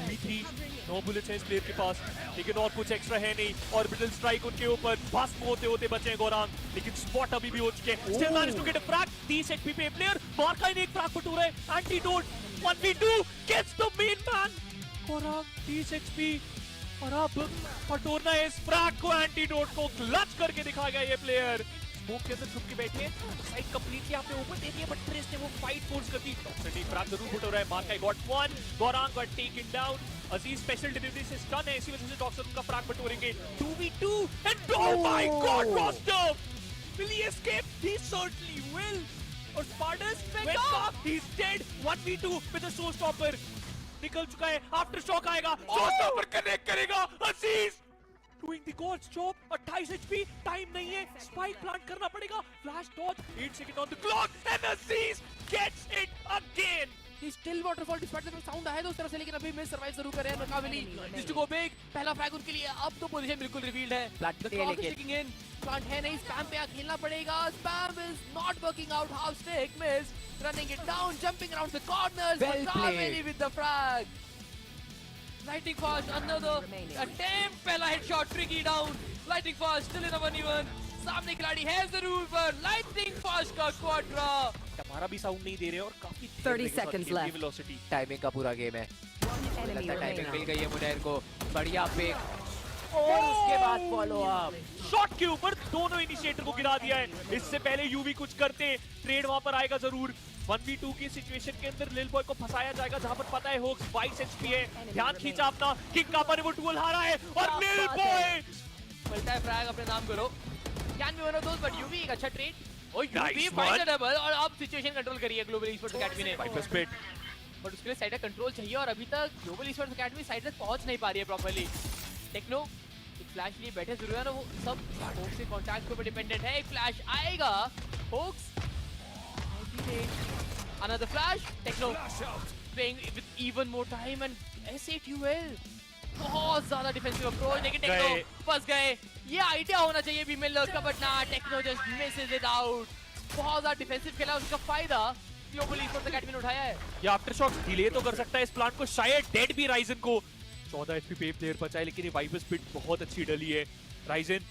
V3 9 बुलेट्स हैं इस प्लेयर के पास, लेकिन और कुछ एक्स्ट्रा है नहीं, और ब्रिटल स्ट्राइक उनके ऊपर भस्म होते बचे हैं गोरांग, लेकिन स्पॉट अभी भी हो चुके हैं। Still manage to get a frag, 30 HP पे प्लेयर, मार्का ने एक फ्रैग पटूर है, Antidote 1v2 gets the main man. Gaurang 30 HP, और अब पटोरना है इस फ्रैग को, एंटीडोट को क्लच करके दिखा गया ये प्लेयर। स्मोक के अंदर छुप के बैठे, साइड कंप्लीटली आपने ओपन दे दिया, बट ट्रेस ने वो फाइट फोर्स कर दी। डॉक्टर फ्रैग जरूर फुट हो रहा है, मार्का गॉट 1, गोरांग गॉट टेकन डाउन। अजीज स्पेशल डिलीवरी से स्टन है, इसी वजह से डॉक्टर उनका फ्रैग पटोरेंगे। 2v2 and oh my god, रॉस्टर will he escape? He certainly will. और स्पार्टस he is dead. 1v2 with a show stopper निकल चुका है, आफ्टर शॉक आएगा, शो स्टॉपर कनेक्ट करेगा। अजीज doing the god's job, 28 HP, time नहीं है, स्पाइक प्लांट करना पड़ेगा, flash dodge, 8 second on the clock, and Aziz gets it again. He still waterfall despite the sound आया तो उस तरफ से, लेकिन अभी मिस सर्वाइव जरूर कर रहे हैं नकाविली। जस्ट टू गो बिग, पहला फ्रैग उनके लिए, अब तो पोजीशन बिल्कुल रिवील्ड है। The clock is ticking in, plant है नहीं, स्पैम पे खेलना पड़ेगा, spam is not working out, half stick miss, running it down, jumping around the corners, नकाविली with the frag. Lightning fast, another attempt, पहला headshot, tricky down, lightning fast, still in a 1v1, सामने खिलाड़ी है जरूर, पर lightning fast का quadra, हमारा भी साउंड नहीं दे रहे और काफी 30 seconds left, वेलोसिटी, टाइमिंग का पूरा गेम है। टाइमिंग मिल गई है मुनेर को, बढ़िया पिक, और उसके बाद फॉलो अप, शॉट के ऊपर दोनों इनिशिएटर को गिरा दिया है। इससे पहले यूवी कुछ करते, ट्रेड वहां पर आएगा जरूर। 1v2 की सिचुएशन के अंदर लिल बॉय को फंसाया जाएगा, जहां पर पता है होक्स 22 HP है, ध्यान खींचा अपना, किंग कापा ने वो डुअल हारा है, और लिल बॉय मिलता है फ्रैग, अपने नाम करो, can be one of those, but UV एक अच्छा ट्रेड, और UV Nice find one. The double, और अब सिचुएशन कंट्रोल करी है ग्लोबल ईस्पोर्ट्स एकेडमी ने। वाइपर स्पिट, बट उसके लिए साइड का कंट्रोल चाहिए, और अभी तक ग्लोबल ईस्पोर्ट्स एकेडमी साइड तक पहुंच नहीं पा रही है प्रॉपर्ली। टेक्नो एक फ्लैश लिए बैठे जरूर है ना, वो सब होक्स के कॉन्टैक्ट के ऊपर डिपेंडेंट है। एक फ्लैश आएगा, hoax another flash, Techno playing with even more time, and SATUL बहुत ज्यादा डिफेंसिव अप्रोच, लेकिन टेक्नो फंस गए। ये आइडिया होना चाहिए भी मिल का, बट ना, Techno just misses it out. बहुत ज्यादा डिफेंसिव खेला, उसका फायदा ग्लोबल ईस्पोर्ट्स एकेडमी ने उठाया है। ये आफ्टर शॉक डिले तो कर सकता है इस प्लांट को, शायद डेड भी राइजन को। 14 HP पे प्लेयर बचा है, लेकिन ये वाइपर स्पिट बहुत अच्छी डली है। राइजन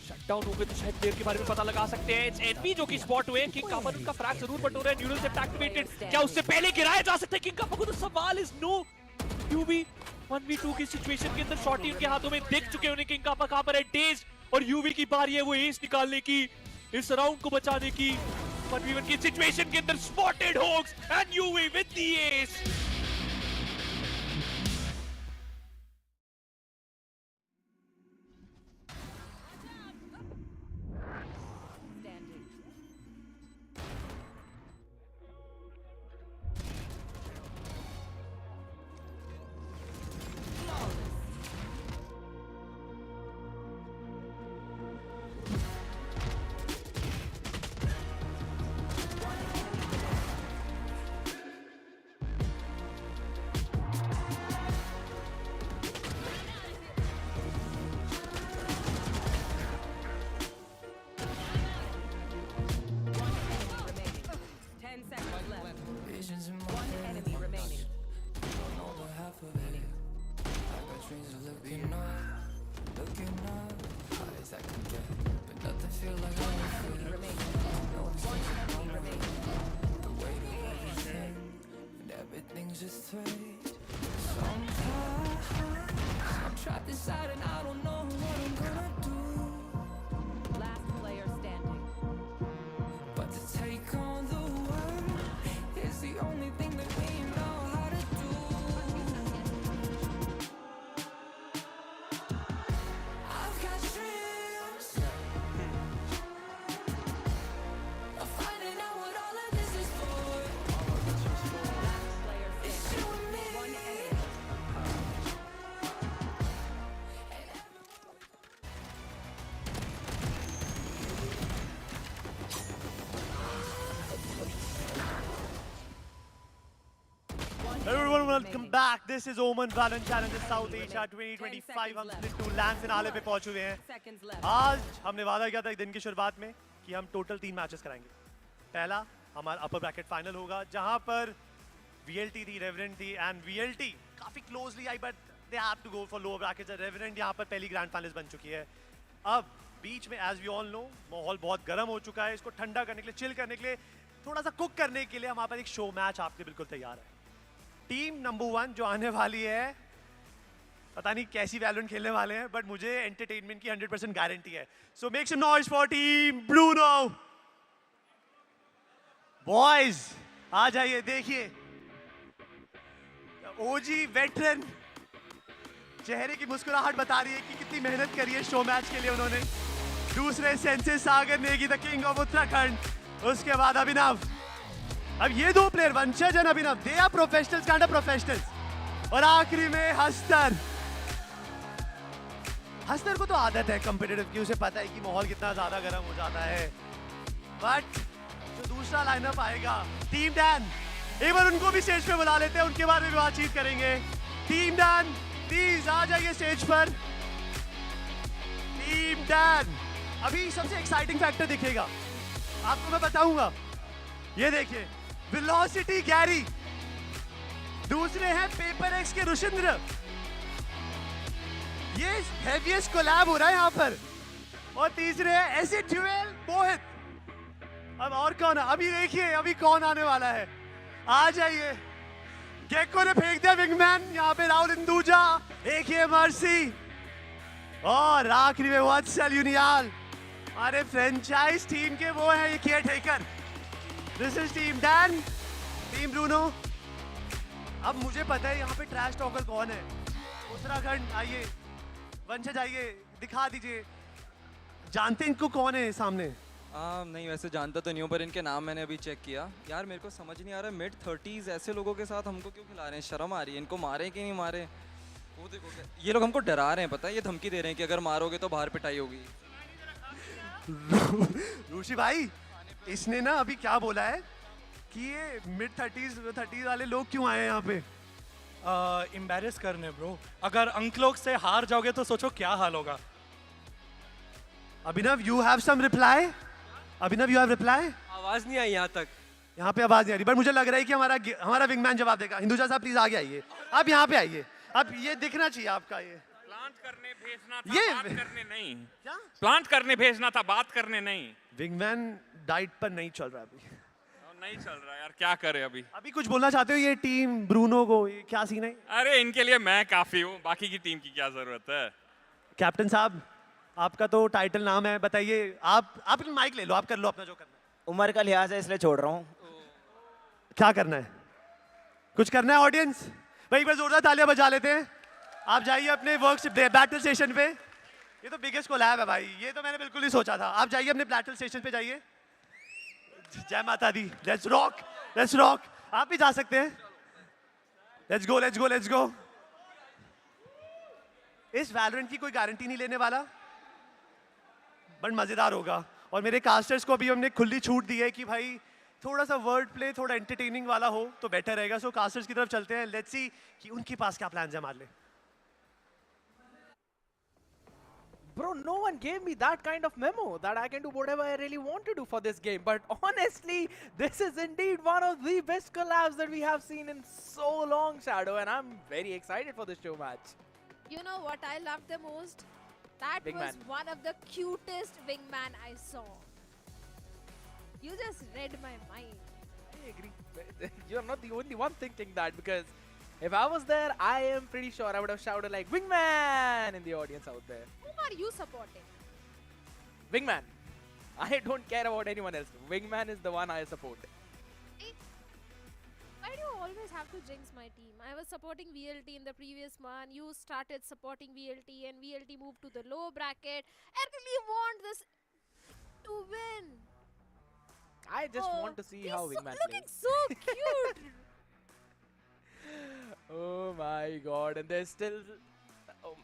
शटडाउन हो गए तो शायद प्लेयर के बारे में पता लगा सकते हैं। इट्स एनपी जो कि स्पॉट हुए, किंग कापा उनका फ्रैग जरूर बटोर है, न्यूरल से एक्टिवेटेड, क्या उससे पहले गिराया जा सकता है किंग कापा को? तो सवाल इज नो, यूवी 1v2 की सिचुएशन के अंदर शॉटी उनके हाथों में दिख चुके हैं, उन्हें किंग कापा कहां पर है डेज्ड, और यूवी की बारी है वो एस निकालने की, इस राउंड को बचाने की। 1v1 की सिचुएशन के अंदर spotted hoax and UV with the S. Everyone, welcome back. This is OMEN VALORANT Challenges South Asia 2025. हम स्प्लिट 2 लैंड फिनाले पे पहुंच चुके हैं। आज हमने वादा किया था दिन की शुरुआत में कि हम टोटल 3 मैचेस कराएंगे। पहला हमारा अपर ब्रैकेट फाइनल होगा, जहां पर VLT थी, रेवेनेंट थी, एंड VLT काफी क्लोजली आई, but they have to go for lower brackets. Revenant यहां पर पहली ग्रैंड फाइनलिस्ट बन चुकी है। अब बीच में एज वी ऑल नो माहौल बहुत गर्म हो चुका है। इसको ठंडा करने के लिए, चिल करने के लिए, थोड़ा सा कुक करने के लिए हमारे पास एक शो मैच आपके बिल्कुल तैयार है। टीम नंबर 1 जो आने वाली है, पता नहीं कैसी वैलोरेंट खेलने वाले हैं, बट मुझे एंटरटेनमेंट की 100% गारंटी है। So make some noise for team Bruno. Boys आ जाइए, देखिए ओजी वेटरन चेहरे की मुस्कुराहट बता रही है कि कितनी मेहनत करी है शो मैच के लिए उन्होंने। दूसरे सेंसेस Sagar Negi, the king of Uttarakhand, उसके बाद अभिनव। अब ये 2 प्लेयर वंशज और Abhinav, they are professionals, kind of professionals. और आखिरी में हस्तर। हस्तर को तो आदत है कॉम्पिटिटिव की, उसे पता है कि माहौल कितना ज्यादा गर्म हो जाता है। बट जो दूसरा लाइनअप आएगा, टीम डैन, एक बार उनको भी स्टेज पे बुला लेते हैं, उनके बारे में बातचीत करेंगे। टीम डैन प्लीज आ जाइए स्टेज पर। टीम डैन, अभी सबसे एक्साइटिंग फैक्टर दिखेगा आपको, मैं बताऊंगा। ये देखिए वेलोसिटी गैरी, दूसरे हैं पेपर एक्स के रुशिंद्र। ये हेवीएस्ट कोलैब हो रहा है यहाँ पर। और तीसरे हैं एसिड ड्यूएल मोहित। अब और कौन है, अभी देखिए अभी कौन आने वाला है। आ जाइए। गेको ने फेंक दिया विंगमैन, यहाँ पे राहुल इंदुजा, एक ये मर्सी, और आखिरी में वत्सल यूनियाल, हमारे फ्रेंचाइज टीम के वो हैं ये care taker. This is team Dan, team Bruno. अब मुझे पता है यहाँ पे ट्रैश टॉकर कौन है। उत्तराखंड आइए, वंशज आइए, दिखा दीजिए, जानते इनको कौन है सामने? नहीं वैसे जानता तो नहीं हूँ, पर इनके नाम मैंने अभी चेक किया। यार मेरे को समझ नहीं आ रहा, मिड 30s ऐसे लोगों के साथ हमको क्यों खिला रहे हैं? शर्म आ रही है, इनको मारे कि नहीं मारे? वो देखो ये लोग हमको डरा रहे हैं, पता है, ये धमकी दे रहे हैं कि अगर मारोगे तो बाहर पिटाई होगी। ऋषि भाई, इसने ना अभी क्या बोला है कि ये मिड 30s वाले लोग क्यों आए हैं यहाँ पे? एम्बैरेस करने ब्रो। अगर अंकलों से हार जाओगे तो सोचो क्या हाल होगा। Abhinav, you have some reply? Abhinav, you have reply? आवाज नहीं आई यहाँ तक। यहाँ पे आवाज नहीं आ रही, बट मुझे लग रहा है कि हमारा विंगमैन जवाब देगा। हिंदुजा साहब प्लीज आगे आइए, आप यहाँ पे आइए। अब ये दिखना चाहिए आपका, ये प्लांट करने भेजना था, बात करने नहीं। क्या? प्लांट करने भेजना था, बात करने नहीं। विंगमैन डाइट पर नहीं चल रहा अभी। नहीं चल रहा यार, क्या करे अभी। अभी कुछ बोलना चाहते हो ये टीम ब्रूनो को, ये क्या सीन है? अरे इनके लिए मैं काफी हूँ, बाकी की टीम की क्या जरूरत है। कैप्टन साहब, आपका तो टाइटल नाम है, बताइए। आप माइक ले लो, आप कर लो अपना जो करना है। उम्र का लिहाज है इसलिए छोड़ रहा हूँ। क्या करना है? कुछ करना है ऑडियंस? भाई एक बार जोरदार तालियां बजा लेते हैं। आप जाइए अपने वर्क बैटल स्टेशन पे। ये तो बिगेस्ट कोलैब है भाई, ये तो मैंने बिल्कुल नहीं सोचा था। आप जाइए अपने बैटल स्टेशन पे जाइए। जय माता दी, लेट्स रॉक, लेट्स रॉक। आप भी जा सकते हैं। Let's go, let's go, let's go. इस वैलोरेंट की कोई गारंटी नहीं लेने वाला, बट मजेदार होगा। और मेरे कास्टर्स को भी हमने खुली छूट दी है कि भाई थोड़ा सा वर्ड प्ले थोड़ा एंटरटेनिंग वाला हो तो बेटर रहेगा। सो कास्टर्स की तरफ चलते हैं, लेट्स सी कि उनके पास क्या प्लान्स है हमारे लिए। Bro, no one gave me that kind of memo that I can do whatever I really want to do for this game. But honestly, this is indeed one of the best collabs that we have seen in so long, Shadow, and I'm very excited for this show match. You know what I loved the most? That was Wingman. one of the cutest wingman I saw. You just read my mind. I agree. You're not the only one thinking that, because if I was there, I am pretty sure I would have shouted like Wingman in the audience out there. Whom are you supporting? Wingman. I don't care about anyone else. Wingman is the one I support. Why do you always have to jinx my team? I was supporting VLT in the previous one. You started supporting VLT and VLT moved to the low bracket. I really want this to win. I just want to see how Wingman looking plays. so cute. Oh my god, and there's still... Oh,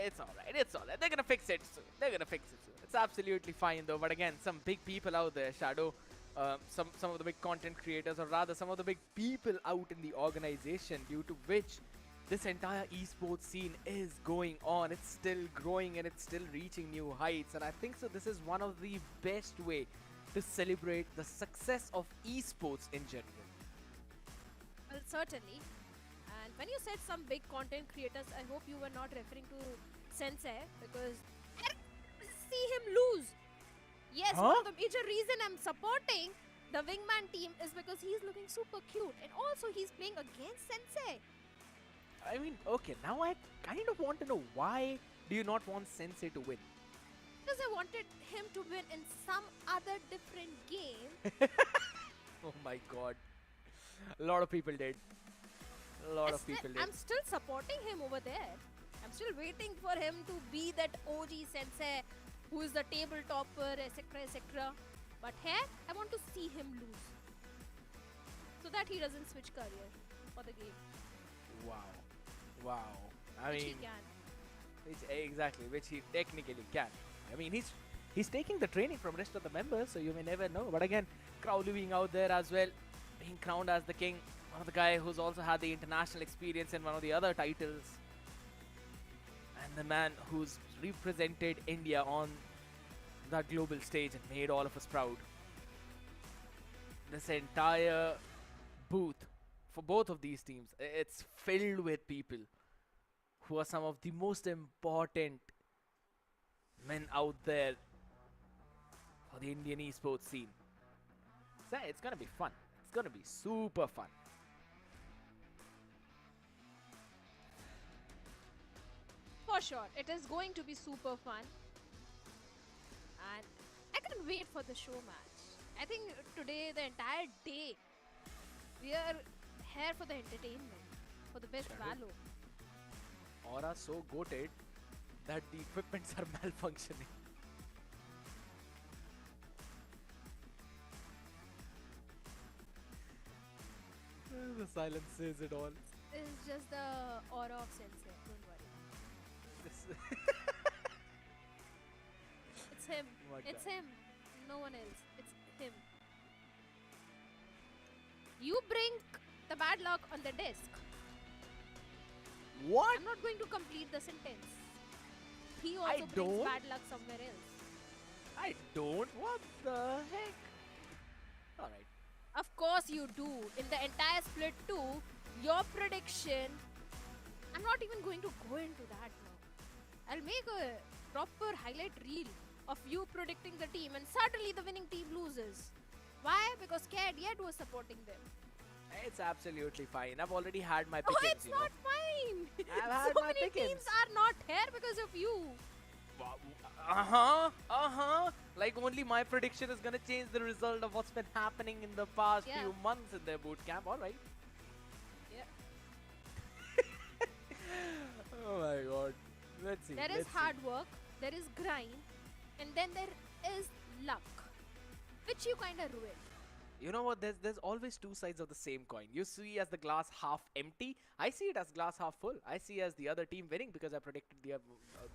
it's alright, it's alright. They're gonna fix it soon. They're gonna fix it soon. It's absolutely fine though, but again, some big people out there, Shadow, some of the big content creators, or rather some of the big people out in the organization, due to which this entire esports scene is going on. It's still growing and it's still reaching new heights, and I think so this is one of the best way to celebrate the success of esports in general. Well, certainly. And when you said some big content creators, I hope you were not referring to Sensei, because I see him lose. Yes, one of the major reason I'm supporting the Wingman team is because he's looking super cute, and also he's playing against Sensei. I mean, okay, now I kind of want to know, why do you not want Sensei to win? Because I wanted him to win in some other different game. Oh my god. A lot of people did. A lot of people did. I'm still supporting him over there. I'm still waiting for him to be that OG Sensei who is the table topper, etc., etc. But here, I want to see him lose, so that he doesn't switch career for the game. Wow. Wow. I Which mean, he can. Exactly, which he technically can. I mean, he's taking the training from rest of the members, so you may never know. But again, Crowley being out there as well, being crowned as the king, one of the guy who's also had the international experience in one of the other titles, and the man who's represented India on that global stage and made all of us proud. This entire booth for both of these teams, it's filled with people who are some of the most important men out there for the Indian esports scene. So it's gonna be fun. It's gonna be super fun. For sure, it is going to be super fun. And I can't wait for the show match. I think today, the entire day, we are here for the entertainment, for the best Valo. Aura so goated that the equipments are malfunctioning. The silence says it all. It's just the aura of Sensei, don't worry. It's him. Oh my It's God. him. No one else. It's him. You bring the bad luck on the desk. What? I'm not going to complete the sentence. He also I brings don't. bad luck somewhere else. I don't. What the heck? Alright. Of course you do. In the entire split 2, your prediction, I'm not even going to go into that now. I'll make a proper highlight reel of you predicting the team and suddenly the winning team loses. Why? Because Scared Yet was supporting them. It's absolutely fine. I've already had my Oh, pickings, it's you not fine. I've had So my many pickings. teams are not here because of you. Like only my prediction is gonna change the result of what's been happening in the past Yeah. few months in their boot camp. All right. Yeah. Oh my god. Let's see. There is let's see. hard work, there is grind, and then there is luck, which you kind of ruin. You know what? There's always two sides of the same coin. You see as the glass half empty. I see it as glass half full. I see as the other team winning because I predicted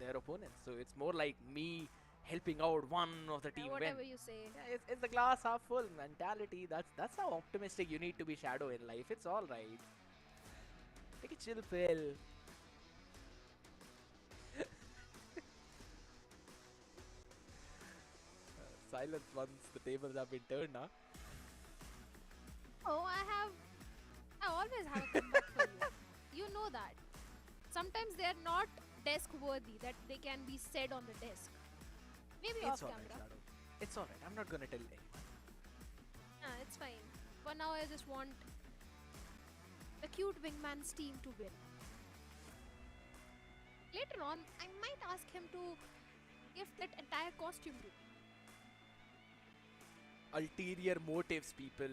their opponents. So it's more like me helping out one of the team win. Whatever you say. Yeah, it's the glass half full mentality. That's how optimistic you need to be, Shadow, in life. It's all right. Take a chill pill. Silence once the tables have been turned, huh? Oh, I always have a comeback for you. You know that. Sometimes they are not desk worthy, that they can be said on the desk. Maybe off It's alright, camera. Shadow. It's alright. I'm not gonna tell anyone. It's fine. For now, I just want the cute wingman's team to win. Later on, I might ask him to gift that entire costume to me. Ulterior motives, people.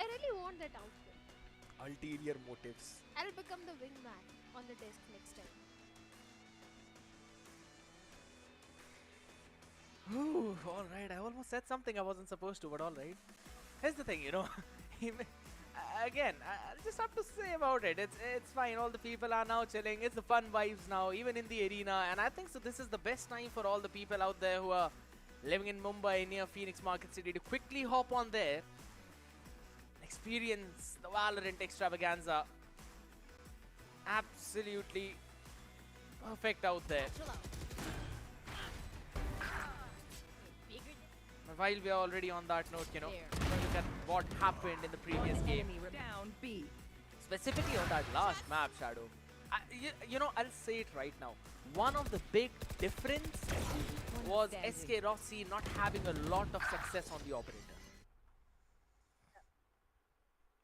I really want that outfit. Ulterior motives. I'll become the wingman on the desk next time. Ooh, alright. I almost said something I wasn't supposed to, but alright. Here's the thing, Again, I just have to say about it. It's fine. All the people are now chilling. It's the fun vibes now, even in the arena. And I think so. This is the best time for all the people out there who are living in Mumbai near Phoenix Market City to quickly hop on there, experience the Valorant extravaganza. Absolutely perfect out there. While we are already on that note, look at what happened in the previous game. Down B. Specifically on that last map, Shadow. I'll say it right now. One of the big difference was SK Rossi not having a lot of success on the operator.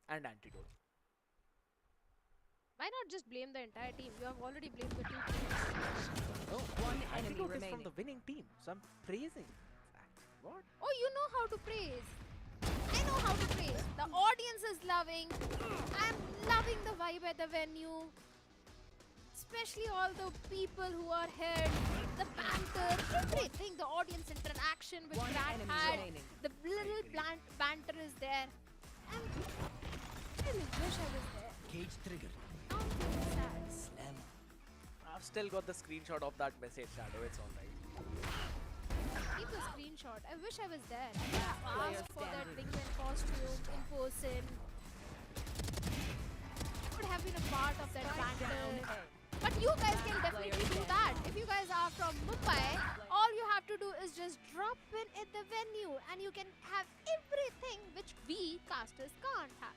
And Antidote. Why not just blame the entire team? You have already blamed the two teams. Oh, One enemy Antidote is remaining. from the winning team, so I'm praising. What? Oh, you know how to praise. I know how to praise. The audience is loving. I'm loving the vibe at the venue. Especially all the people who are here. The banter, everything. The audience interaction with One Brad enemy had. remaining. The little banter is there. And I really wish I was there. Cage trigger. Now I'm feeling sad. Slam. I've still got the screenshot of that message, Shadow. It's alright. Keep the screenshot. I wish I was there. I could have Player asked for that standing. wingman costume in person. Could have been a part of that banter. But you guys can definitely do that. If you guys are from Mumbai, all you have to do is just drop in at the venue and you can have everything which we casters can't have.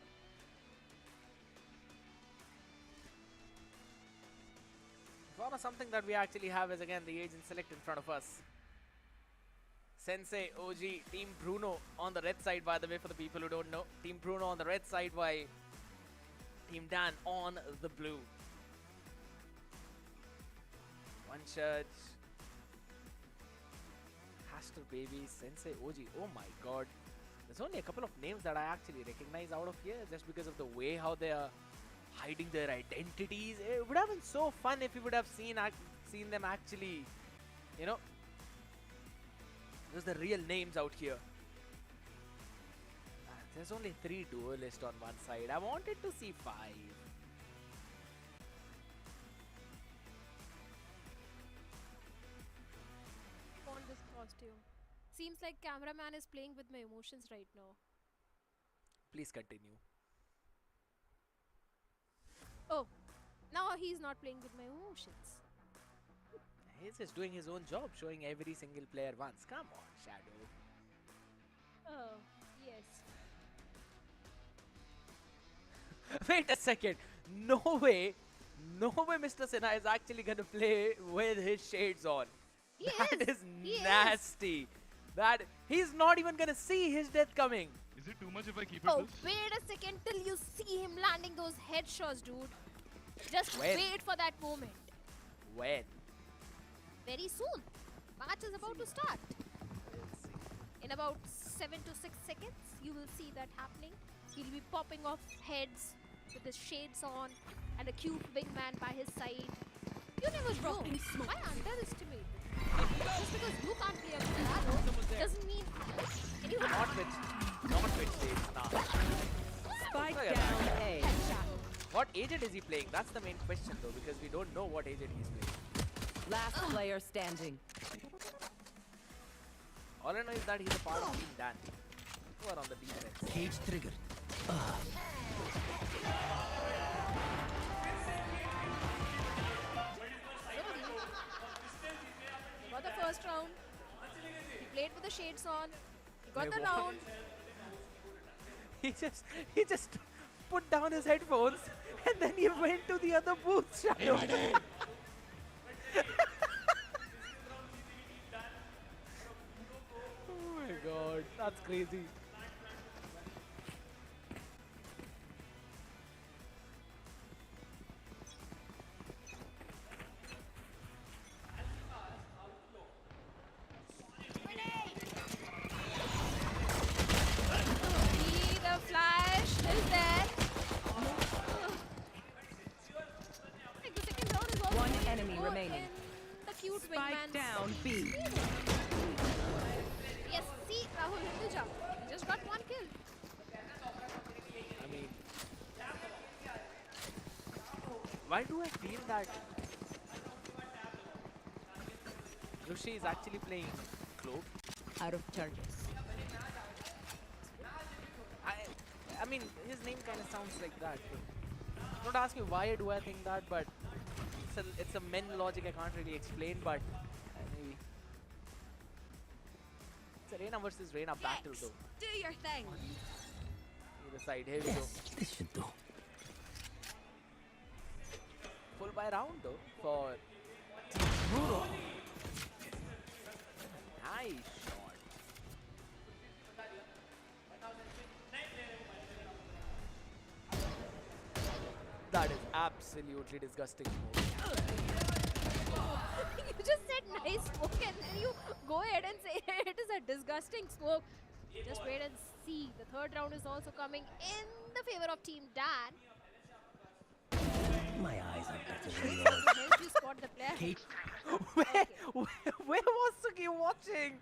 Something that we actually have is again the agent select in front of us. Sensei, OG, Team Bruno on the red side, by the way, for the people who don't know. Team Bruno on the red side, while Team Dan on the blue. One Church. Caster Baby, Sensei, OG. Oh my god. There's only a couple of names that I actually recognize out of here just because of the way how they are hiding their identities. It would have been so fun if you would have seen them actually, those are the real names out here. There's only 3 duelists on one side. I wanted to see 5. I want this costume. Seems like cameraman is playing with my emotions right now. Please continue. Oh, now he's not playing with my emotions. He's just doing his own job, showing every single player once. Come on, Shadow. Oh, yes. Wait a second. No way Mr. Sinha is actually going to play with his shades on. He That is He nasty. That He's not even gonna see his death coming. Is it too much if I keep Oh, wait a second till you see him landing those headshots, dude. Just When? wait for that moment. When? Very soon. Match is about to start. In about 7 to 6 seconds, you will see that happening. He'll be popping off heads with his shades on and a cute wingman by his side. You never know. Why underestimate? Just because you can't play a piano doesn't mean anyone. Not with stage now. Spike Look at down that. A. What agent is he playing? That's the main question though, because we don't know what agent he's playing. Last player standing. All I know is that he's a part of Team Dan, who are on the defense. Cage triggered. He got the first round. He played with the shades on. He got Wait, the what? round. He just put down his headphones and then he went to the other booth. Shadow. Oh my god, that's crazy. See the flash is there. I think the second round is also One going to enemy go remaining. in the cute Spike wingman. down B. Yes, see Rahul Hinduja. He just got one kill. I mean, why do I feel that Rishi is actually playing Clove? Out of charges. I mean, his name kind of sounds like that. Don't ask me why do I think that, but it's a men logic I can't really explain, but maybe. It's a Reina versus Reina battle though. Do your thing. Either side, here we go. This should do. Full buy round though for Team Bruno. Nice shot. That is absolutely disgusting. You just said nice smoke and then you go ahead and say it is a disgusting smoke. Just wait and see. The third round is also coming in the favor of Team Dan. My eyes are better than It yours. helps you spot the player. Cage. Where was Suki watching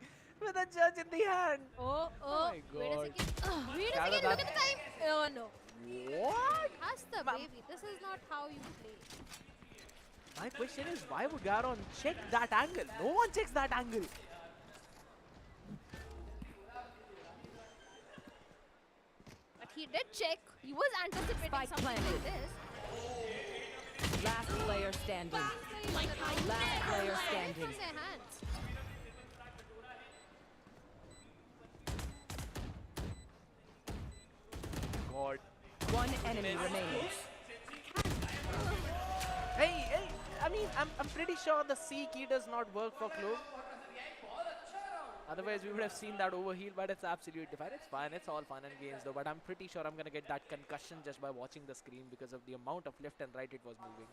with a judge in the hand? Oh, my wait a God. second. Wait a Shadow second, look at the time. Oh no. What? Hush the baby. This is not how you play. My question is, why would Garon check that angle? No one checks that angle. But he did check. He was anticipating Spike something planted. like this. Last player standing. Last player standing. From their hands. God. One enemy remaining. Hey, I mean, I'm pretty sure the C key does not work for Clove. Otherwise, we would have seen that overheal, but it's absolutely fine. It's fine. It's all fun and games, though. But I'm pretty sure I'm going to get that concussion just by watching the screen because of the amount of left and right it was moving.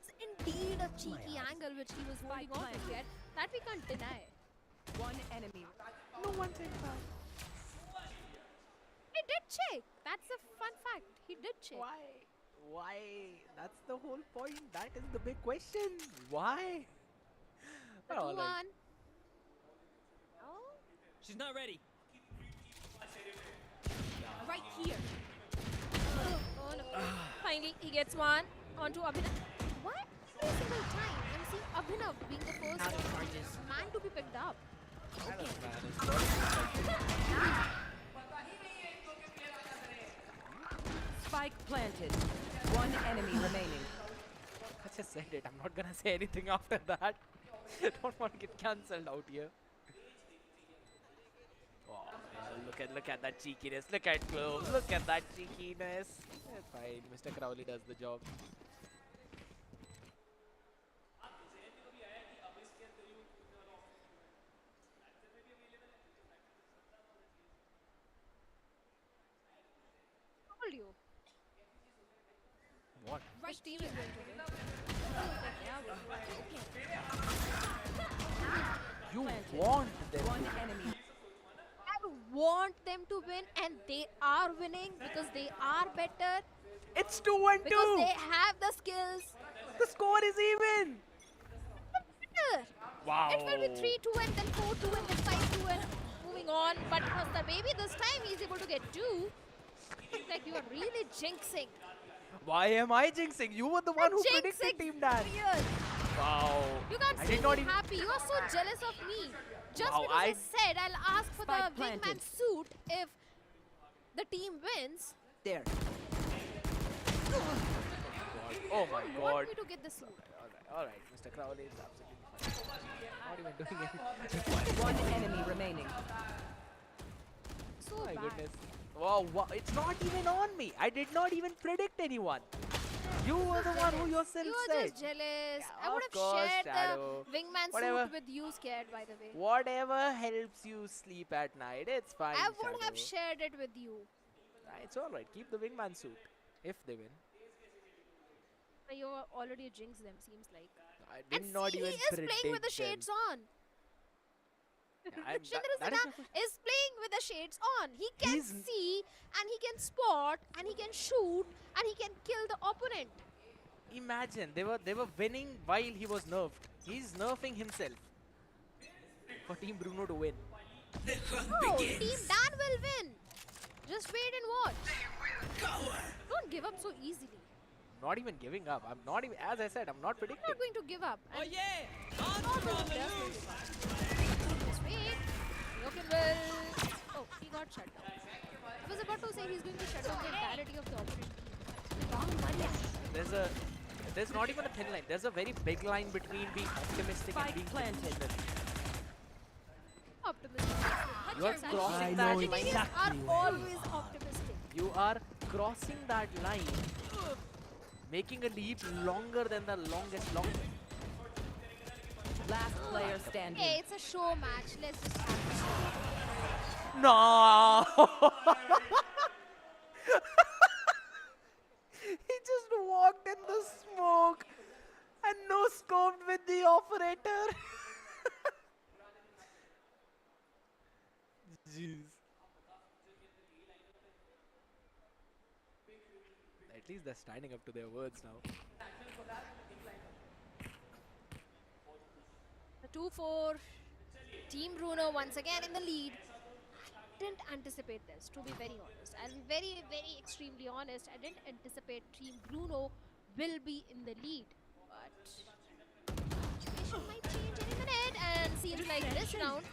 It's indeed a cheeky angle which he was holding on to get. That we can't deny. One enemy. No one takes that. He did check. That's a fun fact. He did check. Why? Why? That's the whole point. That is the big question. Why? The Oh, 2-1. Oh. She's not ready. Right here. Oh no. Finally, he gets one onto Abhinav. Why every single time I'm seeing Abhinav being the first man to be picked up? Spike planted. One enemy remaining. I just said it. I'm not gonna say anything after that. Don't want to get cancelled out here. Oh, look at that cheekiness. Look at Clove. Look at that cheekiness. It's fine. Mr. Crowley does the job. Told you. What? Which team is going to win? You want them One to enemy. I want them to win, and they are winning because they are better. It's 2-2. Because they have the skills. The score is even. Wow. It will be 3-2 and then 4-2 and then 5-2 and moving on. But Master Baby this time he's able to get 2. Looks like you are really jinxing. Why am I jinxing? You were the one who Jinxing predicted Team Dan. real. Wow. You can't I see did not me even. happy. You are so jealous of me. Just Wow, because I I- said I'll ask for the Spike planted. wingman suit if the team wins. There. Oh my You god. want me to get the suit. Alright, Mr. Crowley is absolutely fine. Not even doing anything. One enemy remaining. So My bad. goodness. Wow, wow, it's not even on me. I did not even predict anyone. You were the one who yourself You are said. just jealous. Yeah, I would of have course, shared Shadow. the wingman Whatever. suit with you scared, by the way. Whatever helps you sleep at night, it's fine. I would have Shadow. shared it with you. It's alright. Keep the wingman suit. If they win. You already jinxed them, seems like. I And did not see, even he is predict playing with the them. shades on. I'm- Shindra that is Sinha is playing with the shades on. He can He's- see, and he can spot, and he can shoot, and he can kill the opponent. Imagine they were winning while he was nerfed. He's nerfing himself for Team Bruno to win. Oh, Team Dan will win. Just wait and watch. Don't give up so easily. Not even giving up. I'm not even. As I said, I'm not I'm predicting. not going to give up. Oh yeah! Just wait. Yokin will. Oh, he got shut down. I was about to say he's going to shut down the entirety of the operation. There's not even a thin line. There's a very big line between being optimistic and Spike being planted. consistent. Optimistic. You are crossing that line. Engineers are always optimistic. You are crossing that line, making a leap longer than the longest long. Last player standing. Hey, it's a show match. Let's just have it. No! He just walked in the smoke and no scoped with the operator. Jeez. At least they're standing up to their words now. The 2-4. Team Bruno once again in the lead. I didn't anticipate this, to be very honest. I'll be very, very extremely honest. I didn't anticipate Team Bruno will be in the lead. But situation might change any minute, and seems like this round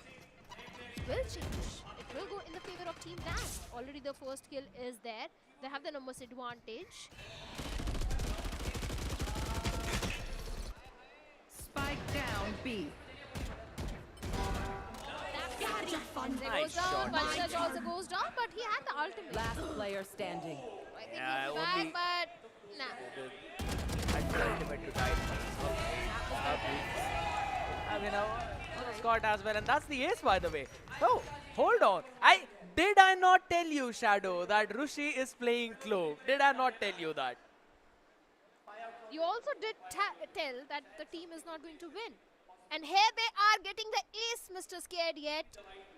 will change. It will go in the favor of Team Dan. Already the first kill is there. They have the numbers advantage. Spike down B. Banter Nice goes down, shot. Banter also goes down, but he had the ultimate. Last player standing. I think Yeah, he's only- back, but nah. That's the ultimate to die. I mean, Scott as well, and that's the ace, by the way. Oh, hold on. Did I not tell you, Shadow, that Rushi is playing Clove? Did I not tell you that? You also did tell that the team is not going to win. And here they are getting the ace, Mr. Scared Yet.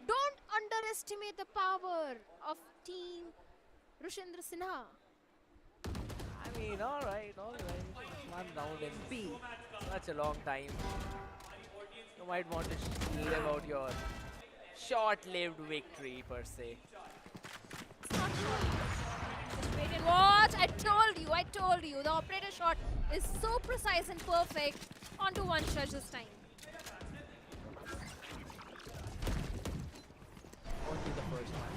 Don't underestimate the power of Team Rushindra Sinha. I mean, alright. One round in B. Such a long time. You might want to live out your short-lived victory, per se. It's not short. Just wait and watch. I told you. The operator shot is so precise and perfect. Onto one judge this time. Only the first one.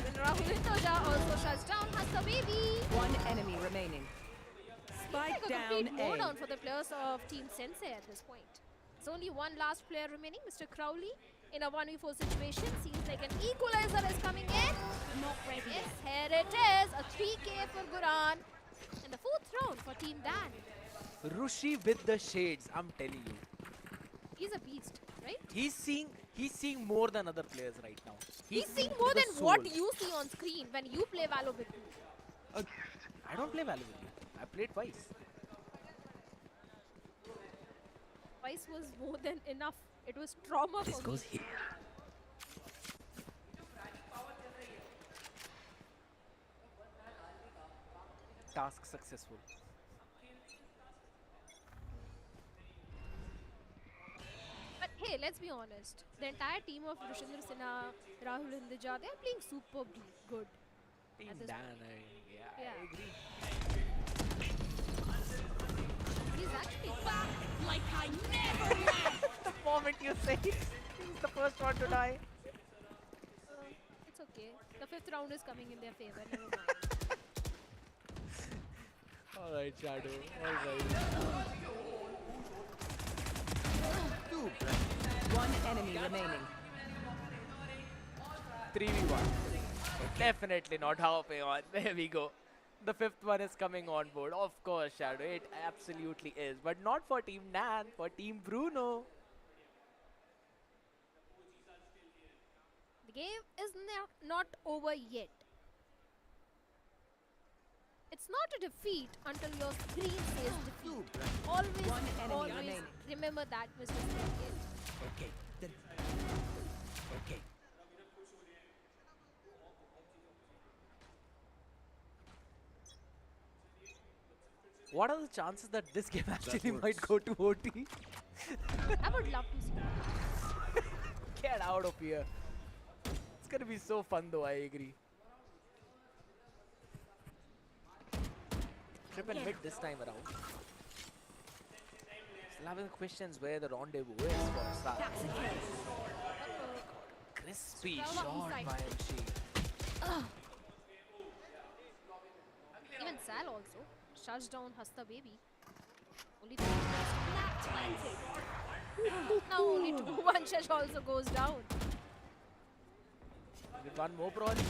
Even Rahul Hindoja also shuts down Hasta Baby. One enemy remaining. It's Spike like a down complete A. mowdown for the players of Team Sensei at this point. It's only one last player remaining, Mr. Crowley. In a 1v4 situation, seems like an equalizer is coming in. Not ready. Yes, here it is. A 3K for Guran. And the 4th round for Team Dan. Rushi with the shades, I'm telling you. He's a beast, right? He's seeing more than other players right now. He's seeing more the than what soul. you see on screen when you play Valo with me. I don't play Valor with you. I played twice. Twice was more than enough. It was trauma This for goes me. here. Task successful. But hey, let's be honest. The entire team of Rushindra Sinha, Rahul Hindija, they are playing superbly good. Team at this Dan, point. I agree. He's actually Like I never left. The moment you say he's the first one to die. It's okay. The 5th round is coming in their favor. Never mind. Alright, Shadow. Alright. One enemy remaining. 3v1. Definitely not half on. There we go. The 5th one is coming on board. Of course, Shadow. It absolutely is. But not for Team Nan, for Team Bruno. The game is not over yet. It's not a defeat until your screen says defeat. Always, One enemy always remaining. remember that, Mr. Snake. Okay. Okay. What are the chances that this game actually might go to OT? I would love to see that. Get out of here. It's gonna be so fun though, I agree. Triple mid this time around. Still having questions where the rendezvous is for Sal. Crispy shot by MC. Even Sal also. Shuts down Hasta baby. Only now only 2 1-shot also goes down. With one more probably.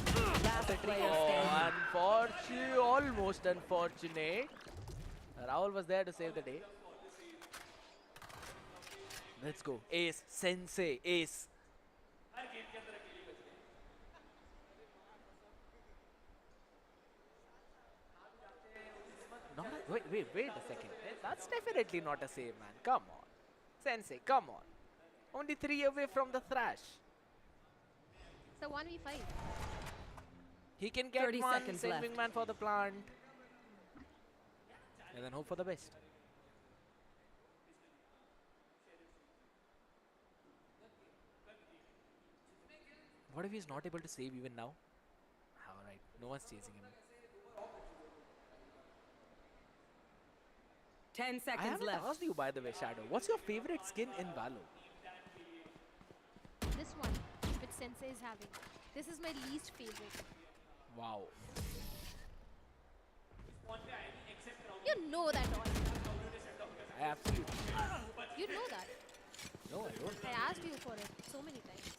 Oh, unfortunate, almost unfortunate. Rahul was there to save the day. Let's go. Ace, Sensei, Ace. Not a, wait a second. That's definitely not a save, man. Come on. Sensei, come on. Only 3 away from the thrash. It's a 1v5. He can get 30 one seconds left. saving man for the plant. And then hope for the best. What if he's not able to save even now? Alright, no one's chasing him. 10 I seconds haven't left. asked you, by the way, Shadow. What's your favorite skin in Valo? This one, which Sensei is having. This is my least favorite. Wow. You know that already. I absolutely. You know that. No, I don't. I asked you for it so many times.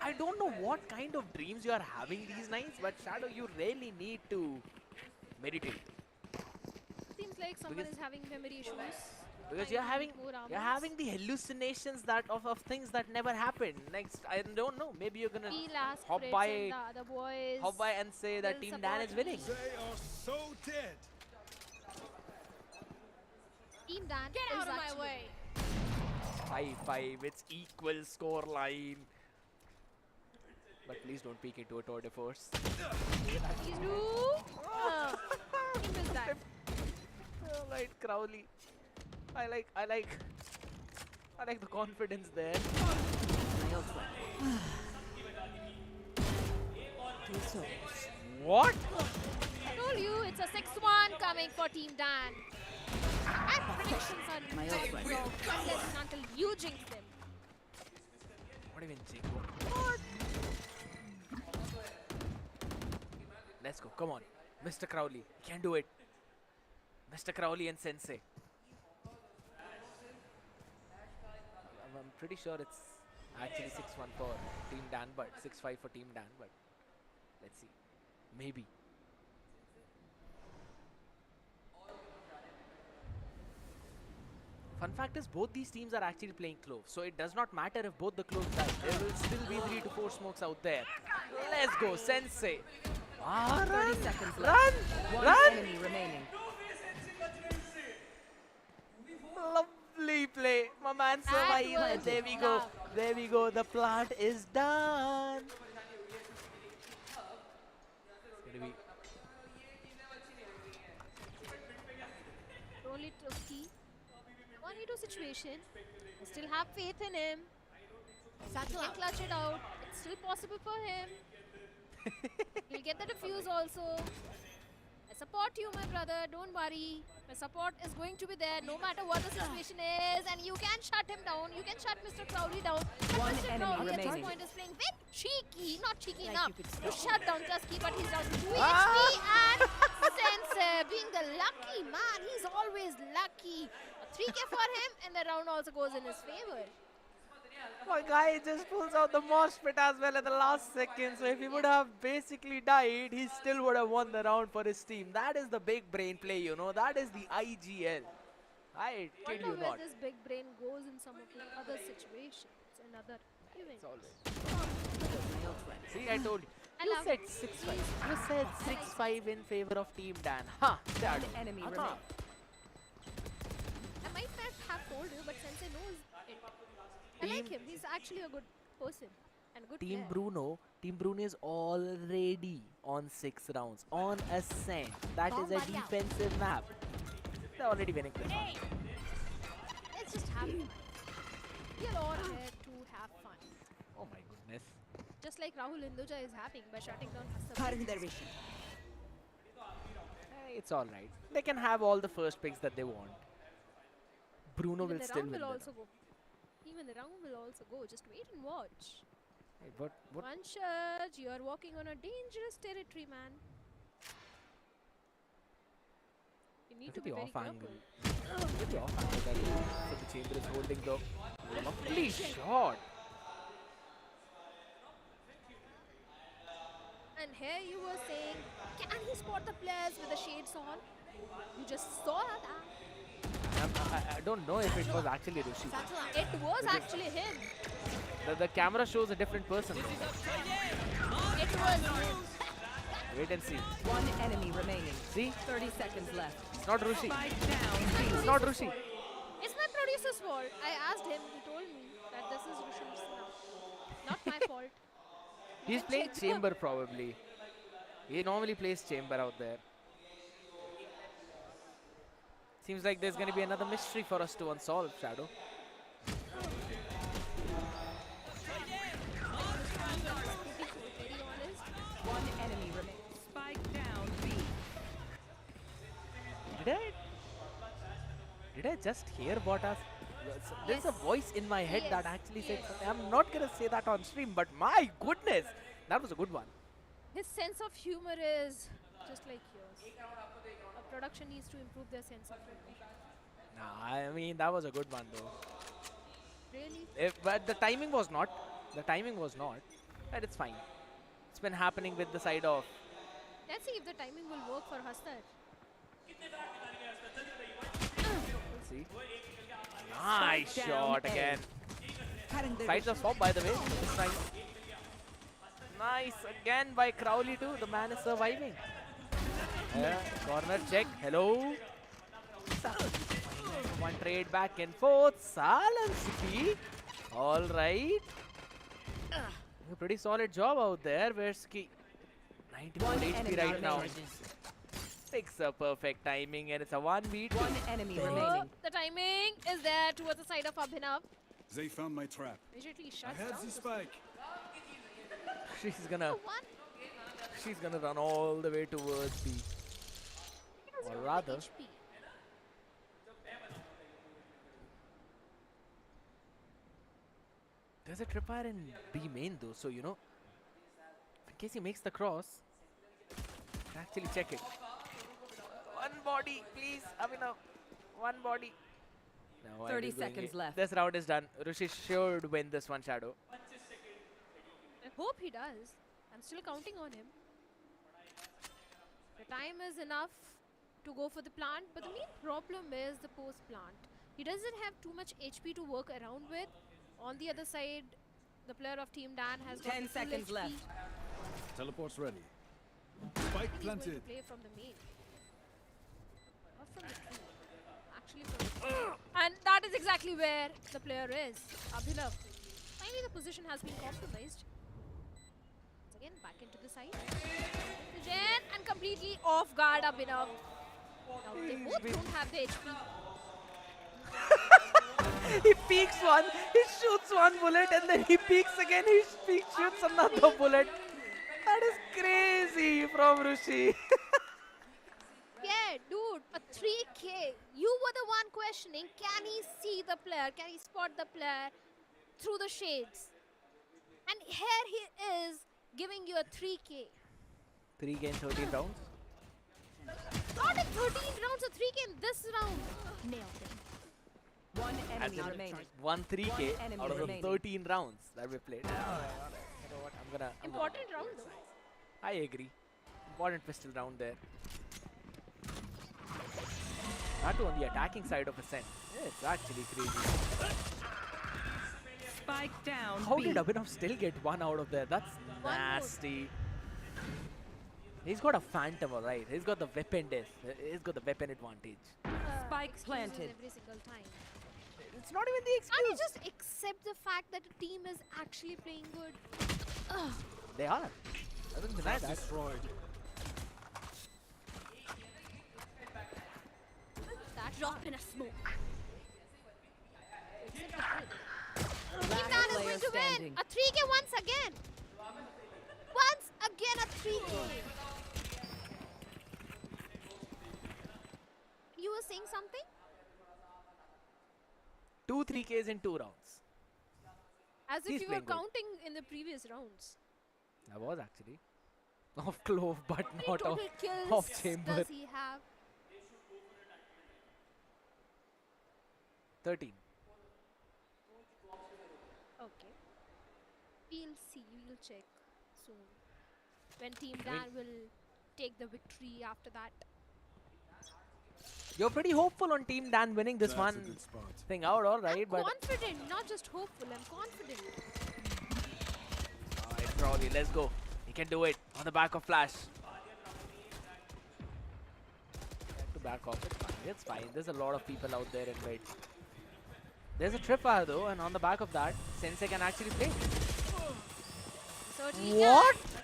I don't know what kind of dreams you are having these nights, but Shadow, you really need to meditate. Seems like someone is having memory issues. Because Finding more you're almonds. having the hallucinations that of things that never happened. Next, I don't know. Maybe you're gonna He last hop spreads by, and the other boys. hop by and say that will Team Dan is support winning. me. They are so dead. Team Dan Get is out of my actually- way. 5-5. It's equal score line. But please don't peek into a tour de force. Please do. He missed that. Alright, Crowley. I like the confidence there. What? I told you it's a 6-1 coming for Team Dan. And predictions are My not old friend. wrong unless and until you jinx them. What even jingle? What? Let's go. Come on. Mr. Crowley. You can do it. Mr. Crowley and Sensei. pretty sure it's actually 6-1 for Team Dan, but 6-5 for Team Dan, but let's see. Maybe. Fun fact is both these teams are actually playing clove, so it does not matter if both the cloves die. There will still be 3 to 4 smokes out there. Let's go, Sensei. Ah, 30 seconds run, left. One run. enemy remaining. Lovely play. My man survived. And there we go. There we go. The plant is done. It's gonna be Only tricky. 1v2 situation. I still have faith in him. He can clutch it out. It's still possible for him. He'll get the defuse also. I support you, my brother. Don't worry. My support is going to be there no matter what the situation is. And you can shut him down. You can shut Mr. Crowley down. But One Mr. enemy Crowley at this remaining. point is playing very cheeky. Not cheeky Like enough you could to stop. shut down Tusky, but he's down to 2 Ah! HP. And Sensei being the lucky man. He's always lucky. A 3k for him, and the round also goes in his favor. My guy just pulls out the mosh pit as well at the last second. So if he would have basically died, he still would have won the round for his team. That is the big brain play, you know. That is the IGL. I kid Wonder you where not. this big brain goes in some of the other situations and other events. See, I told you. I You love said it. 6-5. You said 6-5 in favor of Team Dan. Ha! That One enemy Aha. remaining. I might not have told you, but Sensei knows it. I like him. He's actually a good person and a good Team player. Bruno is already on 6 rounds on Ascent. That is a Bomb defensive map. They're already winning this one. Let's just have fun. We are all here to have fun. Oh my goodness. Just like Rahul Hinduja is having by shutting down Hasta. Cutting their vision. It's alright. They can have all the first picks that they want. Bruno Even will the still round win will the also go. Even the round will also go. Just wait and watch. Hey, what? Vanshaj, you are walking on a dangerous territory, man. You need to be very off careful. angle. Could be off angle. So the chamber is holding the lovely shot. And here you were saying, can he spot the players with the shades on? You just saw that. I don't know if it was actually Rishi. It was actually him. The camera shows a different person. It was. Wait and see. One enemy remaining. See? 30 seconds left. It's not Rishi. Spike down. It's not Rishi. It's my producer's fault. I asked him. He told me that this is Rishabh's now. Not my fault. He's playing chamber probably. He normally plays chamber out there. Seems like there's going to be another mystery for us to unsolve, Shadow. Very honest. One enemy remaining. Spike down. B. Did I just hear what us? There's a voice in my head that actually said something. I'm not going to say that on stream, but my goodness, that was a good one. His sense of humor is just like yours. A production needs to improve their sense of humor. Nah, I mean, that was a good one though. Really? But the timing was not. The timing was not. But it's fine. It's been happening with the side of. Let's see if the timing will work for Hastar. We'll see. Nice down shot A. again. Cutting their Sides are vision. swapped by the way. This time. Nice again by Crowley too. The man is surviving. Yeah, corner check. Hello. One trade back and forth. Salansky. All right. A pretty solid job out there. Where's Ski? 91 HP right now. Picks a perfect timing and it's a 1v2. One enemy Oh, remaining. the timing is there towards the side of Abhinav. They found my trap. Immediately I shuts have down. the spike. She's gonna One. she's gonna run all the way towards B. Or rather, HP. there's a tripwire in B main though, so you know, in case he makes the cross, actually check it. One body, please, Abhinav. One body. No, 30 I'm just going seconds in. left. This round is done. Rushi should win this one, Shadow. I hope he does. I'm still counting on him. The time is enough to go for the plant, but the main problem is the post plant. He doesn't have too much HP to work around with. On the other side, the player of Team Dan has got 10 the full seconds HP. left. Teleport's ready. I Spike think he's going to planted. play from the main. Not from the tree. Actually from the tree. And that is exactly where the player is. Abhinav. Finally the position has been compromised. Once again, back into the side. Jen and completely off guard Abhinav. Now they both don't have the HP. He peeks one, he shoots one bullet, and then he peeks again, shoots another bullet. That is crazy from Rushi. Yeah, dude, a 3K. You were the one questioning, can he see the player? Can he spot the player through the shades? And here he is giving you a 3K. 3K in 13 rounds. Not in 13 rounds, a 3K in this round. Nailed it. One As enemy in remaining. 1 3K One enemy out of the remaining. 13 rounds that we played. Alright. You know what? I'm gonna Important round though. I agree. Important pistol round there. Not on the attacking side of Ascent. Yeah, it's actually crazy. Spike down. How B. did Abhinav still get one out of there? That's One more. nasty. He's got a phantom, alright. He's got the weapon disc. He's got the weapon advantage. Spike Excuses planted. every single time. It's not even the Can't you excuse. just accept the fact that the team is actually playing good? Ugh. They are. I don't deny that. Destroyed. That drop in a smoke. Team Last Dan is player going to standing. win. A 3K once again. Once again a 3K. You were saying something? 2 3Ks in 2 rounds. As if He's you were playing good. counting in the previous rounds. I was actually. Off clove, but How many not total off, kills off chamber. does he have? 13. Okay. We'll see. We'll check soon. When Team Dan will take the victory after that. You're pretty hopeful on Team Dan winning this That's a one good spot. thing out, alright, but Confident, not just hopeful. I'm confident. alright, Crowley, let's go. He can do it on the back of Flash. Have to back off. It's fine. There's a lot of people out there in mid. There's a tripwire though, and on the back of that, Sensei can actually play. Certainly What? can.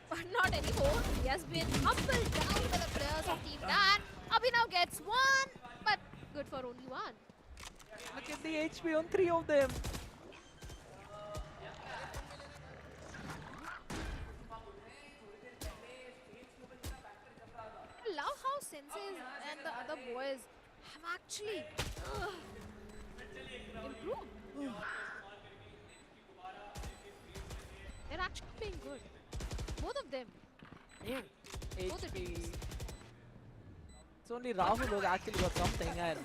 But not anymore. He has been humbled down by the players of Team Dan. Abhinav gets one, but good for only one. Look at the HP on 3 of them. I love how Sensei and the other boys have actually improved. They're actually playing good. Both of them. Both the teams. It's only Rahul who's actually got something and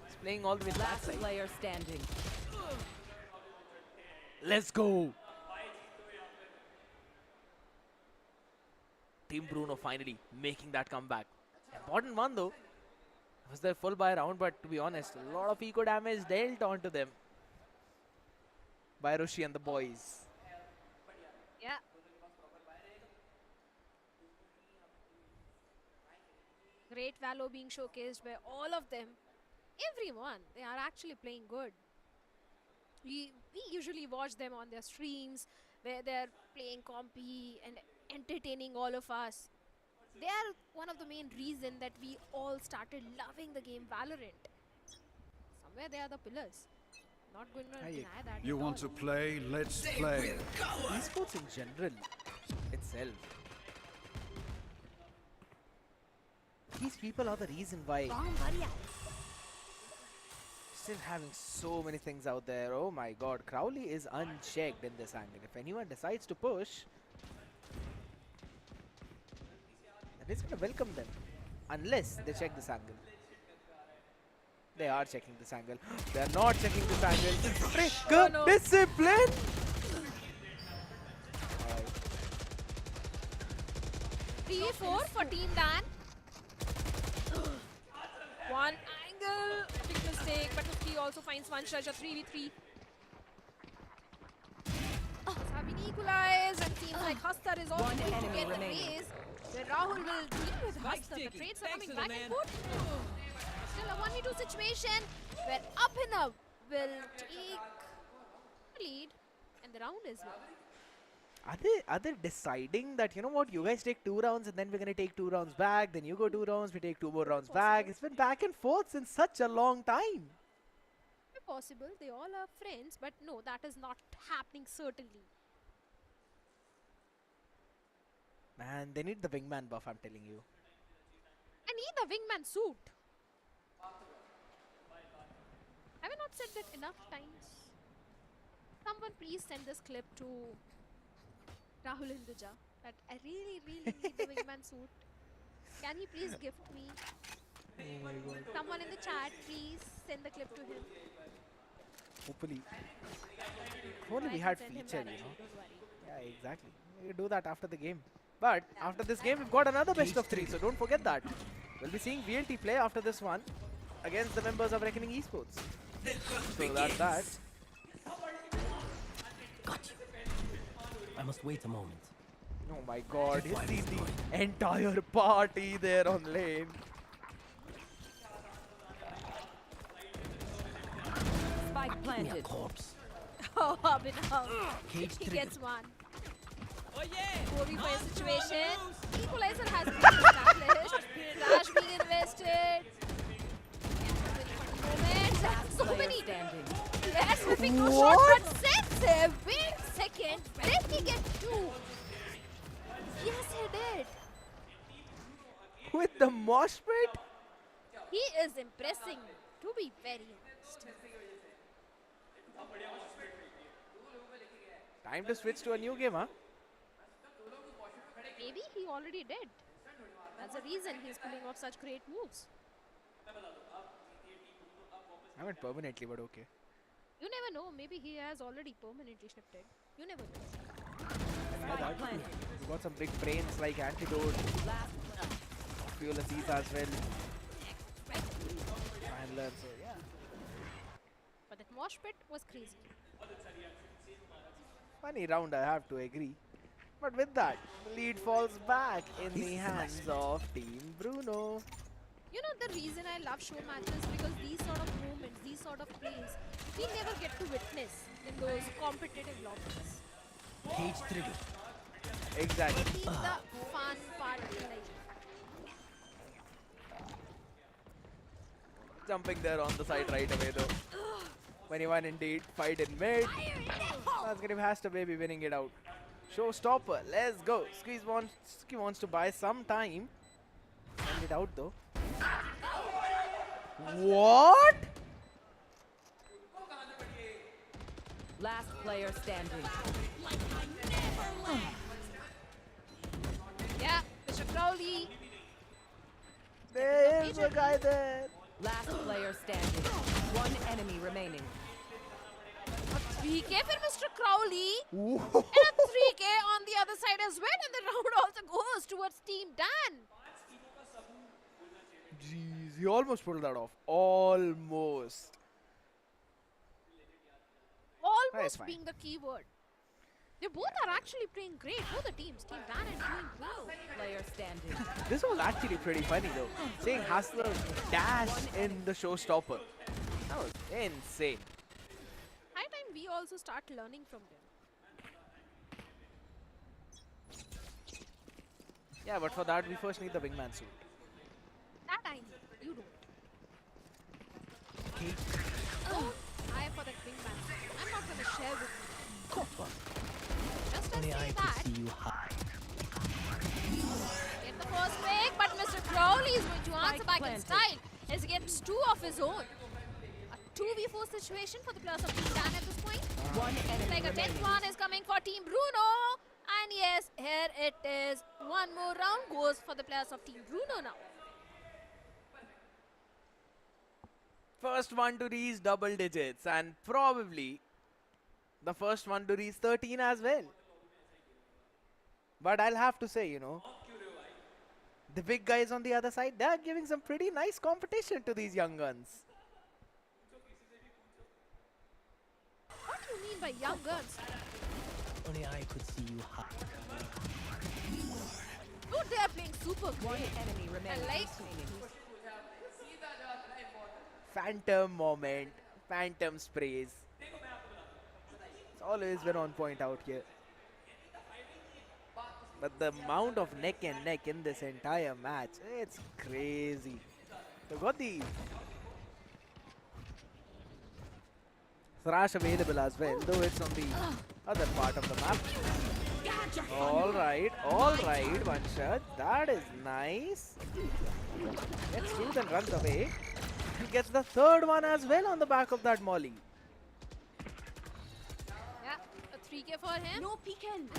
he's playing all the way to that Last side. player standing. Let's go. Team Bruno finally making that comeback. Important one though. It was their full buy round, but to be honest, a lot of eco damage dealt onto them by Rushi and the boys. Yeah. Great valor being showcased by all of them. Everyone. They are actually playing good. We usually watch them on their streams where they're playing compy and entertaining all of us. They are one of the main reason that we all started loving the game Valorant. Somewhere they are the pillars. Not going to deny that. You at want all. to play? Let's play. Esports in general itself. These people are the reason why still having so many things out there. Oh my god, Crowley is unchecked in this angle. If anyone decides to push, then it's gonna welcome them. Unless they check this angle. They are checking this angle. They are not checking this angle. Trick no. discipline. 3v4 for Team Dan. One angle, big mistake, but he also finds one treasure. 3v3. Sabin equalized, and seems like Hastar is also going to get the raise. Where Rahul will deal with Hastar. The trades are coming back and forth. Still a 1v2 situation where Abhinav will take the lead, and the round is won. Are they deciding that, you know what, you guys take 2 rounds and then we're gonna take 2 rounds back, then you go 2 rounds, we take 2 more rounds back. It's been back and forth since such a long time. Possible, they all are friends, but no, that is not happening certainly. Man, they need the wingman buff, I'm telling you. I need the wingman suit. Have I not said that enough times? Someone please send this clip to Rahul Hinduja that I really need the wingman suit. Can he please gift me? Oh my god. Someone in the chat, please send the clip to him. Hopefully. If only we had featured, you know. Yeah, exactly. We can do that after the game. But after this game, we've got another best of 3, so don't forget that. We'll be seeing VLT play after this one against the members of Reckoning Esports. So that's that. I must wait a moment. Oh my god, you see the entire party there on lane. Spike planted. Corpse. Oh, Abhinav. Cage He trigger. gets one. Oh yeah! 4v5 situation. Equalizer has been established. Flash being invested. Moments. So many. Yes, whipping no shot, but sensitive. Wait a second. Did he get 2? Yes, he did. With the mosh pit? He is impressing, to be very honest. Time to switch to a new game, huh? Maybe he already did. That's the reason he's pulling off such great moves. I meant permanently, but okay. You never know. Maybe he has already permanently shifted. You never know. We got some big brains like Antidote, Fuel Aziz as well. Handler, so yeah. But that mosh pit was crazy. Funny round, I have to agree. But with that, the lead falls back in the hands of Team Bruno. You know the reason I love show matches because these sort of moments, these sort of plays, we never get to witness in those competitive lobbies. Cage trigger. Exactly. They keep the fun part alive. Jumping there on the side right away though. 21 indeed, fight in mid. Nasgrim has to maybe winning it out. Showstopper, let's go. Ski wants to buy some time. Send it out though. What? Last player standing. Yeah, Mr. Crowley. There is a guy there. Last player standing. One enemy remaining. A 3K for Mr. Crowley. And a 3K on the other side as well. And the round also goes towards Team Dan. Jeez, he almost pulled that off. Almost. Almost fine. being the key word. They both are actually playing great. Both the teams, Team Dan and Team Bruno. Player standing. This was actually pretty funny though. Seeing Hustler dash in the showstopper. That was insane. High time we also start learning from them. Yeah, but for that we first need the wingman suit. That I know. You don't. Oh, I for the wingman. I'm not gonna share with you. Just Only as I say could that. see you high. Get the first pick, but Mr. Crowley is going to answer back in style as he gets 2 of his own. A 2v4 situation for the players of Team Dan at this point. One enemy Like a 10th remaining. one is coming for Team Bruno. And yes, here it is. One more round goes for the players of Team Bruno now. First one to reach double digits, and probably the first one to reach 13 as well. But I'll have to say, you know, the big guys on the other side, they're giving some pretty nice competition to these young guns. What do you mean by young guns? Only I could see you high. Dude, they are playing super great. One enemy remaining. I like Phantom moment, phantom sprays. It's always been on point out here. But the amount of neck and neck in this entire match, it's crazy. They've got the thrash available as well, though it's on the other part of the map. Alright, one shot. That is nice. Gets two, then runs away. He gets the third one as well on the back of that molly. Yeah, a 3K for him. No peeking.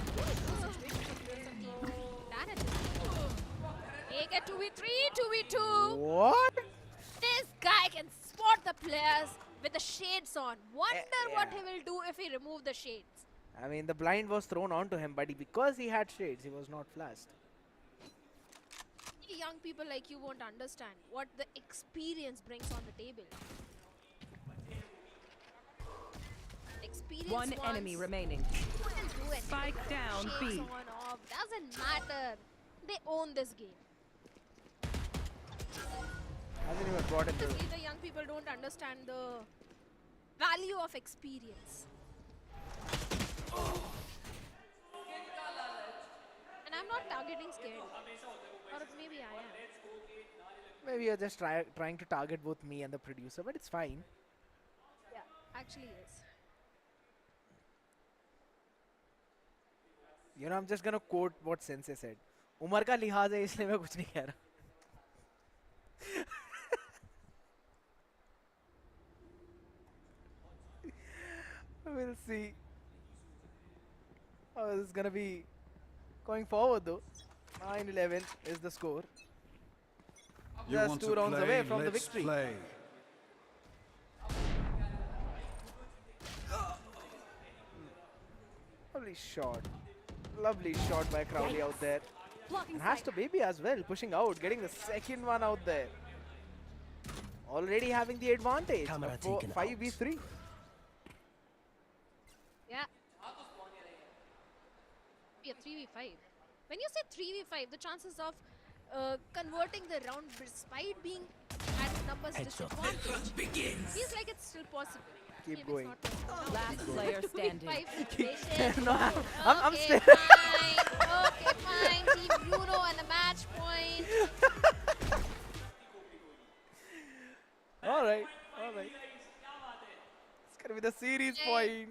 Make it 2v3, 2v2. What? This guy can spot the players with the shades on. Wonder what he will do if he remove the shades. I mean, the blind was thrown onto him, but because he had shades, he was not flashed. Young people like you won't understand what the experience brings on the table. Experience One enemy remaining. Spike down B. On, off, doesn't matter. They own this game. Hasn't even brought it Obviously, the young people don't understand the value of experience. And I'm not targeting scared. Or maybe I am. Maybe you're just trying to target both me and the producer, but it's fine. Yeah, actually yes. You know, I'm just gonna quote what Sensei said. उम्र का लिहाज है इसलिए मैं कुछ नहीं कह रहा. We'll see how this is gonna be going forward though. 9-11 is the score. You Just want 2 to rounds play? away from the Let's victory. play. Lovely shot. Lovely shot by Crowley out there. And has to baby as well, pushing out, getting the second one out there. Already having the advantage. 5v3. Yeah. Yeah, 3v5. When you say 3v5, the chances of converting the round despite being at numbers disadvantage feels like it's still possible. Keep Maybe going. it's not Last player standing. No, I'm okay, still. fine. Okay, fine. Team Bruno and a match point. All right. It's gonna be the series point.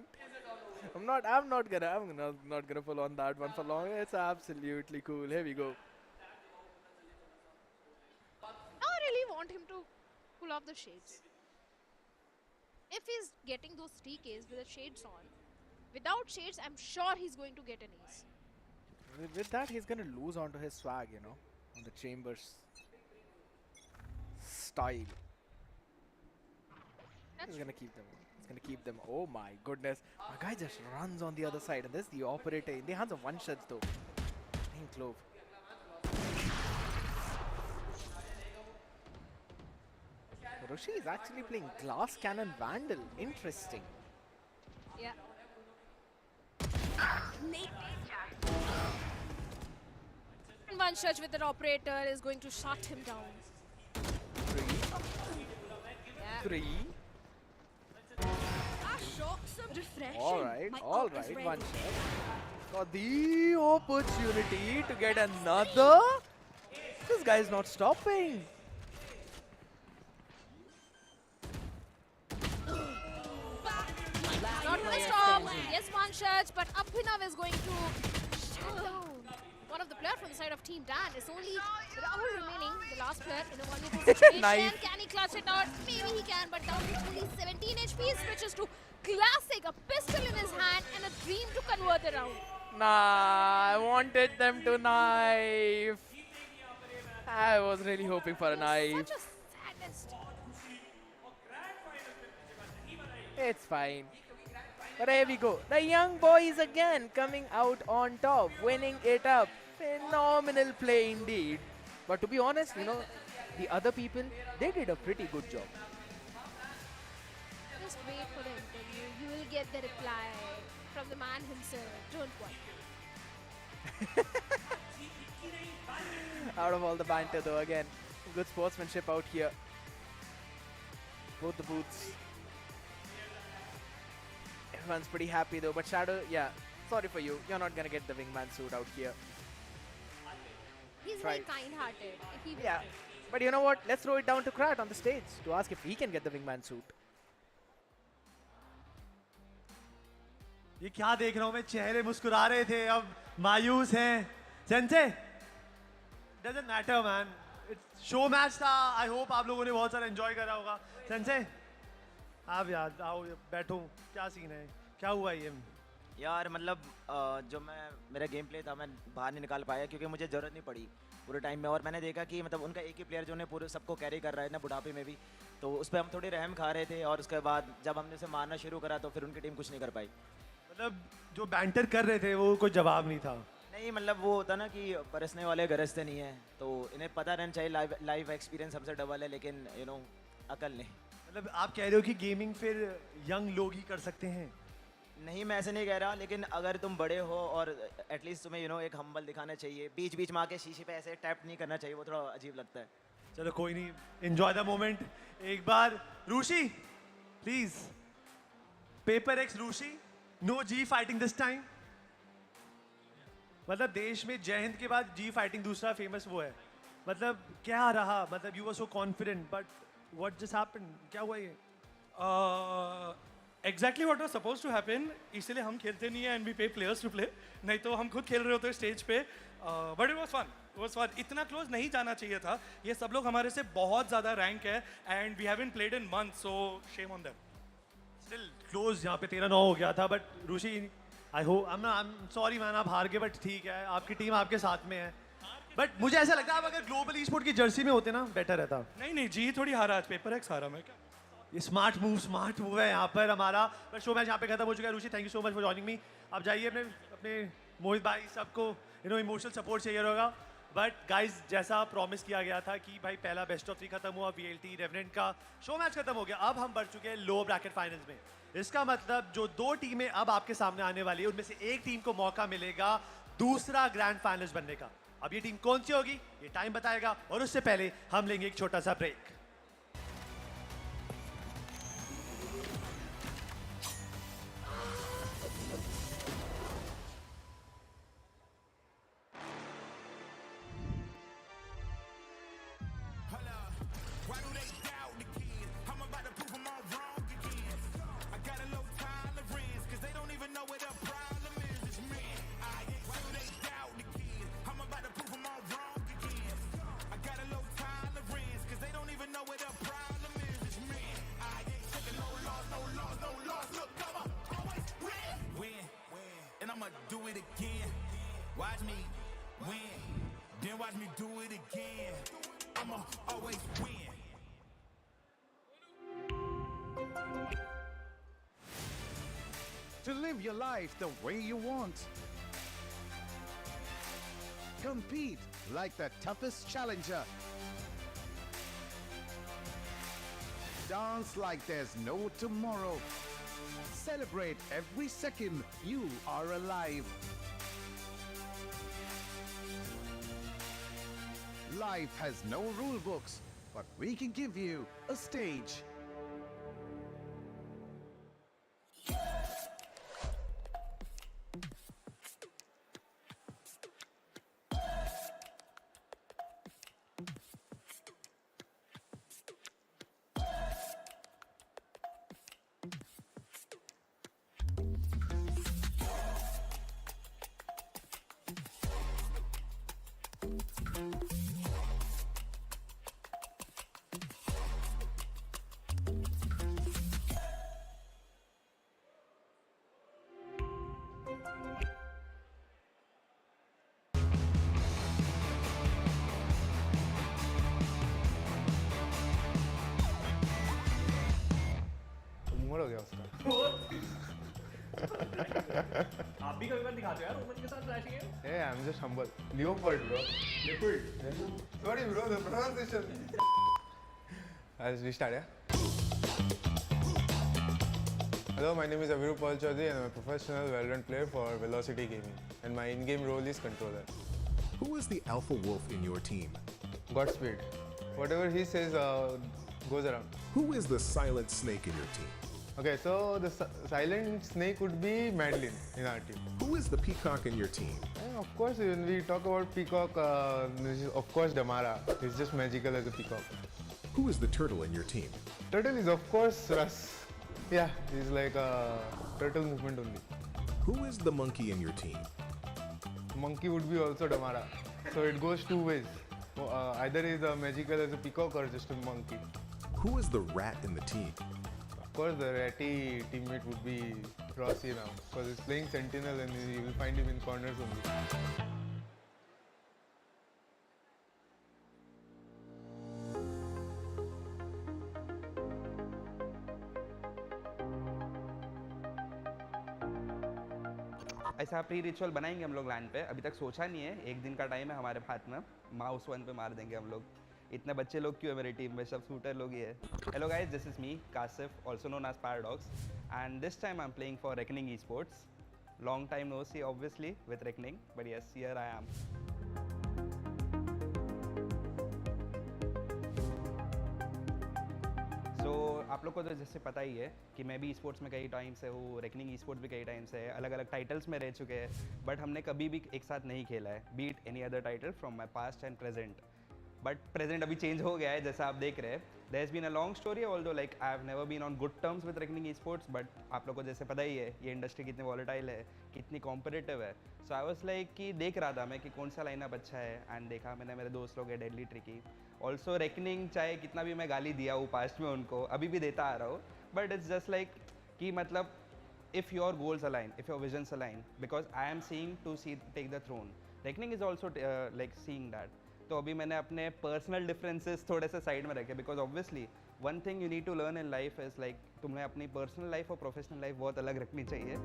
I'm not gonna pull on that one for long. It's absolutely cool. Here we go. I really want him to pull off the shades. If he's getting those TKs with the shades on, without shades, I'm sure he's going to get an ace. With that, he's gonna lose onto his swag, you know, on the Chambers style. He's gonna keep them. He's gonna keep them. Oh my goodness. My guy just runs on the other side, and this is the operator in the hands of one shots though. Name Clove. Roshi is actually playing Glass Cannon Vandal. Interesting. Yeah. And one shot with the operator is going to shut him down. 3. Refreshing. All right, one shot. Got the opportunity to get another. This guy is not stopping. Not gonna stop. Yes, one shot, but Abhinav is going to shut down one of the players from the side of Team Dan. It's only Rahul remaining, the last player in a 1v2 situation. Nice. Can he clutch it out? Maybe he can, but down to only 17 HP. Switches to Classic, a pistol in his hand and a dream to convert the round. Nah, I wanted them to knife. I was really hoping for a knife. Such a sadist. It's fine. But there we go. The young boys again coming out on top, winning it up. Phenomenal play indeed. But to be honest, you know, the other people, they did a pretty good job. Just wait for the interview. You will get the reply from the man himself. Don't worry. Out of all the banter though, again, good sportsmanship out here. Both the booths. Everyone's pretty happy though, but Shadow, yeah, sorry for you. You're not gonna get the wingman suit out here. He's very kind-hearted. If he Yeah, but you know what? Let's throw it down to Krat on the stage to ask if he can get the wingman suit. ये क्या देख रहा हूँ मैं चेहरे मुस्कुरा रहे थे अब मायूस हैं sense doesn't matter man it's show match था I hope आप लोगों ने बहुत सारा enjoy करा होगा सेंसे आप यार आओ बैठो क्या सीन है क्या हुआ ये यार मतलब जो मैं मेरा गेम प्ले था मैं बाहर नहीं निकाल पाया क्योंकि मुझे ज़रूरत नहीं पड़ी पूरे टाइम में और मैंने देखा कि मतलब उनका एक ही प्लेयर जो ने पूरे सबको कैरी कर रहा है ना बुढ़ापे में भी तो उस पर हम थोड़ी रहम खा रहे थे और उसके बाद जब हमने उसे मारना शुरू करा तो फिर उनकी टीम कुछ नहीं कर पाई मतलब जो बैंटर कर रहे थे वो कोई जवाब नहीं था नहीं मतलब वो होता ना कि बरसने वाले गरजते नहीं है तो इन्हें पता रहना चाहिए लाइव एक्सपीरियंस हमसे डबल है लेकिन यू नो अकल नहीं मतलब आप कह रहे हो कि गेमिंग फिर यंग लोग ही कर सकते हैं नहीं मैं ऐसे नहीं कह रहा लेकिन अगर तुम बड़े हो और एटलीस्ट तुम्हें यू नो एक हम्बल दिखाना चाहिए बीच बीच में आके शीशे पे ऐसे टैप नहीं करना चाहिए वो थोड़ा अजीब लगता है चलो कोई नहीं एंजॉय द मोमेंट एक बार रूशी प्लीज पेपर एक्स रूशी नो जी फाइटिंग दिस टाइम मतलब देश में जय हिंद के बाद जी फाइटिंग दूसरा फेमस वो है मतलब क्या रहा मतलब you were so confident but what just happened क्या हुआ ये exactly what was suppose to happen इसलिए हम खेलते नहीं है and we pay players to play नहीं तो हम खुद खेल रहे होते स्टेज पे बट इट वाज फन इतना क्लोज नहीं जाना चाहिए था ये सब लोग हमारे से बहुत ज़्यादा रैंक है and we haven't played in month so shame on them still close यहाँ पे 13-9 हो गया था but Rishi I hope I am sorry man आप हार गए बट ठीक है आपकी टीम आपके साथ में है बट मुझे ऐसा लगता है आप अगर ग्लोबल ई स्पोर्ट की जर्सी में होते ना बेटर रहता नहीं जी थोड़ी हारा आज पेपर एक्स हारा मैं क्या ये स्मार्ट मूव है यहाँ पर हमारा बट शो मैच यहाँ पे खत्म हो चुका है Rishi thank you so much for joining me आप जाइए अपने अपने मोहित भाई सबको यू नो इमोशनल सपोर्ट चाहिए होगा बट गाइज जैसा प्रॉमिस किया गया था कि भाई पहला बेस्ट ऑफ 3 खत्म हुआ VLT रेवेनेंट का शो मैच खत्म हो गया अब हम बढ़ चुके हैं लो ब्रैकेट फाइनल्स में इसका मतलब जो 2 टीमें अब आपके सामने आने वाली है उनमें से एक टीम को मौका मिलेगा दूसरा ग्रैंड फाइनल्स बनने का अब ये टीम कौन सी होगी ये टाइम बताएगा और उससे पहले हम लेंगे एक छोटा सा break Watch me win, then watch me do it again. I'ma always win. To live your life the way you want. Compete like the toughest challenger. Dance like there's no tomorrow. Celebrate every second you are alive. Life has no rule books, but we can give you a stage. हो गया उसका। आप भी कभी बार दिखाते हो यार ओमन के साथ फ्लैशिंग है? Hey, I'm just humble. Leopard, bro. Leopard. Sorry, bro. The pronunciation. Let's restart, yeah. Hello, my name is Aviru Paul Chaudhary and I'm a professional Valorant player for Velocity Gaming. And my in-game role is controller. Who is the alpha wolf in your team? Godspeed. Whatever he says goes around. Who is the silent snake in your team? Okay, so the silent snake would be Madeline in our team. Who is the peacock in your team? And of course, when we talk about peacock, this is of course Damara. He's just magical as a peacock. Who is the turtle in your team? Turtle is of course Russ. Yeah, he's like a turtle movement only. Who is the monkey in your team? Monkey would be also Damara. So it goes two ways. Either he's magical as a peacock or just a monkey. Who is the rat in the team? Of course, the ratty teammate would be Rossi now, because he's playing Sentinel and you will find him in corners only. ऐसा pre ritual बनाएंगे हम लोग land पे, अभी तक सोचा नहीं है, एक दिन का टाइम है हमारे हाथ में, माउस वन पे मार देंगे हम लोग। इतने बच्चे लोग क्यों है मेरी टीम में, सब शूटर लोग ही है। Hello guys, this is me Kashif, also known as Paradox, and this time I am playing for Reckoning esports. Long time no see obviously with reckoning, but yes, here I am. So आप लोग को तो जैसे पता ही है कि मैं भी esports में कई टाइम से हूँ, रेकनिंग esports भी कई टाइम से है, अलग अलग टाइटल्स में रह चुके हैं, बट हमने कभी भी एक साथ नहीं खेला है, beat any other title from my past and present. But present अभी चेंज हो गया है, जैसा आप देख रहे हैं। There has been a long story, although like I have never been on good terms with Reckoning esports, but आप लोग को जैसे पता ही है ये इंडस्ट्री कितनी वॉलेटाइल है, कितनी कॉम्पिटिटिव है। सो आई वाज लाइक कि देख रहा था मैं कि कौन सा लाइनअप अच्छा है, एंड देखा मैंने मेरे दोस्त लोग है डेडली ट्रिकी, ऑल्सो रेकनिंग, चाहे कितना भी मैं गाली दिया हूँ पास्ट में उनको, अभी भी देता आ रहा हूँ, बट इट्स जस्ट लाइक कि मतलब if your goals align, if your visions align, because I am seeing to see take the throne. Reckoning is also like seeing that. तो अभी मैंने अपने पर्सनल डिफरेंसेस थोड़े से साइड में रखे, because obviously one thing you need to learn in life is like तुम्हें अपनी पर्सनल लाइफ और प्रोफेशनल लाइफ बहुत अलग रखनी चाहिए।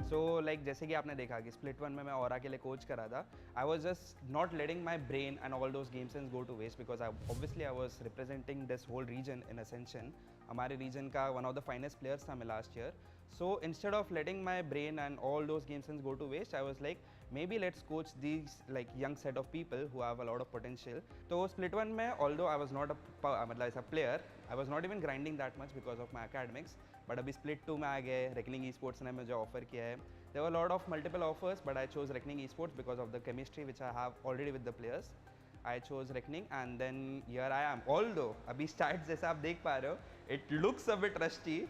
सो लाइक जैसे कि आपने देखा कि स्प्लिट वन में मैं ऑरा के लिए कोच करा था, I was just not letting my brain and all those games and go to waste, because obviously I was representing this whole region in Ascension. हमारे रीजन का one of the finest players था मैं last year. So instead of letting my brain and all those games and go to waste, I was like maybe let's coach these like young set of people who have a lot of potential. तो split one में although I was not मतलब ऐसा player, I was not even grinding that much because of my academics, but अभी split two में आ गए, reckoning esports ने मुझे offer किया है। There were a lot of multiple offers, but I chose reckoning esports because of the chemistry which I have already with the players. I chose reckoning and then here I am. Although अभी stats जैसा आप देख पा रहे हो, it looks a bit rusty.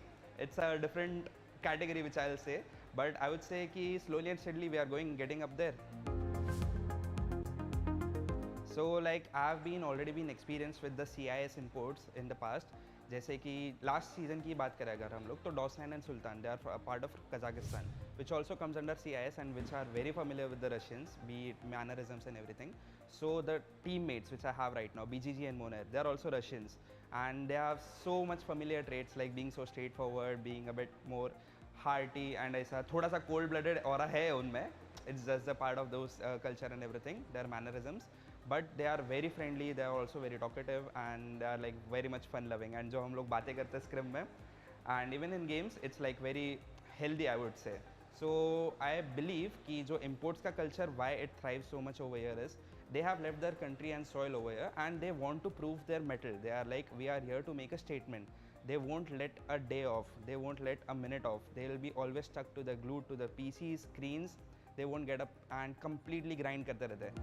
It's a different category which I'll say, but I would say कि slowly and steadily we are getting up there. So like I've already been experienced with the CIS imports in the past. जैसे कि last season की बात करें अगर हम लोग, तो डॉसलैंड एंड सुल्तान, they are part of Kazakhstan, which also comes under CIS and which are very familiar with the Russians, be it mannerisms and everything. So the teammates which I have right now, BGG and Moner, they are also Russians, and they have so much familiar traits like being so straightforward, being a bit more hearty, and ऐसा थोड़ा सा cold blooded aura है उनमें. It's just a part of those culture and everything, their mannerisms. But they are very friendly, they are also very talkative, and they are like very much fun loving. And जो हम लोग बातें करते हैं scream में, and even in games, it's like very healthy, I would say. So I believe कि जो imports का culture, why it thrives so much over here is they have left their country and soil over here, and they want to prove their mettle. They are like, we are here to make a statement. They won't let a day off, they won't let a minute off, they will be always stuck to the glued to the PC screens. They won't get up and completely grind करते रहते हैं।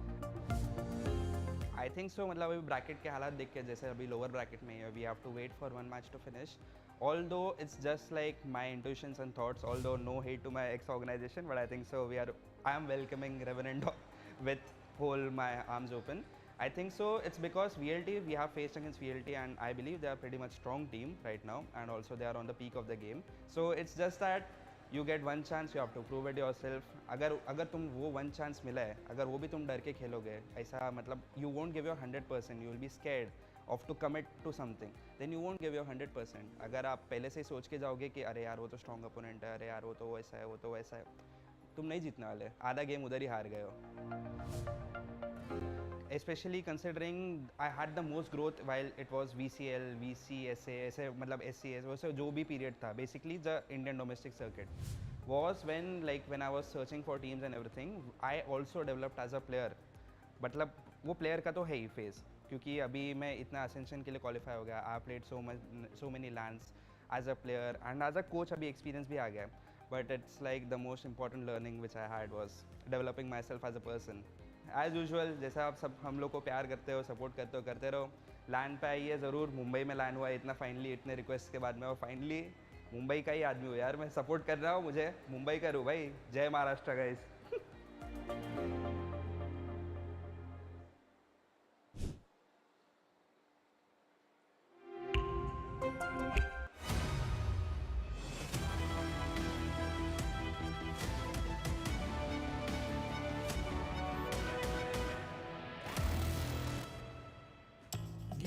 आई think सो मतलब अभी bracket के हालात देख के, जैसे अभी लोअर ब्रैकेट में है, we have to wait for one match to finish, although it's just like my intuitions and thoughts, although no hate to my ex organisation, but I think so I am welcoming Revenant with whole my arms open. I think so it's because VLT, we have faced against VLT, and I believe they are pretty much strong team right now, and also they are on the peak of the game. So it's just that you get one chance, you have to prove it yourself. अगर तुम वो one chance मिला है, अगर वो भी तुम डर के खेलोगे, ऐसा मतलब you won't give your 100%, you will be scared of to commit to something, then you won't give your 100%. अगर आप पहले से ही सोच के जाओगे कि अरे यार वो तो स्ट्रॉन्ग अपोनेंट है, अरे यार वो तो वैसा है, वो तो वैसा है, तुम नहीं जीतने वाले, आधा गेम उधर ही हार गए हो. Especially considering I had the most growth while it was VCL, VCSA, ऐसे मतलब SCS, वैसे जो भी period था, basically the Indian domestic circuit was when I was searching for teams and everything, I also developed as a player. मतलब वो player का तो है ही phase, क्योंकि अभी मैं इतना ascension के लिए qualify हो गया, I played so many lands as a player and as a coach अभी experience भी आ गया. But it's like the most important learning which I had was developing myself as a person. As usual जैसा आप सब हम लोग को प्यार करते हो, सपोर्ट करते हो, करते रहो. लैंड पे आइए ज़रूर. मुंबई में लैंड हुआ इतना फाइनली, इतने रिक्वेस्ट के बाद में, वो फाइनली मुंबई का ही आदमी हो यार. मैं सपोर्ट कर रहा हूँ, मुझे मुंबई करूँ भाई. जय महाराष्ट्र गाइस.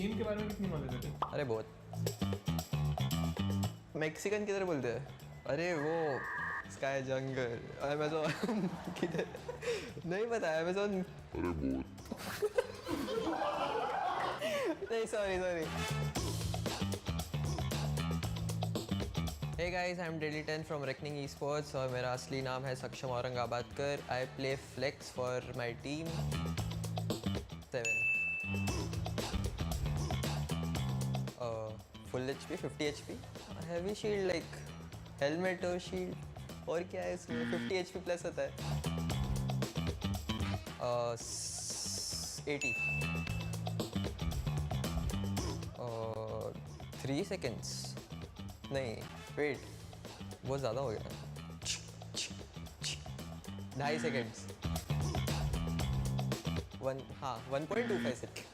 गेम के बारे में कितनी नॉलेज है? अरे बहुत. मैक्सिकन किधर बोलते हैं? अरे वो स्काई जंगल, अमेज़न किधर नहीं पता. अमेज़न. अरे बहुत. नहीं sorry. Hey guys, I'm Daily 10 from Revenant Esports और मेरा असली नाम है सक्षम Aurangabadkar. I play flex for my team. 7. Full HP, 50 HP, heavy shield like helmet और शील्ड. और क्या है इसमें? 50 HP प्लस होता है. 80. 3 seconds. नहीं वेट, बहुत ज़्यादा हो गया. 2.5 seconds. 1.25 seconds.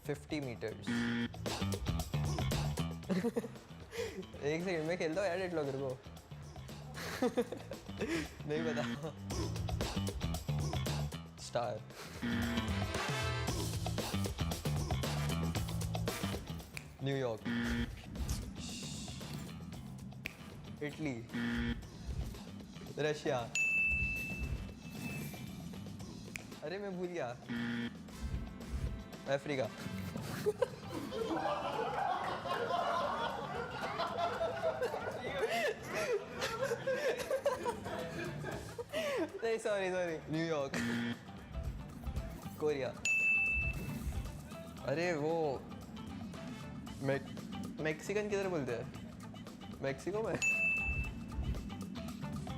50 meters. एक सेकंड में खेलता हूँ यार डेड लॉगर को. नहीं पता. स्टार. न्यूयॉर्क. इटली. रशिया. अरे मैं भूल गया. अफ्रीका. नहीं सॉरी. न्यूयॉर्क. कोरिया. अरे वो मैक्सिकन किधर बोलते हैं? मैक्सिको में.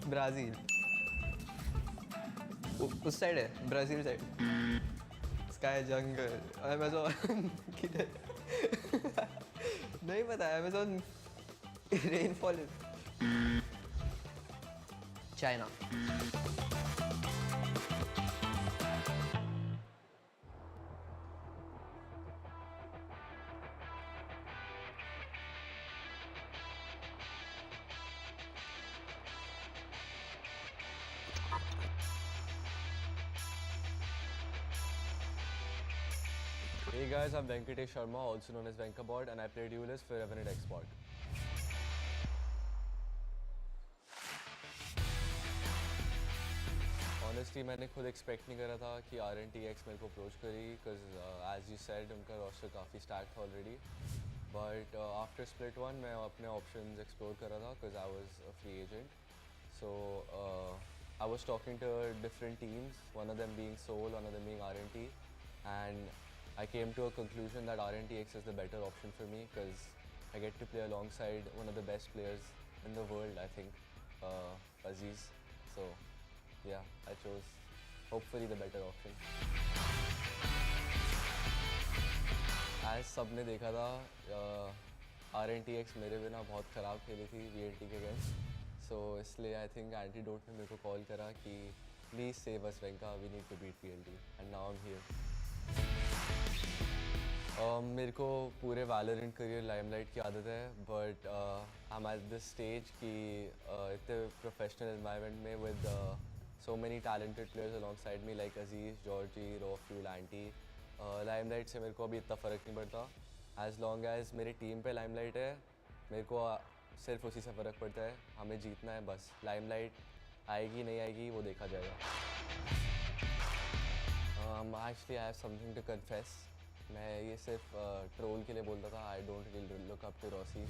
ब्राज़ील. उस साइड है, ब्राज़ील साइड. स्काई जंगल, अमेज़न किधर नहीं पता. Amazon rainfall. China. Hey guys, I'm Venkatesh Sharma, also known as Venkabot, and I play duelist for Revenant XSpark. Honestly, मैंने खुद एक्सपेक्ट नहीं करा था कि RNTX मेरे को अप्रोच करी, बिकॉज एज यू सेड उनका रोस्टर काफ़ी स्टैक था ऑलरेडी. बट आफ्टर स्प्लिट 1 मैं अपने ऑप्शंस एक्सप्लोर कर रहा था, because I was a free agent. So I was talking to different teams, one of them being Soul, one of them being RNT, and I came to a conclusion that RNTX is the better option for me because I get to play alongside one of the best players in the world, I think, Aziz. So yeah, I chose hopefully the better option. As सबने देखा था, RNTX मेरे बिना बहुत ख़राब खेली थी VLT के अगेंस्ट. So इसलिए I think Antidote ने मेरे को कॉल करा कि please save us Venka, we need to beat VLT, and now I'm here. मेरे को पूरे वैलोरेंट करियर लाइमलाइट की आदत है, but I am at this stage कि इतने प्रोफेशनल एनवायरनमेंट में with so many talented players alongside me like अजीज, जॉर्जी, रॉफ्यूल, एंटी, लाइमलाइट से मेरे को अभी इतना फ़र्क नहीं पड़ता. एज लॉन्ग एज मेरी टीम पे लाइमलाइट है, मेरे को सिर्फ उसी से फ़र्क पड़ता है. हमें जीतना है बस. लाइमलाइट आएगी नहीं आएगी वो देखा जाएगा. Actually I have something to confess. मैं ये सिर्फ ट्रोल के लिए बोलता था. I don't really look up to Rossi,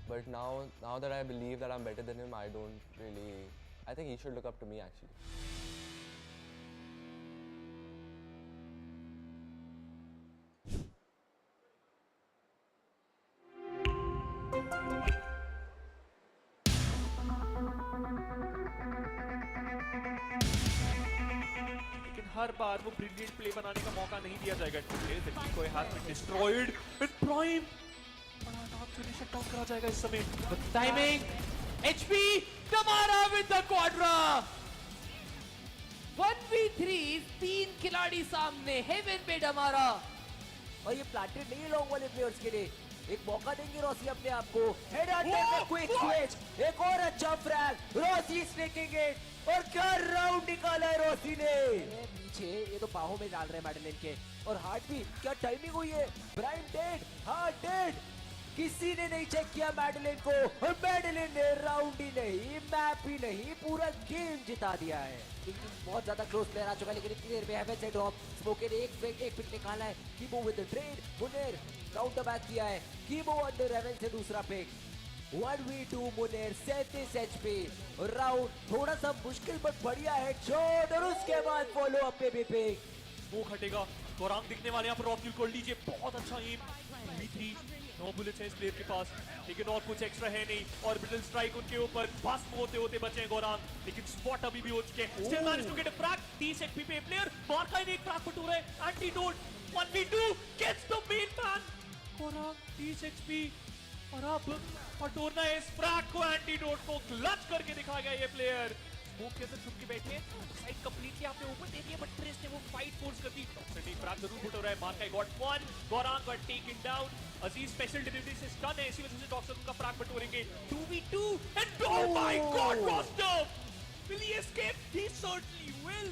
but now that I believe that I am better than him, I don't really, I think he should look up to me actually. लेकिन हर बार वो brilliant play बनाने का मौका नहीं दिया जाएगा. कोई has been destroyed with prime. नाम से शट डाउन करा जाएगा इस समय. Timing HP Tamara with the quadra. 1v3 तीन खिलाड़ी सामने. हेवन पे Tamara. और ये प्लांटेड नहीं है लॉन्ग वाले प्लेयर्स के लिए. एक मौका देंगे रॉसी अपने आप को. हेड अंडर में क्विक स्विच. एक और अच्छा फ्रैग. Rossi snaking it. और क्या राउंड निकाला है रॉसी ने. पीछे ये तो बाहों में डाल रहे हैं मैडलिन के. और हार्ट भी क्या टाइमिंग हुई है. ब्राइम डेड. Heart dead. किसी ने नहीं चेक किया मैडलिन को. और मैडलिन ने राउंड ही नहीं, मैप ही नहीं, पूरा गेम जिता दिया है. बहुत ज्यादा क्लोज प्लेयर आ चुका है, लेकिन इतनी देर में हेवन से ड्रॉप. स्मोके ने एक पिक निकाला है. Chemo with the trade. मुनेर काउंटर बैक किया है. कीमो अंडर हेवन से दूसरा pick. 1v2 Muner 37 HP. Round थोड़ा सा मुश्किल बट बढ़िया है शॉट. और उसके बाद फॉलो अप पे भी पिक. वो हटेगा. गोरांग दिखने वाले यहाँ पर रॉक किल लीजिए. बहुत अच्छा एम. V3 9 बुलेट्स हैं इस प्लेयर के पास, लेकिन और कुछ एक्स्ट्रा है नहीं. और ब्रिटल स्ट्राइक उनके ऊपर भस्म होते होते बचे हैं गोरांग. लेकिन स्पॉट अभी भी हो चुके हैं. Still manage to get a frag. 30 HP पे प्लेयर. मार्का ने एक फ्रैग पटूरा है. Antidote 1v2 gets the main man. Gaurang 30 HP. और अब पटोरना है इस फ्रैग को. एंटीडोट को क्लच करके दिखा गया ये प्लेयर. स्मोक के अंदर छुप के बैठे. साइड कंप्लीटली आपने ऊपर दे दिया, बट ट्रेस ने वो फाइट फोर्स कर दी. डॉक्टर ने फ्रैग जरूर पुट हो रहा है. मार्का गॉट 1. गोरांग गॉट टेकन डाउन. अजीज स्पेशल डिलीवरी से स्टन है, इसी वजह से डॉक्टर उनका फ्रैग बटोरेंगे. 2v2 and oh my god रॉस्टर. Will he escape? He certainly will.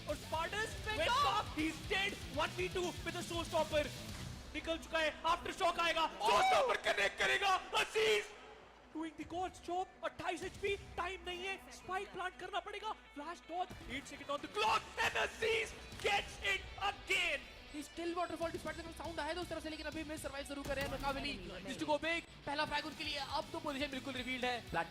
और स्पार्टस went back. He is dead. 1v2 with a showstopper. निकल चुका है. आफ्टर शॉक आएगा. शोस्टॉपर कनेक्ट करेगा. Aziz doing the God's job. 28 HP. Time नहीं है. स्पाइक प्लांट करना पड़ेगा. Flash dodge. 8 second on the clock. And Aziz gets it again. Still waterfall despite the sound आया उस तरफ से, लेकिन अभी मिस सर्वाइव जरूर कर रहे हैं मकाबली. जिस टू गो बिग. पहला फ्रैग उनके लिए. अब तो पोजीशन बिल्कुल रिवील्ड है. प्लांट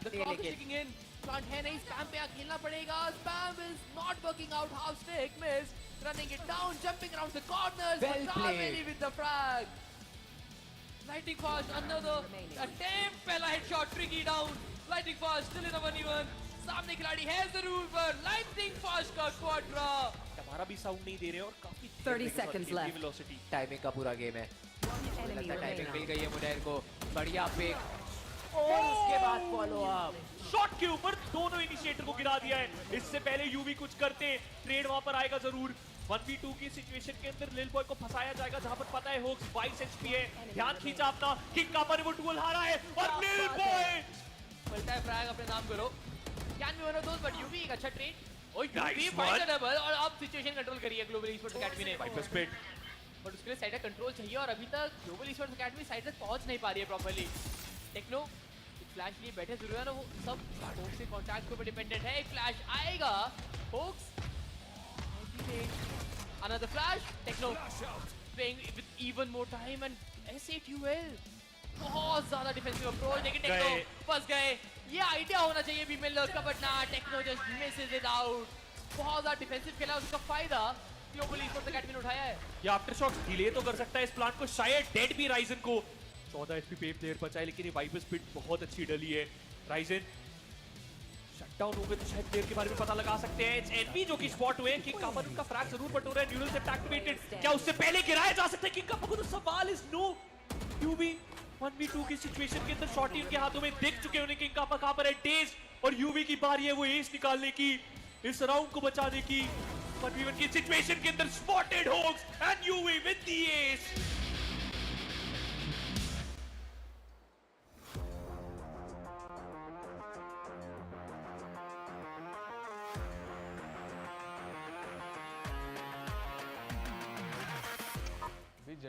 है नहीं. स्पैम पे खेलना पड़ेगा. Spam is not working out. Half stick miss. Running it down. Jumping around the corners. मकाबली with the frag. Lightning fast, another attempt. पहला headshot, tricky down. Lightning fast, still in a 1v1. सामने खिलाड़ी है जरूर पर. Lightning fast का quadra. हमारा भी साउंड नहीं दे रहे और काफी 30 seconds left. वेलोसिटी. टाइमिंग का पूरा गेम है. लगता है टाइमिंग मिल गई है मुनेर को. बढ़िया पिक. और उसके बाद फॉलो अप. शॉट के ऊपर दोनों इनिशिएटर को गिरा दिया है. इससे पहले यूवी कुछ करते. ट्रेड वहां पर आएगा जरूर. 1v2 की सिचुएशन के अंदर लिल बॉय को फंसाया जाएगा, जहां पर पता है होक्स 22 HP है. ध्यान खींचा अपना. किंग कापर ने वो डुअल हारा है. और लिल बॉय मिलता है फ्रैग. अपने नाम करो. Can be one of those, but UV एक अच्छा ट्रेड. और UV Nice fight one. Double. और अब सिचुएशन कंट्रोल करी है ग्लोबल ईस्पोर्ट्स एकेडमी ने. Viper spit. बट उसके लिए साइड का कंट्रोल चाहिए, और अभी तक ग्लोबल ईस्पोर्ट्स एकेडमी साइड तक पहुंच नहीं पा रही है प्रॉपर्ली. टेक्नो फ्लैश लिए बैठे जरूर है ना. वो सब होक्स के कॉन्टैक्ट के ऊपर डिपेंडेंट है. एक फ्लैश आएगा. Hoax another flash. Techno playing with even more time and SATUL. बहुत ज्यादा डिफेंसिव अप्रोच, लेकिन टेक्नो फंस गए. ये आइडिया होना चाहिए बी मिलर का, बट ना. Techno just misses it out. बहुत ज्यादा डिफेंसिव खेला, उसका फायदा ग्लोबल ईस्पोर्ट्स एकेडमी ने उठाया है. ये आफ्टर शॉक डिले तो कर सकता है इस प्लांट को. शायद डेड भी राइजन को. 14 HP पे प्लेयर बचा है, लेकिन ये वाइपर स्पिट बहुत अच्छी डली है. राइजन शटडाउन हो गए तो शायद प्लेयर के बारे में पता लगा सकते हैं. एनपी जो कि स्पॉट हुए. किंग कापर उनका फ्रैग जरूर बटोरा है. न्यूरल सेप्ट एक्टिवेटेड. क्या उससे पहले गिराया जा सकता है किंग कापर को? तो सवाल इज नो. यूवी 1v2 की सिचुएशन के अंदर शॉट उनके हाथों में दिख चुके हैं. किंग कापर कहां पर है? डेज. और यूवी की बारी है वो एस निकालने की, इस राउंड को बचाने की. 1v1 की सिचुएशन के अंदर spotted hoax and UV with the S.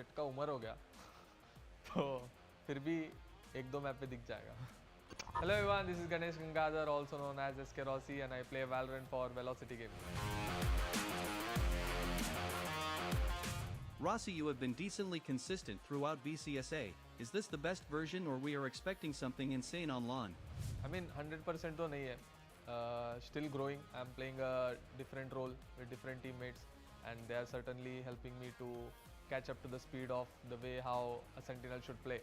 Jet का उम्र हो गया तो फिर भी एक दो मैप पे दिख जाएगा. Hello everyone, this is Ganesh Gangadhar, also known as SK Rossi, and I play Valorant for Velocity Gaming. Rossi, you have been decently consistent throughout VCSA. Is this the best version or we are expecting something insane on LAN? I mean 100% तो नहीं है. Still growing. I'm playing a different role with different teammates, and they are certainly helping me to catch up to the speed of the way how a Sentinel should play.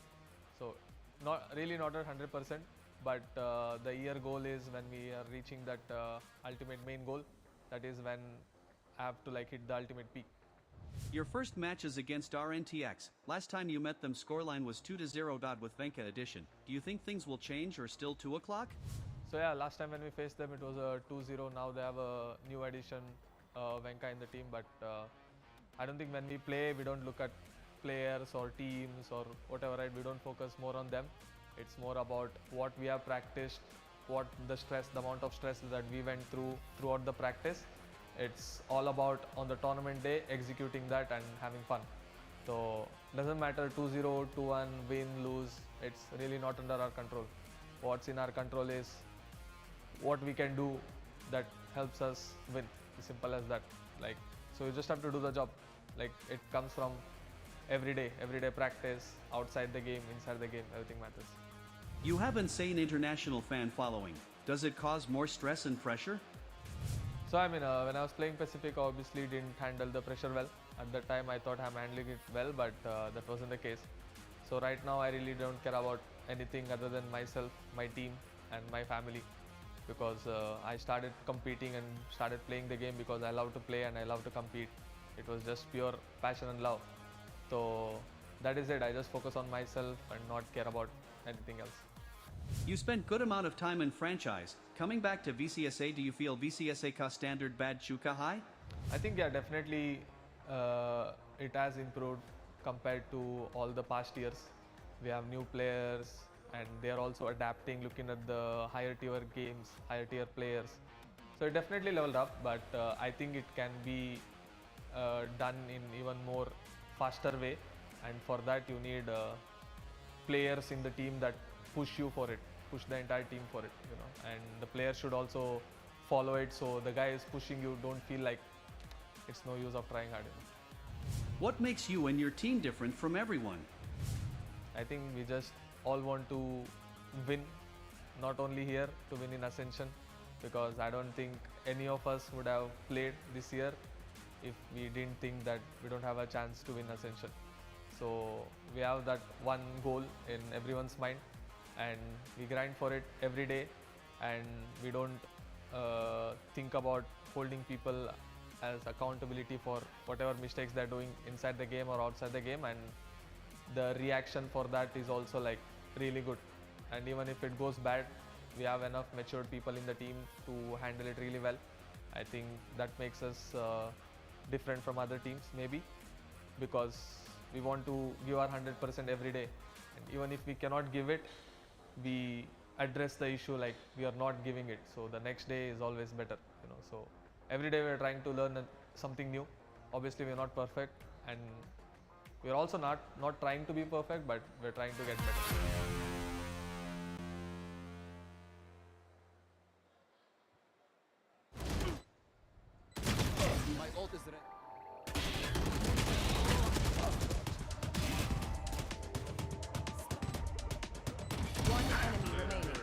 So not at 100%, but the year goal is when we are reaching that ultimate main goal. That is when I have to like hit the ultimate peak. Your first match is against RNTX. Last time you met them, scoreline was 2-0. With Venka addition. Do you think things will change or still 2 o'clock? So yeah, last time when we faced them, it was a 2-0. Now they have a new addition, Venka in the team. But I don't think when we play, we don't look at players or teams or whatever, right? We don't focus more on them. It's more about what we have practiced, what the stress, the amount of stress that we went throughout the practice. It's all about on the tournament day executing that and having fun. So doesn't matter 2-0, 2-1, win, lose. It's really not under our control. What's in our control is what we can do that helps us win. As simple as that. Like, so you just have to do the job. Like, it comes from everyday practice, outside the game, inside the game, everything matters. You have insane international fan following. Does it cause more stress and pressure? So I mean, when I was playing Pacific, obviously didn't handle the pressure well. At that time, I thought I'm handling it well, but that wasn't the case. So right now, I really don't care about anything other than myself, my team, and my family. Because I started competing and started playing the game because I love to play and I love to compete. It was just pure passion and love. So that is it. I just focus on myself and not care about anything else. You spent good amount of time in franchise. Coming back to VCSA, do you feel VCSA ka standard bad chuka high? I think yeah, definitely it has improved compared to all the past years. We have new players and they are also adapting, looking at the higher tier games, higher tier players. So it definitely leveled up, but I think it can be done in even more faster way, and for that you need players in the team that push you for it, push the entire team for it, you know, and the players should also follow it, so the guy is pushing you, don't feel like it's no use of trying hard. What makes you and your team different from everyone? I think we just all want to win, not only here, to win in Ascension, because I don't think any of us would have played this year if we didn't think that we don't have a chance to win Ascension. So we have that one goal in everyone's mind and we grind for it every day, and we don't think about holding people as accountability for whatever mistakes they're doing inside the game or outside the game, and the reaction for that is also like really good. And even if it goes bad, we have enough matured people in the team to handle it really well. I think that makes us different from other teams, maybe because we want to give our 100% every day, and even if we cannot give it, we address the issue like we are not giving it, so the next day is always better, you know. So every day we are trying to learn something new. Obviously we are not perfect, and we are also not trying to be perfect, but we're trying to get better. My ult is ready. One enemy remaining.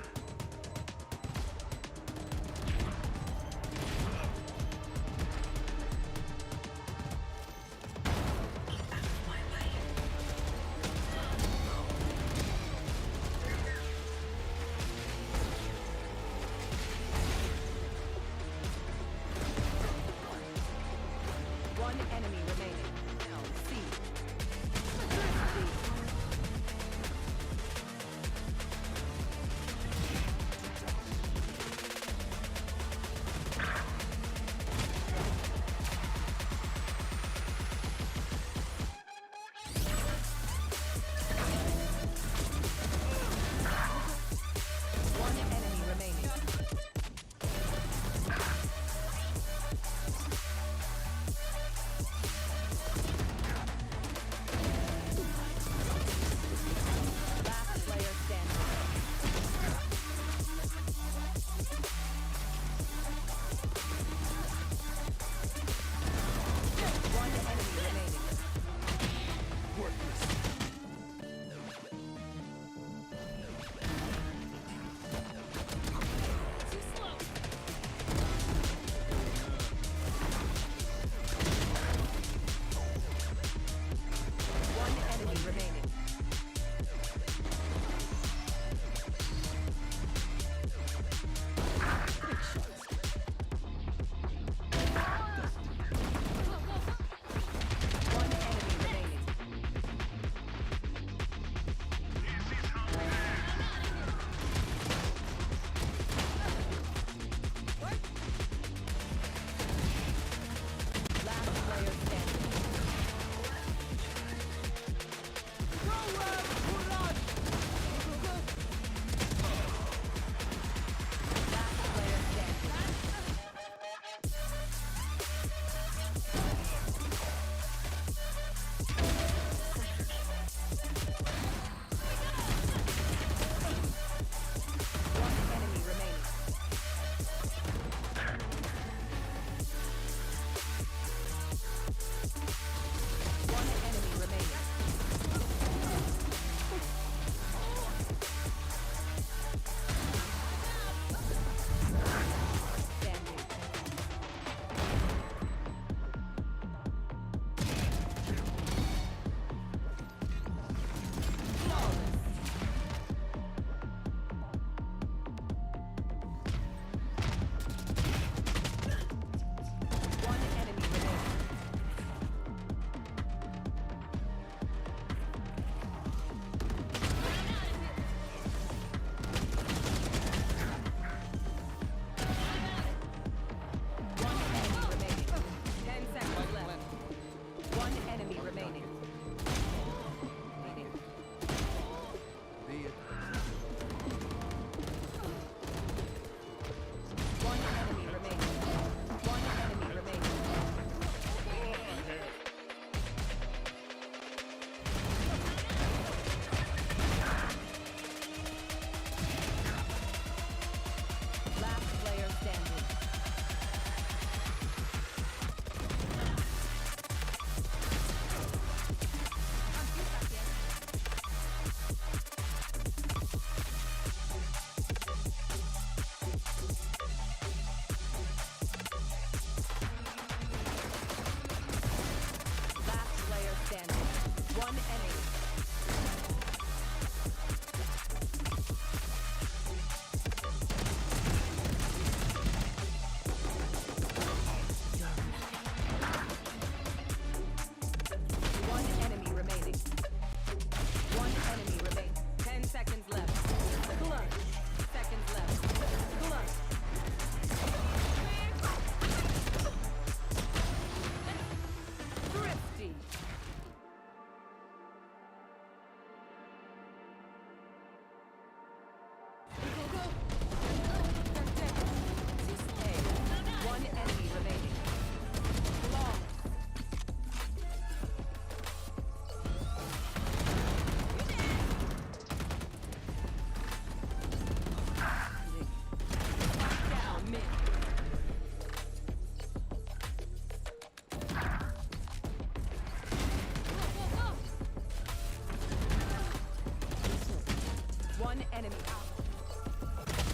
One enemy.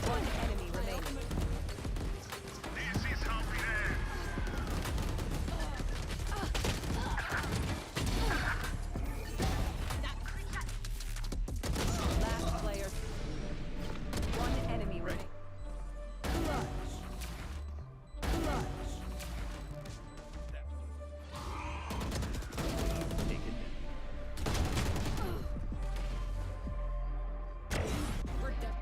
One enemy remaining. Last player. One enemy remaining. Clutch. Clutch. We're done.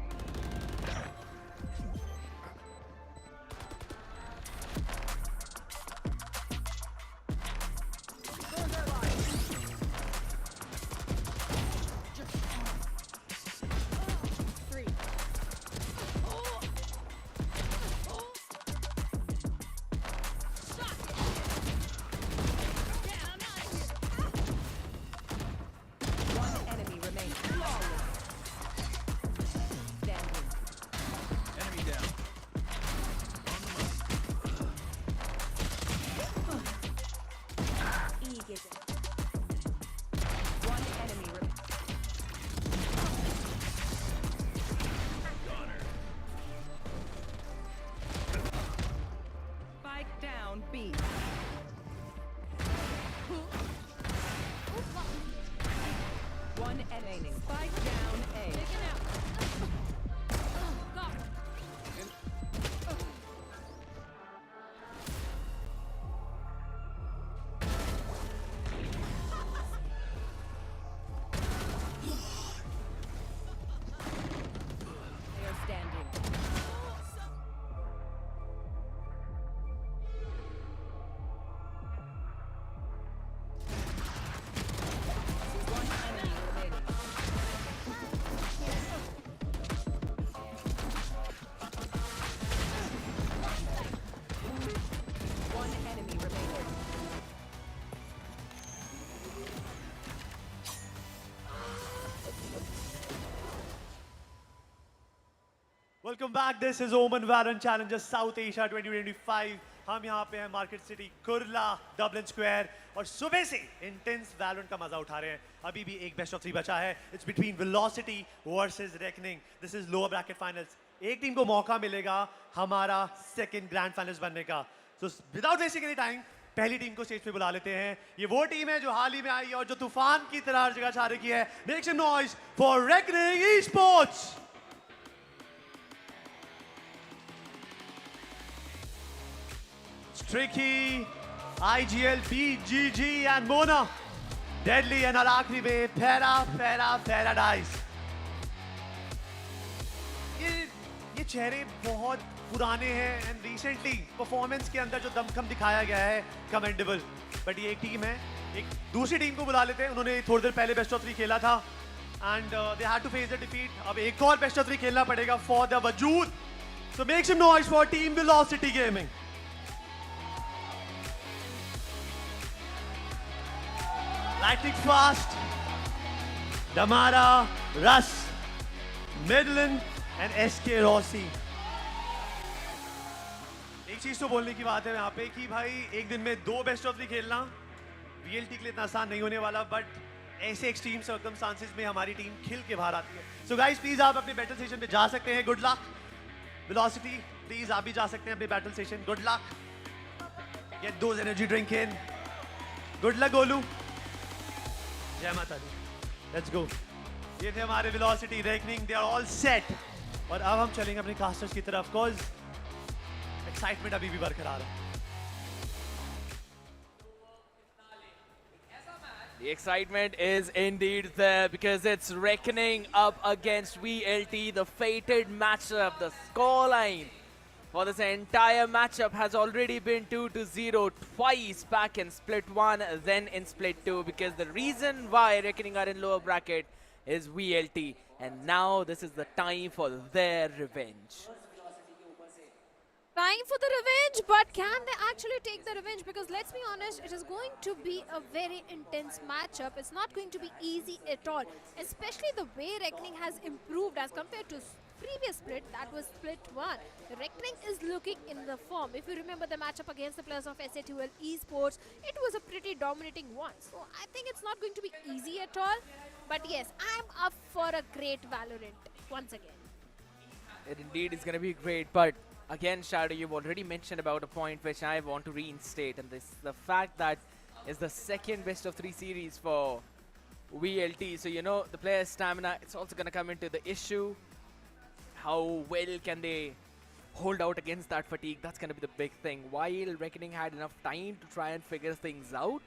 Three. One enemy remaining. Standing. Enemy down. One enemy remaining. Spike down B. One enemy. Spike down A. They are standing. One enemy remaining. One enemy remaining. Welcome back this is ओमन valent Challengers south Asia 2025 हम यहाँ पे हैं market city Kurla Dublin square और सुबह से intense valent का मजा उठा रहे हैं अभी भी एक बेस्ट ऑफ 3 बचा है it's between velocity versus reckoning this is lower bracket finals एक टीम को मौका मिलेगा हमारा सेकंड ग्रैंड फाइनल्स बनने का so without wasting any time पहली टीम को स्टेज पे बुला लेते हैं ये वो टीम है जो हाल ही में आई है और जो तूफान की तरह हर जगह छा रखी है make some noise for Reckoning Esports Tricky, IGL, BGG and Mona. Deadly and और आखिरी में Paradise. ये चेहरे बहुत पुराने हैं एंड रिसेंटली परफॉर्मेंस के अंदर जो दमखम दिखाया गया है कमेंडेबल बट ये एक टीम है एक दूसरी टीम को बुला लेते हैं उन्होंने थोड़ी देर पहले बेस्ट ऑफ 3 खेला था and they had to face the defeat अब एक और बेस्ट ऑफ 3 खेलना पड़ेगा फॉर द वजूद so make some noise for team Velocity Gaming Lightning Fast, Damara, Russ, Midland and SK Rossi. एक चीज तो बोलने की बात है यहाँ पे कि भाई एक दिन में 2 बेस्ट ऑफ 3 खेलना VLT के लिए इतना आसान नहीं होने वाला बट ऐसे एक्सट्रीम सर्कमस्टांसेस में हमारी टीम खिल के बाहर आती है सो गाइस प्लीज आप अपने बैटल सेशन पे जा सकते हैं गुड लक वेलोसिटी प्लीज आप भी जा सकते हैं अपने battle session good luck get those energy drink in good luck Golu जय माता दी लेट्स गो ये थे हमारे Velocity Reckoning they are all set और अब हम चलेंगे अपने कास्टर्स की तरफ कॉज एक्साइटमेंट अभी भी बरकरार है The excitement is indeed there because it's reckoning up against VLT, the fated matchup. The scoreline for this entire matchup has already been 2-0 twice back in split 1, then in split 2 because the reason why Reckoning are in lower bracket is VLT and now this is the time for their revenge. Time for the revenge, but can they actually take the revenge? Because let's be honest, it is going to be a very intense matchup. It's not going to be easy at all, especially the way Reckoning has improved as compared to previous split, that was split 1. Reckoning is looking in the form. If you remember the matchup against the players of VCT Esports, it was a pretty dominating one. So I think it's not going to be easy at all. But yes, I'm up for a great Valorant. once again. It indeed is going to be great, but again, Shadow, you've already mentioned about a point which I want to reinstate, and this the fact that is the second best of 3 series for VLT. So, you know, the player's stamina, it's also going to come into the issue. How well can they hold out against that fatigue? That's going to be the big thing. While Reckoning had enough time to try and figure things out,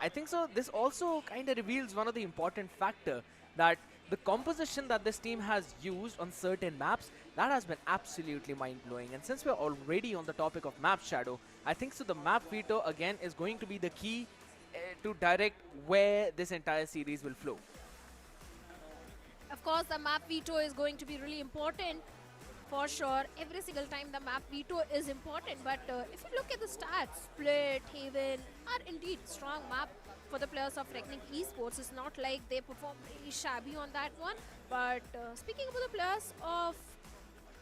I think so. This also kind of reveals one of the important factor, that the composition that this team has used on certain maps, that has been absolutely mind-blowing. And since we're already on the topic of map, Shadow, I think so the map veto again is going to be the key to direct where this entire series will flow. Of course, the map veto is going to be really important for sure. Every single time the map veto is important, but if you look at the stats, Split, Haven are indeed strong map for the players of Revenant Esports. It's not like they perform very shabby on that one, but speaking about the players of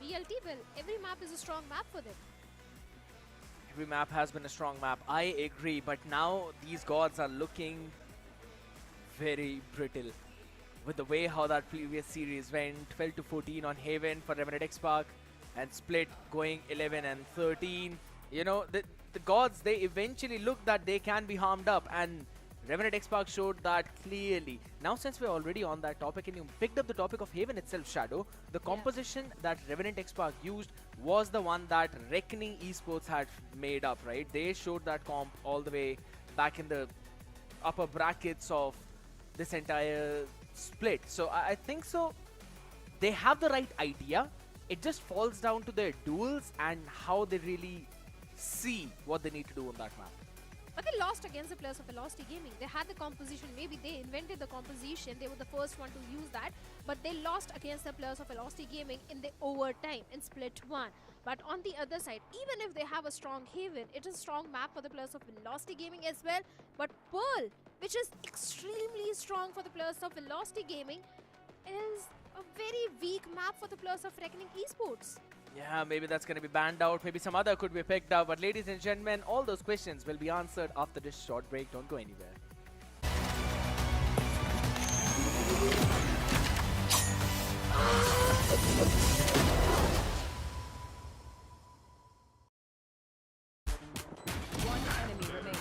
VLT, well, every map is a strong map for them. Every map has been a strong map, I agree, but now these gods are looking very brittle. With the way how that previous series went, 12 to 14 on Haven for Revenant XSpark, and Split going 11 and 13. You know, the gods, they eventually look that they can be harmed up, and Revenant XSpark showed that clearly. Now, since we're already on that topic and you picked up the topic of Haven itself, Shadow, the composition that Revenant XSpark used was the one that Reckoning Esports had made up, right? They showed that comp all the way back in the upper brackets of this entire Split. So I think so they have the right idea. It just falls down to their duels and how they really see what they need to do on that map. But they lost against the players of Velocity Gaming. They had the composition, maybe they invented the composition, they were the first one to use that, but they lost against the players of Velocity Gaming in the overtime in Split 1. But on the other side, even if they have a strong Haven, it is a strong map for the players of Velocity Gaming as well. But Pearl, which is extremely strong for the players of Velocity Gaming, is a very weak map for the players of Reckoning Esports. Yeah, maybe that's going to be banned out. Maybe some other could be picked up. But ladies and gentlemen, all those questions will be answered after this short break. Don't go anywhere. One enemy remaining.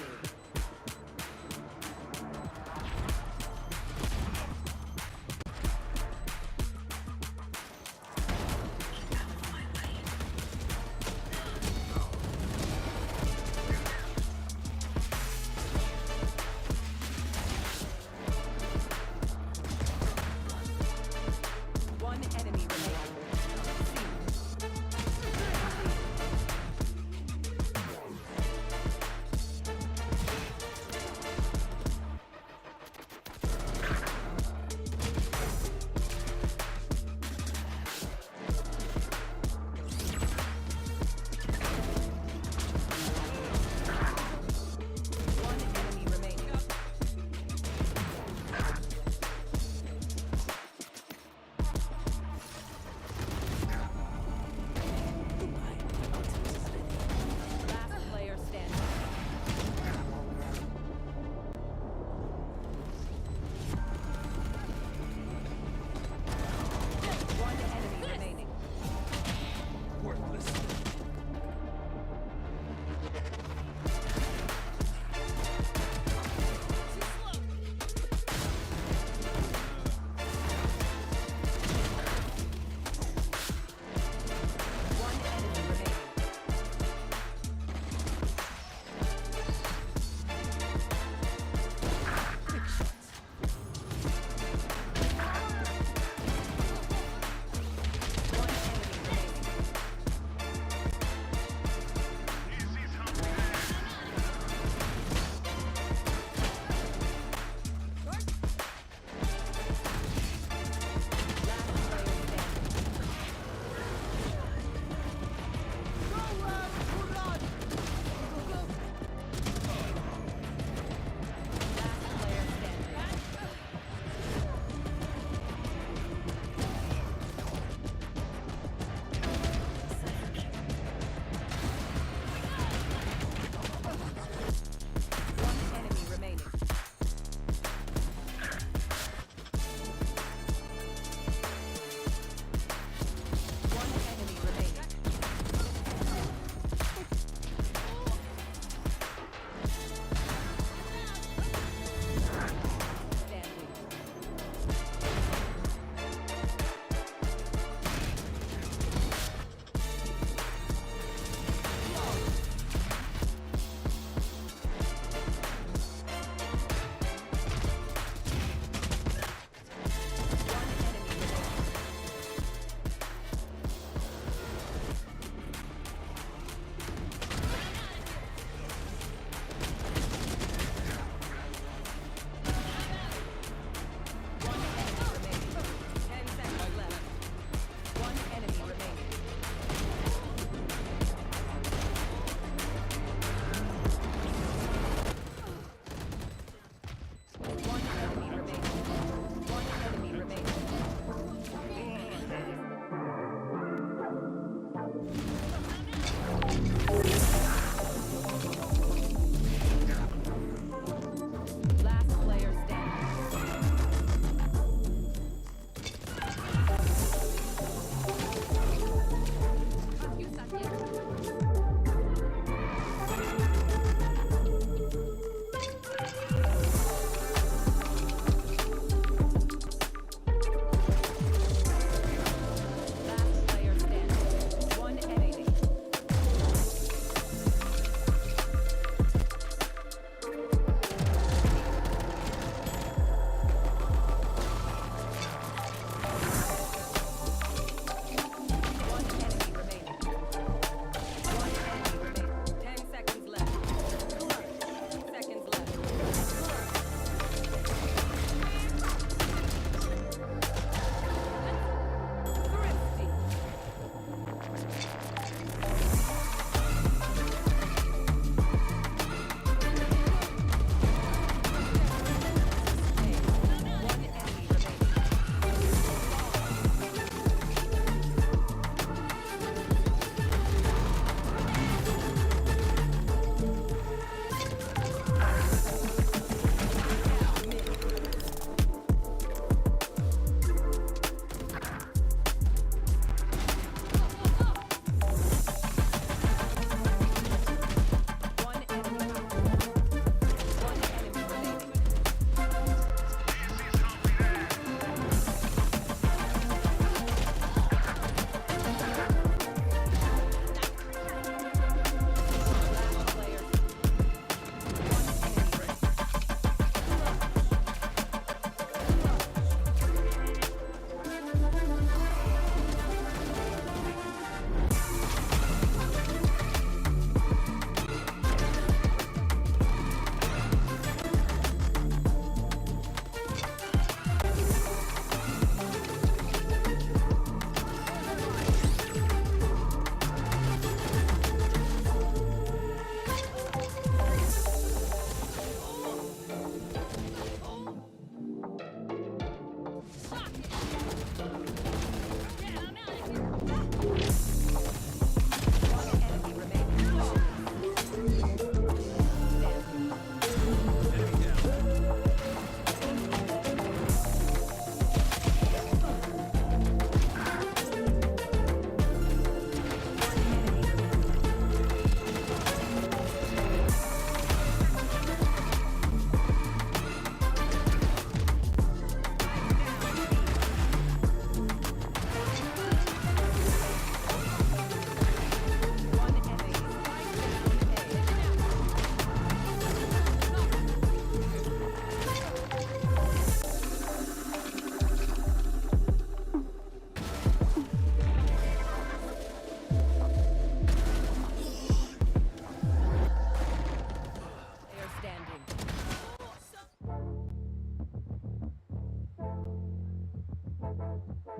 One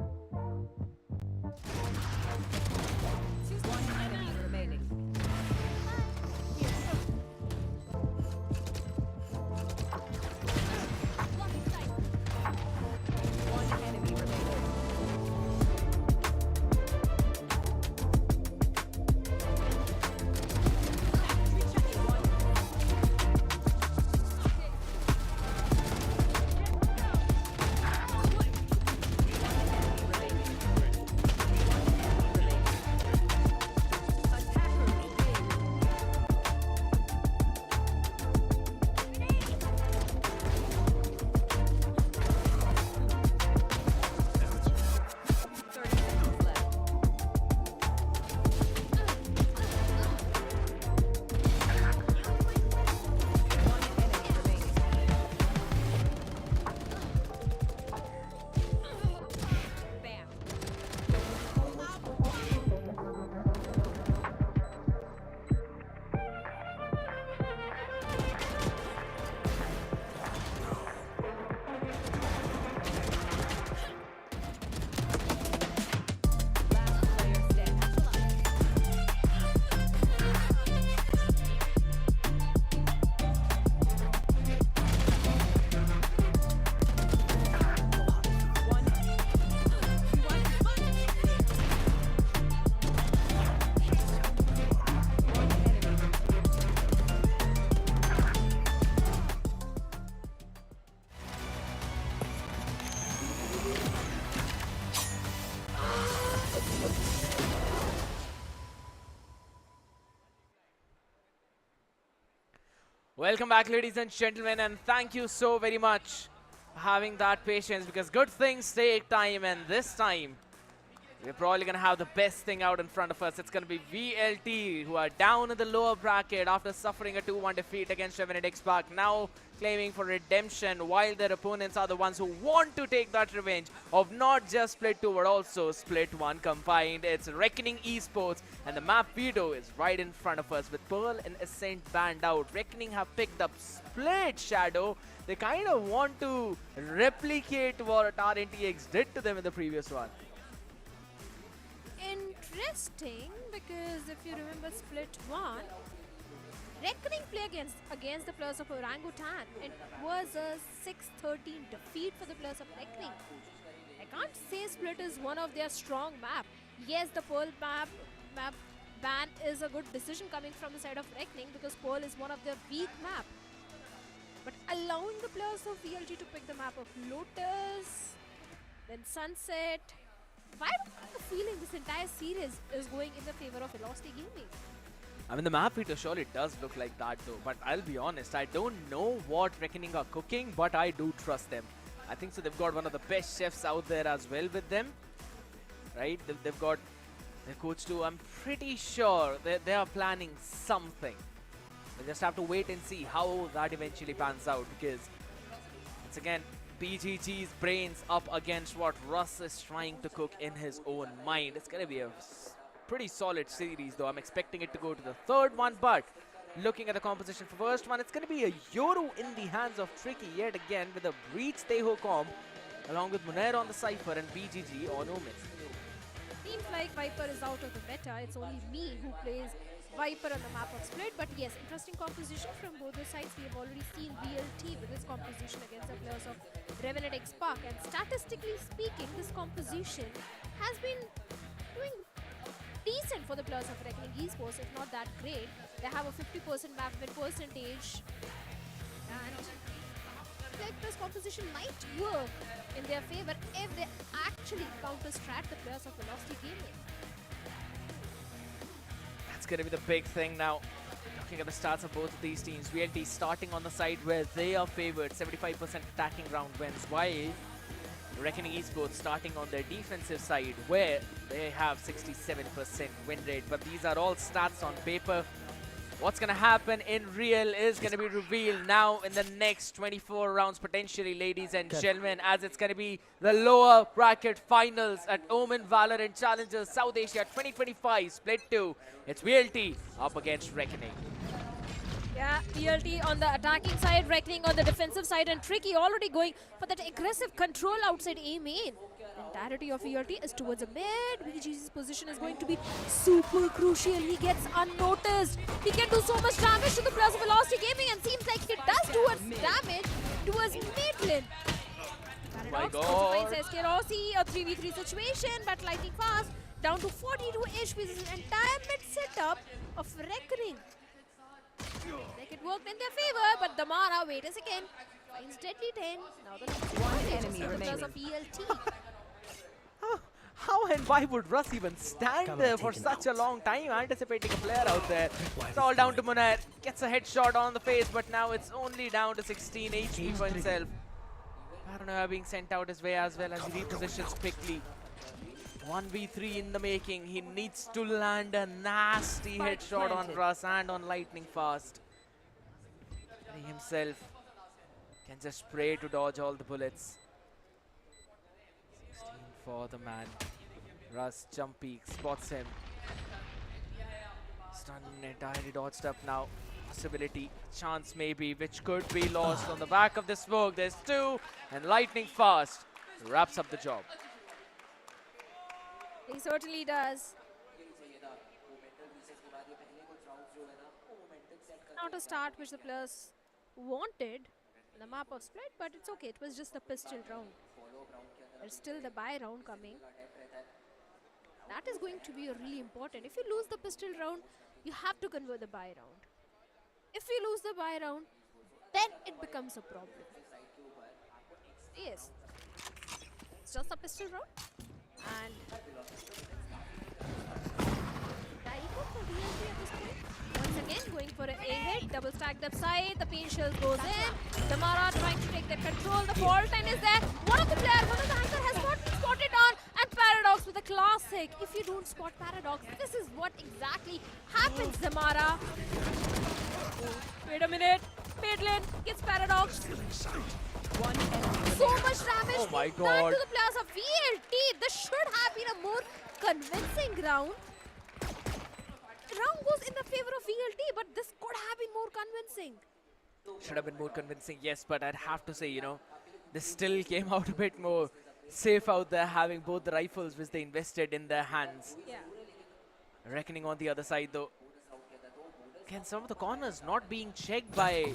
enemy remaining. One enemy remaining. Welcome back, ladies and gentlemen, and thank you so very much for having that patience, because good things take time, and this time we're probably going to have the best thing out in front of us. It's going to be VLT, who are down in the lower bracket after suffering a 2-1 defeat against Revenant XSpark, now claiming for redemption, while their opponents are the ones who want to take that revenge of not just Split 2 but also Split 1 combined. It's Reckoning Esports, and the map veto is right in front of us with Pearl and Ascent banned out. Reckoning have picked up Split Shadow. They kind of want to replicate what RNTX did to them in the previous one. Interesting, because if you remember Split 1, Reckoning play against the players of Orangutan. It was a 6-13 defeat for the players of Reckoning. I can't say Split is one of their strong map. Yes, the Pearl map ban is a good decision coming from the side of Reckoning, because Pearl is one of their weak map. But allowing the players of VLT to pick the map of Lotus, then Sunset, why do I have the feeling this entire series is going in the favor of Velocity Gaming? I mean, the map veto surely does look like that though, but I'll be honest, I don't know what Reckoning are cooking, but I do trust them. I think so they've got one of the best chefs out there as well with them, right? They've got their coach too. I'm pretty sure they are planning something. We just have to wait and see how that eventually pans out, because it's again PGG's brains up against what Russ is trying to cook in his own mind. It's going to be a pretty solid series though. I'm expecting it to go to the third one, but looking at the composition for first one, it's going to be a Yoru in the hands of Tricky yet again with a Breach Teho comp along with Munair on the Cypher and BGG on Omen. Seems like Viper is out of the meta. It's only me who plays Viper on the map of Split, but yes, interesting composition from both the sides. We have already seen VLT with this composition against the players of Revenant XSpark, and statistically speaking, this composition has been doing decent for the players of Reckoning Esports, if not that great. They have a 50% map win percentage, and like this composition might work in their favor if they actually counter-strat the players of Velocity Gaming. That's going to be the big thing now. Looking at the stats of both of these teams, VLT starting on the side where they are favored, 75% attacking round wins, while Reckoning Esports starting on their defensive side where they have 67% win rate. But these are all stats on paper. What's going to happen in real is going to be revealed now in the next 24 rounds potentially, ladies and gentlemen, as it's going to be the lower bracket finals at Omen Valorant Challengers South Asia 2025 Split 2. It's VLT up against Reckoning. Yeah, VLT on the attacking side, Reckoning on the defensive side, and Tricky already going for that aggressive control outside A main. The entirety of VLT is towards a mid. VGG's position is going to be super crucial. He gets unnoticed. He can do so much damage to the players of Velocity Gaming, and seems like he does do damage towards mid lane. Paradox also finds SK Rossi, a 3v3 situation, but lightning fast, down to 42 HP. This is an entire mid setup of Reckoning. Like it worked in their favor, but Damara, wait a second, finds Deadly 10. Now the One enemy because remaining. of ELT. How and why would Russ even stand there for such a long time, anticipating a player out there? It's all down to Munair. Gets a headshot on the face, but now it's only down to 16 HP for himself. Paranoia being sent out his way as well as he repositions quickly. 1v3 in the making. He needs to land a nasty headshot on Russ and on lightning fast. And he himself can just spray to dodge all the bullets. 16 for the man. Russ jump peak, spots him. Stun entirely dodged up now. Possibility, chance maybe, which could be lost on the back of the smoke. There's two, and lightning fast wraps up the job. He certainly does. Not a start which the players wanted in the map of split, but it's okay. It was just the pistol round. There's still the buy round coming. That is going to be really important. If you lose the pistol round, you have to convert the buy round. If you lose the buy round, then it becomes a problem. Yes. It's just a pistol round. And Daiko for VLT at this point. Once again going for an A hit, double stacked up side, the pain shells goes in. Damara trying to take the control, the fault line is there. One of the anchor has not been spotted on, and Paradox with a classic. If you don't spot Paradox, this is what exactly happens, Damara. Wait a minute, Maidlin gets Paradox. So much damage oh my done God. to the players of VLT. This should have been a more convincing round. Round goes in the favor of VLT, but this could have been more convincing. Should have been more convincing, yes, but I'd have to say, you know, they still came out a bit more safe out there, having both the rifles which they invested in their hands. Yeah. Reckoning on the other side, though. Can some of the corners not being checked by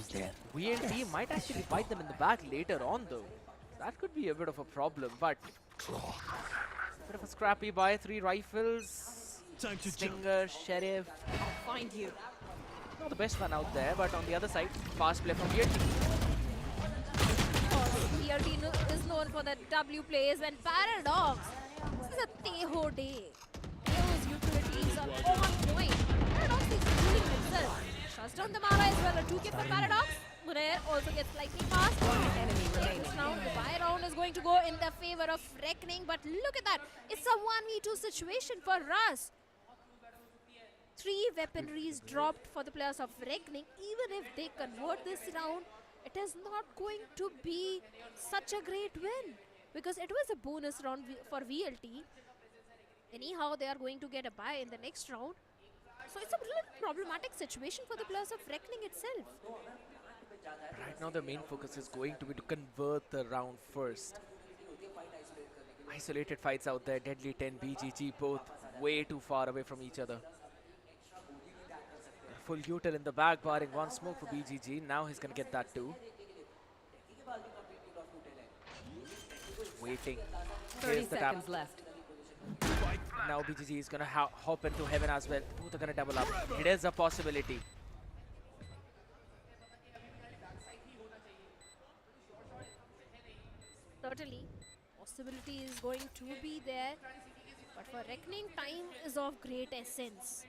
VLT might actually bite them in the back later on, though. That could be a bit of a problem, but bit of a scrappy buy, 3 rifles, Stinger, Sheriff. I'll find you. Not the best one out there, but on the other side, fast play from VLT. VLT is known for the W plays when Paradox. This is a Teho day. Those utilities are on point. Paradox is doing himself. Shuts down the Mara as well. A 2K for Paradox. Munair also gets lightning fast. Enemy remaining. This round, the buy round is going to go in the favor of Reckoning, but look at that. It's a 1v2 situation for Russ. 3 weaponries dropped for the players of Reckoning. Even if they convert this round, it is not going to be such a great win, because it was a bonus round for VLT. Anyhow, they are going to get a buy in the next round. So it's a really problematic situation for the players of Reckoning itself. Right now, the main focus is going to be to convert the round first. Isolated fights out there, Deadly 10, BGG, both way too far away from each other. Full util in the back, barring one smoke for BGG. Now he's going to get that too. Waiting. 30 seconds left. Now BGG is going to hop into heaven as well. Both are going to double up. It is a possibility. Certainly, possibility is going to be there, but for Reckoning, time is of great essence.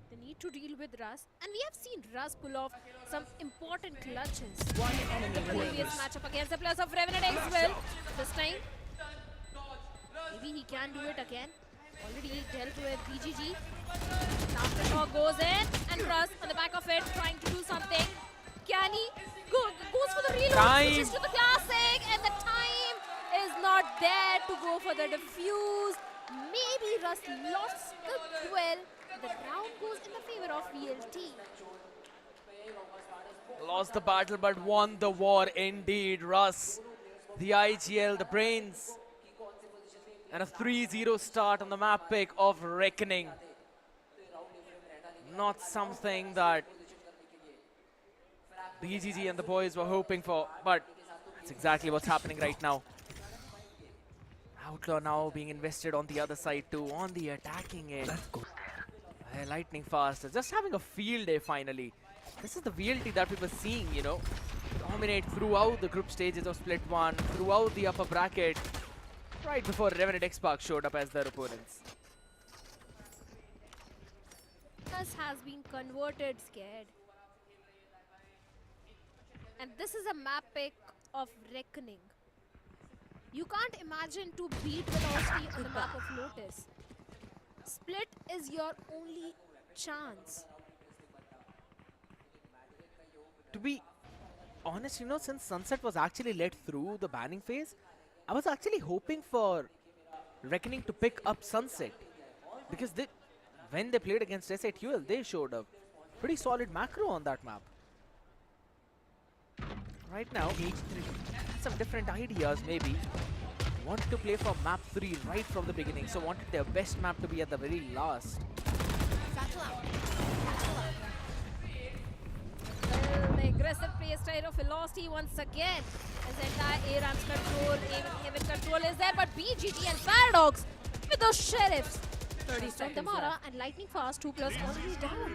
They need to deal with Russ, and we have seen Russ pull off some important clutches. One enemy The previous matchup against the players of Revenant XSpark. This time, maybe he can do it again. Already dealt with BGG. Aftershock goes in, and Russ on the back of it trying to do something. Can he goes for the reload, switches to the classic, and the time is not there to go for the defuse. Maybe Russ lost the duel. The round goes in the favor of VLT. Lost the battle but won the war indeed. Russ, the IGL, the brains. And a 3-0 start on the map pick of Reckoning. Not something that BGG and the boys were hoping for, but that's exactly what's happening right now. Outlaw now being invested on the other side too, on the attacking end. Lightning fast, just having a field day finally. This is the VLT that we were seeing, you know, dominate throughout the group stages of Split 1, throughout the upper bracket, right before Revenant XSpark showed up as their opponents. Has been converted scared. And this is a map pick of Reckoning. You can't imagine to beat Velocity on the map of Lotus. Split is your only chance. To be honest, you know, since Sunset was actually let through the banning phase, I was actually hoping for Reckoning to pick up Sunset. Because when they played against S8UL, they showed a pretty solid macro on that map. Right now, some different ideas maybe. Wanted to play for map 3 right from the beginning, so wanted their best map to be at the very last. Well, the aggressive play style of Velocity once again. His entire A-Ram's control, even control is there, but BGT and Paradox with those sheriffs. 30 seconds Damara left. and Lightning Fast, 2+ already down.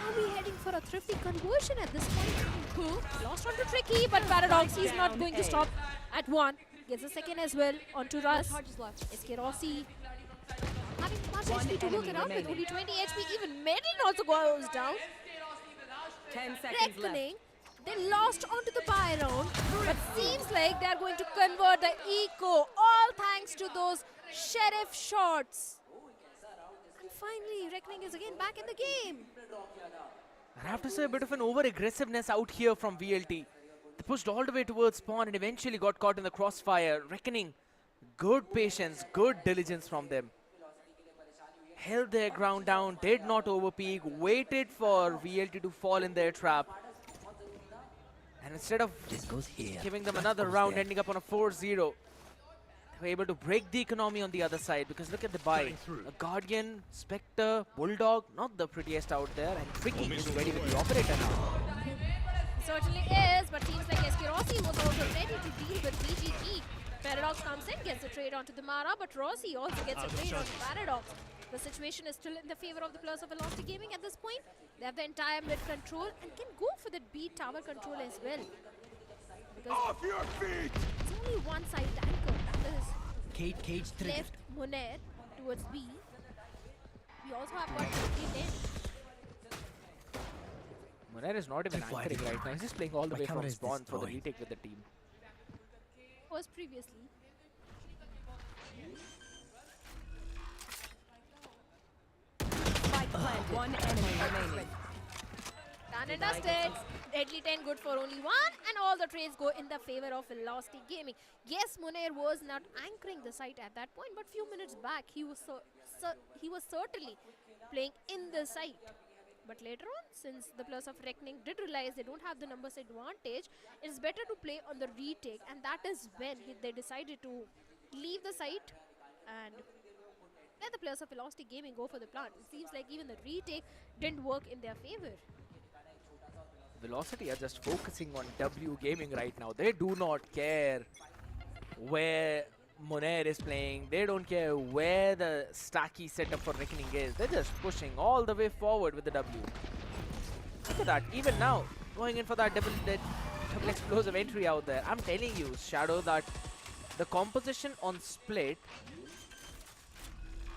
Are we heading for a thrifty conversion at this point? Who lost onto Tricky, but Paradox, he's not going to stop at 1. Gets a second as well onto Russ. SK Rossi having much HP to work around with, only 20 HP. Even Medlin also goes down. 10 seconds Reckoning, they lost onto the buy round, but seems like they're going to convert the eco, all thanks to those sheriff shots. And finally, Reckoning is again back in the game. I have to say a bit of an over-aggressiveness out here from VLT. They pushed all the way towards spawn and eventually got caught in the crossfire. Reckoning, good patience, good diligence from them. Held their ground down, did not overpeak, waited for VLT to fall in their trap. And instead of giving them another round, ending up on a 4-0, they were able to break the economy on the other side, because look at the buy. A Guardian, Spectre, Bulldog, not the prettiest out there, and Tricky is ready with the operator now. Certainly is, but seems like SK Rossi was also ready to deal with BGG. Paradox comes in, gets a trade onto the Mara, but Rossi also gets a trade onto Paradox. The situation is still in the favor of the players of Velocity Gaming at this point. They have the entire mid control and can go for the B tower control as well. Because off your feet! It's only one side tanker, that is Cage left Moner towards B. We also have got D10. Moner is not even anchoring right now. He's just playing all the way from spawn for the retake with the team. Was previously. Spike planted. One enemy remaining. Done and dusted. Deadly 10 good for only 1, and all the trades go in the favor of Velocity Gaming. Yes, Moner was not anchoring the site at that point, but few minutes back he was certainly playing in the site. But later on, since the players of Reckoning did realize they don't have the numbers advantage, it's better to play on the retake, and that is when they decided to leave the site and let the players of Velocity Gaming go for the plant. It seems like even the retake didn't work in their favor. Velocity are just focusing on W Gaming right now. They do not care where Moner is playing. They don't care where the stacky setup for Reckoning is. They're just pushing all the way forward with the W. Look at that. Even now, going in for that double explosive entry out there. I'm telling you, Shadow, that the composition on Split,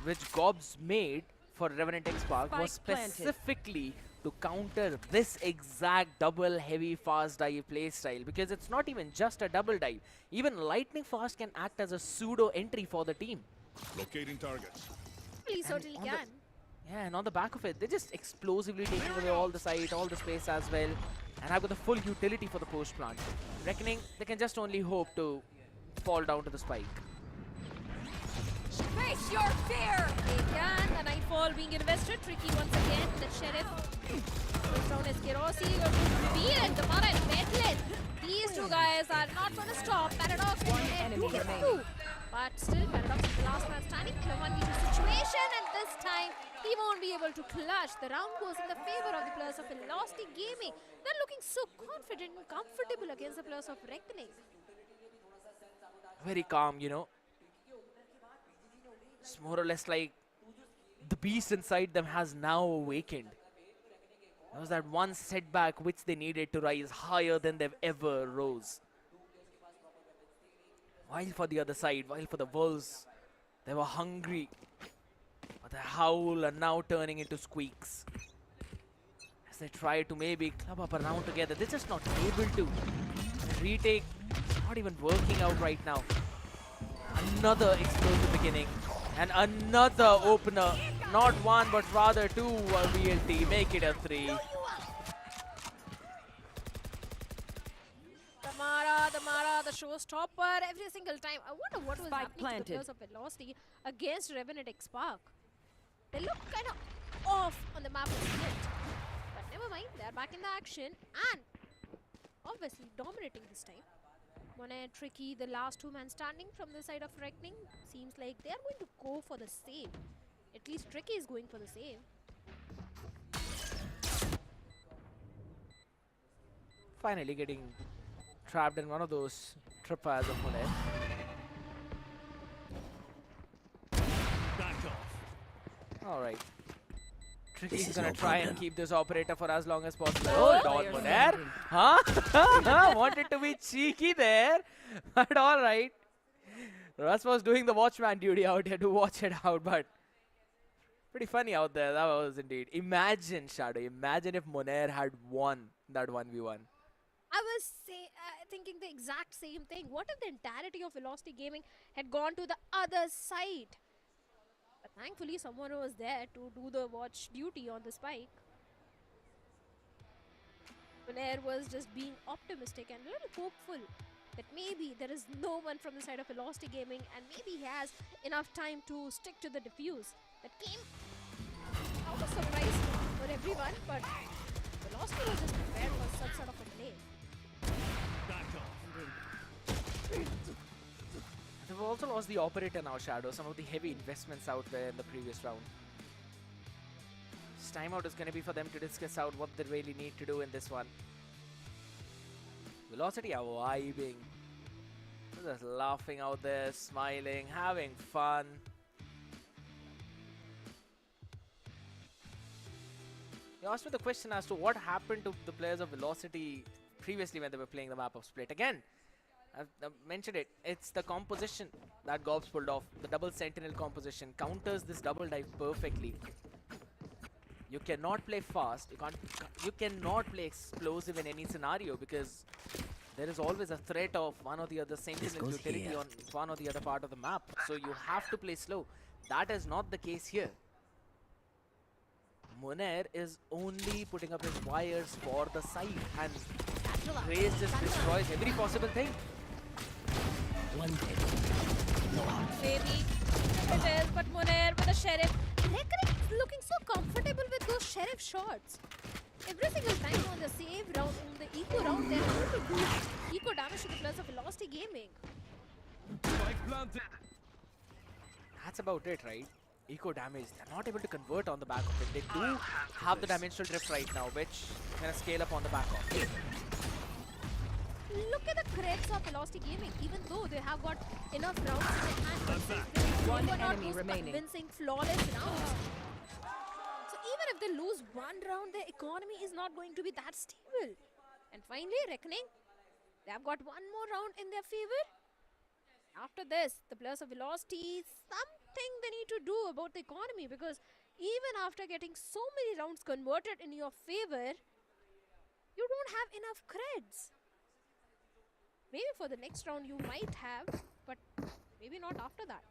which Gobs made for Revenant XSpark, was specifically to counter this exact double heavy fast dive playstyle, because it's not even just a double dive. Even lightning fast can act as a pseudo entry for the team. Locating targets. He certainly can. Yeah, and on the back of it, they're just explosively taking away all the site, all the space as well, and have got the full utility for the post plant. Reckoning, they can just only hope to fall down to the spike. your fear! They can. The Nightfall being invested. Tricky once again. The Sheriff goes down as Kerossi. And Damara and Bedlet. These two guys are not going to stop. Paradox will enemy get remaining. two. But still, Paradox is the last man standing. Clever 1v2 situation. And this time, he won't be able to clutch. The round goes in the favor of the players of Velocity Gaming. They're looking so confident and comfortable against the players of Reckoning. Very calm, you know. It's more or less like the beast inside them has now awakened. There was that one setback which they needed to rise higher than they've ever rose. While for the other side, while for the Wolves, they were hungry. But the howl are now turning into squeaks. As they try to maybe club up a round together, they're just not able to. The retake not even working out right now. Another explosive beginning. And another opener. Not one, but rather two. A VLT. Make it a 3. Damara, the showstopper every single time. I wonder what was happening to the players of Velocity against Revenant XSpark. They look kind of off on the map of Split. But never mind, they're back in the action and obviously dominating this time. Monet, Tricky, the last two men standing from the side of Reckoning. Seems like they're going to go for the save. At least Tricky is going for the save. Finally getting trapped in one of those trippers of Monet. Alright. Tricky's gonna try and keep this operator for as long as possible. Hold on, Monet. Huh? Wanted to be cheeky there. But alright. Russ was doing the watchman duty out here to watch it out, but pretty funny out there. That was indeed. Imagine, Shadow. Imagine if Moner had won that 1v1. I was thinking the exact same thing. What if the entirety of Velocity Gaming had gone to the other side? But thankfully, someone was there to do the watch duty on the spike. Moner was just being optimistic and a little hopeful that maybe there is no one from the side of Velocity Gaming and maybe he has enough time to stick to the defuse. That came out of surprise for everyone, but Velocity was just prepared for such sort of a play. They've also lost the operator now, Shadow. Some of the heavy investments out there in the previous round. This timeout is going to be for them to discuss out what they really need to do in this one. Velocity are vibing. They're just laughing out there, smiling, having fun. You asked me the question as to what happened to the players of Velocity previously when they were playing the map of Split. Again, I've mentioned it. It's the composition that Gobs pulled off. The double sentinel composition counters this double dive perfectly. You cannot play fast. You cannot play explosive in any scenario because there is always a threat of one or the other sentinel utility on one or the other part of the map. So you have to play slow. That is not the case here. Moner is only putting up his wires for the side and Raze just destroys every possible thing. One thing. Maybe it is, but Moner with the Sheriff. Reckoning is looking so comfortable with those Sheriff shots. Every single time on the save round, in the eco round, they're able to do eco damage to the players of Velocity Gaming. That's about it, right? Eco damage. They're not able to convert on the back of it. They do have the dimensional drift right now, which can scale up on the back of. Look at the creds of Velocity Gaming. Even though they have got enough rounds in their hand, One not enemy those remaining. convincing, flawless rounds. So even if they lose one round, their economy is not going to be that stable. And finally, Reckoning, they have got one more round in their favor. After this, the players of Velocity, something they need to do about the economy, because even after getting so many rounds converted in your favor, you don't have enough creds. Maybe for the next round you might have, but maybe not after that.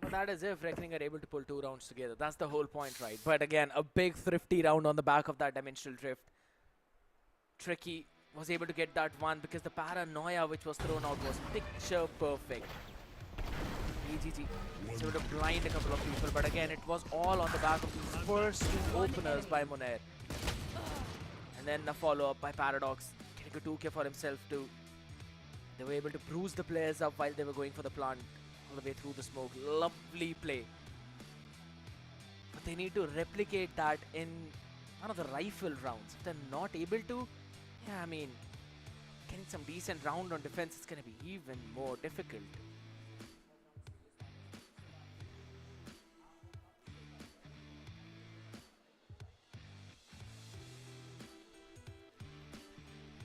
Well, that is if Reckoning are able to pull 2 rounds together. That's the whole point, right? But again, a big thrifty round on the back of that dimensional drift. Tricky was able to get that one because the paranoia which was thrown out was picture perfect. BGG was able to blind a couple of people, but again, it was all on the back of these first two openers by Monair. And then a follow-up by Paradox, getting a 2K for himself too. They were able to bruise the players up while they were going for the plant all the way through the smoke. Lovely play. But they need to replicate that in one of the rifle rounds. If they're not able to, yeah, I mean, getting some decent round on defense is going to be even more difficult.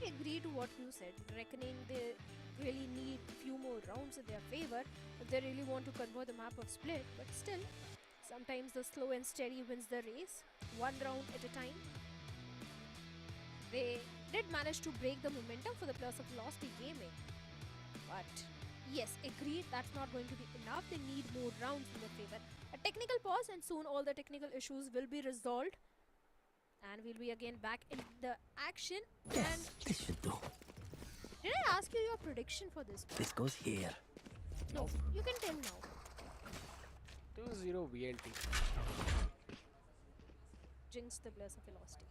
I agree to what you said. Reckoning they really need few more rounds in their favor if they really want to convert the map of split. But still, sometimes the slow and steady wins the race, one round at a time. They did manage to break the momentum for the players of Velocity Gaming. But yes, agreed, that's not going to be enough. They need more rounds in their favor. A technical pause and soon all the technical issues will be resolved. And we'll be again back in the action. And This should do. did I ask you your prediction for this one? This goes here. No, you can tell now. 2-0 VLT. Jinx the players of Velocity.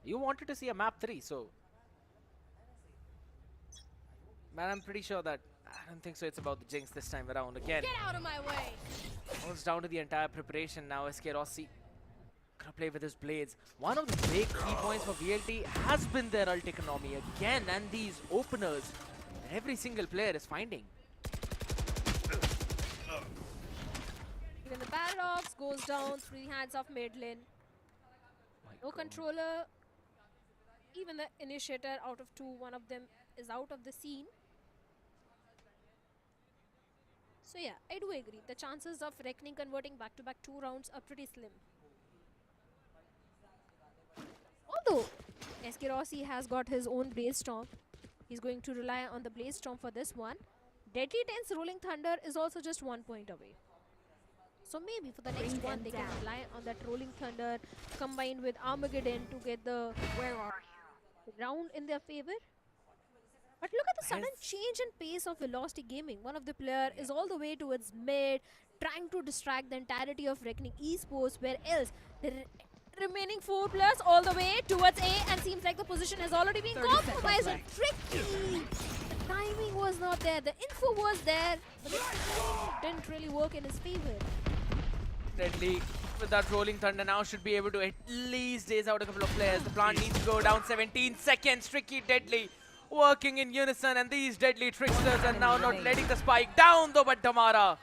You wanted to see a map 3, so... Man, I'm pretty sure that... I don't think so it's about the Jinx this time around again. Get out of my way! It's down to the entire preparation now. SK Rossi gonna play with his blades. One of the big key points for VLT has been their ult economy again, and these openers that every single player is finding. Even the Paradox goes down through the hands of Madeline. No controller. Even the initiator out of two, one of them is out of the scene. So yeah, I do agree. The chances of Reckoning converting back-to-back 2 rounds are pretty slim. Although SK Rossi has got his own Blaze Storm, he's going to rely on the Blaze Storm for this one. Deadly Tense Rolling Thunder is also just 1 point away. So maybe for the next one they can rely on that Rolling Thunder combined with Armageddon to get the round in their favor. But look at the sudden change in pace of Velocity Gaming. One of the player is all the way towards mid, trying to distract the entirety of Reckoning Esports, where else the remaining 4 players all the way towards A, and seems like the position has already been compromised. And tricky! The timing was not there, the info was there, but the timing didn't really work in his favor. Deadly with that Rolling Thunder now should be able to at least daze out a couple of players. The plant needs to go down 17 seconds. Tricky, Deadly working in unison, and these Deadly Tricksters are now not letting the spike down though, but Damara.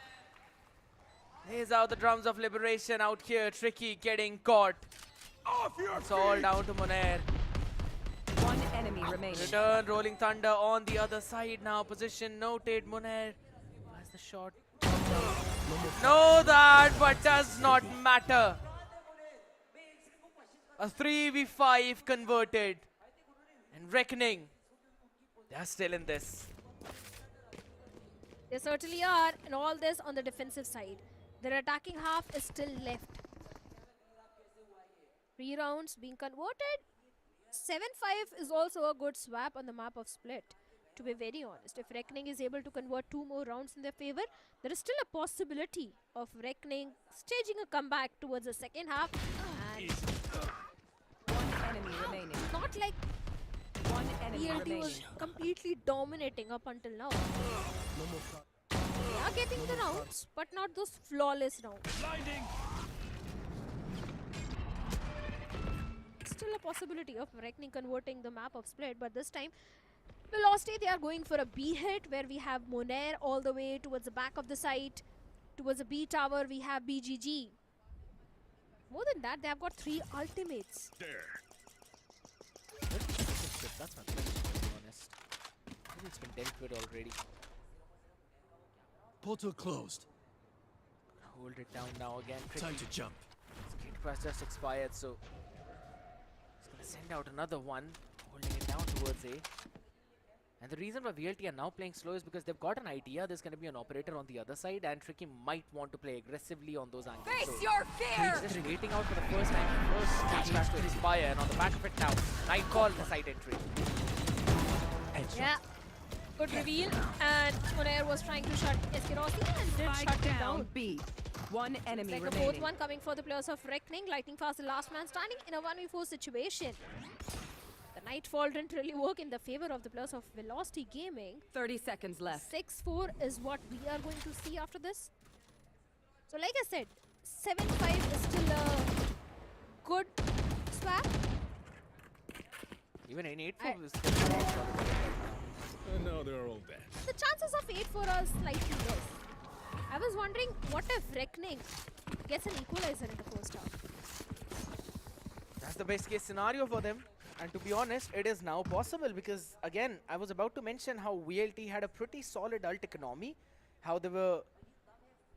Here's out the drums of liberation out here. Tricky getting caught. It's all down to Monair. One enemy remaining. Return Rolling Thunder on the other side now. Position noted. Monair has the shot. Know that, but does not matter. A 3v5 converted. And Reckoning, they are still in this. They certainly are, and all this on the defensive side. Their attacking half is still left. 3 rounds being converted. 7-5 is also a good swap on the map of Split. To be very honest, if Reckoning is able to convert 2 more rounds in their favor, there is still a possibility of Reckoning staging a comeback towards the second half. And one enemy remaining. Not like one enemy VLT remaining. was completely dominating up until now. They are getting the rounds, but not those flawless rounds. Still a possibility of Reckoning converting the map of Split, but this time Velocity, they are going for a B hit where we have Monair all the way towards the back of the site. Towards the B tower, we have BGG. More than that, they have got 3 ultimates. That's my question, to be honest. Maybe it's been dealt with already. Portal closed. Hold it down now again. Time to jump. Skate Crash just expired, so he's gonna send out another one, holding it down towards A. And the reason why VLT are now playing slow is because they've got an idea there's going to be an operator on the other side, and Tricky might want to play aggressively on those angles. Face your fear! Just waiting out for the first time, first Skate to expire, and on the back of it now, Nightfall in the side entry. Yeah. Good reveal, and Monair was trying to shut Eskirosi and did shut him down. B. One enemy Like a remaining. both one coming for the players of Reckoning. Lightning Fast, the last man standing in a 1v4 situation. The Nightfall didn't really work in the favor of the players of Velocity Gaming. 30 seconds left. 6-4 is what we are going to see after this. So like I said, 7-5 is still a good swap. Even in 8-4 is now they're all dead. The chances of 8-4 are slightly less. I was wondering, what if Reckoning gets an equalizer in the first half? That's the best case scenario for them. And to be honest, it is now possible because, again, I was about to mention how VLT had a pretty solid ult economy, how they were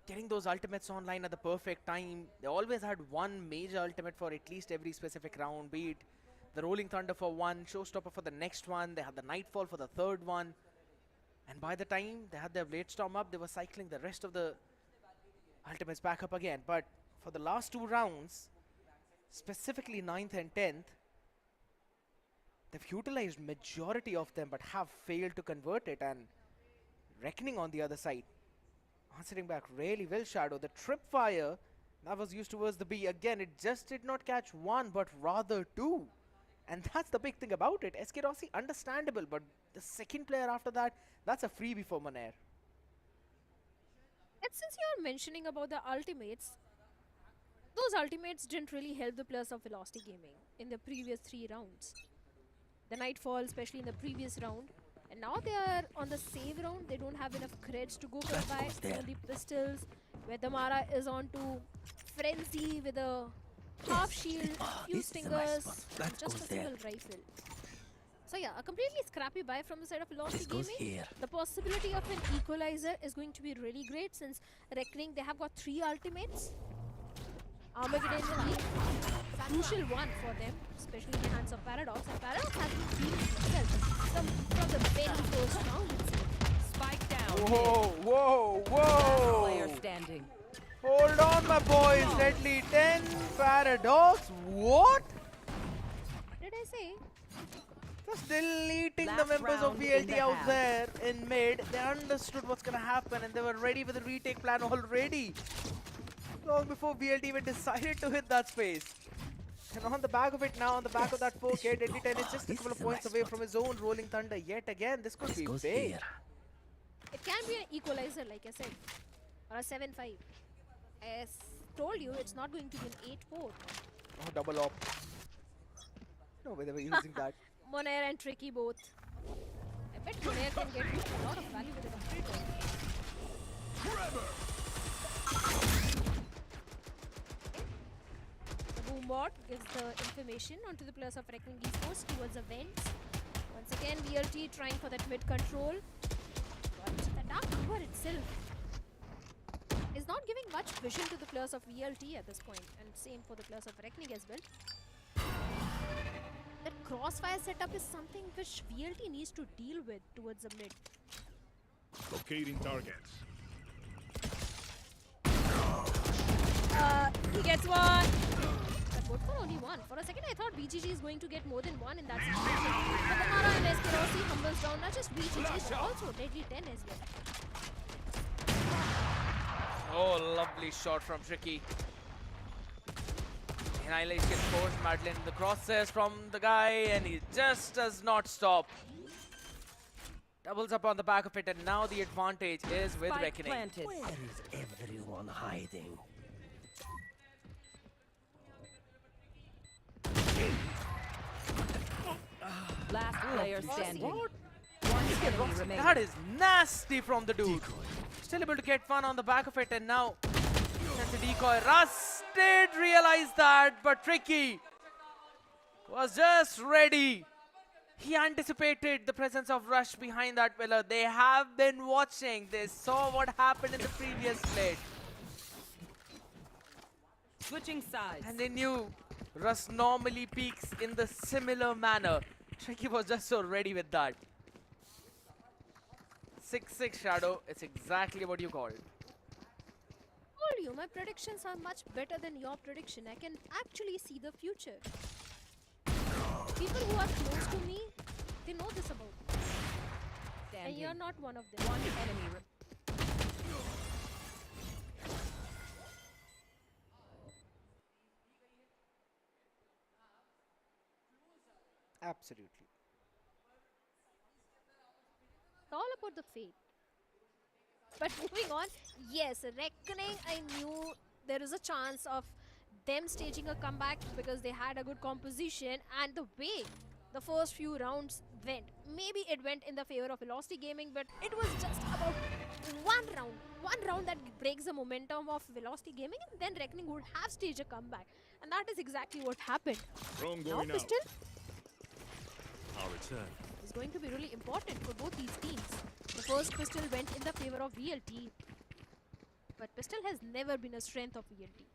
getting those ultimates online at the perfect time. They always had one major ultimate for at least every specific round, be it the Rolling Thunder for one, Showstopper for the next one, they had the Nightfall for the third one. And by the time they had their Blade Storm up, they were cycling the rest of the ultimates back up again. But for the last two rounds, specifically 9th and 10th, they've utilized majority of them but have failed to convert it. And Reckoning on the other side, answering back really well, Shadow. The Tripfire that was used towards the B, again, it just did not catch one but rather two. And that's the big thing about it. SK Rossi, understandable, but the second player after that, that's a freebie for Monair. And since you're mentioning about the ultimates, those ultimates didn't really help the players of Velocity Gaming in the previous 3 rounds. The Nightfall, especially in the previous round. And now they are on the save round. They don't have enough creds to go for a buy. Only pistols, where Damara is on to Frenzy with a half shield, few stingers, and just a single rifle. So yeah, a completely scrappy buy from the side of Velocity Gaming. The possibility of an equalizer is going to be really great since Reckoning, they have got 3 ultimates. Armageddon will be a crucial one for them, especially in the hands of Paradox. And Paradox has been beating himself from the very first round. Spike down. Whoa, whoa, whoa! Player standing. Hold on, my boys. Deadly 10 Paradox. What? What did I say? Just deleting the Last members of round in VLT the out half. there in mid. They understood what's gonna happen and they were ready with the retake plan already. Long before VLT even decided to hit that space. And on the back of it now, on the back of that 4K, Deadly 10 is just a couple of points away from his own Rolling Thunder yet again. This could be big. It can be an equalizer, like I said, or a 7-5. As told you, it's not going to be an 8-4. Oh, double op. No way they were using that. Monair and Tricky both. I bet Monair can get a lot of value with the upgrade. The Boombot gives the information onto the players of Reckoning Esports towards the vents. Once again, VLT trying for that mid control. But the Dark Cover itself is not giving much vision to the players of VLT at this point, and same for the players of Reckoning as well. That crossfire setup is something which VLT needs to deal with towards the mid. Locating targets. He gets one. But both for only one. For a second, I thought BGG is going to get more than one in that situation. But Damara and Eskirosi humbles down not just BGG, but also Deadly 10 as well. Oh, lovely shot from Tricky. Annihilation force Madeline in the crosshairs from the guy, and he just does not stop. Doubles up on the back of it, and now the advantage is with Spike Reckoning. planted. Where is everyone hiding? Last player standing. What? One enemy remaining. That is nasty from the dude. Still able to get fun on the back of it, and now sends a decoy. Russ did realize that, but Tricky was just ready. He anticipated the presence of Rush behind that pillar. They have been watching. They saw what happened in the previous play. Switching sides. And they knew Russ normally peaks in the similar manner. Tricky was just so ready with that. 6-6 Shadow. It's exactly what you called. Told you, my predictions are much better than your prediction. I can actually see the future. People who are close to me, they know this about me. And you're not one of them. One enemy. Absolutely. It's all about the fate. But moving on, yes, Reckoning, I knew there is a chance of them staging a comeback because they had a good composition, and the way the first few rounds went, maybe it went in the favor of Velocity Gaming, but it was just about one round that breaks the momentum of Velocity Gaming, and then Reckoning would have staged a comeback, and that is exactly what happened. Now Pistol Our return. is going to be really important for both these teams. The first Pistol went in the favor of VLT, but Pistol has never been a strength of VLT.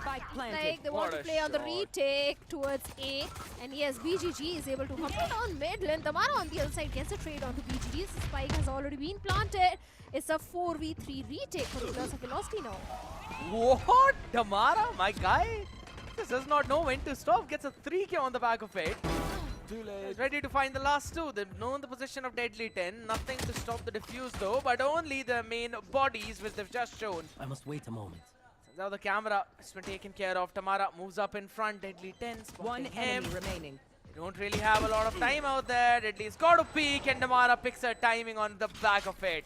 Spike planted. Like they want to play on the retake towards A, and yes, BGG is able to complete on mid lane. Tamara on the other side gets a trade onto BGG. The spike has already been planted. It's a 4v3 retake for the Plus of Velocity now. What? Damara, my guy? This does not know when to stop. Gets a 3k on the back of it. Too late. Ready to find the last two. They've known the position of Deadly 10. Nothing to stop the defuse though, but only the main bodies which they've just shown. I must wait a moment. Now the camera has been taken care of. Tamara moves up in front. Deadly 10 One spotting him. enemy remaining. They don't really have a lot of time out there. Deadly's got to peek, and Tamara picks her timing on the back of it.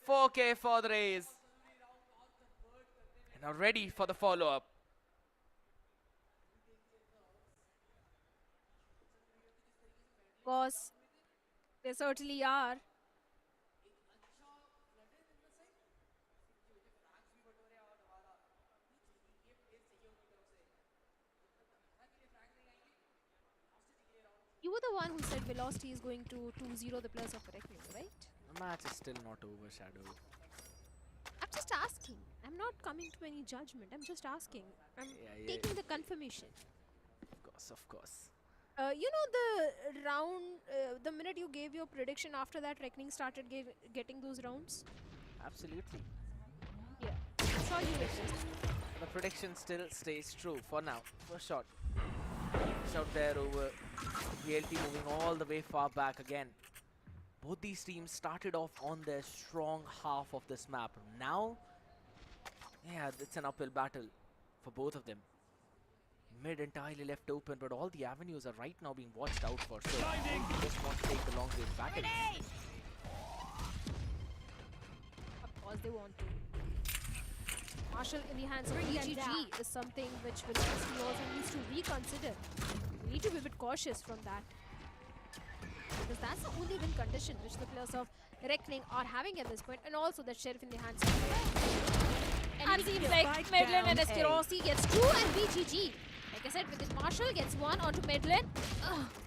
4k for the raise. And now ready for the follow-up. Of course, they certainly are. You were the one who said Velocity is going to 2-0 the Plus of Reckoning, right? The match is still not overshadowed. I'm just asking. I'm not coming to any judgment. I'm just asking. I'm taking the confirmation. Of course. You know the round, the minute you gave your prediction, after that Reckoning started getting those rounds? Absolutely. Yeah, I saw you resist. The prediction still stays true for now. First shot. Out there over VLT moving all the way far back again. Both these teams started off on their strong half of this map. Now, yeah, it's an uphill battle for both of them. Mid entirely left open, but all the avenues are right now being watched out for. So they just want to take the long range battle. Of course they want to. Marshall in the hands of BGG is something which Velocity also needs to reconsider. We need to be a bit cautious from that. Because that's the only win condition which the players of Reckoning are having at this point, and also the Sheriff in the hands of and it seems like Medlin and Eskerosi gets 2, and BGG, like I said, with his Marshall gets 1 onto Medlin.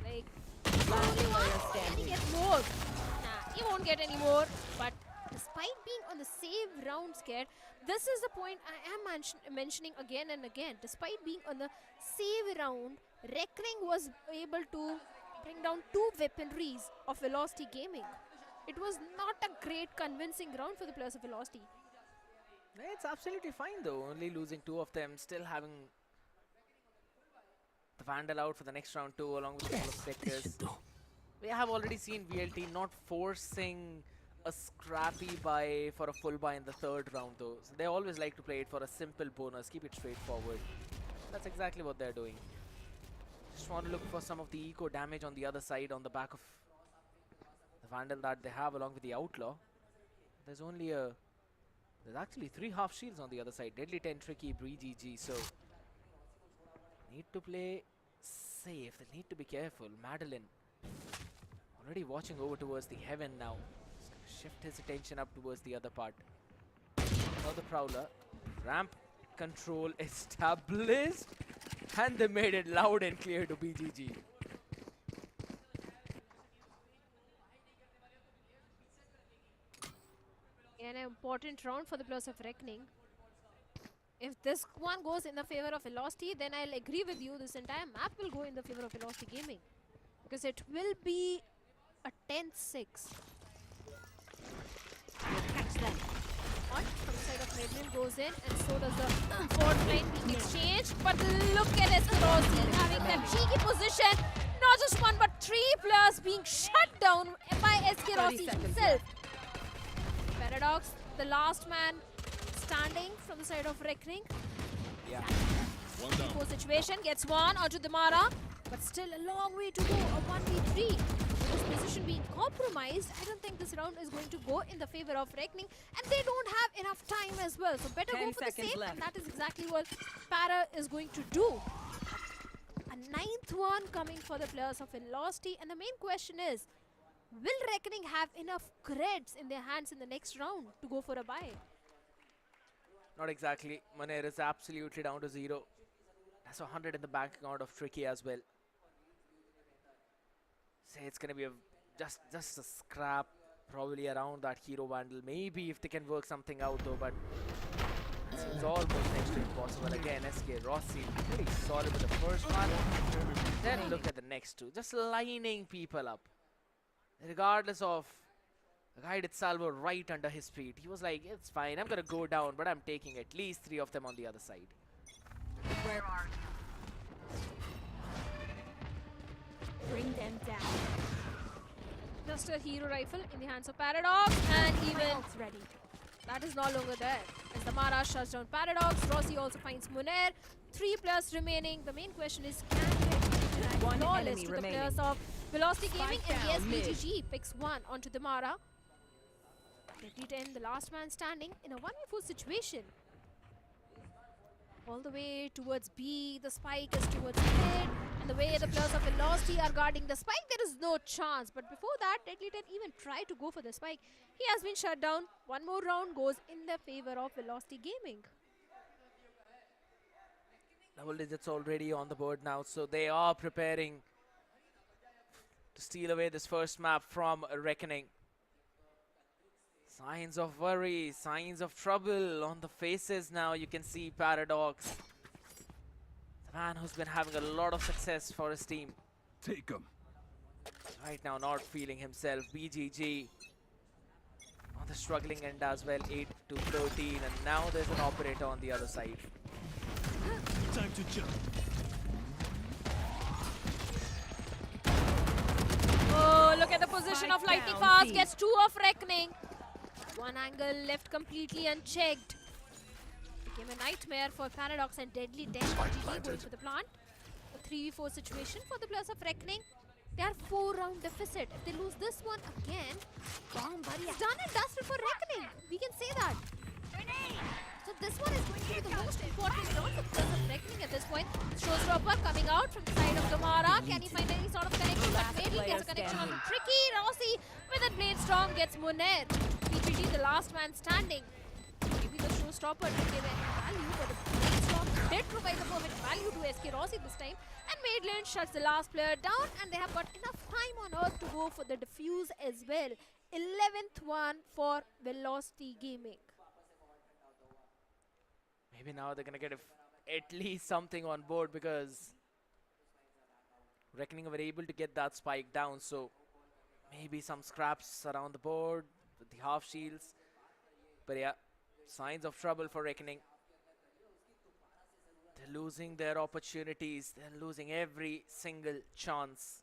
Like, only 1, and he gets more. Nah, he won't get any more. But despite being on the save round scared, this is the point I am mentioning again and again. Despite being on the save round, Reckoning was able to bring down 2 weaponries of Velocity Gaming. It was not a great convincing round for the players of Velocity. It's absolutely fine though, only losing 2 of them, still having the Vandal out for the next round too, along with a couple of Spectres. We have already seen VLT not forcing a scrappy buy for a full buy in the 3rd round though. So they always like to play it for a simple bonus, keep it straightforward. That's exactly what they're doing. Just want to look for some of the eco damage on the other side on the back of the Vandal that they have along with the Outlaw. There's actually 3 half shields on the other side. Deadly 10, Tricky, BGG. So need to play safe. They need to be careful. Madeline already watching over towards the heaven now. Shift his attention up towards the other part. Now the Prowler. Ramp control established. And they made it loud and clear to BGG. An important round for the players of Reckoning. If this one goes in the favor of Velocity, then I'll agree with you. This entire map will go in the favor of Velocity Gaming. Because it will be a 10-6. Catch them. on from the side of Redmond goes in, and so does the fourth line being exchanged. But look at Eskerosi having that cheeky position. Not just one, but 3 players being shut down by Eskerosi himself. Paradox, the last man standing from the side of Reckoning. Yeah. Poor situation, gets one onto Damara, but still a long way to go. A 1v3. This position being compromised, I don't think this round is going to go in the favor of Reckoning, and they don't have enough time as well. So better go for the save, and that is exactly what Para is going to do. A 9th one coming for the players of Velocity, and the main question is, will Reckoning have enough creds in their hands in the next round to go for a bye? Not exactly. Munair is absolutely down to 0. That's 100 in the bank account of Tricky as well. Say it's gonna be just a scrap, probably around that hero bundle. Maybe if they can work something out though, but it seems almost next to impossible. Again, SK Rossi very solid with the first one. Then look at the next two, just lining people up. Regardless of the guy did salvo right under his feet. He was like, it's fine, I'm gonna go down, but I'm taking at least 3 of them on the other side. Where are you? Bring them down. Just a hero rifle in the hands of Paradox, and even ready. that is no longer there. As the Mara shuts down Paradox, Rossi also finds Munair. 3 players remaining. The main question is, can they One flawless enemy to the remaining. players of Velocity Gaming? Spike And yes, down mid. BGG picks 1 onto the Mara. Deadly 10, the last man standing in a 1v4 situation. All the way towards B, the spike is towards mid, and the way the players of Velocity are guarding the spike, there is no chance. But before that, Deadly 10 even tried to go for the spike. He has been shut down. One more round goes in the favor of Velocity Gaming. Double digits already on the board now, so they are preparing to steal away this first map from Reckoning. Signs of worry, signs of trouble on the faces now. You can see Paradox, the man who's been having a lot of success for his team. Take him. Right now not feeling himself. BGG on the struggling end as well, 8 to 13, and now there's an operator on the other side. Time to jump. Oh, look at the position of Spike Lightning down, Fast. B. Gets 2 of Reckoning. One angle left completely unchecked. Became a nightmare for Paradox, and Deadly 10 BGG going for the plant. A 3v4 situation for the players of Reckoning. They are 4-round deficit. If they lose this one again, it's done and dusted for Reckoning. We can say that. So this one is going to be the most important round for the players of Reckoning at this point. Showstopper coming out from the side of Damara. Can he find any sort of connection? But maybe gets a connection on the Tricky. Rossi with a blade storm gets Munair. BGG, the last man standing. Maybe the Showstopper didn't give any value, but the blade storm did provide the perfect value to SK Rossi this time. And Maidland shuts the last player down, and they have got enough time on earth to go for the defuse as well. 11th one for Velocity Gaming. Maybe now they're gonna get at least something on board, because Reckoning were able to get that spike down, so maybe some scraps around the board with the half shields. But yeah, signs of trouble for Reckoning. They're losing their opportunities. They're losing every single chance.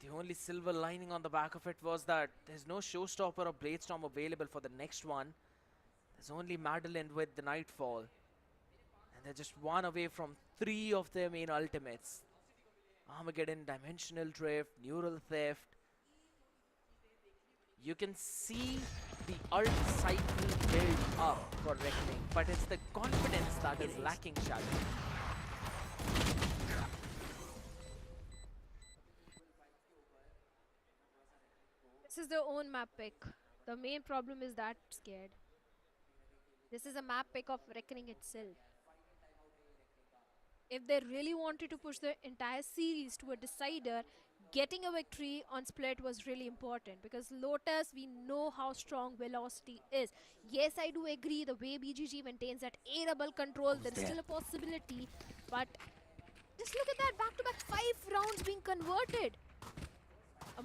The only silver lining on the back of it was that there's no Showstopper or Bladestorm available for the next one. There's only Madeline with the Nightfall. And they're just 1 away from 3 of their main ultimates. Armageddon, Dimensional Drift, Neural Theft. You can see the ult cycle build up for Reckoning, but it's the confidence that is lacking, Shadow. This is their own map pick. The main problem is that scared. This is a map pick of Reckoning itself. If they really wanted to push the entire series to a decider, getting a victory on Split was really important, because Lotus, we know how strong Velocity is. Yes, I do agree, the way BGG maintains that A-double control, there is still a possibility, but just look at that, back-to-back 5 rounds being converted.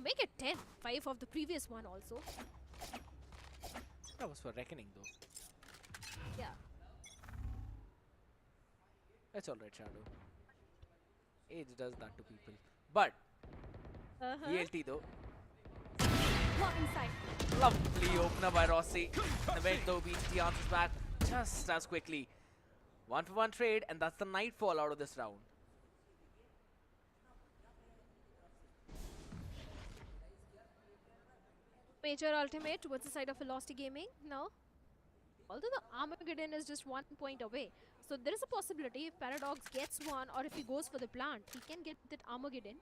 Make it 10, 5 of the previous one also. That was for Reckoning though. Yeah. It's alright, Shadow. Age does that to people. But ELT though. Blocking sight. Lovely opener by Rossi. The event though, VCT answers back just as quickly. 1-for-1 trade, and that's the nightfall out of this round. Major ultimate towards the side of Velocity Gaming now. Although the Armageddon is just 1 point away. So there is a possibility if Paradox gets one or if he goes for the plant, he can get that Armageddon.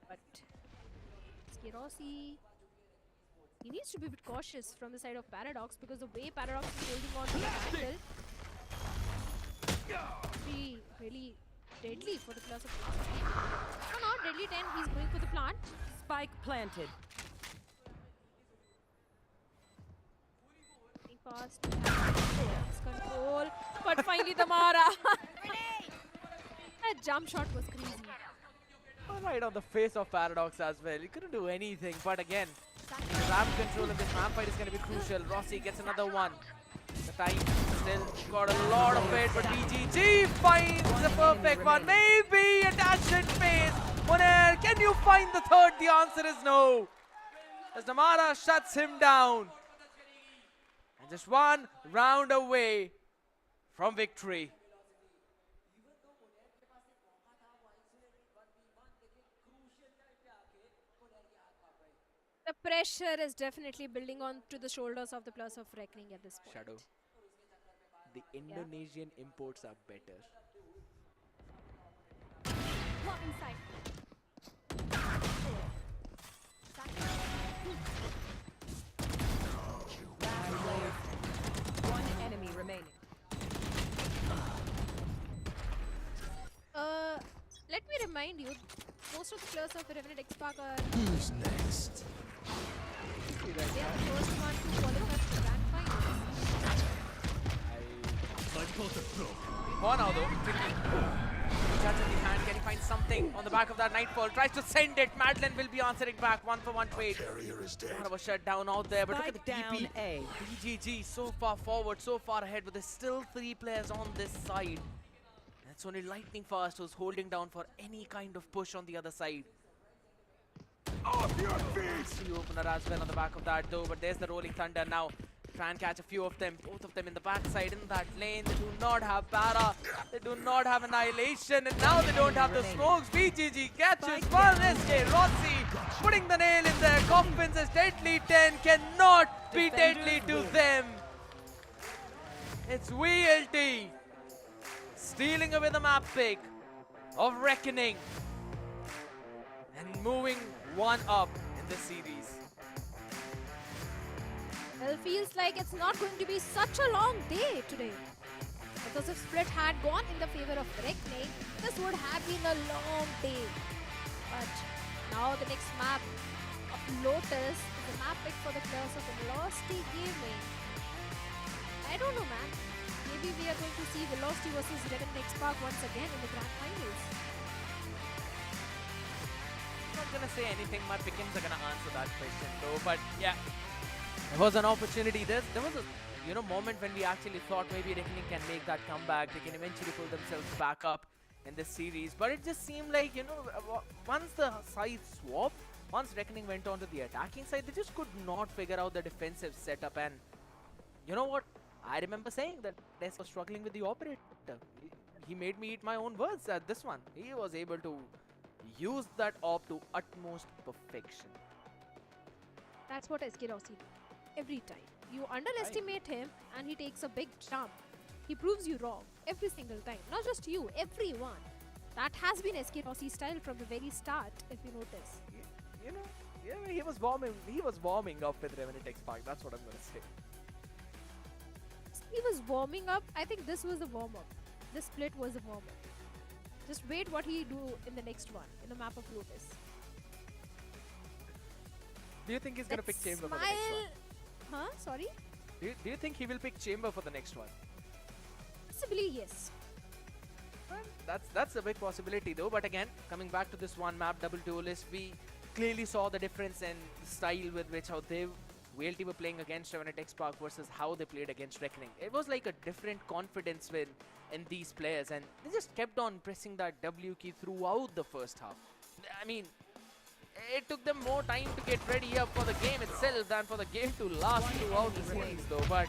But Skirossi, he needs to be a bit cautious from the side of Paradox because the way Paradox is holding on to the angle be really deadly for the class of no, not deadly 10, he's going for the plant. Spike planted. Fast control, but finally the Mara. That jump shot was crazy. Right on the face of Paradox as well. He couldn't do anything, but again, the ramp control in this ramp fight is going to be crucial. Rossi gets another one. The time still got a lot of it, but DGG finds the perfect one. Maybe a dash in phase. Monair, can you find the third? The answer is no. As Namara shuts him down. And just one round away from victory. The pressure is definitely building on to the shoulders of the Plus of Reckoning at this point. Shadow. The Indonesian imports are better. Block inside. One enemy remaining. Let me remind you, most of the players of Revenant XSpark are... Who's next? They are the first one to qualify for the grand finals. Oh, now though. Judge in the hand. Can he find something on the back of that Nightfall? Tries to send it. Madeline will be answering back. 1-for-1 trade. Kind of a shutdown out there, but look at the TP. DGG so far forward, so far ahead, but there's still 3 players on this side. And it's only Lightning Fast who's holding down for any kind of push on the other side. Off your feet! The opener as well on the back of that though, but there's the Rolling Thunder now. Try and catch a few of them, both of them in the backside in that lane. They do not have Para, they do not have Annihilation, and now they don't have the smokes. VGG catches one. SK Rossi putting the nail in there. Coffin says Deadly 10 cannot be deadly to them. It's VLT stealing away the map pick of Reckoning and moving one up in the series. Well, feels like it's not going to be such a long day today. Because if Split had gone in the favor of Reckoning, this would have been a long day. But now the next map of Lotus is a map pick for the players of Velocity Gaming. I don't know, man. Maybe we are going to see Velocity versus Revenant XSpark once again in the grand finals. I'm not gonna say anything. My pickings are gonna answer that question though. But yeah, there was an opportunity. There was a moment when we actually thought maybe Reckoning can make that comeback. They can eventually pull themselves back up in this series. But it just seemed like, once the sides swapped, once Reckoning went on to the attacking side, they just could not figure out the defensive setup. And you know what? I remember saying that Des was struggling with the operator. He made me eat my own words at this one. He was able to use that op to utmost perfection. That's what SK Rossi do. Every time. You underestimate him and he takes a big jump. He proves you wrong every single time. Not just you, everyone. That has been SK Rossi's style from the very start, if you notice. He was warming up with Revenant XSpark. That's what I'm gonna say. He was warming up. I think this was a warm-up. This split was a warm-up. Just wait what he do in the next one, in the map of Lotus. Do you think he's gonna pick Chamber for the next one? Huh? Sorry? Do you think he will pick Chamber for the next one? Possibly, yes. Well, that's a big possibility though. But again, coming back to this one map, double duelist, we clearly saw the difference in the style with which how they VLT were playing against Revenant XSpark versus how they played against Reckoning. It was like a different confidence win in these players, and they just kept on pressing that W key throughout the first half. I mean, it took them more time to get ready up for the game itself than for the game to last throughout the series though. But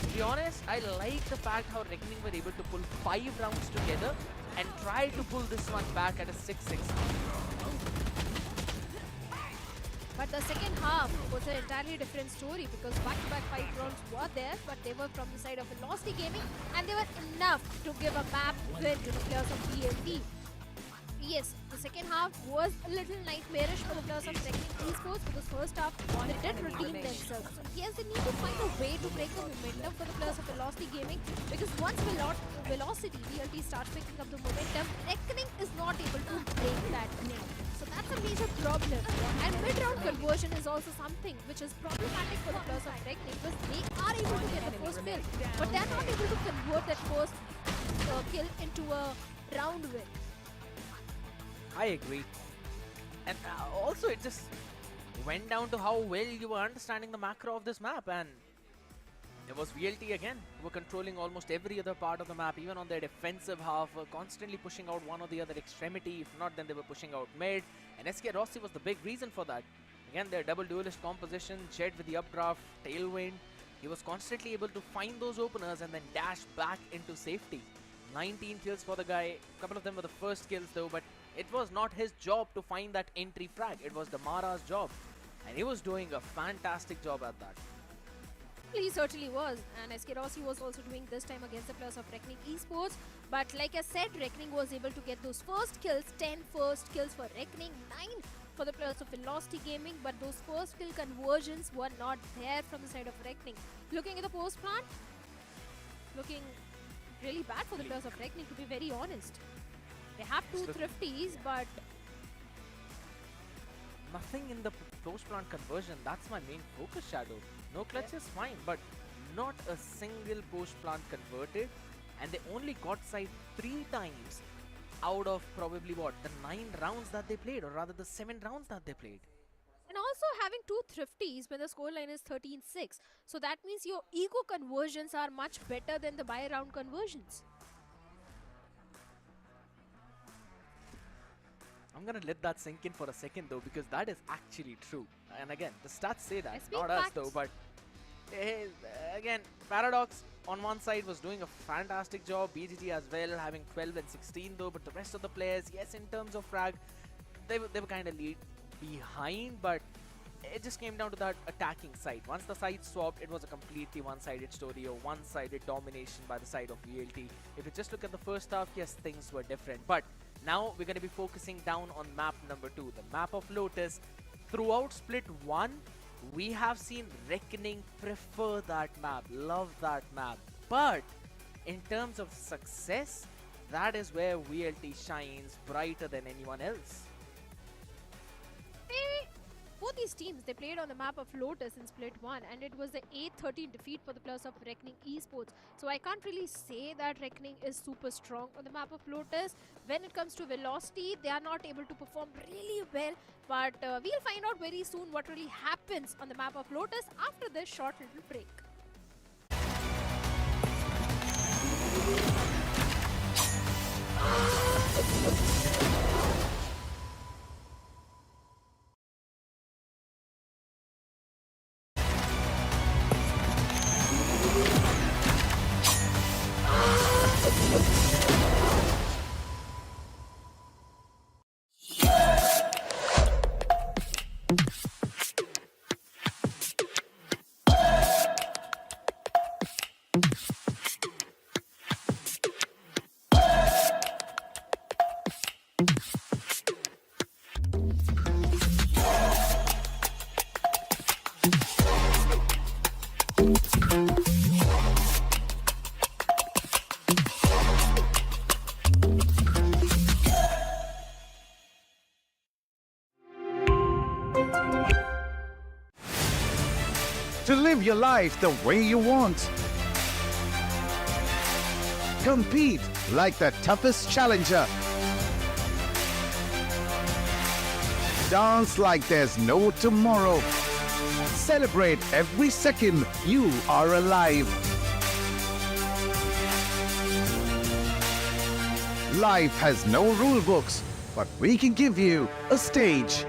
to be honest, I like the fact how Reckoning were able to pull 5 rounds together and try to pull this one back at a 6-6. But the second half was an entirely different story because back-to-back 5 rounds were there, but they were from the side of Velocity Gaming and they were enough to give a map win to the players of VLT. Yes, the second half was a little nightmarish for the players of Technic Esports because first half they did redeem themselves. So yes, they need to find a way to break the momentum for the players of Velocity Gaming because once Velocity VLT starts picking up the momentum, Reckoning is not able to break that link. So that's a major problem. And mid-round conversion is also something which is problematic for the players of Reckoning because they are able to get the first kill, but they are not able to convert that first kill into a round win. I agree. And also it just went down to how well you were understanding the macro of this map, and it was VLT again who were controlling almost every other part of the map, even on their defensive half, constantly pushing out one or the other extremity. If not, then they were pushing out mid, and SK Rossi was the big reason for that. Again, their double duelist composition, Jet with the updraft, Tailwind, he was constantly able to find those openers and then dash back into safety. 19 kills for the guy, a couple of them were the first kills though, but it was not his job to find that entry frag. It was Damara's job. And he was doing a fantastic job at that. He certainly was. And SK Rossi was also doing this time against the players of Reckoning Esports. But like I said, Reckoning was able to get those first kills. 10 first kills for Reckoning, 9 for the players of Velocity Gaming. But those first kill conversions were not there from the side of Reckoning. Looking at the post plant, looking really bad for the players of Reckoning, to be very honest. They have 2 thrifties, but nothing in the post plant conversion. That's my main focus, Shadow. No clutch is fine, but not a single post plant converted, and they only got side 3 times out of probably what, the 9 rounds that they played, or rather the 7 rounds that they played. And also having 2 thrifties when the scoreline is 13-6. So that means your eco conversions are much better than the buy round conversions. I'm gonna let that sink in for a second though, because that is actually true. And again, the stats say that, SB not us though. But again, Paradox on one side was doing a fantastic job. BGG as well, having 12 and 16 though. But the rest of the players, yes, in terms of frag, they were kind of behind. But it just came down to that attacking side. Once the side swapped, it was a completely one-sided story, or one-sided domination by the side of VLT. If you just look at the first half, yes, things were different. But now we're going to be focusing down on map number 2, the map of Lotus. Throughout Split 1, we have seen Reckoning prefer that map, love that map. But in terms of success, that is where VLT shines brighter than anyone else. Both these teams, they played on the map of Lotus in Split 1, and it was the 8-13 defeat for the players of Reckoning Esports. So I can't really say that Reckoning is super strong on the map of Lotus. When it comes to Velocity, they are not able to perform really well. But we'll find out very soon what really happens on the map of Lotus after this short little break. To live your life the way you want. Compete like the toughest challenger. Dance like there's no tomorrow. Celebrate every second you are alive. Life has no rule books, but we can give you a stage.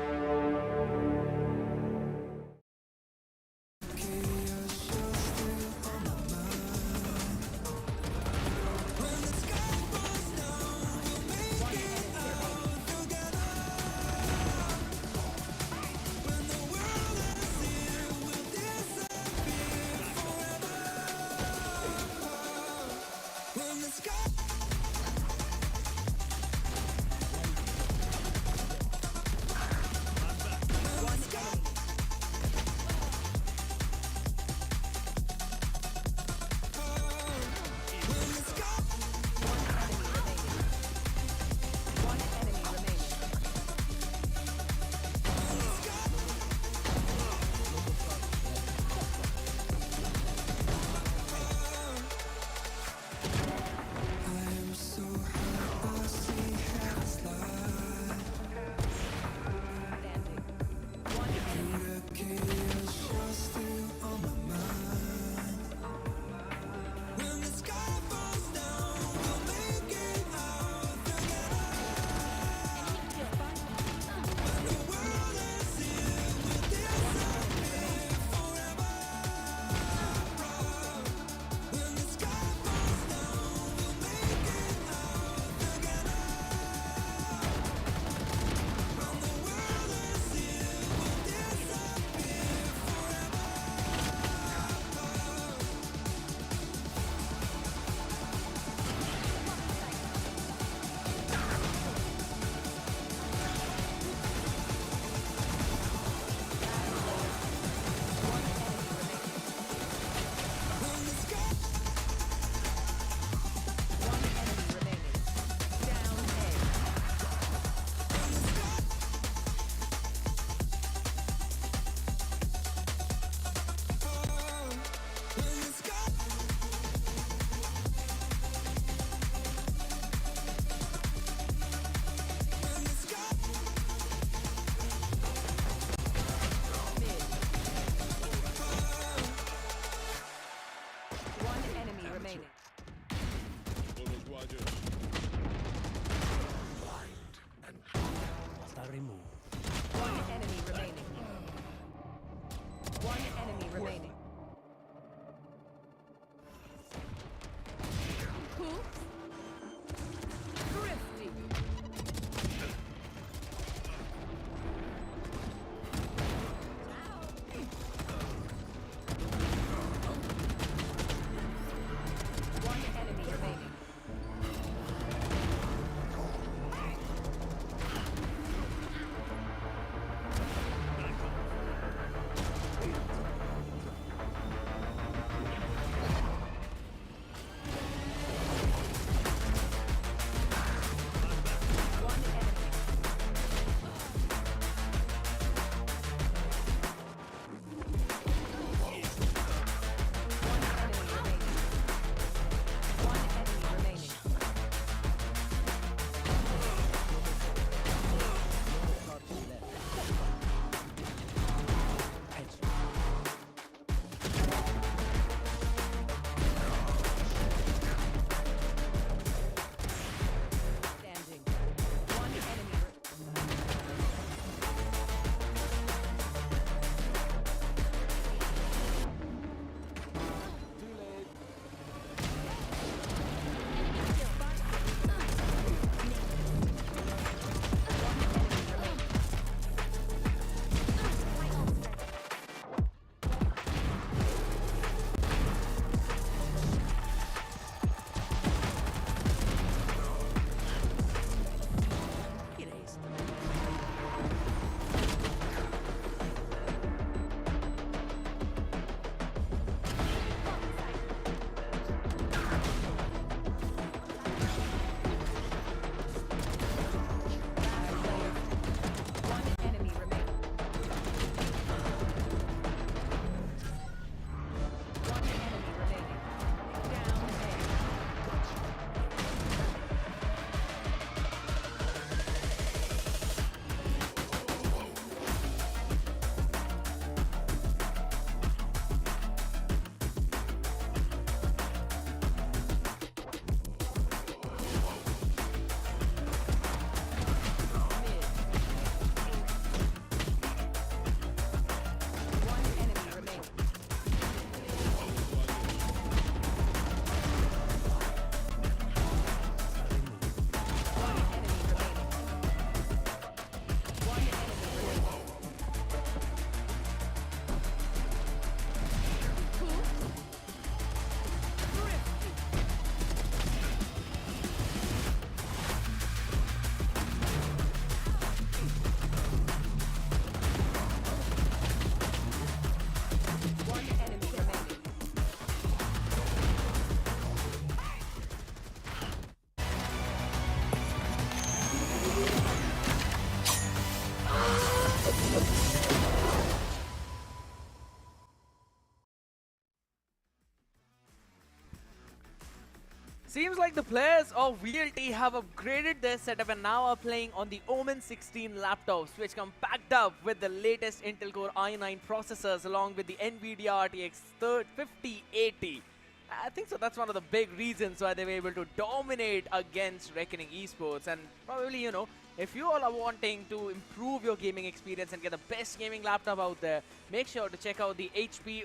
Seems like the players of VLT have upgraded their setup and now are playing on the OMEN 16 laptops, which come packed up with the latest Intel Core i9 processors along with the NVIDIA RTX 5080. I think so that's one of the big reasons why they were able to dominate against Reckoning Esports. And probably, you know, if you all are wanting to improve your gaming experience and get the best gaming laptop out there, make sure to check out the HP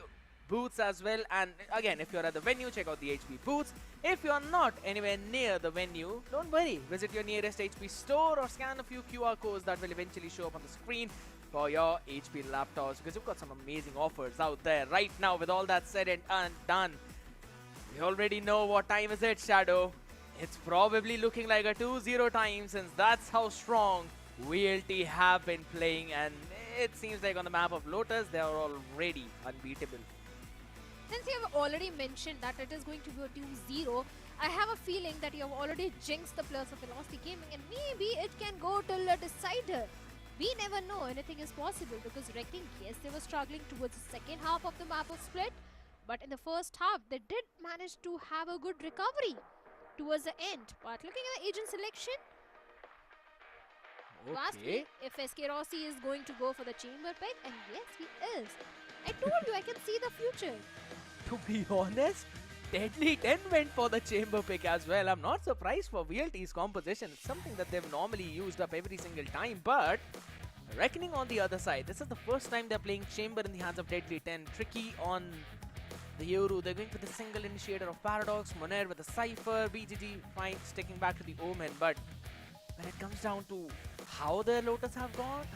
booths as well. And again, if you're at the venue, check out the HP booths. If you're not anywhere near the venue, don't worry. Visit your nearest HP store or scan a few QR codes that will eventually show up on the screen for your HP laptops, because you've got some amazing offers out there right now. With all that said and done, we already know what time is it, Shadow. It's probably looking like a 2-0 time, since that's how strong VLT have been playing, and it seems like on the map of Lotus, they are already unbeatable. Since you have already mentioned that it is going to be a 2-0, I have a feeling that you have already jinxed the players of Velocity Gaming, and maybe it can go till a decider. We never know, anything is possible, because Reckoning, yes, they were struggling towards the second half of the map of Split, but in the first half, they did manage to have a good recovery towards the end. But looking at the agent selection, you asked me if SK Rossi is going to go for the chamber pick, and yes, he is. I told you, I can see the future. To be honest, Deadly 10 went for the chamber pick as well. I'm not surprised for VLT's composition. It's something that they've normally used up every single time, but Reckoning on the other side, this is the first time they're playing chamber in the hands of Deadly 10. Tricky on the Yoru, they're going for the single initiator of Paradox, Moner with the Cypher, BGG fine sticking back to the Omen, but when it comes down to how their Lotus has gone,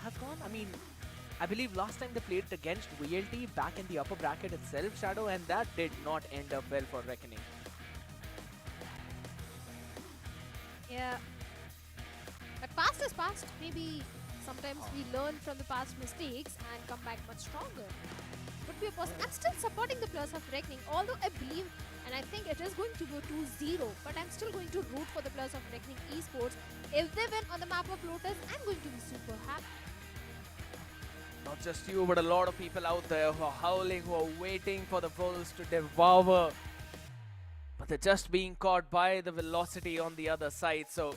I mean, I believe last time they played it against VLT back in the upper bracket itself, Shadow, and that did not end up well for Reckoning. Yeah. But past is past. Maybe sometimes we learn from the past mistakes and come back much stronger. Could be a possibility. I'm still supporting the players of Reckoning, although I believe and I think it is going to go 2-0, but I'm still going to root for the players of Reckoning Esports. If they win on the map of Lotus, I'm going to be super happy. Not just you, but a lot of people out there who are howling, who are waiting for the Bulls to devour. But they're just being caught by the velocity on the other side. So,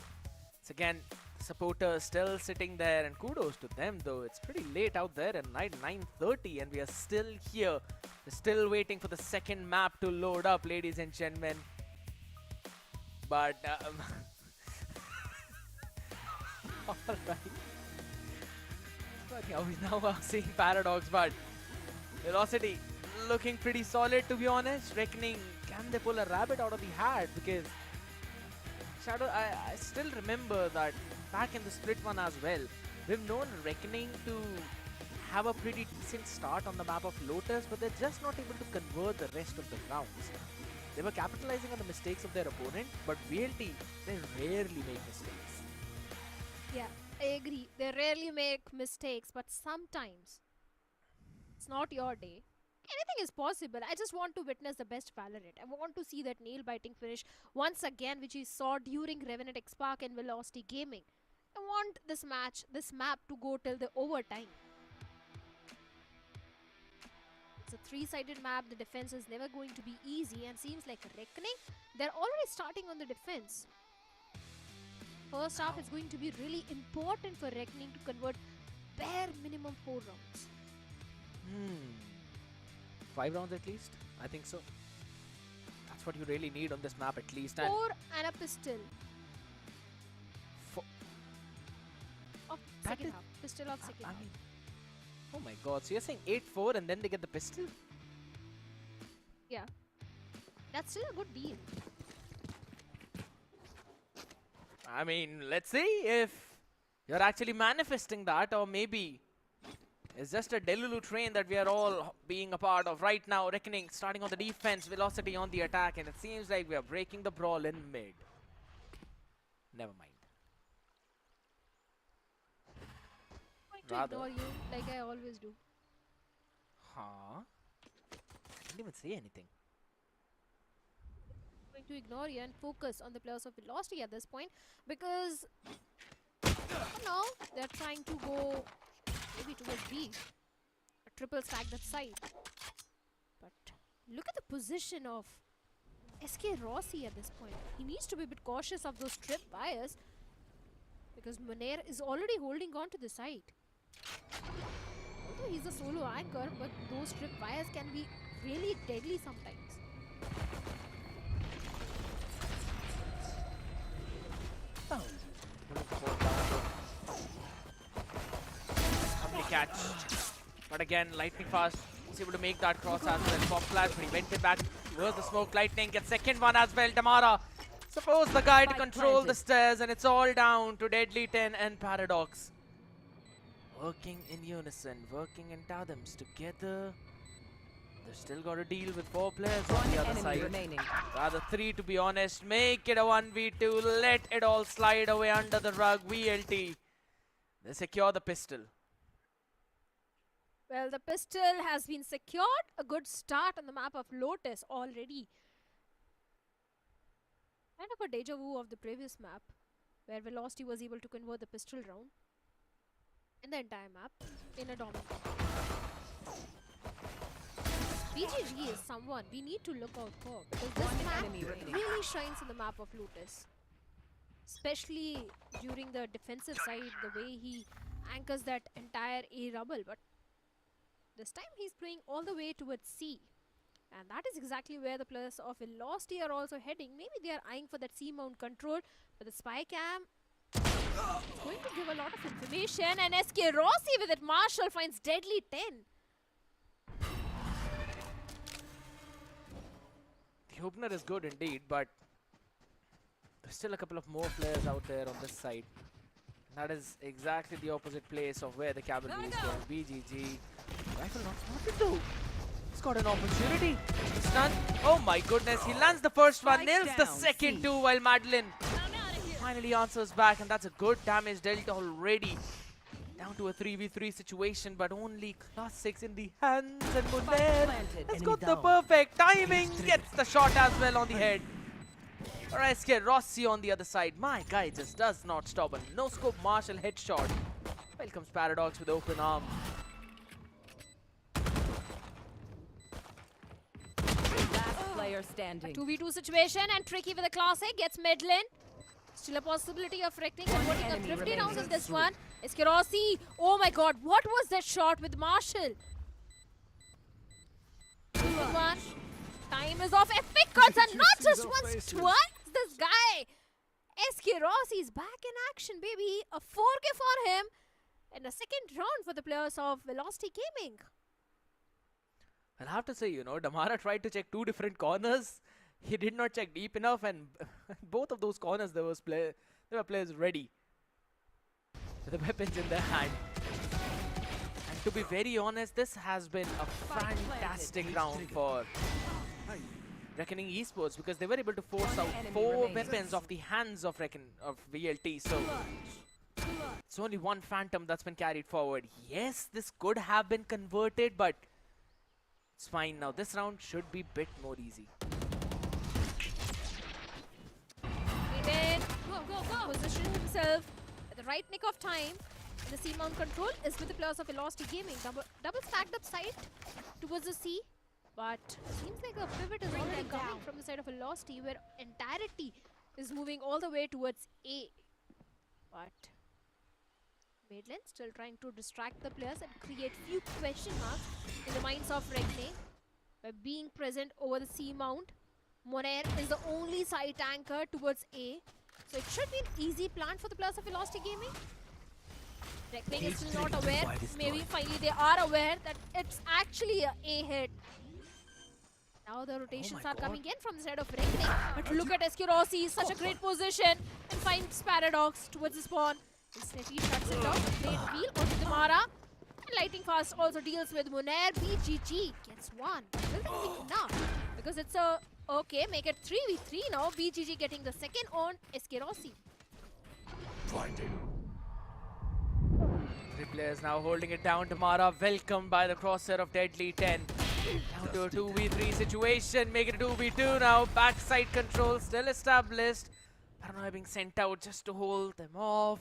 it's again, supporters still sitting there, and kudos to them though. It's pretty late out there at night, 9:30, and we are still here. We're still waiting for the second map to load up, ladies and gentlemen. But, alright. We now are seeing Paradox, but Velocity looking pretty solid, to be honest. Reckoning, can they pull a rabbit out of the hat? Because Shadow, I still remember that back in the Split one as well, we've known Reckoning to have a pretty decent start on the map of Lotus, but they're just not able to convert the rest of the rounds. They were capitalizing on the mistakes of their opponent, but VLT, they rarely make mistakes. Yeah, I agree. They rarely make mistakes, but sometimes it's not your day. Anything is possible. I just want to witness the best Valorant. I want to see that nail-biting finish once again, which we saw during Revenant XSpark and Velocity Gaming. I want this map to go till the overtime. It's a three-sided map. The defense is never going to be easy, and seems like Reckoning, they're already starting on the defense. First half is going to be really important for Reckoning to convert bare minimum 4 rounds. 5 rounds at least? I think so. That's what you really need on this map at least. 4 and a pistol. Of second half. Pistol of second half. Oh my god, so you're saying 8-4 and then they get the pistol? Yeah. That's still a good deal. I mean, let's see if you're actually manifesting that, or maybe it's just a Delulu train that we are all being a part of right now. Reckoning starting on the defense, Velocity on the attack, and it seems like we are breaking the brawl in mid. Never mind. I'm going to ignore you like I always do. Huh? I didn't even say anything. I'm going to ignore you and focus on the players of Velocity at this point, because now they're trying to go maybe towards B. A triple stack that side. But look at the position of SK Rossi at this point. He needs to be a bit cautious of those trip wires because Monair is already holding on to the site. Although he's a solo anchor, but those trip wires can be really deadly sometimes. Lovely catch. But again, lightning fast. He's able to make that cross as well. Pop flash, but he went it back towards the smoke. Lightning gets second one as well. Damara supposed the guy to control the stairs, and it's all down to Deadly 10 and Paradox. Working in unison, working in tandems together. They've still got to deal with 4 players on the other side. Rather 3 to be honest. Make it a 1v2. Let it all slide away under the rug. VLT. They secure the pistol. Well, the pistol has been secured. A good start on the map of Lotus already. Kind of a deja vu of the previous map, where Velocity was able to convert the pistol round in the entire map in a dominant. BGG is someone we need to look out for because this map really shines in the map of Lotus. Especially during the defensive side, the way he anchors that entire A rubble. But this time he's playing all the way towards C. And that is exactly where the players of Velocity are also heading. Maybe they are eyeing for that C mount control, but the spy cam is going to give a lot of information. And SK Rossi with it, Marshall finds Deadly 10. The opener is good indeed, but there's still a couple of more players out there on this side. That is exactly the opposite place of where the cavalry is going. BGG. Rifle not spotted though. He's got an opportunity. Stun. Oh my goodness. He lands the first one, nails the second two while Madeline finally answers back, and that's a good damage dealt already. Down to a 3v3 situation, but only class 6 in the hands, and Monair has got the perfect timing. Gets the shot as well on the head. Alright, SK Rossi on the other side. My guy just does not stop. A no-scope Marshall headshot. Well comes Paradox with open arm. Last player standing. A 2v2 situation, and Tricky with a classic gets Medlin. Still a possibility of reckoning and putting up 50 rounds in this one. SK Rossi. Oh my god, what was that shot with Marshall? Good one. Time is off. Epic cuts, and not just once, twice. This guy, SK Rossi, is back in action, baby. A 4K for him, and a second round for the players of Velocity Gaming. I'll have to say, you know, Damara tried to check 2 different corners. He did not check deep enough, and both of those corners there were players ready with the weapons in their hand. And to be very honest, this has been a fantastic round for Reckoning Esports, because they were able to force out 4 weapons off the hands of VLT. So it's only 1 Phantom that's been carried forward. Yes, this could have been converted, but it's fine now. This round should be a bit more easy. Position himself at the right nick of time. The C mount control is with the players of Velocity Gaming. Double stacked up side towards the C, but seems like a pivot is already coming from the side of Velocity, where entirety is moving all the way towards A. But Maidland still trying to distract the players and create few question marks in the minds of Reckoning by being present over the C mount. Monair is the only side anchor towards A. So it should be an easy plan for the players of Velocity Gaming. Reckoning is still not aware. Maybe finally they are aware that it's actually a A hit. Now the rotations are coming in from the side of Reckoning. But look at SK Rossi, such a great position, and finds Paradox towards the spawn. Instantly shuts it down. Great wheel onto Damara. And Lightning Fast also deals with Monair. BGG gets 1. Will that be enough? Because it's a... Okay, make it 3v3 now. BGG getting the second on SK Rossi. 3 players now holding it down. Damara welcomed by the crosshair of Deadly 10. Down to a 2v3 situation. Make it a 2v2 now. Backside control still established. Paranoia being sent out just to hold them off.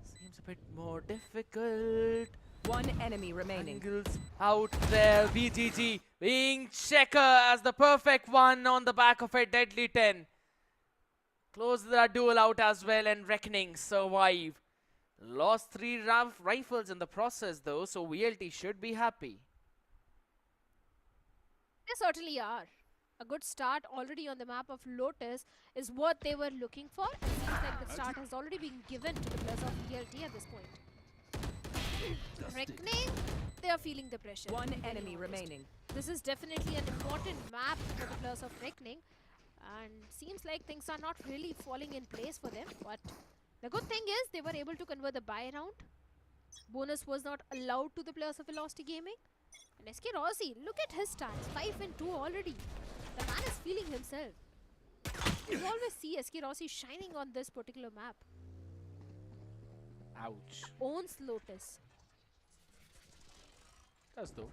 Seems a bit more difficult. One enemy remaining. Angles out there. BGG being checker as the perfect one on the back of a deadly 10. Close that duel out as well, and Reckoning survive. Lost 3 rifles in the process though, so VLT should be happy. They certainly are. A good start already on the map of Lotus is what they were looking for. It seems like the start has already been given to the players of VLT at this point. Reckoning, they are feeling the pressure. One enemy remaining. This is definitely an important map for the players of Reckoning, and seems like things are not really falling in place for them. But the good thing is they were able to convert the buy round. Bonus was not allowed to the players of Velocity Gaming. And SK Rossi, look at his stats, 5 and 2 already. The man is feeling himself. You always see SK Rossi shining on this particular map. Ouch. Owns Lotus. Does though.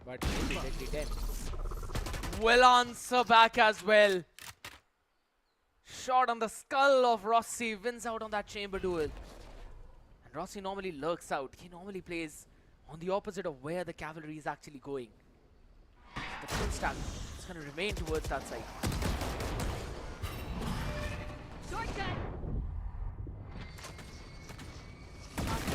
But deadly 10. Will answer back as well. Shot on the skull of Rossi, wins out on that chamber duel. And Rossi normally lurks out. He normally plays on the opposite of where the cavalry is actually going. The full stack is going to remain towards that side.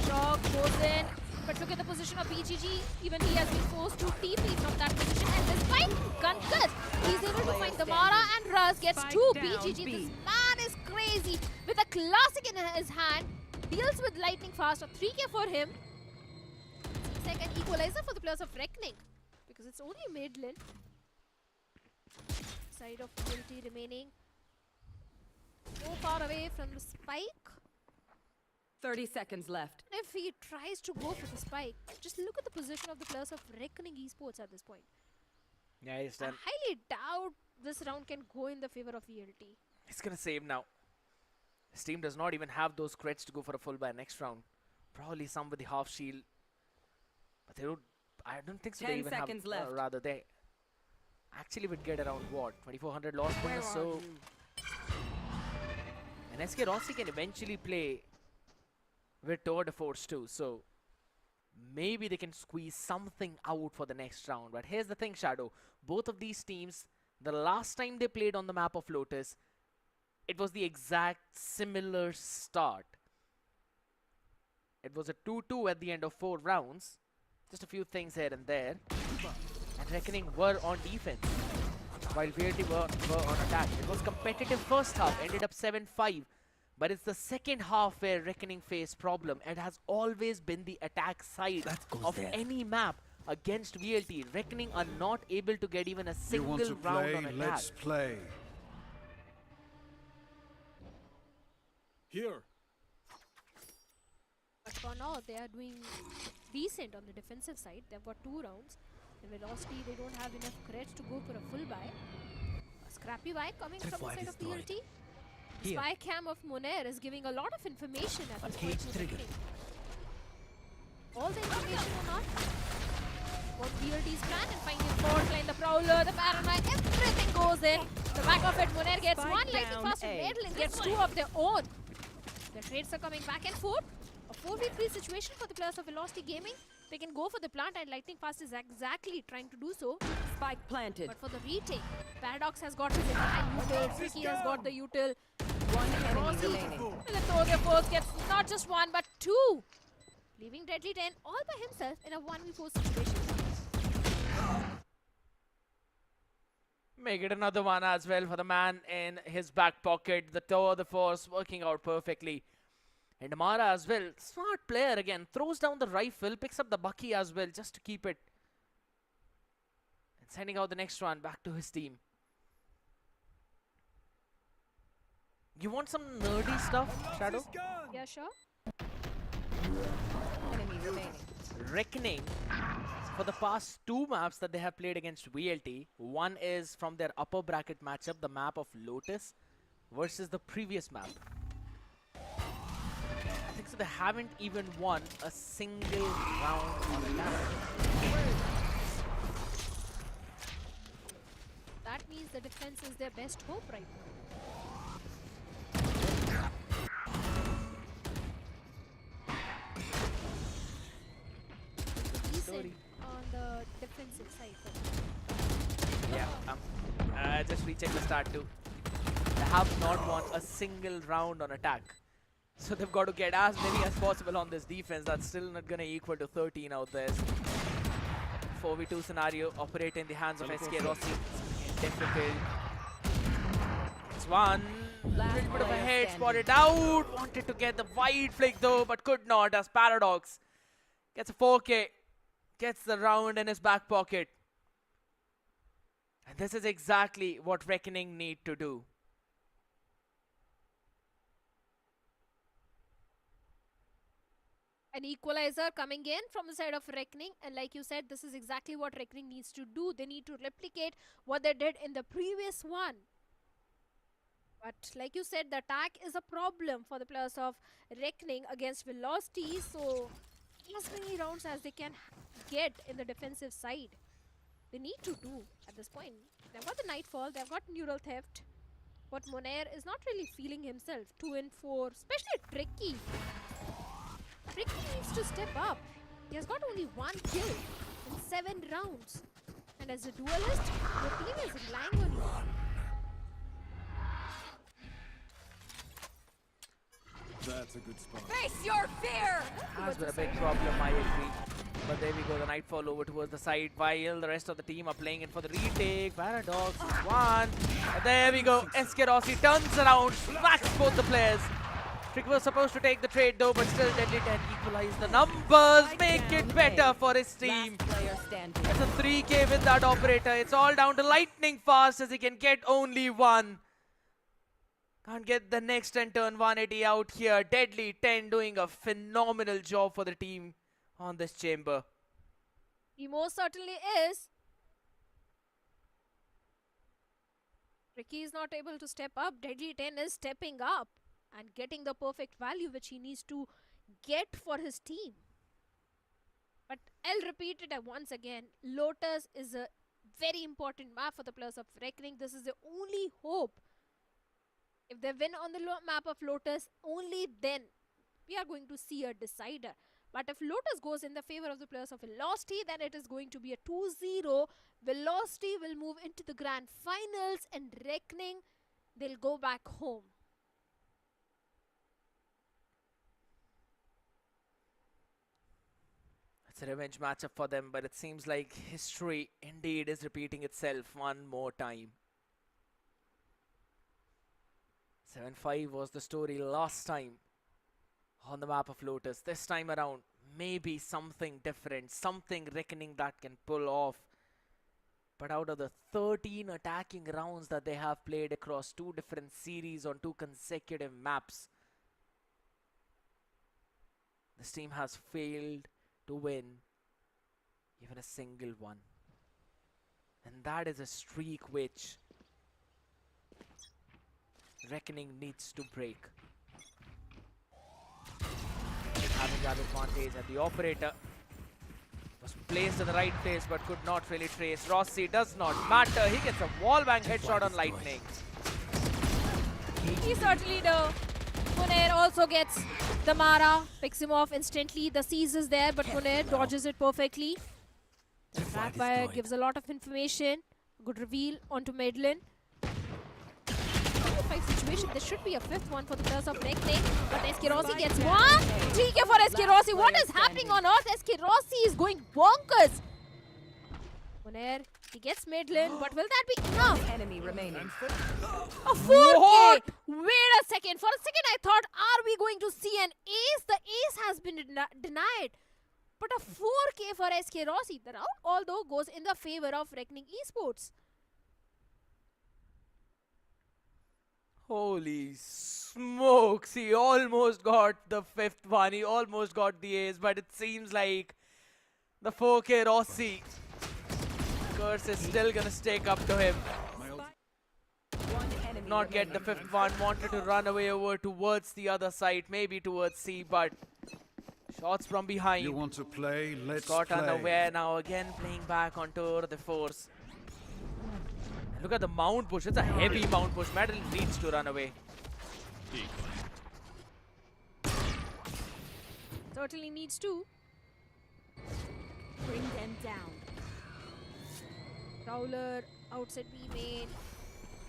Shock goes in, but look at the position of BGG. Even he has been forced to TP from that position, and despite Gunkus, he's able to find the Mara, and Raz gets 2 BGG. This man is crazy. With a classic in his hand, deals with lightning fast, a 3k for him. Seems like an equalizer for the players of Reckoning, because it's only mid lane. Side of Guilty remaining so far away from the spike. 30 seconds left. If he tries to go for the spike, just look at the position of the players of Reckoning Esports at this point. Yeah, he's done. I highly doubt this round can go in the favor of VLT. He's going to save now. His team does not even have those crits to go for a full buy next round. Probably some with the half shield. But they don't, I don't think so. 10 they even seconds have, left. Rather, they actually would get around what? 2400 loss bonus. So, and SK Rossi can eventually play with Tour de Force too. So, maybe they can squeeze something out for the next round. But here's the thing, Shadow. Both of these teams, the last time they played on the map of Lotus, it was the exact similar start. It was a 2-2 at the end of 4 rounds. Just a few things here and there. And Reckoning were on defense, while VLT were on attack. It was competitive first half, ended up 7-5. But it's the second half where Reckoning faced problem. It has always been the attack side of any map against VLT. Reckoning are not able to get even a single round on attack. Let's play. Here. But for now, they are doing decent on the defensive side. They've got 2 rounds. The Velocity, they don't have enough creds to go for a full buy. A scrappy buy coming from the side of VLT. The spy cam of Monair is giving a lot of information at this point to Reckoning. All the information or not. What VLT's plan and finding forward line, the Prowler, the Paranoid, everything goes in. The back of it, Monair gets Spike 1 lightning fast from Madeline, gets 2 of their own. The trades are coming back and forth. A 4v3 situation for the players of Velocity Gaming. They can go for the plant, and Lightning Fast is exactly trying to do so. Spike planted. But for the retake, Paradox has got his entire util, Tricky has got the util. One enemy remaining. The Toga Force gets not just 1 but 2. Leaving Deadly 10 all by himself in a 1v4 situation. Make it another one as well for the man in his back pocket. The Tower of the Force working out perfectly. And Amara as well, smart player again, throws down the rifle, picks up the Bucky as well just to keep it. And sending out the next one back to his team. You want some nerdy stuff, Shadow? Yeah, sure. Enemy remaining. Reckoning, for the past 2 maps that they have played against VLT, one is from their upper bracket matchup, the map of Lotus, versus the previous map. I think so they haven't even won a single round on attack. That means the defense is their best hope right now. decent on the defensive side. Yeah, just recheck the start too. They have not won a single round on attack. So they've got to get as many as possible on this defense. That's still not going to equal to 13 out there. 4v2 scenario operate in the hands of SK Rossi. Difficult. It's one. Little bit of a head spotted out. Wanted to get the wide flick though, but could not as Paradox gets a 4K. Gets the round in his back pocket. And this is exactly what Reckoning need to do. An equalizer coming in from the side of Reckoning, and like you said, this is exactly what Reckoning needs to do. They need to replicate what they did in the previous one. But like you said, the attack is a problem for the players of Reckoning against Velocity, so as many rounds as they can get in the defensive side, they need to do at this point. They've got the Nightfall, they've got Neural Theft, but Monair is not really feeling himself. 2 and 4, especially Tricky. Tricky needs to step up. He has got only 1 kill in 7 rounds. And as a duelist, your team is relying on you. That's a good spot. Face your fear! Has been a big problem, I agree. But there we go, the Nightfall over towards the side while the rest of the team are playing in for the retake. Paradox, one. And there we go, SK Rossi turns around, smacks both the players. Trick was supposed to take the trade though, but still Deadly 10 equalize the numbers, make it better for his team. It's a 3K with that operator. It's all down to lightning fast as he can get only 1. Can't get the next and turn 180 out here. Deadly 10 doing a phenomenal job for the team on this chamber. He most certainly is. Ricky is not able to step up. Deadly 10 is stepping up and getting the perfect value which he needs to get for his team. But I'll repeat it once again. Lotus is a very important map for the players of Reckoning. This is the only hope. If they win on the map of Lotus, only then we are going to see a decider. But if Lotus goes in the favor of the players of Velocity, then it is going to be a 2-0. Velocity will move into the grand finals, and Reckoning, they'll go back home. It's a revenge matchup for them, but it seems like history indeed is repeating itself one more time. 7-5 was the story last time on the map of Lotus. This time around, maybe something different, something Reckoning that can pull off. But out of the 13 attacking rounds that they have played across 2 different series on 2 consecutive maps, this team has failed to win even a single one. And that is a streak which Reckoning needs to break. Having that advantage, and the operator was placed in the right place but could not really trace. Rossi does not matter. He gets a wallbang headshot on Lightning. He certainly does. Monair also gets the Mara, picks him off instantly. The seize is there, but Monair dodges it perfectly. Rapfire gives a lot of information. Good reveal onto Medlin. 5 situation. There should be a 5th one for the players of Reckoning, but SK Rossi gets 1. 3K for SK Rossi. What is happening on Earth? SK Rossi is going bonkers. Monair, he gets Medlin, but will that be enough? Enemy remaining. A 4K! What? Wait a second. For a second I thought, are we going to see an ace? The ace has been denied. But a 4K for SK Rossi. The round, although, goes in the favor of Reckoning Esports. Holy smokes, he almost got the 5th one, he almost got the ace, but it seems like the 4K Rossi curse is still gonna stick up to him. Not get the 5th one, wanted to run away over towards the other side, maybe towards C, but shots from behind. You want to play? Let's got play. unaware now, again playing back on Tour de Force. Look at the mount push. It's a heavy mount push. Medal needs to run away. Certainly needs to. Bring them down. Prowler outside B main.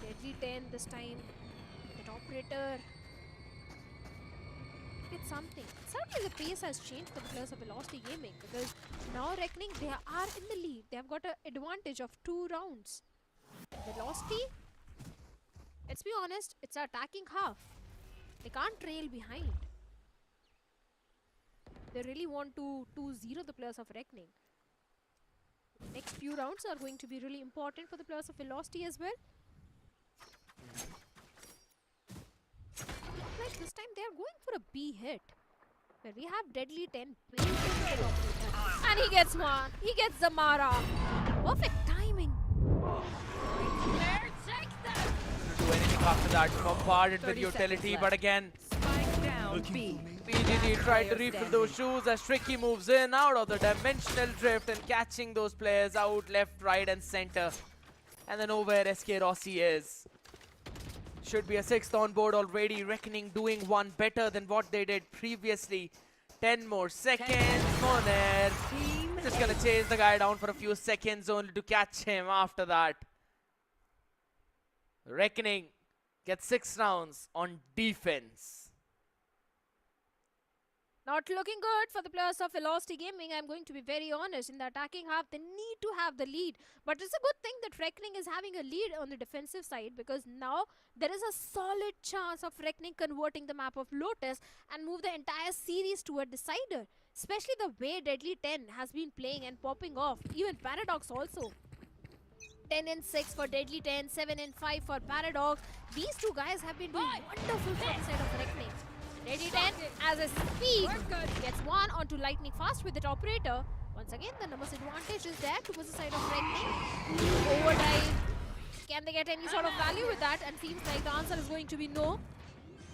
Deadly 10 this time. That operator. It's something. Certainly the pace has changed for the players of Velocity Gaming because now Reckoning they are in the lead. They have got an advantage of 2 rounds. Velocity, let's be honest, it's an attacking half. They can't trail behind. They really want to 2-0 the players of Reckoning. Next few rounds are going to be really important for the players of Velocity as well. Like this time they are going for a B hit. Where we have Deadly 10 and he gets one. He gets Zamara. Perfect timing. Do anything after that, bombarded with utility, but again, BGG tried to refill those shoes as Tricky moves in, out of the dimensional drift and catching those players out left, right and center. And then nowhere SK Rossi is. Should be a 6th on board already, Reckoning doing one better than what they did previously. 10 more seconds, Moner just gonna chase the guy down for a few seconds only to catch him after that. Reckoning gets 6 rounds on defense. Not looking good for the players of Velocity Gaming. I'm going to be very honest. In the attacking half, they need to have the lead. But it's a good thing that Reckoning is having a lead on the defensive side because now there is a solid chance of Reckoning converting the map of Lotus and move the entire series to a decider. Especially the way Deadly 10 has been playing and popping off. Even Paradox also. 10 and 6 for Deadly 10, 7 and 5 for Paradox. These two guys have been doing wonderful from the side of Reckoning. Deadly 10 as a speed gets one onto Lightning Fast with that operator. Once again, the numbers advantage is there towards the side of Reckoning. Overdrive. Can they get any sort of value with that? And seems like the answer is going to be no.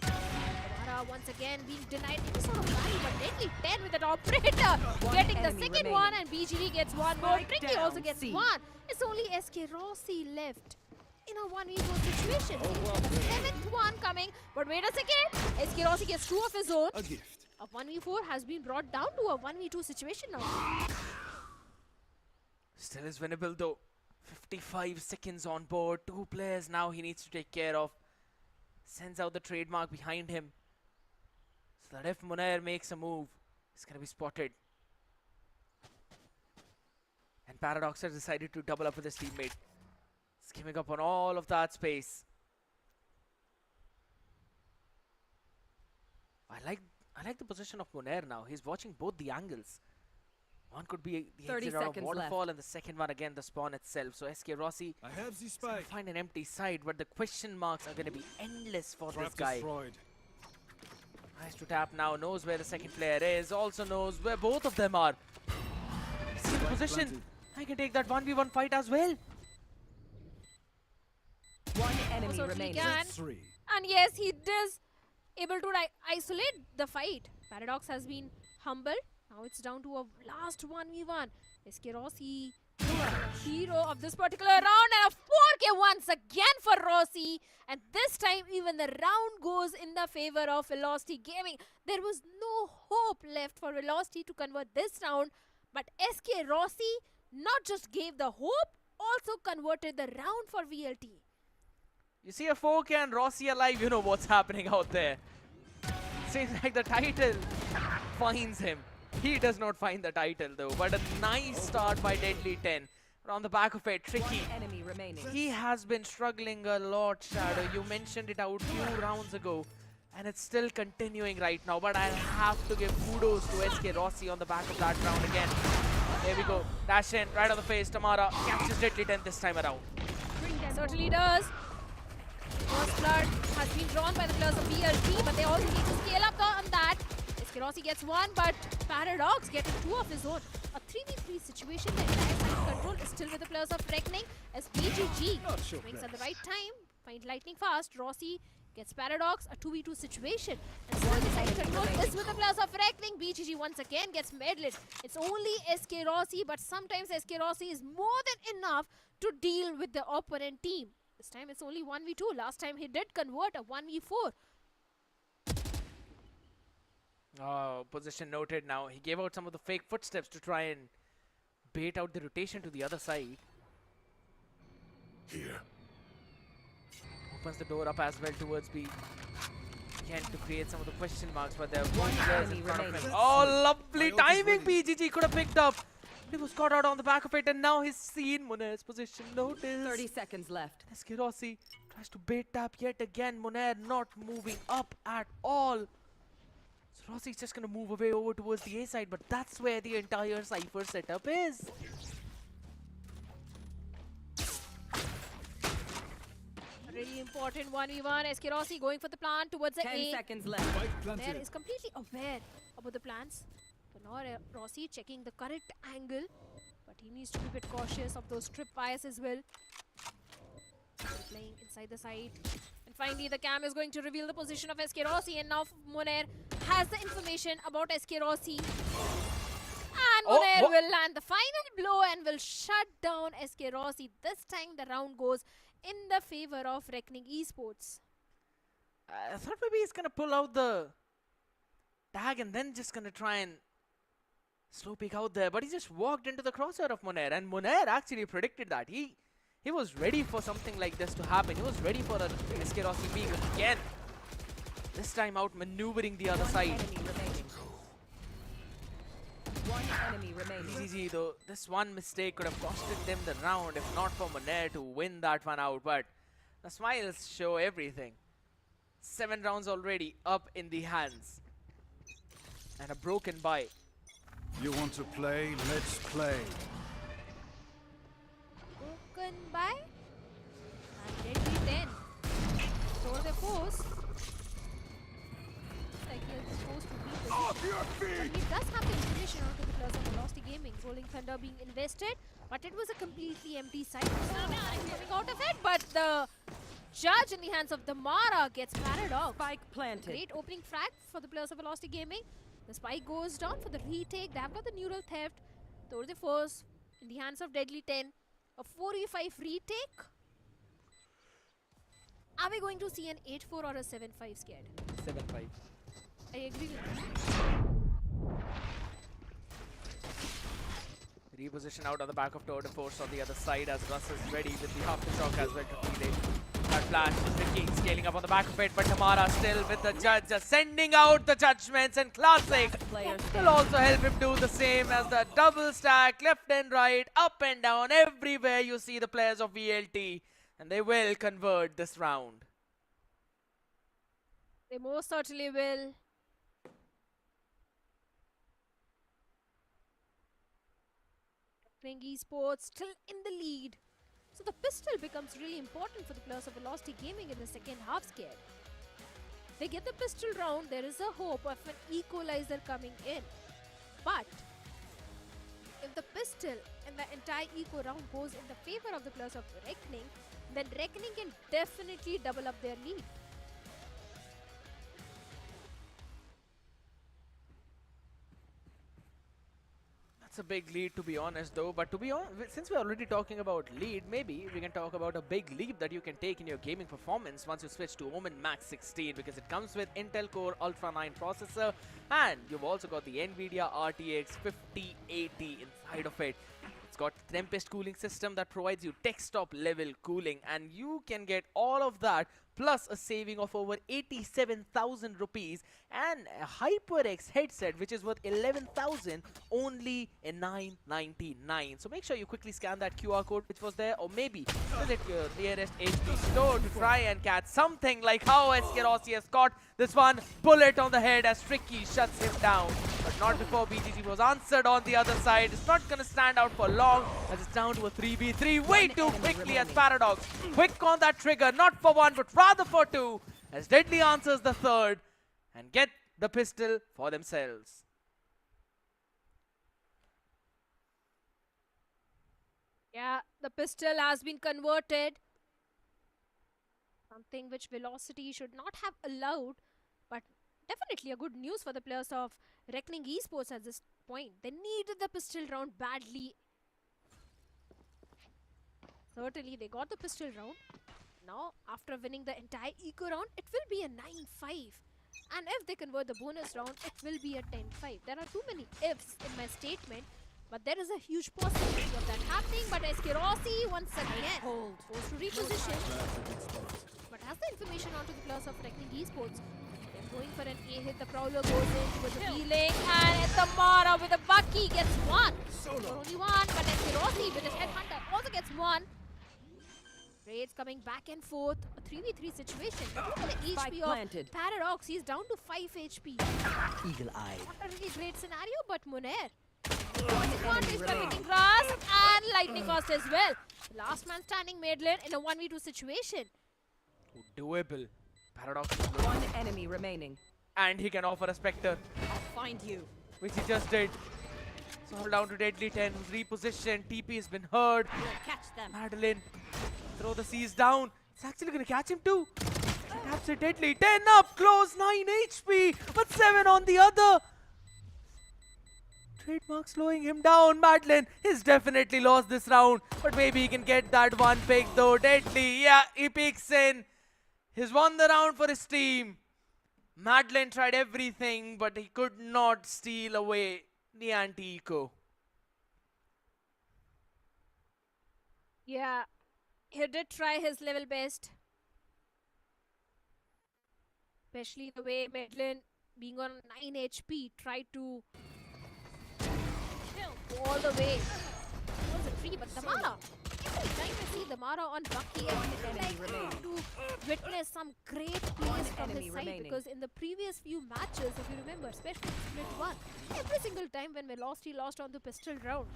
Mara once again being denied any sort of value, but Deadly 10 with that operator getting the second one, and BGD gets one more. Tricky also gets one. It's only SK Rossi left in a 1v4 situation. The 7th one coming, but wait a second. SK Rossi gets 2 of his own. A gift. A 1v4 has been brought down to a 1v2 situation now. Still is winnable though. 55 seconds on board. 2 players now he needs to take care of. Sends out the trademark behind him. So that if Munair makes a move, it's going to be spotted. And Paradox has decided to double up with his teammate. Skimming up on all of that space. I like the position of Munair now. He's watching both the angles. One could be the exit out of waterfall, and the second one again the spawn itself. So SK Rossi is going to find an empty side, but the question marks are going to be endless for this guy. Tries to tap now, knows where the second player is, also knows where both of them are. See the position. I can take that 1v1 fight as well. One enemy remaining. And yes, he is able to isolate the fight. Paradox has been humbled. Now it's down to a last 1v1. SK Rossi, hero of this particular round, and a 4K once again for Rossi. And this time even the round goes in the favor of Velocity Gaming. There was no hope left for Velocity to convert this round, but SK Rossi not just gave the hope, also converted the round for VLT. You see a 4K and Rossi alive, you know what's happening out there. Seems like the title finds him. He does not find the title though, but a nice start by Deadly 10. On the back of it, Tricky. Enemy remaining. He has been struggling a lot, Shadow. You mentioned it out few rounds ago, and it's still continuing right now, but I'll have to give kudos to SK Rossi on the back of that round again. There we go. Dash in, right on the face. Tamara catches Deadly 10 this time around. Certainly does. First blood has been drawn by the players of VLT, but they also need to scale up on that. SK Rossi gets one, but Paradox getting 2 of his own. A 3v3 situation. The entire side control is still with the players of Reckoning as BGG swings at the right time. Find Lightning Fast. Rossi gets Paradox. A 2v2 situation. And still the side control is with the players of Reckoning. BGG once again gets medled. It's only SK Rossi, but sometimes SK Rossi is more than enough to deal with the opponent team. This time it's only 1v2. Last time he did convert a 1v4. Oh, position noted now. He gave out some of the fake footsteps to try and bait out the rotation to the other side. Here. Opens the door up as well towards B. Again to create some of the question marks, but there are One players in enemy front of him. remaining. Oh, lovely timing! BGG could have picked up. He was caught out on the back of it, and now he's seen Munair's position. Notice. 30 seconds left. Eskirossi tries to bait tap yet again. Munair not moving up at all. So Rossi's just gonna move away over towards the A side, but that's where the entire Cypher setup is. A really important 1v1. Eskirossi going for the plan towards the 10 A. seconds left. There is completely aware about the plans. So now Rossi checking the correct angle, but he needs to be a bit cautious of those trip wires as well. Playing inside the side. And finally the cam is going to reveal the position of Eskirossi, and now Munair has the information about Eskirossi. And Munair will land the final blow and will shut down Eskirossi. This time the round goes in the favor of Reckoning Esports. I thought maybe he's gonna pull out the tag and then just gonna try and slow peek out there, but he just walked into the crosshair of Munair, and Munair actually predicted that. He was ready for something like this to happen. He was ready for an Eskirossi peek again. This time out maneuvering the other side. One enemy remaining. BGG though, this one mistake could have costed them the round if not for Munair to win that one out, but the smiles show everything. 7 rounds already up in the hands. And a broken bye. You want to play? Let's play. Broken by and deadly 10. So the force. Like he is supposed to beat the but he does have the information onto the players of Velocity Gaming. Rolling Thunder being invested, but it was a completely empty site. Coming out of it, but the judge in the hands of the Mara gets parried off. Spike planted. Great opening frag for the players of Velocity Gaming. The spike goes down for the retake. They have got the neural theft. Tour de force in the hands of Deadly 10. A 4v5 retake. Are we going to see an 8-4 or a 7-5 scared? 7-5. I agree with you. Reposition out on the back of Tour de Force on the other side as Russ is ready with the aftershock as well to relay. That flash, Ricky scaling up on the back of it, but Tamara still with the judge, just sending out the judgments, and Classic will also help him do the same as the double stack, left and right, up and down, everywhere you see the players of VLT, and they will convert this round. They most certainly will. Playing Esports still in the lead. So the pistol becomes really important for the players of Velocity Gaming in the second half scared. They get the pistol round, there is a hope of an equalizer coming in. But if the pistol and the entire eco round goes in the favor of the players of Reckoning, then Reckoning can definitely double up their lead. That's a big lead to be honest though, but to be honest, since we're already talking about lead, maybe we can talk about a big leap that you can take in your gaming performance once you switch to OMEN Max 16, because it comes with Intel Core Ultra 9 processor, and you've also got the NVIDIA RTX 5080 inside of it. It's got Tempest cooling system that provides you desktop level cooling, and you can get all of that plus a saving of over 87,000 rupees and a HyperX headset which is worth 11,000 only in 999. So make sure you quickly scan that QR code which was there, or maybe visit your nearest HP store to try and catch something like how Eskirossi has caught this one bullet on the head as Tricky shuts him down. But not before BGG was answered on the other side. It's not going to stand out for long as it's down to a 3v3 way too quickly as Paradox quick on that trigger, not for one but rather for two, as Deadly answers the third and get the pistol for themselves. Yeah, the pistol has been converted. Something which Velocity should not have allowed, but definitely a good news for the players of Reckoning Esports at this point. They needed the pistol round badly. Certainly, they got the pistol round. Now, after winning the entire eco round, it will be a 9-5. And if they convert the bonus round, it will be a 10-5. There are too many ifs in my statement. But there is a huge possibility of that happening. But Eskerosi once again forced to reposition. But has the information onto the players of Reckoning Esports. They're going for an A hit. The Prowler goes in with a healing. And Tamara with a Bucky gets one. For only one. But Eskerosi with his Headhunter also gets one. Raids coming back and forth. A 3v3 situation. But look at the HP of Paradox. He's down to 5 HP. Eagle-eyed. Not a really great scenario, but Munair. Advantage by picking grass and lightning cost as well. Last man standing mid lane in a 1v2 situation. Doable. Paradox. One enemy remaining. And he can offer a Spectre. I'll find you. Which he just did. So all down to Deadly 10, who's repositioned. TP has been heard. Catch them. Madeline. Throw the C's down. It's actually going to catch him too. Taps it Deadly. 10 up close. 9 HP. But 7 on the other. Trademark slowing him down. Madeline has definitely lost this round. But maybe he can get that one pick though. Deadly. Yeah, he picks in. He's won the round for his team. Madeline tried everything, but he could not steal away the anti-eco. Yeah, he did try his level best. Especially the way Madeline, being on 9 HP, tried to go all the way towards the tree. But Damara, every time I see Damara on Bucky, I like to witness some great plays from his side. Because in the previous few matches, if you remember, especially in Split 1, every single time when we lost, he lost on the pistol round.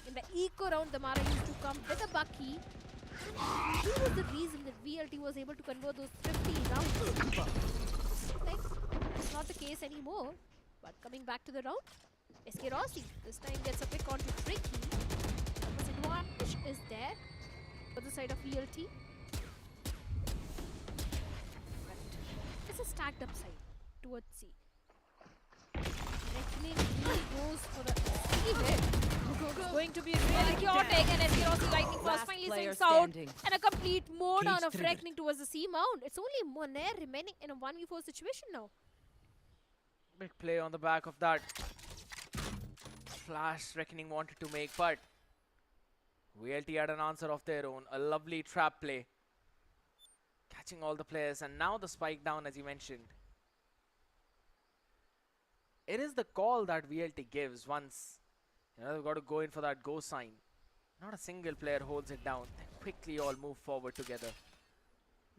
In the eco round, Damara used to come with a Bucky. He was the reason that VLT was able to convert those 50 rounds. Like, it's not the case anymore. But coming back to the round, SK Rossi this time gets a pick onto Tricky. Numbers advantage is there for the side of VLT. But it's a stacked up side towards C. Reckoning really goes for the C hit. It's going to be really chaotic, and SK Rossi Lightning Frost finally sinks out. And a complete mowdown of Reckoning towards the C mount. It's only Monair remaining in a 1v4 situation now. Big play on the back of that flash Reckoning wanted to make, but VLT had an answer of their own. A lovely trap play. Catching all the players, and now the spike down as you mentioned. It is the call that VLT gives once, they've got to go in for that go sign. Not a single player holds it down. They quickly all move forward together.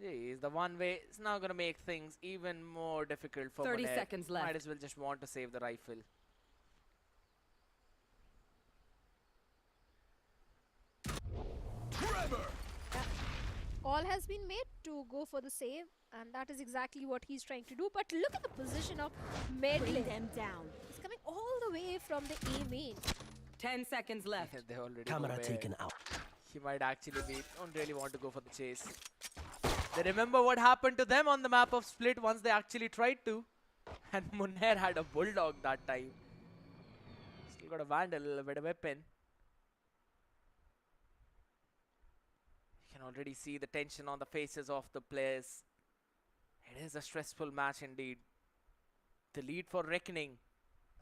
Is the one way. It's now going to make things even more difficult for 30 Monair. seconds left. Might as well just want to save the rifle. Call has been made to go for the save, and that is exactly what he's trying to do. But look at the position of Medley. Bring them down. He's coming all the way from the A main. 10 seconds left. Yeah, they already Camera taken out. He might actually be. Don't really want to go for the chase. They remember what happened to them on the map of Split once they actually tried to. And Monair had a bulldog that time. Still got a Vandal, a better weapon. You can already see the tension on the faces of the players. It is a stressful match indeed. The lead for Reckoning.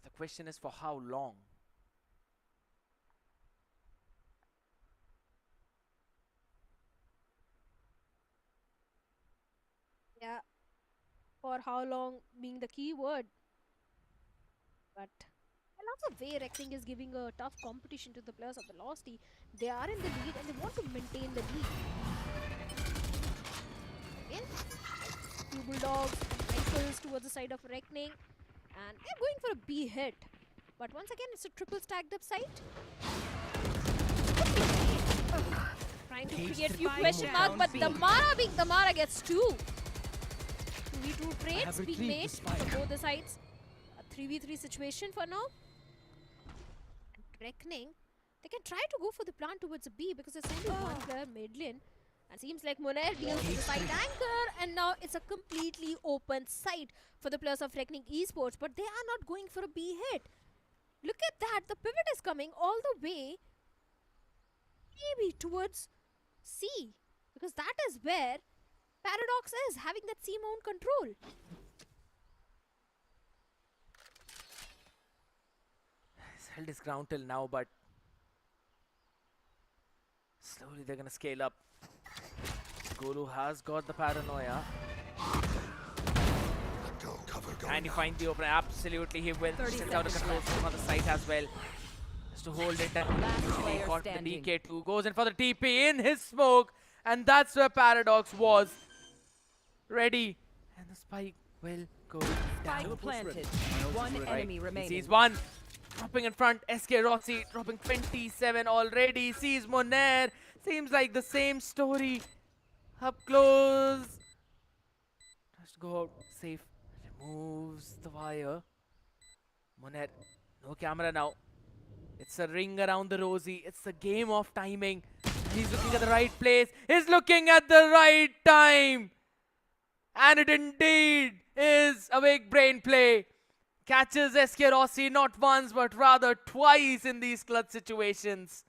The question is for how long? Yeah, for how long being the key word. But I love the way Reckoning is giving a tough competition to the players of Velocity. They are in the lead and they want to maintain the lead. Again, two Bulldogs and rifles towards the side of Reckoning. And they're going for a B hit. But once again, it's a triple stacked up site. Trying to create a few question marks, but Damara being Damara gets two. 2v2 trades being made for both the sides. A 3v3 situation for now. And Reckoning, they can try to go for the plan towards a B because there's only one player mid lane. And seems like Monair deals with the side anchor, and now it's a completely open site for the players of Reckoning Esports, but they are not going for a B hit. Look at that, the pivot is coming all the way maybe towards C, because that is where Paradox is, having that C mount control. He's held his ground till now, but Slowly they're gonna scale up. Guru has got the paranoia. And he finds the opener. Absolutely, he will. Sends out a control from on the side as well. Just to hold it down. He caught the DK2. Goes in for the TP in his smoke. And that's where Paradox was. Ready. And the spike will go down. Spike planted. One enemy remaining. He sees one. Dropping in front. SK Rossi dropping 27 already. Sees Moner. Seems like the same story. Up close. Just go out. Safe. Removes the wire. Moner. No camera now. It's a ring around the Rosie. It's a game of timing. He's looking at the right place. He's looking at the right time. And it indeed is a big brain play. Catches SK Rossi not once but rather twice in these clutch situations.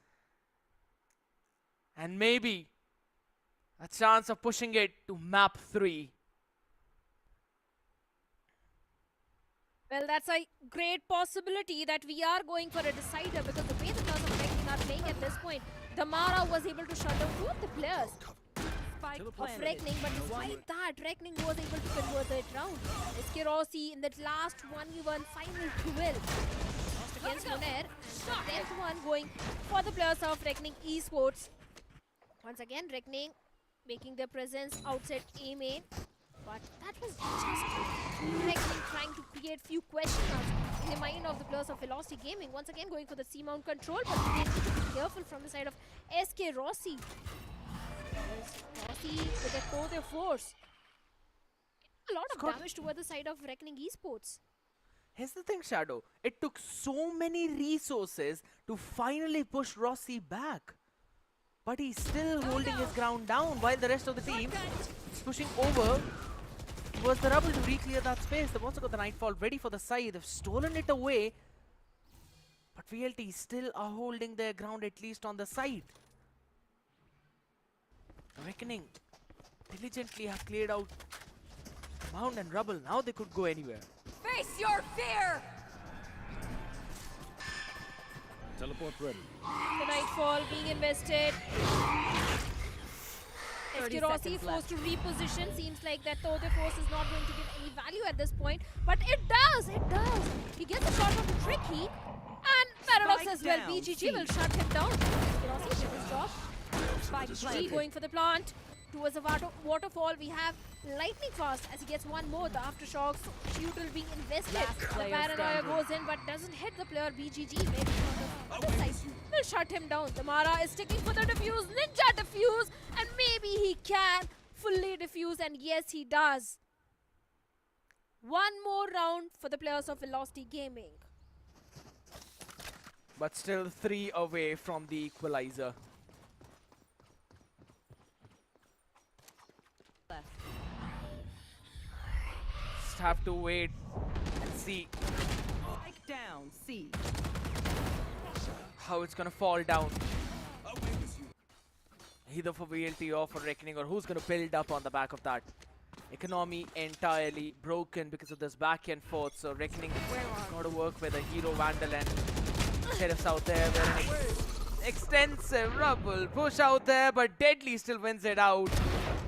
And maybe a chance of pushing it to map 3. Well, that's a great possibility that we are going for a decider, because the way the players of Reckoning are playing at this point, Damara was able to shut down 2 of the players of Reckoning, but despite that, Reckoning was able to convert it round. SK Rossi in that last 1v1 final duel against Moner, and the 10th one going for the players of Reckoning Esports. Once again, Reckoning making their presence outside A main. But that was just Reckoning trying to create few question marks in the mind of the players of Velocity Gaming. Once again going for the C-mount control, but being careful from the side of SK Rossi. Rossi with a core force. A lot of damage toward the side of Reckoning Esports. Here's the thing, Shadow. It took so many resources to finally push Rossi back. But he's still holding his ground down while the rest of the team is pushing over towards the rubble to re-clear that space. They've also got the Nightfall ready for the side. They've stolen it away. But VLT still are holding their ground, at least on the side. Reckoning diligently have cleared out the mound and rubble. Now they could go anywhere. Face your fear! Teleport ready. The Nightfall being invested. SK Rossi forced to reposition. Seems like that though the force is not going to give any value at this point. But it does! It does! He gets a shot from Tricky. And Paradox as well. BGG will shut him down. SK Rossi did his job. BGG going for the plant. Towards the waterfall, we have lightning fast as he gets one more. The aftershocks shoot will be invested. The paranoia goes in but doesn't hit the player. BGG maybe on the other side will shut him down. The Mara is sticking for the defuse. Ninja defuse, and maybe he can fully defuse, and yes he does. One more round for the players of Velocity Gaming. But still 3 away from the equalizer. Just have to wait and see Spike down, C. how it's gonna fall down. Either for VLT or for Reckoning, or who's gonna build up on the back of that. Economy entirely broken because of this back and forth, so Reckoning gotta work with a Hero Vandal and Sheriffs out there. Extensive rubble push out there, but Deadly still wins it out.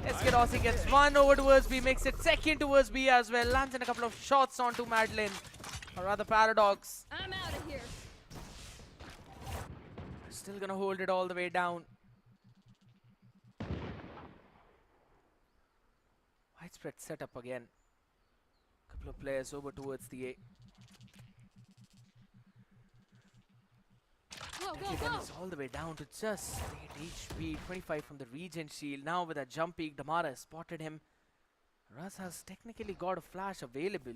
SK Rossi gets one over towards B, makes it second towards B as well, lands in a couple of shots onto Madeline, or rather Paradox. I'm out of here. Still gonna hold it all the way down. Widespread setup again. Couple of players over towards the A. It's all the way down to just 8 HP, 25 from the Regent Shield. Now with a jump peek, Damara has spotted him. Russ has technically got a flash available.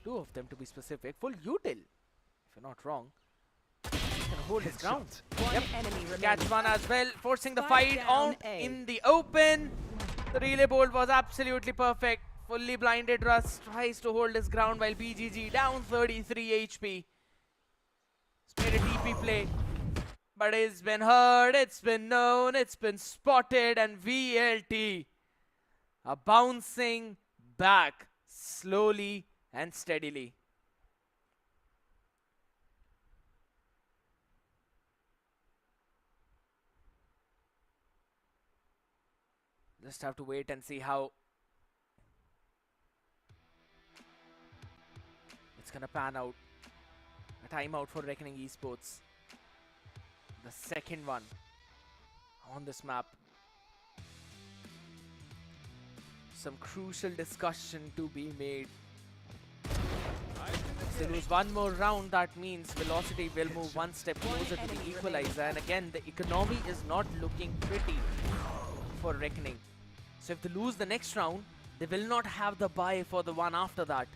2 of them to be specific. Full util, if you're not wrong. He's gonna hold his ground. One enemy remaining. Catch one as well, forcing the Spike fight down on A. in the open. The relay bolt was absolutely perfect. Fully blinded Russ tries to hold his ground while BGG down 33 HP. He's made a TP play. But it's been heard, it's been known, it's been spotted, and VLT are bouncing back slowly and steadily. Just have to wait and see how it's gonna pan out. A timeout for Reckoning Esports. The second one on this map. Some crucial discussion to be made. If they lose one more round, that means Velocity will move one step closer to the equalizer, and again the economy is not looking pretty for Reckoning. So if they lose the next round, they will not have the bye for the one after that.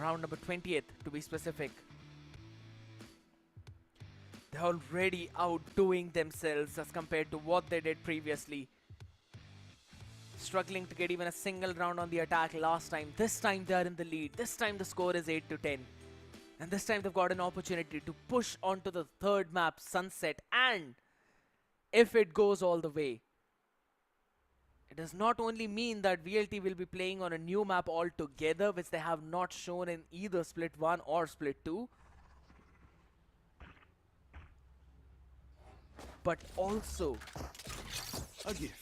Round number 20th to be specific. They're already outdoing themselves as compared to what they did previously. Struggling to get even a single round on the attack last time. This time they are in the lead. This time the score is 8-10. And this time they've got an opportunity to push onto the third map, Sunset. And if it goes all the way, it does not only mean that VLT will be playing on a new map altogether, which they have not shown in either Split 1 or Split 2. But also a gift.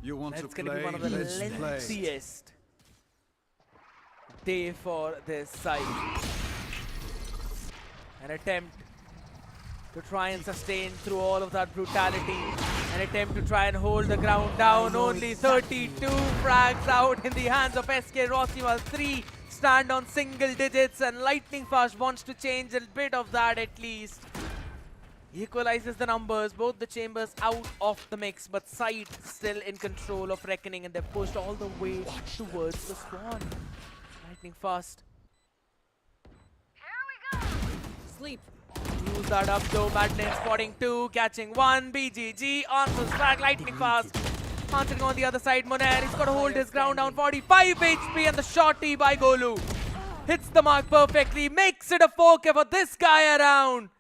You want that's to going to be play? one of the Let's lengthiest day for this side. An attempt to try and sustain through all of that brutality. An attempt to try and hold the ground down. Only 32 frags out in the hands of SK Rossi, while 3 stand on single digits, and Lightning Fast wants to change a bit of that at least. Equalizes the numbers, both the chambers out of the mix, but Side still in control of Reckoning, and they're pushed all the way towards the spawn. Lightning Fast. Here we go. Sleep. Use that up though, Madden spotting 2, catching 1, BGG, answers back, Lightning Fast. Answering on the other side, Monair, he's got to hold his ground down, 45 HP, and the shorty by Golu. Hits the mark perfectly, makes it a 4K for this guy around.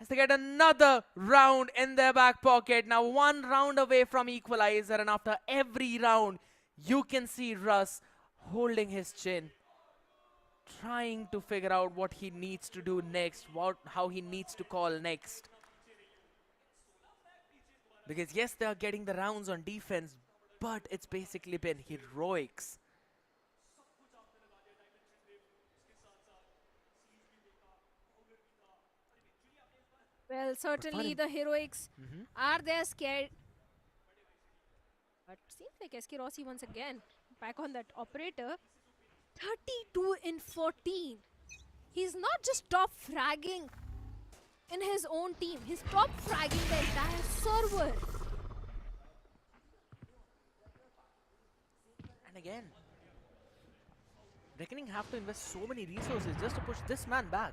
As they get another round in their back pocket. Now 1 round away from equalizer, and after every round, you can see Russ holding his chin, trying to figure out what he needs to do next, how he needs to call next. Because yes, they are getting the rounds on defense, but it's basically been heroics. Well, certainly the heroics are there scared. But seems like SK Rossi once again back on that operator. 32 in 14. He's not just top fragging in his own team. He's top fragging the entire server. And again, Reckoning have to invest so many resources just to push this man back.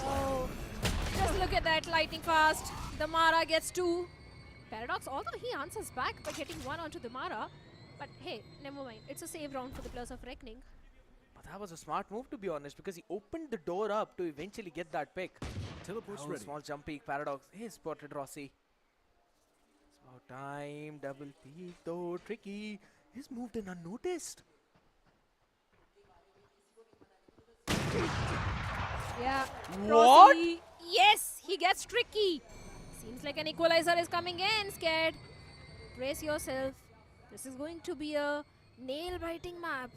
Oh, just look at that, Lightning Fast. The Mara gets 2. Paradox, although he answers back by getting 1 onto the Mara. But hey, never mind. It's a save round for the players of Reckoning. But that was a smart move, to be honest, because he opened the door up to eventually get that pick. Teleport's ready. Small jump peek, Paradox. He spotted Rossi. It's about time. Double peek, though. Tricky. He's moved in unnoticed. Yeah. What? Rossi, yes, he gets tricky. Seems like an equalizer is coming in. Scared. Brace yourself. This is going to be a nail-biting map.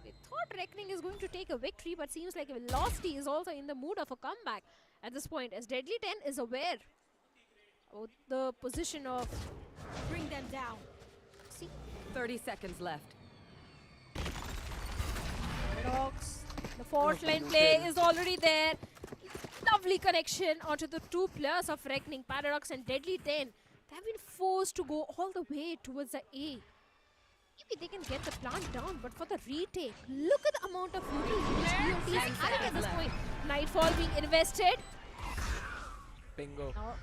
We thought Reckoning is going to take a victory, but seems like Velocity is also in the mood of a comeback at this point, as Deadly 10 is aware of the position of... Bring them down. See? 30 seconds left. Paradox. The 4th lane play is already there. Lovely connection onto the 2 players of Reckoning, Paradox and Deadly 10. They have been forced to go all the way towards the A. Maybe they can get the plant down, but for the retake, look at the amount of utility which BOT is having at this point. Nightfall being invested. Bingo. Oh.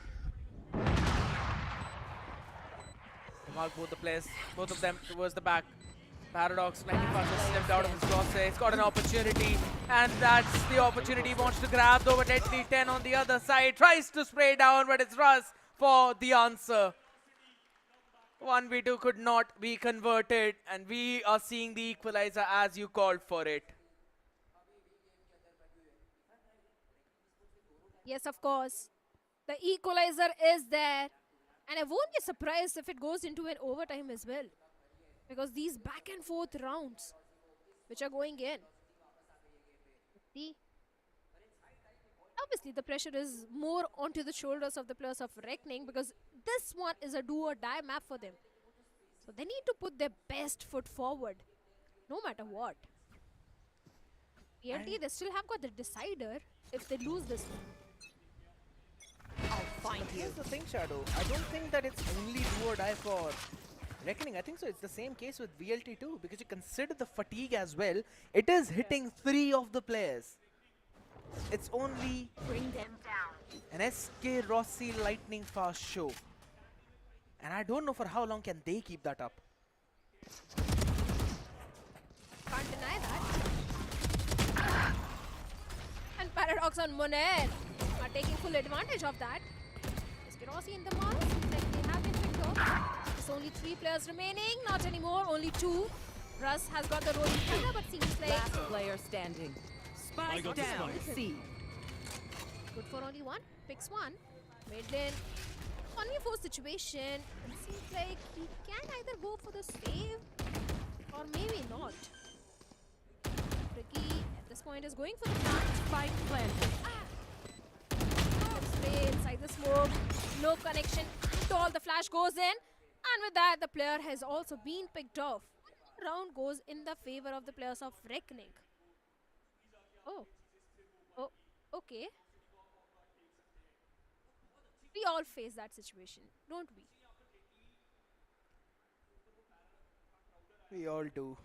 They mark both the players, both of them towards the back. Paradox, Lightning Fast has stepped out of his crosshair. He's got an opportunity, and that's the opportunity he wants to grab. Though, but Deadly 10 on the other side tries to spray down, but it's Russ for the answer. 1v2 could not be converted, and we are seeing the equalizer as you called for it. Yes, of course. The equalizer is there. And I won't be surprised if it goes into an overtime as well. Because these back and forth rounds, which are going in. See? Obviously, the pressure is more onto the shoulders of the players of Reckoning because this one is a do or die map for them. So they need to put their best foot forward, no matter what. PLT, they still have got the decider if they lose this one. But here's the thing, Shadow. I don't think that it's only do or die for Reckoning. I think so. It's the same case with VLT too, because you consider the fatigue as well. It is hitting 3 of the players. It's only Bring them down. an SK Rossi lightning fast show. And I don't know for how long can they keep that up. Can't deny that. And Paradox and Monet are taking full advantage of that. Rossi in the mark, like they have been picked up. There's only 3 players remaining, not anymore, only 2. Russ has got the rolling thunder, but seems like Last player standing. Spike down. C. Good for only 1. Picks 1. Maidlin, only 4 situation. It seems like he can either go for the save or maybe not. Ricky at this point is going for the plant. Spike planted. Spray inside the smoke. No connection at all. The flash goes in. And with that, the player has also been picked off. Round goes in the favor of the players of Reckoning. Oh. Oh, okay. We all face that situation, don't we? We all do.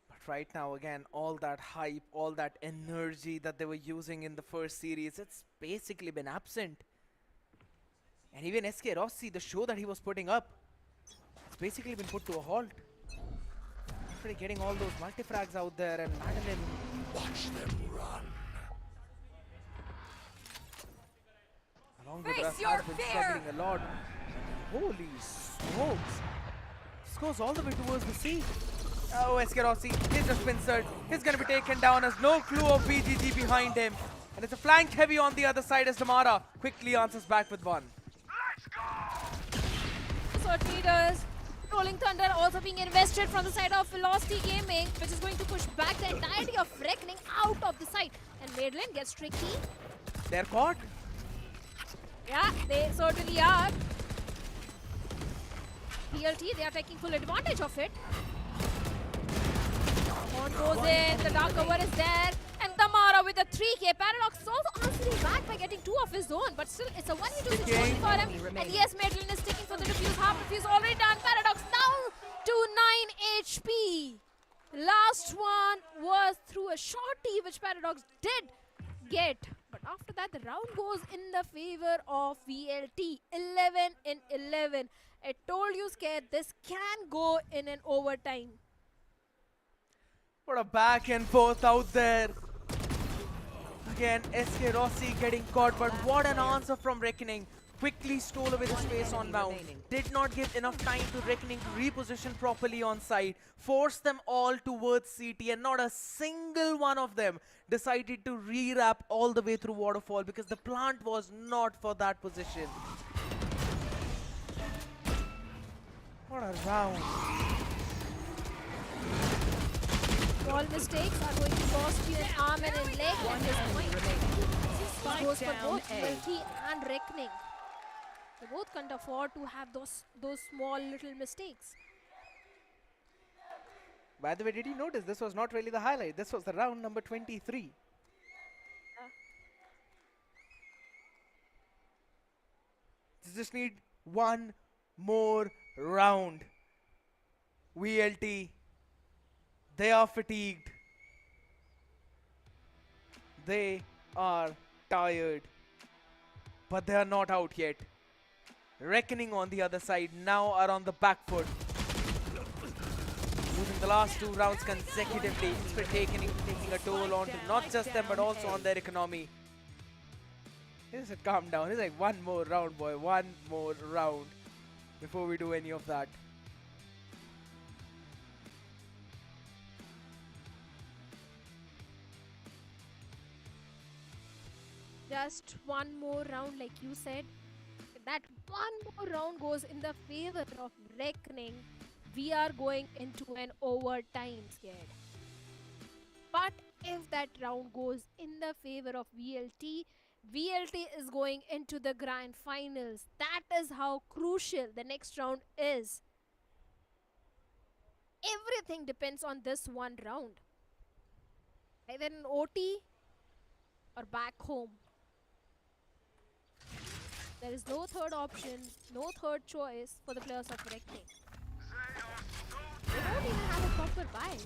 But right now, again, all that hype, all that energy that they were using in the first series, it's basically been absent. And even SK Rossi, the show that he was putting up, it's basically been put to a halt. After getting all those multifrags out there and Madeline. Watch them run. Along with Russ has been struggling a lot. Holy smokes. This goes all the way towards the sea. Oh, SK Rossi, he's just pincered. He's going to be taken down as no clue of BGG behind him. And it's a flank heavy on the other side as Damara quickly answers back with 1. Sword meters, Rolling Thunder also being invested from the side of Velocity Gaming, which is going to push back the entirety of Reckoning out of the site. And Maidlin gets tricky. They're caught. Yeah, they certainly are. PLT, they are taking full advantage of it. On goes in, the dark cover is there. And Damara with a 3k. Paradox is also answering back by getting 2 of his own. But still, it's a 1v2 situation for him. And yes, Maidlin is sticking for the defuse. Half defuse already done. Paradox down to 9 HP. Last one was through a shorty, which Paradox did get. But after that, the round goes in the favor of VLT. 11 in 11. I told you, Scared, this can go in an overtime. What a back and forth out there. Again, SK Rossi getting caught, but what an answer from Reckoning. Quickly stole away the space on bound. Did not give enough time to Reckoning to reposition properly on site. Forced them all towards CT, and not a single one of them decided to re-wrap all the way through Waterfall because the plant was not for that position. What a round. All mistakes are going to cost you an arm and a leg at this point. This goes for both VLT and Reckoning. They both can't afford to have those small little mistakes. By the way, did you notice this was not really the highlight? This was the round number 23. They just need one more round. VLT, they are fatigued. They are tired. But they are not out yet. Reckoning on the other side now are on the back foot. Losing the last 2 rounds consecutively, it's been taking a toll on to not just them but also on their economy. He said calm down. He's like, one more round, boy, one more round before we do any of that. They just one more round, like you said. If that one more round goes in the favor of Reckoning, we are going into an overtime scared. But if that round goes in the favor of VLT, VLT is going into the grand finals. That is how crucial the next round is. Everything depends on this one round. Either in OT or back home. There is no third option, no third choice for the players of Reckoning. They don't even have a proper buy.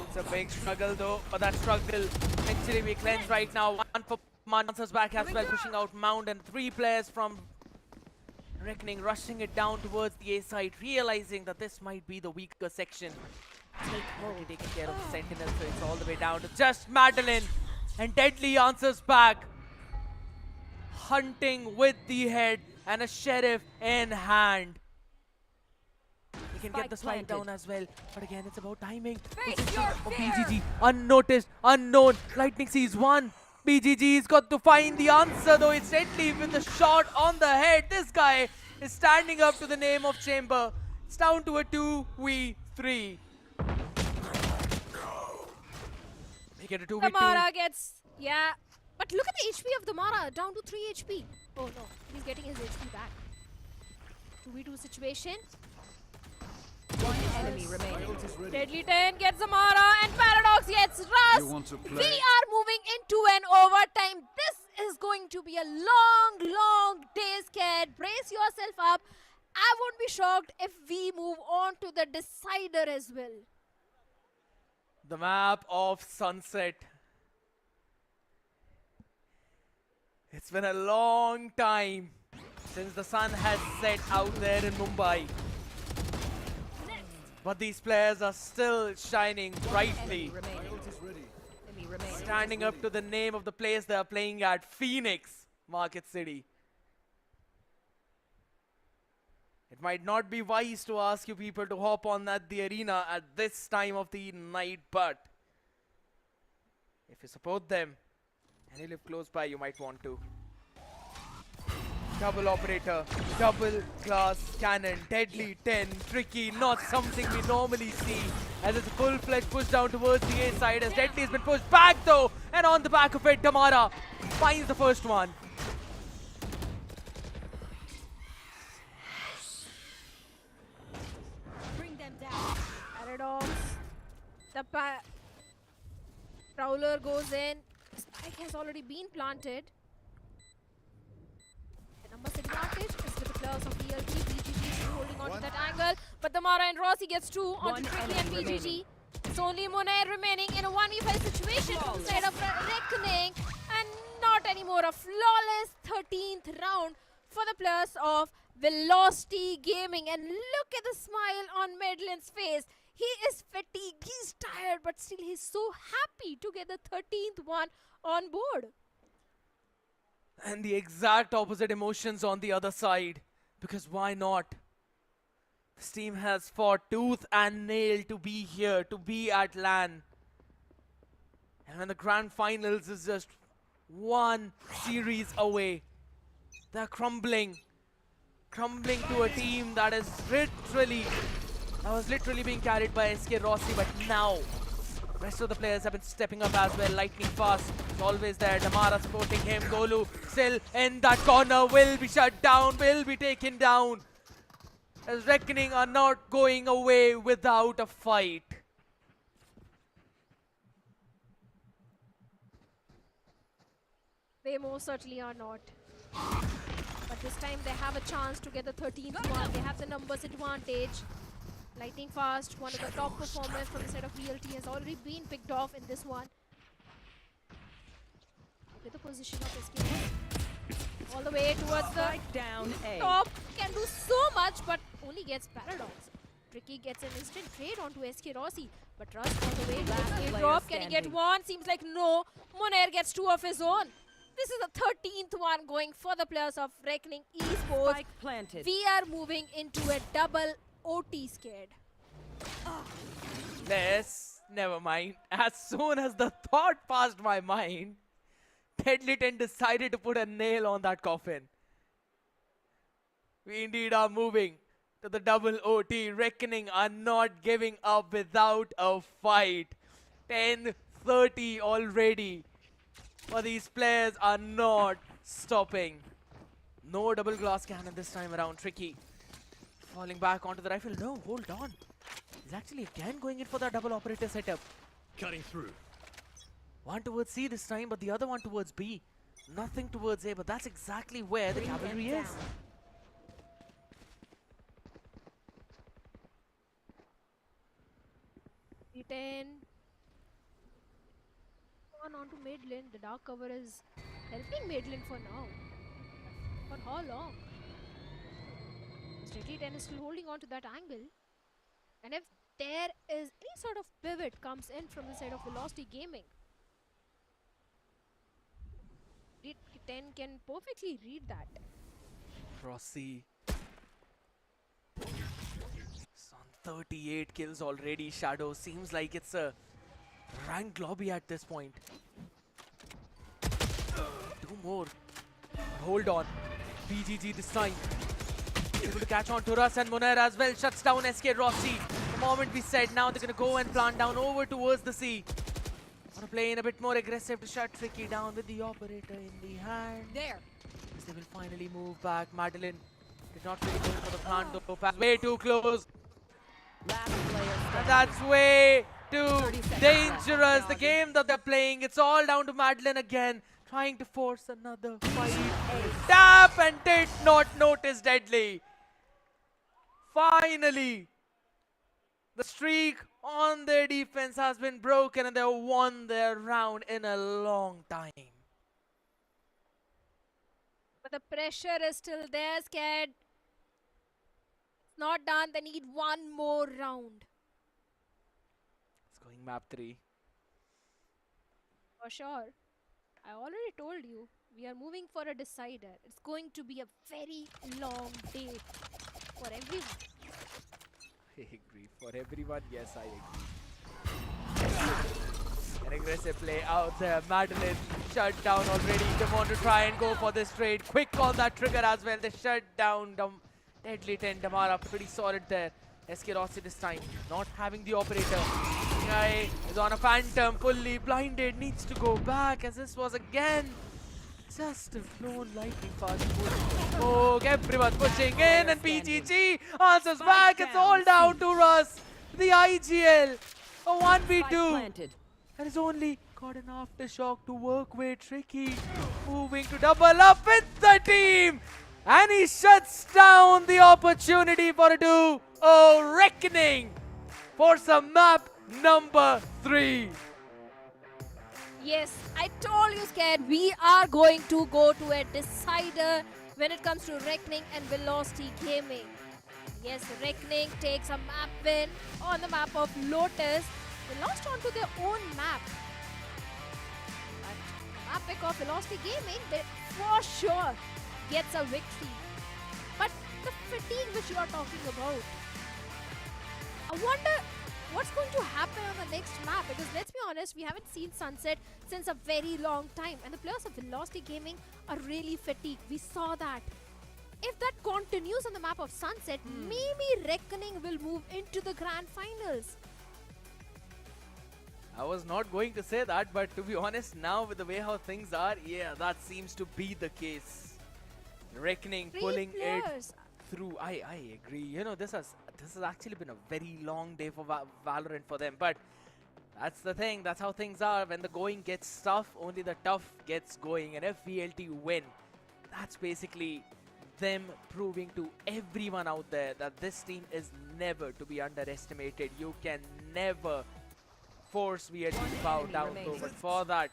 It's a big struggle though, but that struggle actually we cleanse right now. One for Answers back as well, pushing out Mount, and 3 players from Reckoning rushing it down towards the A side, realizing that this might be the weaker section. Taking care of the Sentinel, so it's all the way down to just Madeline. And Deadly Answers back, hunting with the head and a sheriff in hand. He can get the slide down as well, but again it's about timing. BGG, unnoticed, unknown. Lightning sees one. BGG's got to find the answer though. It's Deadly with a shot on the head. This guy is standing up to the name of Chamber. It's down to a 2v3. Make it a 2v2. Damara gets, yeah. But look at the HP of Damara, down to 3 HP. Oh no, he's getting his HP back. 2v2 situation. One enemy remaining. Deadly 10 gets Damara and Paradox gets Russ. You want to play? We are moving into an overtime. This is going to be a long day, scared. Brace yourself up. I won't be shocked if we move on to the decider as well. The map of Sunset. It's been a long time since the sun has set out there in Mumbai. But these players are still shining brightly. Standing up to the name of the place they are playing at, Phoenix Market City. It might not be wise to ask you people to hop on at the arena at this time of the night, but if you support them and you live close by, you might want to. Double operator, double glass cannon, Deadly 10, tricky, not something we normally see. As it's a full-fledged push down towards the A side, as Deadly has been pushed back though, and on the back of it, Damara finds the first one. Bring them down. Paradox. The Prowler goes in. Spike has already been planted. Numbers advantage is with the players of ELT. BGG is holding on to that angle, but Damara and Rossi gets 2 onto Tricky and BGG. It's only Monet remaining in a 1v5 situation from the side of Reckoning, and not anymore. A flawless 13th round for the players of Velocity Gaming. And look at the smile on Madeline's face. He is fatigued, he's tired, but still he's so happy to get the 13th one on board. And the exact opposite emotions on the other side. Because why not? This team has fought tooth and nail to be here, to be at LAN. And when the grand finals is just one series away, they're crumbling. Crumbling to a team that is literally being carried by SK Rossi, but now rest of the players have been stepping up as well. Lightning fast is always there. Damara supporting him. Golu still in that corner. Will be shut down. Will be taken down. As Reckoning are not going away without a fight. They most certainly are not. But this time they have a chance to get the 13th one. They have the numbers advantage. Lightning fast, one of the top performers from the side of VLT, has already been picked off in this one. Look at the position of SK. All the way towards the top. Can do so much, but only gets Paradox. Tricky gets an instant trade onto SK Rossi. But Rust all the way to SK drop. Can he get one? Seems like no. Monair gets 2 of his own. This is the 13th one going for the players of Reckoning Esports. We are moving into a double OT scared. Yes. Never mind. As soon as the thought passed my mind, Deadly 10 decided to put a nail on that coffin. We indeed are moving to the double OT. Reckoning are not giving up without a fight. 10:30 already. But these players are not stopping. No double glass cannon this time around. Tricky. Falling back onto the rifle. No, hold on. He's actually again going in for the double operator setup. Cutting through. One towards C this time, but the other one towards B. Nothing towards A, but that's exactly where the cavalry is. D10. On to mid lane. The dark cover is helping mid lane for now. For how long? Deadly 10 is still holding on to that angle. And if there is any sort of pivot comes in from the side of Velocity Gaming, D10 can perfectly read that. Rossi. It's on 38 kills already. Shadow seems like it's a ranked lobby at this point. 2 more. Hold on. BGG this time. Able to catch on to Russ and Munair as well. Shuts down SK Rossi. The moment we said, now they're going to go and plant down over towards the C. Want to play in a bit more aggressive to shut Tricky down with the operator in the hand. There. As they will finally move back. Madeline did not really go for the plant though. Pass way too close. And that's way too dangerous. The game that they're playing, it's all down to Madeline again. Trying to force another fight. Tap and did not notice Deadly. Finally, the streak on their defense has been broken and they won their round in a long time. But the pressure is still there, Scared. It's not done. They need one more round. It's going map 3. For sure. I already told you, we are moving for a decider. It's going to be a very long day for everyone. I agree. For everyone, yes, I agree. An aggressive play out there. Madeline shut down already. They want to try and go for this trade. Quick on that trigger as well. They shut down Deadly 10. Damara pretty solid there. SK Rossi this time not having the operator. Guy is on a phantom, fully blinded, needs to go back as this was again just a flown lightning fast push. Oh, everyone pushing in and PGG answers back. It's all down to Russ. The IGL, a 1v2. And has only got an aftershock to work with. Tricky moving to double up with the team. And he shuts down the opportunity for a 2-0 reckoning for some map number 3. Yes, I told you, Scared, we are going to go to a decider when it comes to Reckoning and Velocity Gaming. Yes, Reckoning takes a map win on the map of Lotus. They lost onto their own map. But map pick of Velocity Gaming, they for sure gets a victory. But the fatigue which you are talking about, I wonder what's going to happen on the next map, because let's be honest, we haven't seen Sunset since a very long time and the players of Velocity Gaming are really fatigued. We saw that. If that continues on the map of Sunset, maybe Reckoning will move into the grand finals. I was not going to say that, but to be honest, now with the way how things are, yeah, that seems to be the case. Reckoning pulling it through. I agree. You know, this has actually been a very long day for Valorant for them, but that's the thing. That's how things are. When the going gets tough, only the tough gets going. And if VLT win, that's basically them proving to everyone out there that this team is never to be underestimated. You can never force VLT to bow down though, but for that,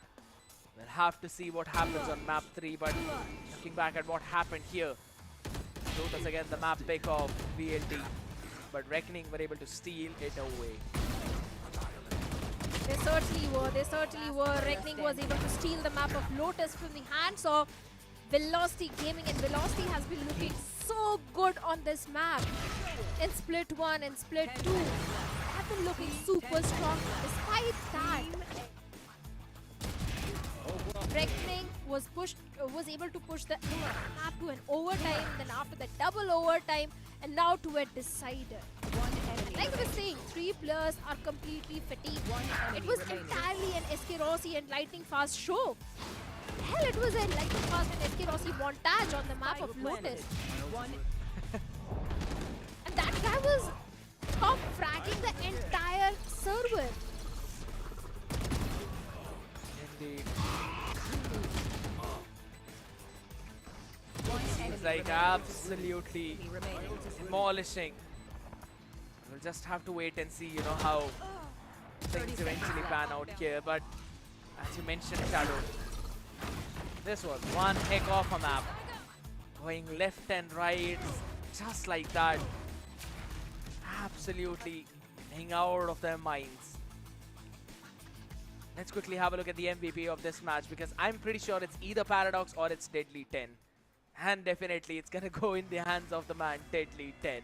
we'll have to see what happens on map 3. But looking back at what happened here, Lotus again the map pick of VLT, but Reckoning were able to steal it away. They certainly were. Reckoning was able to steal the map of Lotus from the hands of Velocity Gaming, and Velocity has been looking so good on this map in Split 1 and Split 2. That been looking super strong. Despite that, Reckoning was able to push the map to an overtime, then after that double overtime, and now to a decider. Like we were saying, 3 players are completely fatigued. It was entirely an SK Rossi and Lightning Fast show. Hell, it was a Lightning Fast and SK Rossi montage on the map of Lotus. And that guy was top fragging the entire server. Indeed. Seems like absolutely demolishing. We'll just have to wait and see, you know, how things eventually pan out here. But as you mentioned, Shadow, this was one heck of a map. Going left and right, just like that. Absolutely playing out of their minds. Let's quickly have a look at the MVP of this match, because I'm pretty sure it's either Paradox or it's Deadly 10. And definitely it's gonna go in the hands of the man, Deadly 10.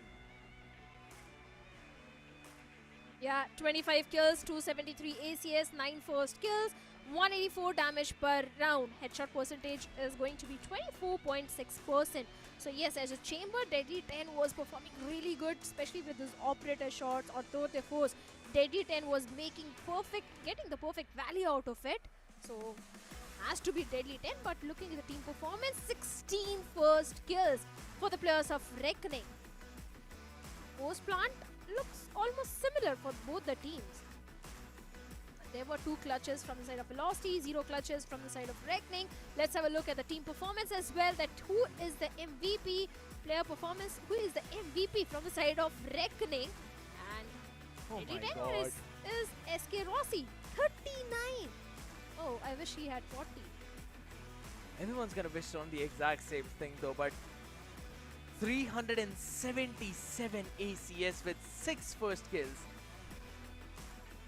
Yeah, 25 kills, 273 ACS, 9 first kills, 184 damage per round. Headshot percentage is going to be 24.6%. So yes, as a chamber, Deadly 10 was performing really good, especially with his operator shots or Tote force. Deadly 10 was getting the perfect value out of it. So has to be Deadly 10, but looking at the team performance, 16 first kills for the players of Reckoning. Post plant looks almost similar for both the teams. There were 2 clutches from the side of Velocity, 0 clutches from the side of Reckoning. Let's have a look at the team performance as well, that who is the MVP player performance, who is the MVP from the side of Reckoning. And Deadly 10 is SK Rossi, 39. Oh, I wish he had 40. Everyone's gonna wish on the exact same thing though, but 377 ACS with 6 first kills.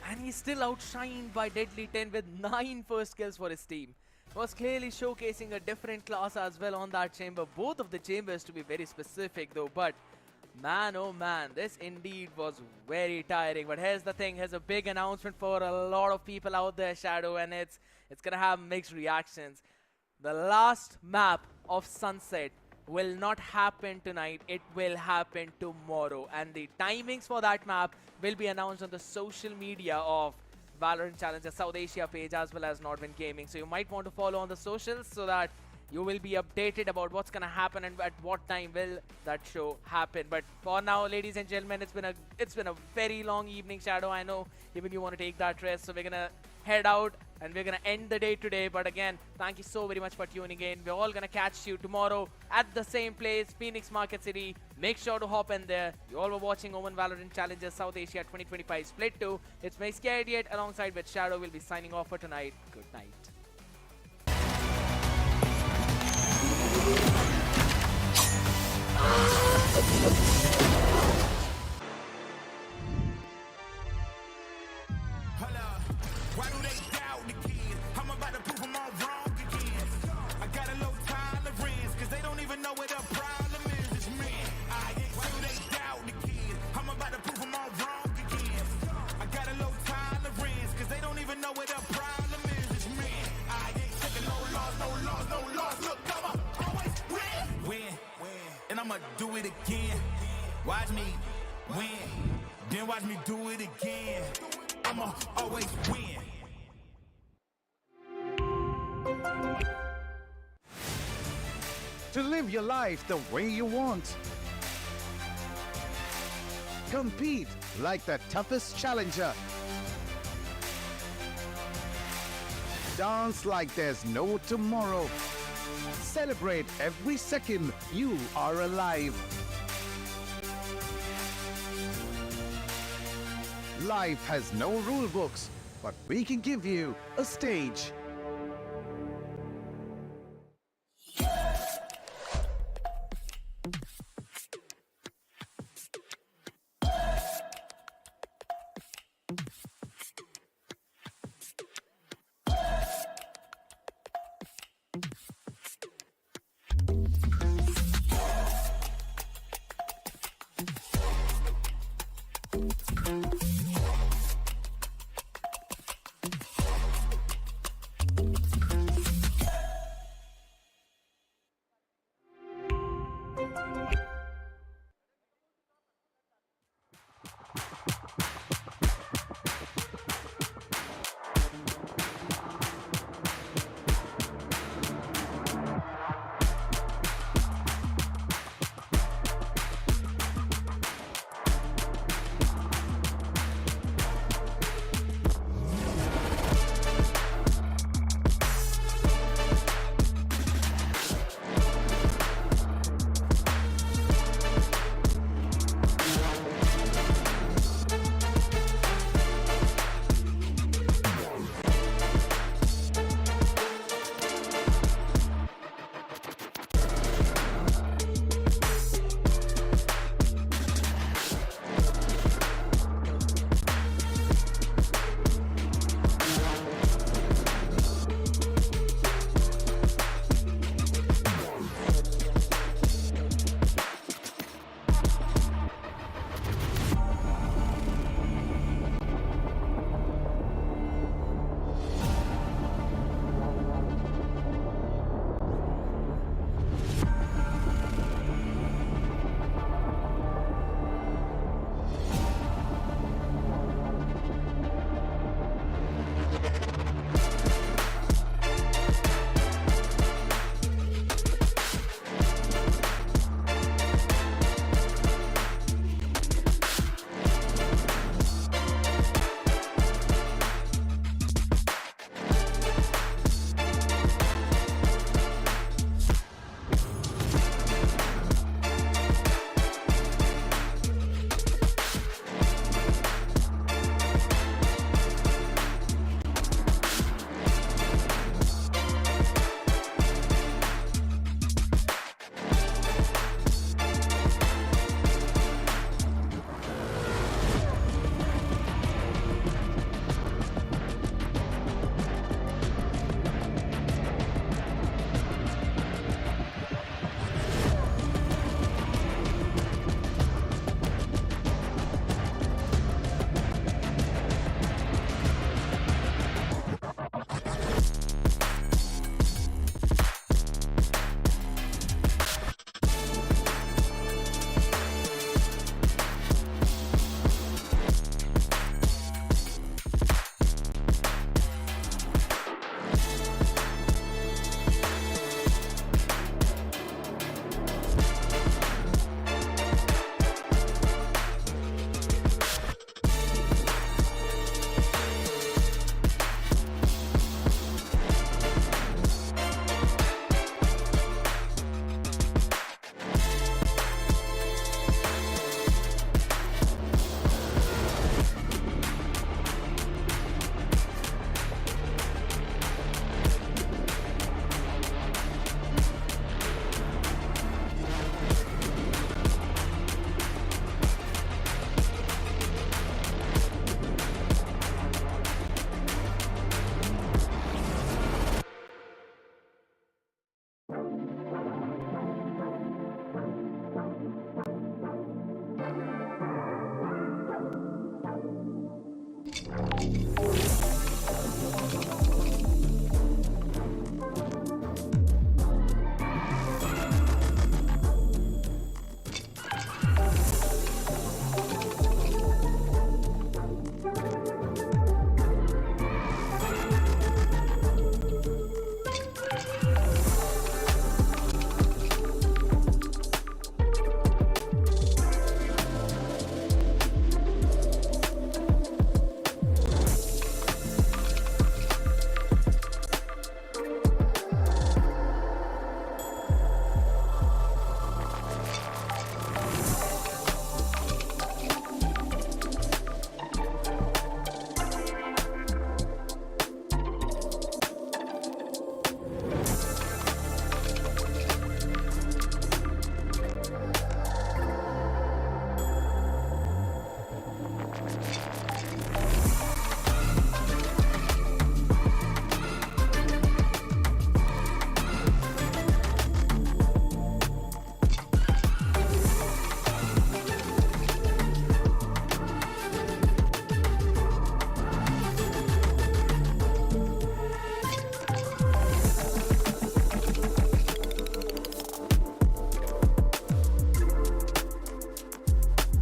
And he's still outshined by Deadly 10 with 9 first kills for his team. Was clearly showcasing a different class as well on that chamber. Both of the chambers, to be very specific though, but man, oh man, this indeed was very tiring. But here's the thing, here's a big announcement for a lot of people out there, Shadow, and it's gonna have mixed reactions. The last map of Sunset will not happen tonight, it will happen tomorrow. And the timings for that map will be announced on the social media of Valorant Challenger South Asia page as well as NODWIN Gaming. So you might want to follow on the socials so that you will be updated about what's gonna happen and at what time will that show happen. But for now, ladies and gentlemen, it's been a very long evening, Shadow. I know even you want to take that rest, so we're gonna head out and we're gonna end the day today. But again, thank you so very much for tuning in. We're all gonna catch you tomorrow at the same place, Phoenix Market City. Make sure to hop in there. You all were watching OMEN VALORANT Challenger South Asia 2025 Split 2. It's my Scared Idiot alongside with Shadow. We'll be signing off for tonight. Good night. Why do they doubt the kid? I'm about to prove them all wrong again. I got a low tolerance, cause they don't even know what the problem is. It's me. Why do they doubt the kid? I'm about to prove them all wrong again. I got a low tolerance, cause they don't even know what the problem is. It's me. I ain't taking no loss, no loss, no loss. Look, I'ma always win. And I'ma do it again. Watch me win. Then watch me do it again. I'ma always win. To live your life the way you want. Compete like the toughest challenger. Dance like there's no tomorrow. Celebrate every second you are alive. Life has no rule books, but we can give you a stage.